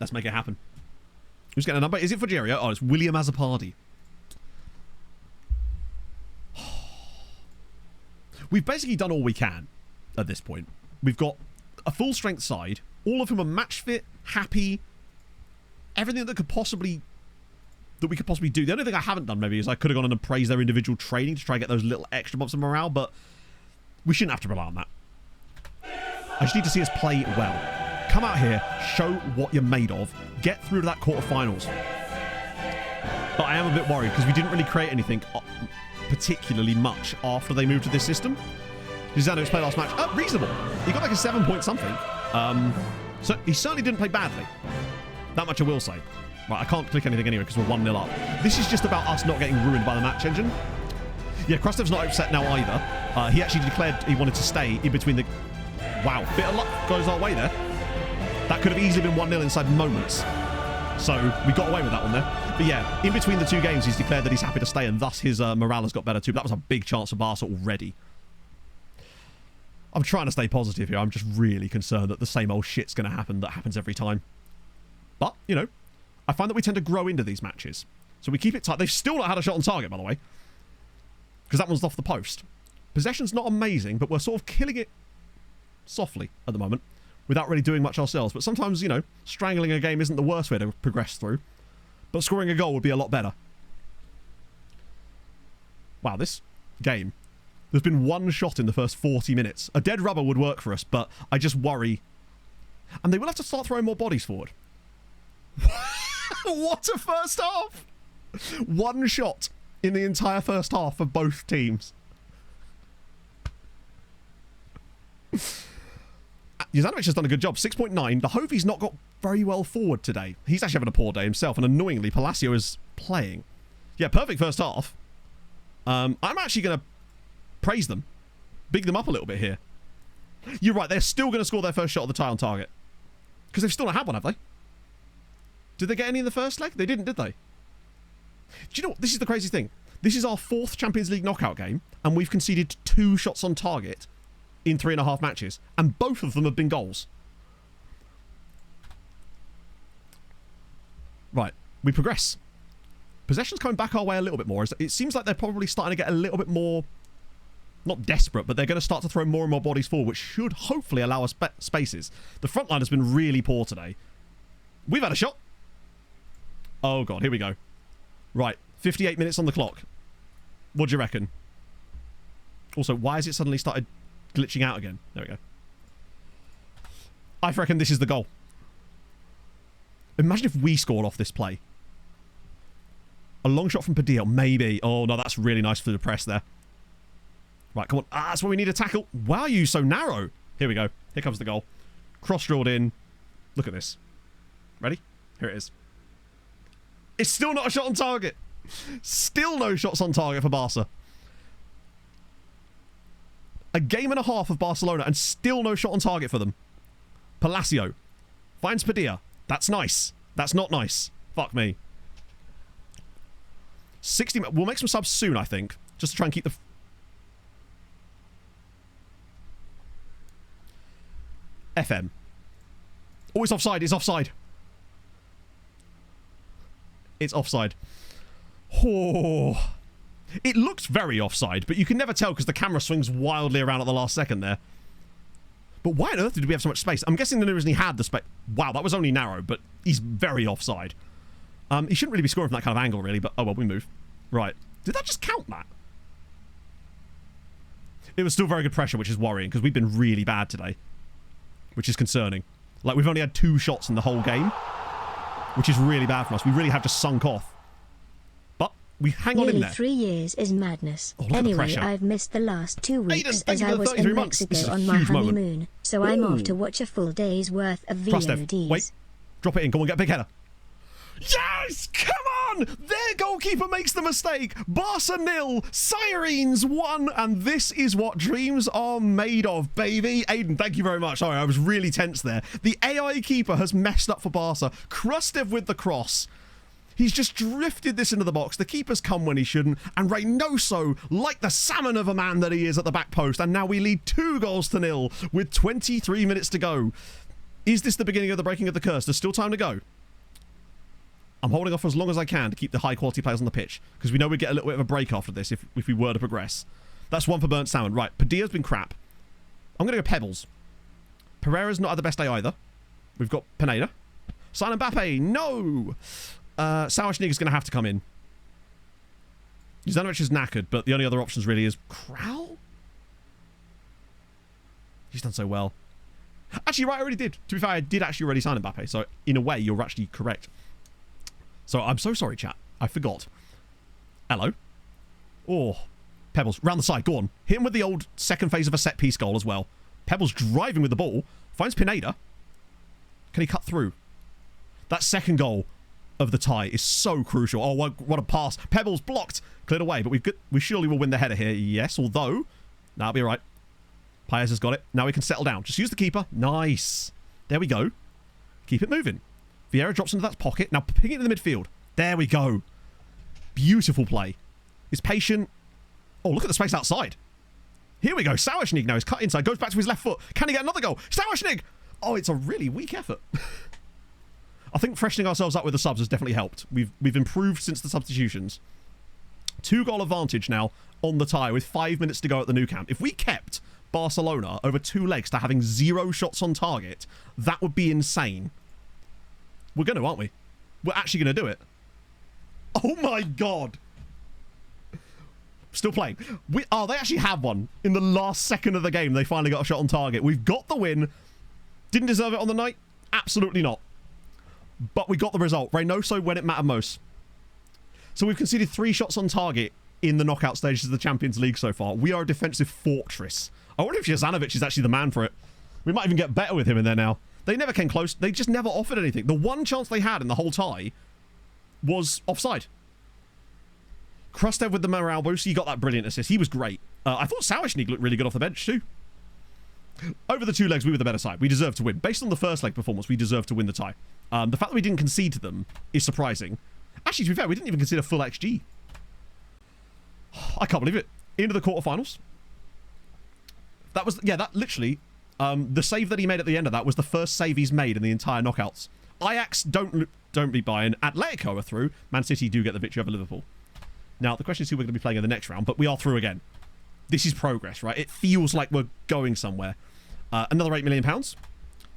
Let's make it happen. Who's getting a number? Is it Fujiri? Oh, it's William Azzopardi. We've basically done all we can at this point. We've got a full strength side, all of whom are match fit, happy, everything that we could possibly do. The only thing I haven't done maybe is I could have gone in and praised their individual training to try and get those little extra bumps of morale, but we shouldn't have to rely on that. I just need to see us play well. Come out here, show what you're made of, get through to that quarterfinals. But I am a bit worried because we didn't really create anything particularly much after they moved to this system. Zano's played last match. Reasonable. He got like a 7 point something. So he certainly didn't play badly. That much I will say. Right, I can't click anything anyway because we're 1-0 up. This is just about us not getting ruined by the match engine. Yeah, Krustev's not upset now either. He actually declared he wanted to stay in between the... Wow, bit of luck goes our way there. That could have easily been 1-0 inside moments. So we got away with that one there. But yeah, in between the two games, he's declared that he's happy to stay, and thus his morale has got better too. But that was a big chance for Barca already. I'm trying to stay positive here. I'm just really concerned that the same old shit's going to happen that happens every time. But, you know, I find that we tend to grow into these matches. So we keep it tight. They've still not had a shot on target, by the way. Because that one's off the post. Possession's not amazing, but we're sort of killing it softly at the moment without really doing much ourselves. But sometimes, you know, strangling a game isn't the worst way to progress through. But scoring a goal would be a lot better. Wow, this game... There's been one shot in the first 40 minutes. A dead rubber would work for us, but I just worry. And they will have to start throwing more bodies forward. What a first half! One shot in the entire first half for both teams. Juzanovic has done a good job. 6.9. The Hovey's not got very well forward today. He's actually having a poor day himself, and annoyingly, Palacio is playing. Yeah, perfect first half. I'm actually going to praise them. Big them up a little bit here. You're right, they're still going to score their first shot of the tie on target. Because they've still not had one, have they? Did they get any in the first leg? They didn't, did they? Do you know what? This is the crazy thing. This is our 4th Champions League knockout game, and we've conceded 2 shots on target in 3.5 matches, and both of them have been goals. Right, we progress. Possession's coming back our way a little bit more. It seems like they're probably starting to get a little bit more, not desperate, but they're going to start to throw more and more bodies forward, which should hopefully allow us spaces. The front line has been really poor today. We've had a shot. Oh, God, here we go. Right, 58 minutes on the clock. What do you reckon? Also, why has it suddenly started glitching out again? There we go. I reckon this is the goal. Imagine if we scored off this play. A long shot from Padilla, maybe. Oh, no, that's really nice for the press there. Right, come on. Ah, that's where we need a tackle. Why are you so narrow? Here we go. Here comes the goal. Cross-drilled in. Look at this. Ready? Here it is. It's still not a shot on target. Still no shots on target for Barca. A game and a half of Barcelona and still no shot on target for them. Palacio finds Padilla. That's nice. That's not nice. Fuck me. 60. We'll make some subs soon, I think, just to try and keep the. FM. Oh, it's offside. It's offside. It's offside. Oh. It looks very offside, but you can never tell because the camera swings wildly around at the last second there. But why on earth did we have so much space? I'm guessing the only reason he had the space. Wow, that was only narrow, but he's very offside. He shouldn't really be scoring from that kind of angle, really, but oh well, we move. Right. Did that just count that? It was still very good pressure, which is worrying, because we've been really bad today. Which is concerning. Like, we've only had 2 shots in the whole game, which is really bad for us. We really have just sunk off. But we hang on in there. 3 years is madness. Oh, anyway, I've missed the last 2 weeks Aiden, as I was in Mexico on my honeymoon, so I'm off to watch a full day's worth of VODs. Wait, drop it in. Go on, get a big header. Yes! Come on! Their goalkeeper makes the mistake. Barca 0, Sirens 1, and this is what dreams are made of, baby. Aiden, thank you very much. Sorry, I was really tense there. The AI keeper has messed up for Barca. Krustev with the cross. He's just drifted this into the box. The keeper's come when he shouldn't, and Reynoso, like the salmon of a man that he is, at the back post, and now we lead 2-0 with 23 minutes to go. Is this the beginning of the breaking of the curse? There's still time to go. I'm holding off for as long as I can to keep the high-quality players on the pitch, because we know we'd get a little bit of a break after this if we were to progress. That's 1 for burnt salmon. Right, Padilla's been crap. I'm going to go Pebbles. Pereira's not had the best day either. We've got Pineda. Silent Mbappe, no! Sauerschnig is going to have to come in. Zanovic is knackered, but the only other options really is Krau? He's done so well. Actually, right, I already did. To be fair, I did actually already sign Mbappe, so in a way, you're actually correct. So I'm so sorry, chat. I forgot. Hello. Oh, Pebbles, round the side. Go on. Hit him with the old second phase of a set-piece goal as well. Pebbles driving with the ball. Finds Pineda. Can he cut through? That second goal of the tie is so crucial. Oh, what a pass. Pebbles blocked. Cleared away, but we surely will win the header here. Yes, although... That'll be all right. Paez has got it. Now we can settle down. Just use the keeper. Nice. There we go. Keep it moving. Vieira drops into that pocket. Now ping it in the midfield. There we go. Beautiful play. He's patient. Oh, look at the space outside. Here we go. Sauerschnig now is cut inside. Goes back to his left foot. Can he get another goal? Sauerschnig! Oh, it's a really weak effort. I think freshening ourselves up with the subs has definitely helped. We've improved since the substitutions. 2-goal advantage now on the tie with 5 minutes to go at the Nou Camp. If we kept Barcelona over 2 legs to having 0 shots on target, that would be insane. We're going to, aren't we? We're actually going to do it. Oh my god. Still playing. They actually have one. In the last second of the game, they finally got a shot on target. We've got the win. Didn't deserve it on the night? Absolutely not. But we got the result. Reynoso when it mattered most. So we've conceded 3 shots on target in the knockout stages of the Champions League so far. We are a defensive fortress. I wonder if Jezanovic is actually the man for it. We might even get better with him in there now. They never came close. They just never offered anything. The one chance they had in the whole tie was offside. Krustev with the morale boost. He got that brilliant assist. He was great. I thought Sawishnik looked really good off the bench too. Over the 2 legs, we were the better side. We deserved to win. Based on the first leg performance, we deserved to win the tie. The fact that we didn't concede to them is surprising. Actually, to be fair, we didn't even consider full XG. I can't believe it. Into the quarterfinals. That was, yeah, that literally, the save that he made at the end of that was the first save he's made in the entire knockouts. Ajax don't beat Bayern. Atletico are through. Man City do get the victory over Liverpool. Now, the question is who we're going to be playing in the next round, but we are through again. This is progress, right? It feels like we're going somewhere. Another £8 million.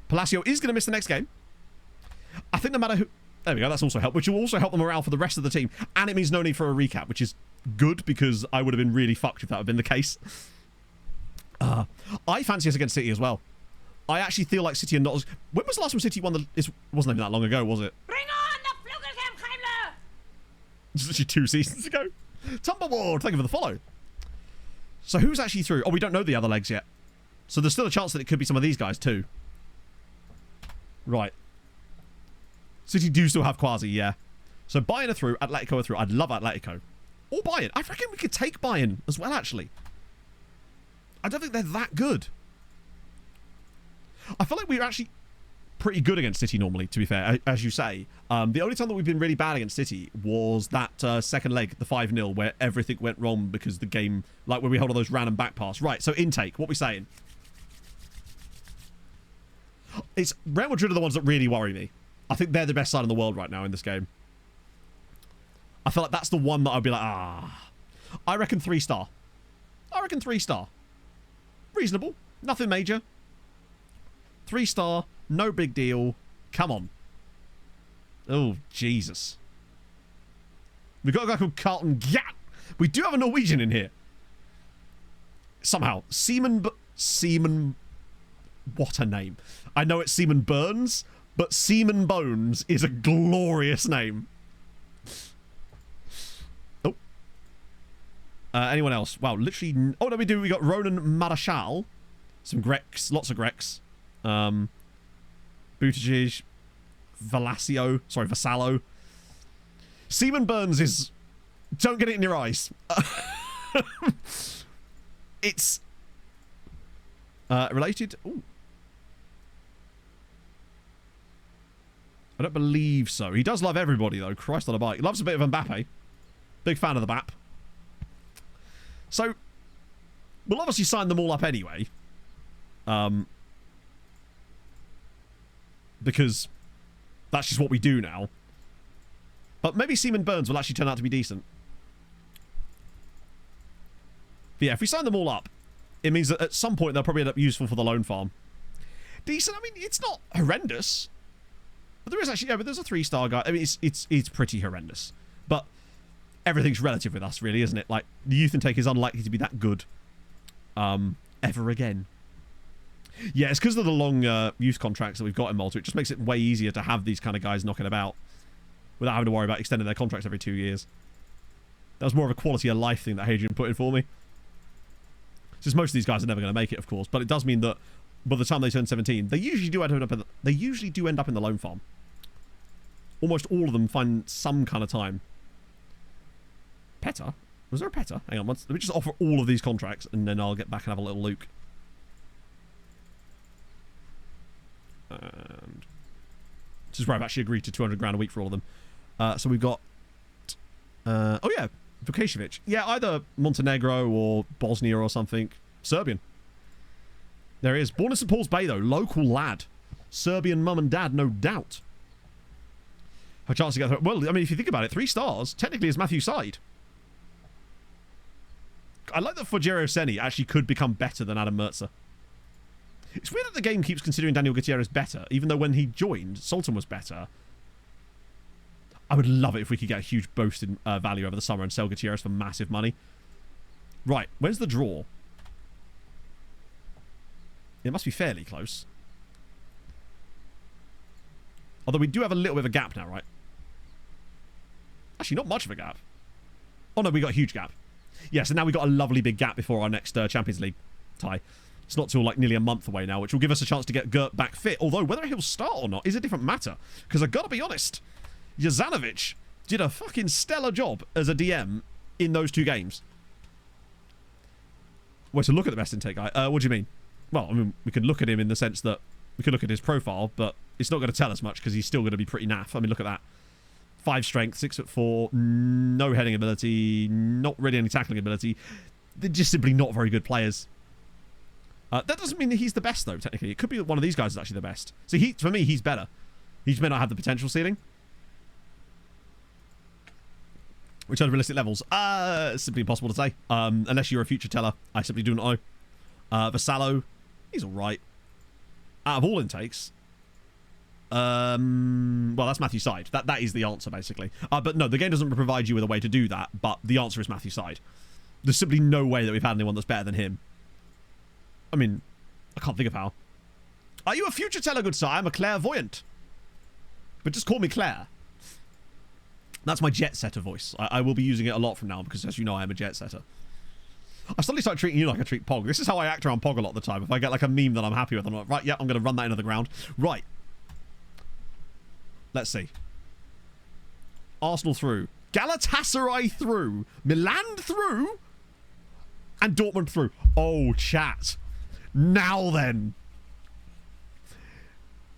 Palacio is going to miss the next game. I think no matter who... There we go, that's also helped, which will also help the morale for the rest of the team. And it means no need for a recap, which is good, because I would have been really fucked if that had been the case. I fancy us against City as well. I actually feel like City are not as... When was the last time City won the... It wasn't even that long ago, was it? Bring on the Flugelheim. It's literally 2 seasons ago. Tumbleward, thank you for the follow. So who's actually through? Oh, we don't know the other legs yet. So there's still a chance that it could be some of these guys too. Right. City do still have Quasi, yeah. So Bayern are through, Atletico are through. I'd love Atletico. Or Bayern. I reckon we could take Bayern as well, actually. I don't think they're that good. I feel like we're actually pretty good against City normally, to be fair, as you say. The only time that we've been really bad against City was that second leg, the 5-0, where everything went wrong because the game, like where we held all those random back pass. Right, so intake, what we saying? It's Real Madrid are the ones that really worry me. I think they're the best side in the world right now in this game. I feel like that's the one that I'd be like, I reckon 3-star. I reckon 3-star. Reasonable. Nothing major. 3-star. No big deal. Come on. Oh, Jesus. We've got a guy called Carlton Gat. We do have a Norwegian in here. Somehow. Seaman... What a name. I know it's Seaman Burns, but Seaman Bones is a glorious name. Oh. Anyone else? Wow, literally... Oh, no, we do. We got Ronan Marashal. Some Grecs. Lots of Grecs. Buttigieg. Vasallo. Seaman Burns is... Don't get it in your eyes. It's... related... Ooh. I don't believe so. He does love everybody, though. Christ on a bike. He loves a bit of Mbappe. Big fan of the BAP. So, we'll obviously sign them all up anyway. Because that's just what we do now. But maybe Seaman Burns will actually turn out to be decent. But yeah, if we sign them all up, it means that at some point they'll probably end up useful for the loan farm. Decent. I mean, it's not horrendous. But there is actually, yeah, but there's a 3-star guy. I mean, it's pretty horrendous. But everything's relative with us, really, isn't it? Like, the youth intake is unlikely to be that good ever again. Yeah, it's because of the long youth contracts that we've got in Malta. It just makes it way easier to have these kind of guys knocking about without having to worry about extending their contracts every 2 years. That was more of a quality of life thing that Hadrian put in for me. Since most of these guys are never going to make it, of course, but it does mean that by the time they turn 17, they usually do end up in the loan farm. Almost all of them find some kind of time. Peta? Was there a Peta? Hang on, let me just offer all of these contracts, and then I'll get back and have a little look. And this is where I've actually agreed to 200 grand a week for all of them. So we've got... oh yeah, Vukašević. Yeah, either Montenegro or Bosnia or something. Serbian. There he is. Born in St. Paul's Bay, though. Local lad. Serbian mum and dad, no doubt. Her chance to get through. Well, I mean, if you think about it, 3 stars, technically is Matthew Side. I like that Fujiro Seni actually could become better than Adam Mertzer. It's weird that the game keeps considering Daniel Gutierrez better, even though when he joined, Sultan was better. I would love it if we could get a huge boost in value over the summer and sell Gutierrez for massive money. Right, where's the draw? It must be fairly close. Although we do have a little bit of a gap now, right? Actually, not much of a gap. Oh no, we got a huge gap. Yeah, so now we've got a lovely big gap before our next Champions League tie. It's not till like nearly a month away now, which will give us a chance to get Gert back fit. Although whether he'll start or not is a different matter. Because I gotta be honest, Jezanovic did a fucking stellar job as a DM in those 2 games. Well, to look at the best intake guy. What do you mean? Well, I mean, we can look at him in the sense that we can look at his profile, but it's not going to tell us much because he's still going to be pretty naff. I mean, look at that. 5 strength, 6'4", no heading ability, not really any tackling ability. They're just simply not very good players. That doesn't mean that he's the best, though, technically. It could be that one of these guys is actually the best. So for me, he's better. He just may not have the potential ceiling. Which are the realistic levels? It's simply impossible to say. Unless you're a future teller. I simply do not know. Vassallo, he's alright. Out of all intakes, well, that's Matthew Side. That is the answer, basically. But no, the game doesn't provide you with a way to do that, but the answer is Matthew Side. There's simply no way that we've had anyone that's better than him. I mean, I can't think of how. Are you a future teller, good sir? I'm a clairvoyant. But just call me Claire. That's my jet setter voice. I will be using it a lot from now because, as you know, I am a jet setter. I suddenly start treating you like I treat Pog. This is how I act around Pog a lot of the time. If I get like a meme that I'm happy with, I'm like, right, yeah, I'm going to run that into the ground. Right. Let's see. Arsenal through. Galatasaray through. Milan through. And Dortmund through. Oh, chat. Now then.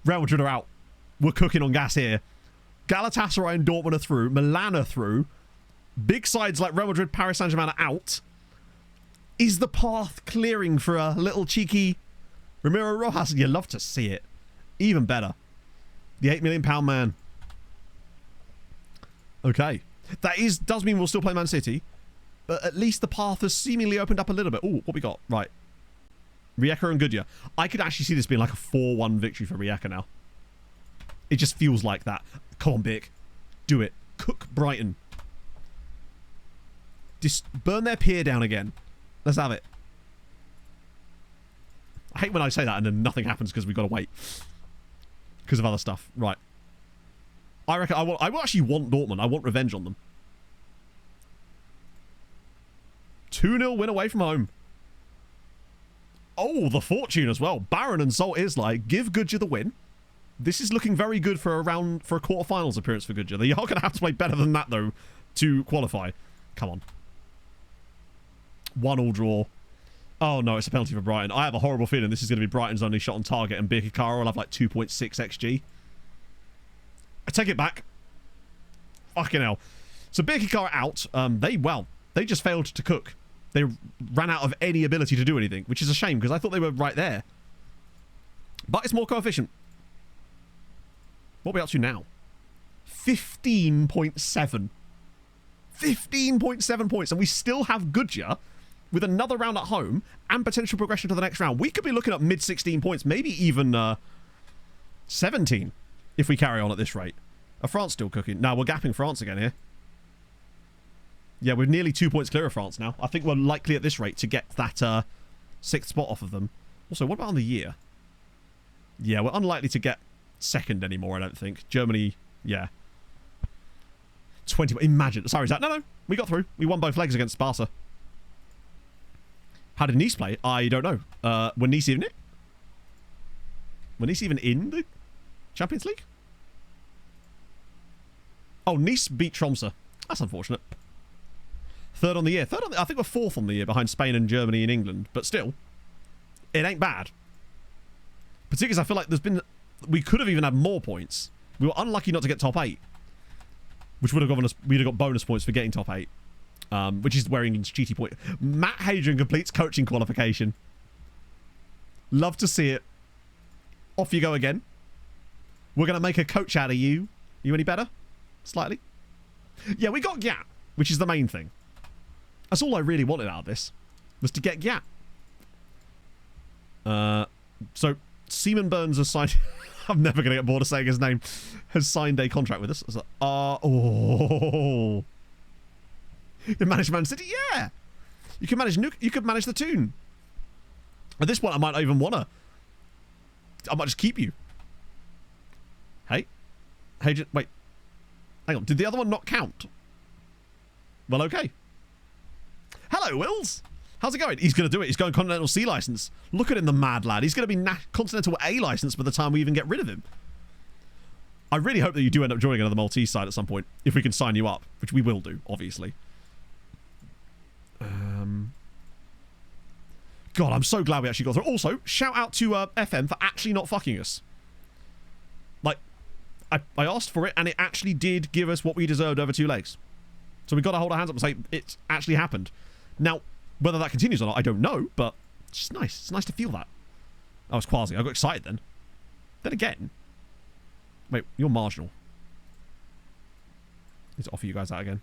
Real Madrid are out. We're cooking on gas here. Galatasaray and Dortmund are through. Milan are through. Big sides like Real Madrid, Paris Saint-Germain are out. Is the path clearing for a little cheeky Ramiro Rojas? You love to see it. Even better. The £8 million man. Okay. That does mean we'll still play Man City. But at least the path has seemingly opened up a little bit. Oh, what we got? Right. Rijeka and Goodyear. I could actually see this being like a 4-1 victory for Rijeka now. It just feels like that. Come on, Bick. Do it. Cook Brighton. Just burn their pier down again. Let's have it. I hate when I say that and then nothing happens because we've got to wait. Because of other stuff. Right. I reckon I will actually want Dortmund. I want revenge on them. 2-0 win away from home. Oh, the fortune as well. Baron and Salt Islay give Goodyear the win. This is looking very good for a quarterfinals appearance for Goodyear. They are going to have to play better than that, though, to qualify. Come on. 1-1 draw. Oh, no, it's a penalty for Brighton. I have a horrible feeling this is going to be Brighton's only shot on target, and Birkikara will have like 2.6 XG. I take it back. Fucking hell. So Birkikara out. They just failed to cook. They ran out of any ability to do anything, which is a shame because I thought they were right there. But it's more coefficient. What are we up to now? 15.7. 15.7 points, and we still have Goodyear with another round at home and potential progression to the next round. We could be looking at mid-16 points, maybe even 17 if we carry on at this rate. Are France still cooking? No, we're gapping France again here. Yeah, we're nearly 2 points clear of France now. I think we're likely at this rate to get that 6th spot off of them. Also, what about on the year? Yeah, we're unlikely to get 2nd anymore, I don't think. Germany, yeah. 20. Imagine. Sorry, Zach. No. We got through. We won both legs against Barca. How did Nice play? I don't know. Were Nice even in it? Were Nice even in the Champions League? Oh, Nice beat Tromsø. That's unfortunate. 3rd on the year. I think we're 4th on the year behind Spain and Germany and England. But still, it ain't bad. Particularly as I feel like we could have even had more points. We were unlucky not to get top 8. Which would have given us, we'd have got bonus points for getting top 8. Which is where England's cheaty point. Matt Hadrian completes coaching qualification. Love to see it. Off you go again. We're going to make a coach out of you. You any better? Slightly. Yeah, we got Gyat, which is the main thing. That's all I really wanted out of this, was to get Gyat. So, Seaman Burns has signed... I'm never going to get bored of saying his name. Has signed a contract with us. Oh. You can manage Man City? Yeah. You can manage You could manage the Toon. At this point, I might not even want to. I might just keep you. Hey, wait. Hang on. Did the other one not count? Well, okay. Hello, Wills. How's it going? He's going to do it. He's going Continental C license. Look at him, the mad lad. He's going to be Continental A license by the time we even get rid of him. I really hope that you do end up joining another Maltese side at some point, if we can sign you up, which we will do, obviously. God, I'm so glad we actually got through. Also, shout out to FM for actually not fucking us. Like, I asked for it, and it actually did give us what we deserved over 2 legs. So we got to hold our hands up and say, it's actually happened. Now, whether that continues or not, I don't know, but it's just nice. It's nice to feel that. I was Quasi. I got excited then. Then again... Wait, you're marginal. Need to offer you guys that again.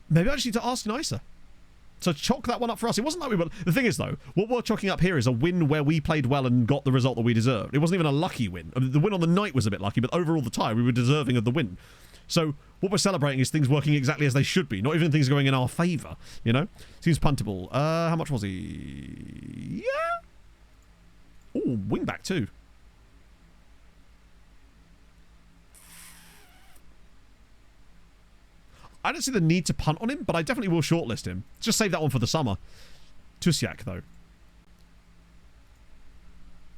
Maybe I just need to ask nicer. So chalk that one up for us. It wasn't like we were... The thing is, though, what we're chalking up here is a win where we played well and got the result that we deserved. It wasn't even a lucky win. I mean, the win on the night was a bit lucky, but overall the time, we were deserving of the win. So what we're celebrating is things working exactly as they should be, not even things going in our favour, you know? Seems puntable. How much was he? Yeah? Ooh, wing back too. I don't see the need to punt on him, but I definitely will shortlist him. Just save that one for the summer. Tusiak, though.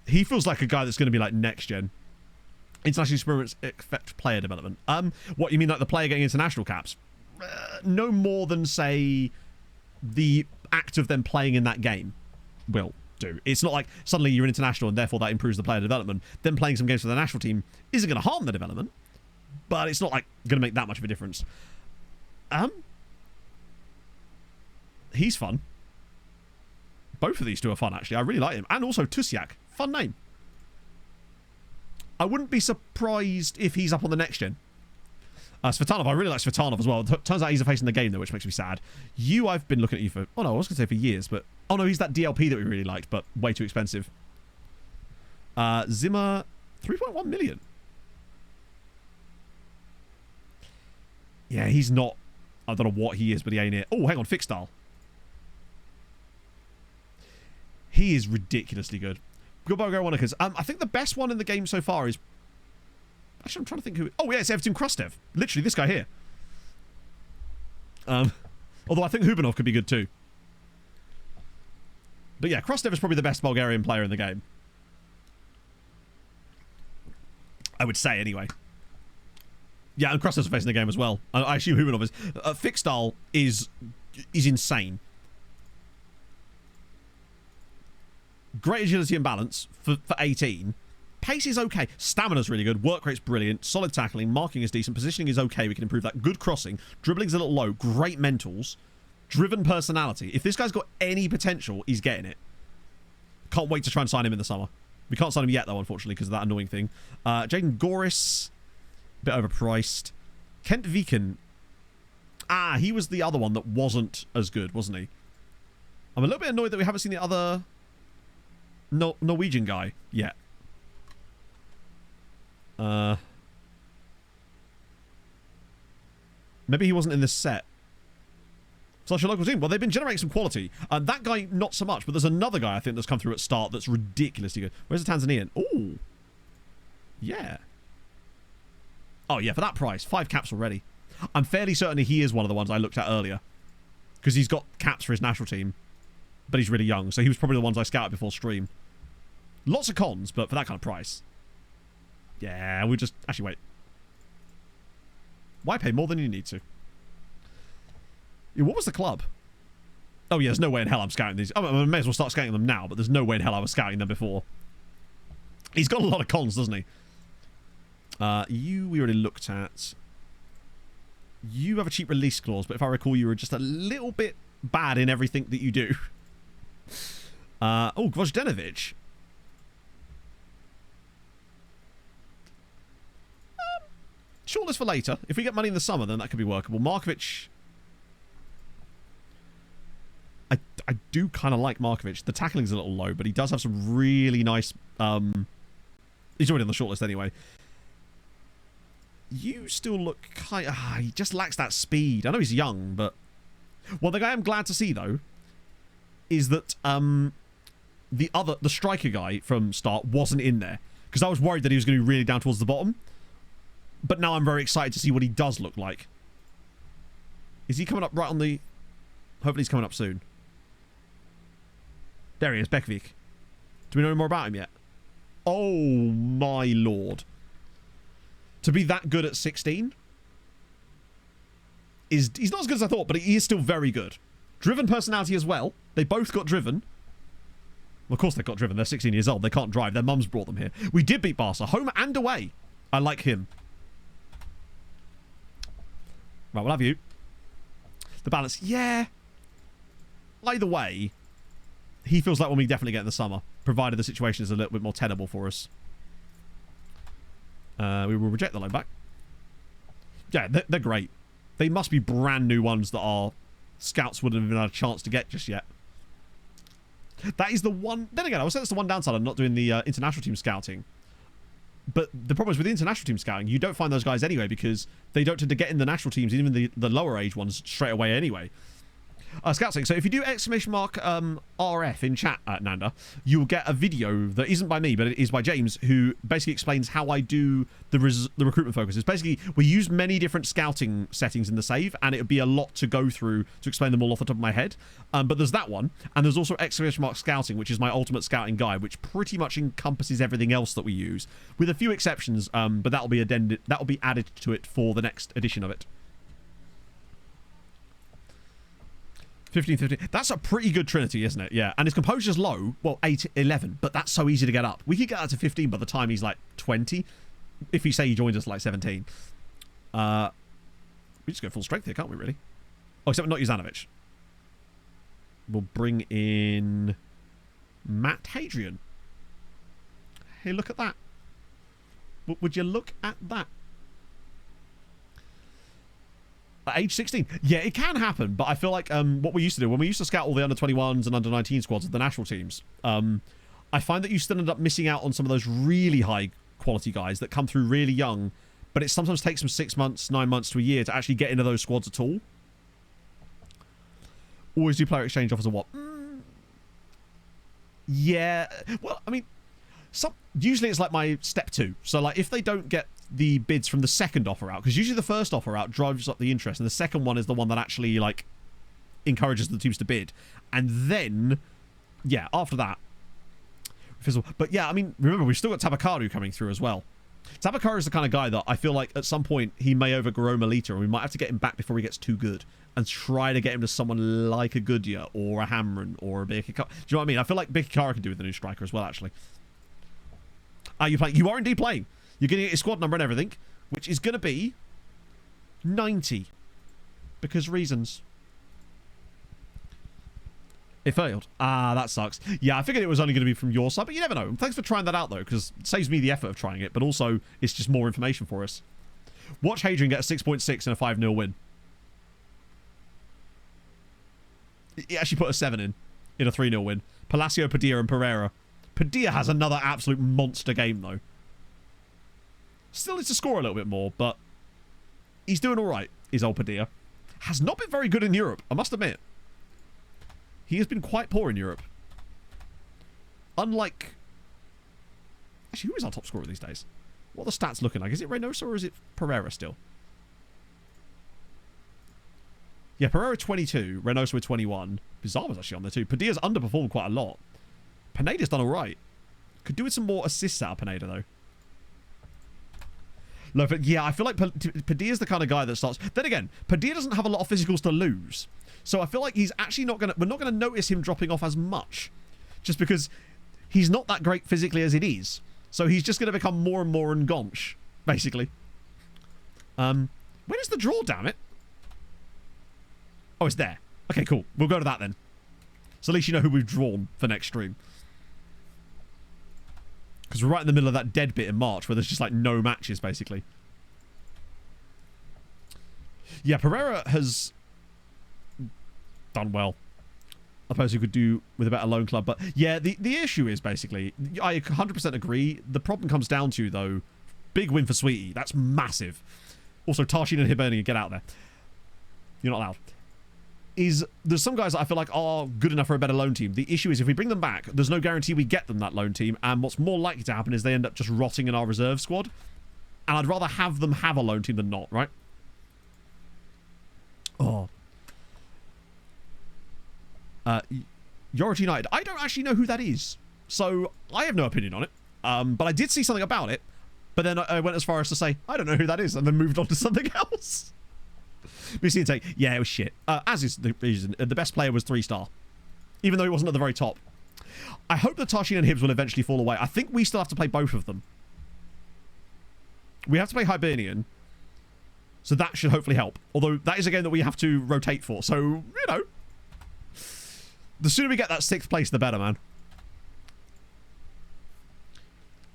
He feels like a guy that's going to be like next gen. International experience affect player development. What, you mean like the player getting international caps? No more than, say, the act of them playing in that game will do. It's not like suddenly you're international and therefore that improves the player development. Them playing some games for the national team isn't going to harm the development, but it's not like going to make that much of a difference. He's fun. Both of these two are fun, actually. I really like him. And also Tusiak. Fun name. I wouldn't be surprised if he's up on the next gen. Svetanov, I really like Svetanov as well. Turns out he's facing the game, though, which makes me sad. I've been looking at you for... Oh, no, I was going to say for years, but... Oh, no, he's that DLP that we really liked, but way too expensive. Zimmer, 3.1 million. Yeah, he's not... I don't know what he is, but he ain't it. Oh, hang on, Fixstyle. He is ridiculously good. Goodbye, go Wanakers. I think the best one in the game so far is... Actually, I'm trying to think who... Oh, yeah, it's Everton Krustev. Literally, this guy here. Although I think Hubanov could be good too. But yeah, Krustev is probably the best Bulgarian player in the game. I would say, anyway. Yeah, and Krustev's facing the game as well. I assume Hubanov is. Fixstyle is insane. Great agility and balance for 18. Pace is okay. Stamina's really good. Work rate's brilliant. Solid tackling. Marking is decent. Positioning is okay. We can improve that. Good crossing. Dribbling's a little low. Great mentals. Driven personality. If this guy's got any potential, he's getting it. Can't wait to try and sign him in the summer. We can't sign him yet, though, unfortunately, because of that annoying thing. Jaden Goris. Bit overpriced. Kent Viken. He was the other one that wasn't as good, wasn't he? I'm a little bit annoyed that we haven't seen the other Norwegian guy yet. Maybe he wasn't in this set. Slash your local team. Well, they've been generating some quality. That guy, not so much, but there's another guy I think that's come through at start that's ridiculously good. Where's the Tanzanian? Oh, yeah. Oh, yeah, for that price. 5 caps already. I'm fairly certain he is one of the ones I looked at earlier. Because he's got caps for his national team. But he's really young, so he was probably the ones I scouted before stream. Lots of cons, but for that kind of price. Yeah, we'll just... Actually, wait. Why pay more than you need to? Yeah, what was the club? Oh, yeah, there's no way in hell I'm scouting these. Oh, I may as well start scouting them now, but there's no way in hell I was scouting them before. He's got a lot of cons, doesn't he? You we already looked at. You have a cheap release clause, but if I recall, you were just a little bit bad in everything that you do. Gvozdenovic. Shortlist for later. If we get money in the summer, then that could be workable. Markovic. I do kind of like Markovic. The tackling's a little low, but he does have some really nice... he's already on the shortlist anyway. You still look kind of... he just lacks that speed. I know he's young, but... Well, the guy I'm glad to see, though, is that the striker guy from start wasn't in there. Because I was worried that he was going to be really down towards the bottom. But now I'm very excited to see what he does look like. Is he coming up right on the... Hopefully he's coming up soon. There he is, Bekvik. Do we know more about him yet? Oh, my lord. To be that good at 16 he's not as good as I thought, but he is still very good. Driven personality as well. They both got driven. Well, of course they got driven. They're 16 years old. They can't drive. Their mums brought them here. We did beat Barca, home and away. I like him. Right, we'll have you. The balance, yeah. Either way, he feels like one we definitely get in the summer, provided the situation is a little bit more tenable for us. We will reject the loan back. Yeah, they're great. They must be brand new ones that our scouts wouldn't have even had a chance to get just yet. That is the one... Then again, I would say that's the one downside of not doing the international team scouting. But the problem is with the international team scouting, you don't find those guys anyway because they don't tend to get in the national teams, even the lower age ones, straight away anyway. Scouting. So if you do !RF in chat, Nanda, you will get a video that isn't by me, but it is by James, who basically explains how I do the recruitment focus. It's basically, we use many different scouting settings in the save, and it would be a lot to go through to explain them all off the top of my head. But there's that one, and there's also !Scouting, which is my ultimate scouting guide, which pretty much encompasses everything else that we use, with a few exceptions, but that'll be added to it for the next edition of it. 15. That's a pretty good Trinity, isn't it? Yeah. And his composure's low. Well, 11. But that's so easy to get up. We could get that to 15 by the time he's like 20. If you say he joined us like 17. We just go full strength here, can't we, really? Oh, except not Juzanovic. We'll bring in Matt Hadrian. Hey, look at that. Would you look at that? At age 16. Yeah, it can happen, but I feel like what we used to do, when we used to scout all the under-21s and under-19 squads of the national teams, I find that you still end up missing out on some of those really high-quality guys that come through really young, but it sometimes takes them 6 months, 9 months to a year to actually get into those squads at all. Always do player exchange offers or what? Yeah. Well, I mean, usually it's like my step 2. So, like, if they don't get the bids from the second offer out, because usually the first offer out drives up the interest, and the second one is the one that actually, like, encourages the teams to bid. And then, yeah, after that, fizzle. But yeah, I mean, remember, we've still got Tabakaru coming through as well. Tabakaru is the kind of guy that I feel like at some point he may overgrow Melita, and we might have to get him back before he gets too good and try to get him to someone like a Goodyear or a Hamron or a Bikikara. Do you know what I mean? I feel like Bikikara can do with the new striker as well, actually. You playing? You are indeed playing. You're going to get your squad number and everything, which is going to be 90. Because reasons. It failed. Ah, that sucks. Yeah, I figured it was only going to be from your side, but you never know. Thanks for trying that out, though, because it saves me the effort of trying it, but also it's just more information for us. Watch Hadrian get a 6.6 and a 5-0 win. He actually put a 7 in a 3-0 win. Palacio, Padilla, and Pereira. Padilla has another absolute monster game, though. Still needs to score a little bit more, but he's doing all right, is old Padilla. Has not been very good in Europe, I must admit. He has been quite poor in Europe. Unlike... Actually, who is our top scorer these days? What are the stats looking like? Is it Reynoso or is it Pereira still? Yeah, Pereira 22, Reynoso with 21. Bizarre was actually on there too. Padilla's underperformed quite a lot. Pineda's done all right. Could do with some more assists out of Pineda, though. No, but yeah, I feel like Padilla's the kind of guy that starts... Then again, Padilla doesn't have a lot of physicals to lose. So I feel like he's actually not going to... We're not going to notice him dropping off as much. Just because he's not that great physically as it is. So he's just going to become more and more Ngonch, basically. When is the draw, damn it? Oh, it's there. Okay, cool. We'll go to that then. So at least you know who we've drawn for next stream. Because we're right in the middle of that dead bit in March where there's just like no matches, basically. Yeah, Pereira has done well. I suppose he could do with a better loan club. But yeah, the issue is basically, I 100% agree. The problem comes down to, though, big win for Sweetie. That's massive. Also, Tarshin and Hibernian, get out there. You're not allowed. There's some guys that I feel like are good enough for a better loan team. The issue is if we bring them back, there's no guarantee we get them that loan team, and what's more likely to happen is they end up just rotting in our reserve squad. And I'd rather have them have a loan team than not, right? Oh. York United. I don't actually know who that is, so I have no opinion on it. But I did see something about it. But then I went as far as to say, I don't know who that is, and then moved on to something else. BC intake, yeah, it was shit. As is the reason. The best player was 3-star, even though he wasn't at the very top. I hope that Tarshin and Hibs will eventually fall away. I think we still have to play both of them. We have to play Hibernian, so that should hopefully help. Although that is a game that we have to rotate for, so, you know. The sooner we get that 6th place, the better, man.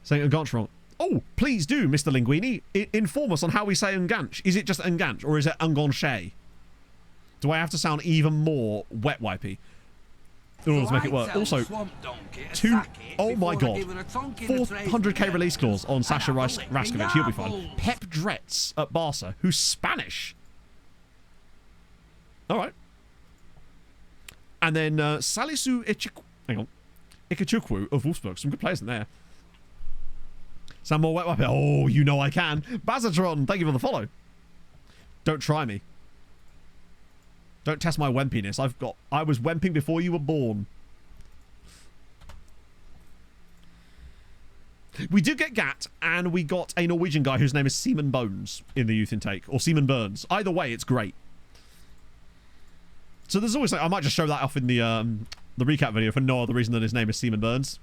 Saying Unganch wrong. Oh, please do, Mr. Linguini. Inform us on how we say Unganch. Is it just Unganch, or is it Unganche? Do I have to sound even more wet wipey in order to make it work? Also, oh my god, 400k release clause on Sasha Raskovic. He'll be fine. Pep Dretz at Barca, who's Spanish. All right. And then Salisu Ikechukwu of Wolfsburg. Some good players in there. Some more wet wipe. Oh, you know I can. Bazatron, thank you for the follow. Don't try me. Don't test my wempiness. I was wemping before you were born. We did get Gat, and we got a Norwegian guy whose name is Seaman Bones in the youth intake, or Seaman Burns. Either way, it's great. So there's always, I might just show that off in the recap video for no other reason than his name is Seaman Burns.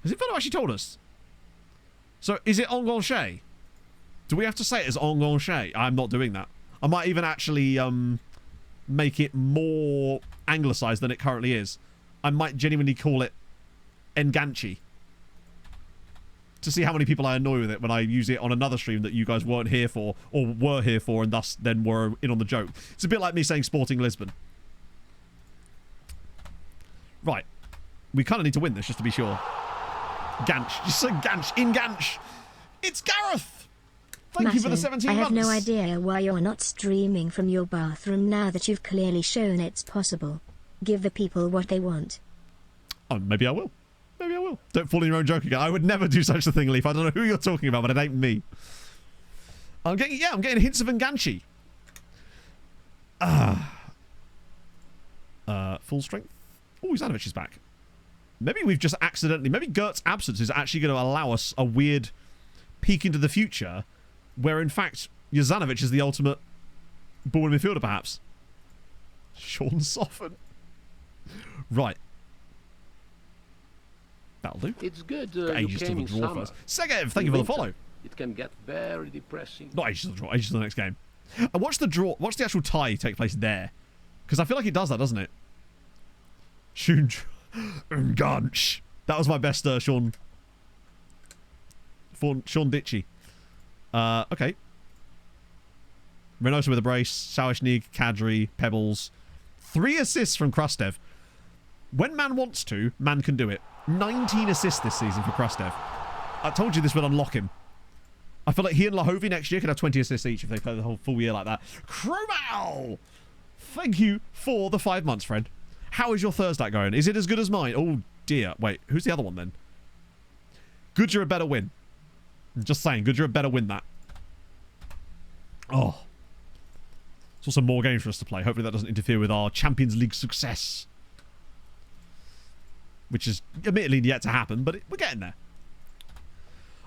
Has it actually told us? So is it Enganche? Do we have to say it as Enganche? I'm not doing that. I might even actually make it more anglicised than it currently is. I might genuinely call it Enganchi. To see how many people I annoy with it when I use it on another stream that you guys weren't here for, or were here for, and thus then were in on the joke. It's a bit like me saying Sporting Lisbon. Right. We kind of need to win this, just to be sure. Ganch. Just say Ganch. In Ganch. It's Gareth! Thank you for the 17 months. I have no idea why you're not streaming from your bathroom now that you've clearly shown it's possible. Give the people what they want. Oh, maybe I will. Maybe I will. Don't fall in your own joke again. I would never do such a thing, Leaf. I don't know who you're talking about, but it ain't me. I'm getting hints of Nganchi. Full strength. Oh, Zanovic is back. Maybe we've just accidentally... Maybe Gert's absence is actually going to allow us a weird peek into the future where, in fact, Jozanovic is the ultimate ball midfielder, perhaps. Sean Soffen. Right. That'll do. It's good. Ages till the draw first. Segev, thank you for the follow. It can get very depressing. Not ages till the draw, ages till the next game. And watch the draw. Watch the actual tie take place there, because I feel like it does that, doesn't it? Sean Gunch. That was my best Sean Ditchy. Okay. Reynoso with a brace. Sawishnig, Kadri, Pebbles. 3 assists from Krastev. When man wants to, man can do it. 19 assists this season for Krastev. I told you this would unlock him. I feel like he and Lahovi next year could have 20 assists each if they play the whole full year like that. Crowmal! Thank you for the 5 months, friend. How is your Thursday going? Is it as good as mine? Oh, dear. Wait, who's the other one then? Goodyear a better win. Just saying, Goodyear a better win that. Oh. It's also more games for us to play. Hopefully that doesn't interfere with our Champions League success. Which is admittedly yet to happen, but we're getting there.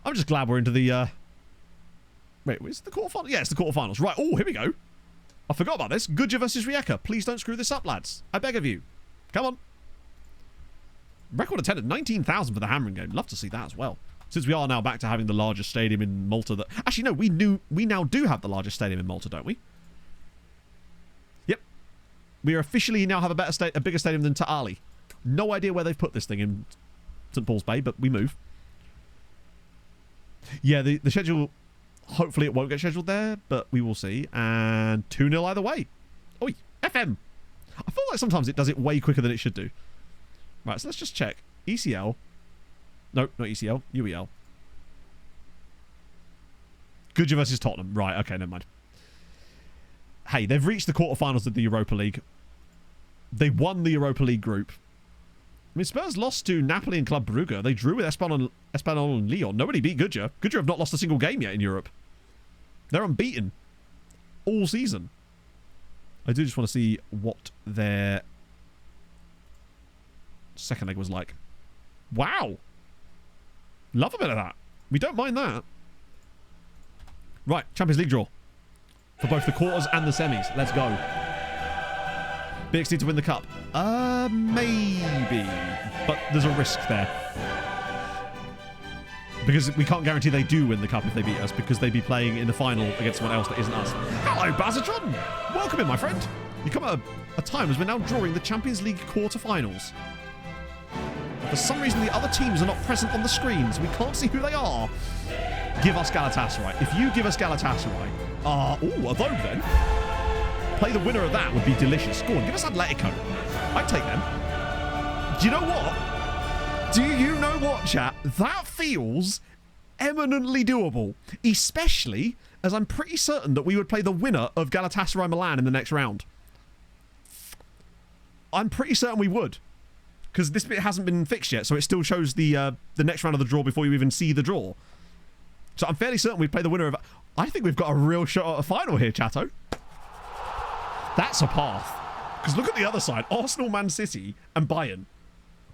I'm just glad we're into the... Wait, is it the quarterfinals? Yeah, it's the quarterfinals. Right, oh, here we go. I forgot about this. Goodyear versus Rijeka. Please don't screw this up, lads. I beg of you. Come on. Record attendance, 19,000 for the Hammering game. Love to see that as well. Since we are now back to having the largest stadium in Malta. That actually, no, we now do have the largest stadium in Malta, don't we? Yep. We are officially now have a bigger stadium than Ta'ali. No idea where they've put this thing in St. Paul's Bay, but we move. Yeah, the schedule... Hopefully it won't get scheduled there, but we will see. And 2-0 either way. Oi, FM. I feel like sometimes it does it way quicker than it should do. Right, so let's just check. ECL. No, not ECL. UEL. Goodyear versus Tottenham. Right, okay, never mind. Hey, they've reached the quarterfinals of the Europa League. They won the Europa League group. I mean, Spurs lost to Napoli and Club Brugge. They drew with Espanyol and Lyon. Nobody beat Goodyear. Goodyear have not lost a single game yet in Europe. They're unbeaten all season. I do just want to see what their second leg was like. Wow. Love a bit of that. We don't mind that. Right, Champions League draw. For both the quarters and the semis. Let's go. BX need to win the cup. Maybe. But there's a risk there. Because we can't guarantee they do win the cup if they beat us, because they'd be playing in the final against someone else that isn't us. Hello, Bazatron! Welcome in, my friend. You come at a time as we're now drawing the Champions League quarter-finals. For some reason, the other teams are not present on the screens. We can't see who they are. Give us Galatasaray. If you give us Galatasaray... although then... Play the winner of that would be delicious. Go on, give us Atletico. I'd take them. Do you know what? Do you know what, chat? That feels eminently doable. Especially as I'm pretty certain that we would play the winner of Galatasaray Milan in the next round. I'm pretty certain we would. Because this bit hasn't been fixed yet, so it still shows the next round of the draw before you even see the draw. So I'm fairly certain we'd play the winner of... I think we've got a real shot at a final here, chatto. That's a path. Because look at the other side. Arsenal, Man City, and Bayern.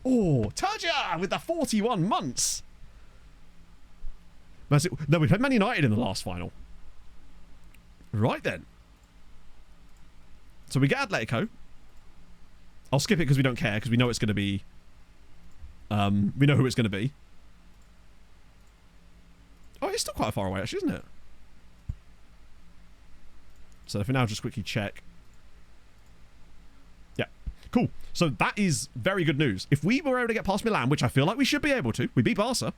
Oh, Turja with the 41 months. No, we played Man United in the last final. Right then. So we get Atletico. I'll skip it because we don't care, because we know it's going to be... we know who it's going to be. Oh, it's still quite far away, actually, isn't it? So if we now just quickly check... Yeah, cool. So that is very good news. If we were able to get past Milan, which I feel like we should be able to, we beat Barca,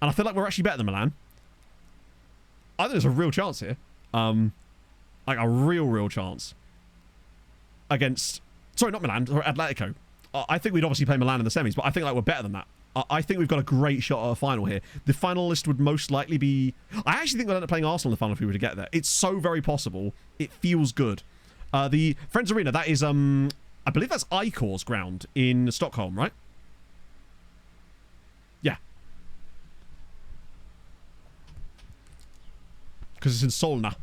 and I feel like we're actually better than Milan, I think there's a real chance here. Like a real chance. Against... Sorry, not Milan, or Atletico. I think we'd obviously play Milan in the semis, but I think like we're better than that. I think we've got a great shot at a final here. The finalist would most likely be... I actually think we'll end up playing Arsenal in the final if we were to get there. It's so very possible. It feels good. The Friends Arena, that is... I believe that's Icor's ground in Stockholm, right? Yeah. Because it's in Solna.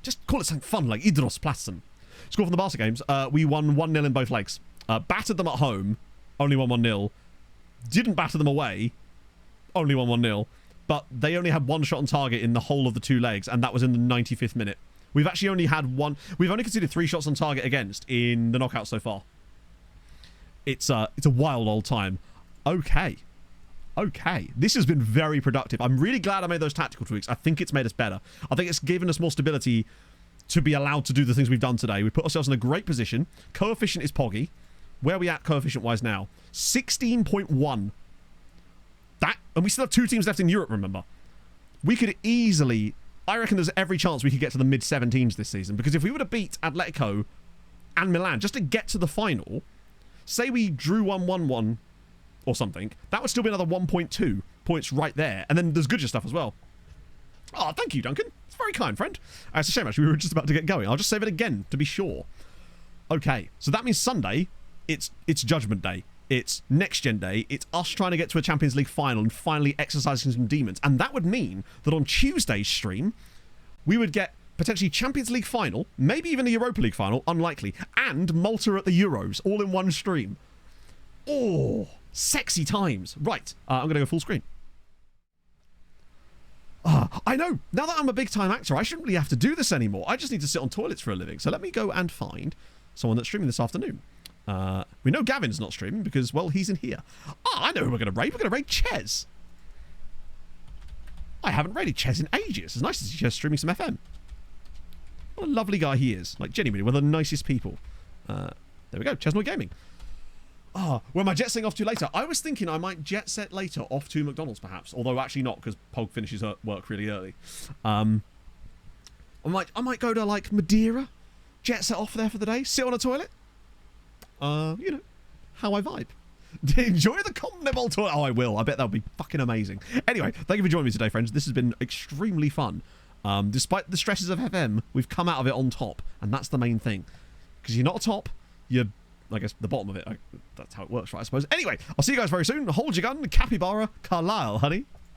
Just call it something fun, like Idrottsplatsen. Score from the Barca games. We won 1-0 in both legs. Battered them at home. Only won 1-0. Didn't batter them away. Only won 1-0. But they only had one shot on target in the whole of the two legs, and that was in the 95th minute. We've actually only had one... We've only conceded 3 shots on target against in the knockout so far. It's a wild old time. Okay. This has been very productive. I'm really glad I made those tactical tweaks. I think it's made us better. I think it's given us more stability to be allowed to do the things we've done today. We put ourselves in a great position. Coefficient is Poggy. Where are we at coefficient-wise now? 16.1. That, and we still have 2 teams left in Europe, remember. We could easily... I reckon there's every chance we could get to the mid-17s this season, because if we were to beat Atletico and Milan just to get to the final, say we drew 1-1-1 or something, that would still be another 1.2 points right there. And then there's good stuff as well. Oh, thank you, Duncan. It's very kind, friend. It's a shame, actually. We were just about to get going. I'll just save it again to be sure. Okay, so that means Sunday... It's Judgment Day. It's Next Gen Day. It's us trying to get to a Champions League final and finally exercising some demons. And that would mean that on Tuesday's stream, we would get potentially Champions League final, maybe even the Europa League final, unlikely, and Malta at the Euros, all in one stream. Oh, sexy times. Right, I'm going to go full screen. I know. Now that I'm a big-time actor, I shouldn't really have to do this anymore. I just need to sit on toilets for a living. So let me go and find someone that's streaming this afternoon. We know Gavin's not streaming because, well, he's in here. I know who we're going to raid. We're going to raid Ches. I haven't raided Ches in ages. It's nice to see Ches streaming some FM. What a lovely guy he is. Like, genuinely, one of the nicest people. There we go. Chesnoy Gaming. Well, am I jet setting off to later? I was thinking I might jet set later off to McDonald's, perhaps. Although, actually not, because Pog finishes work really early. I might go to, like, Madeira. Jet set off there for the day. Sit on a toilet. You know, how I vibe. Enjoy the Continental tour. Oh, I will. I bet that'll be fucking amazing. Anyway, thank you for joining me today, friends. This has been extremely fun. Despite the stresses of FM, we've come out of it on top, and that's the main thing. Because you're not a top, you're, I guess, the bottom of it. That's how it works, right, I suppose. Anyway, I'll see you guys very soon. Hold your gun. Capybara. Carlisle, honey.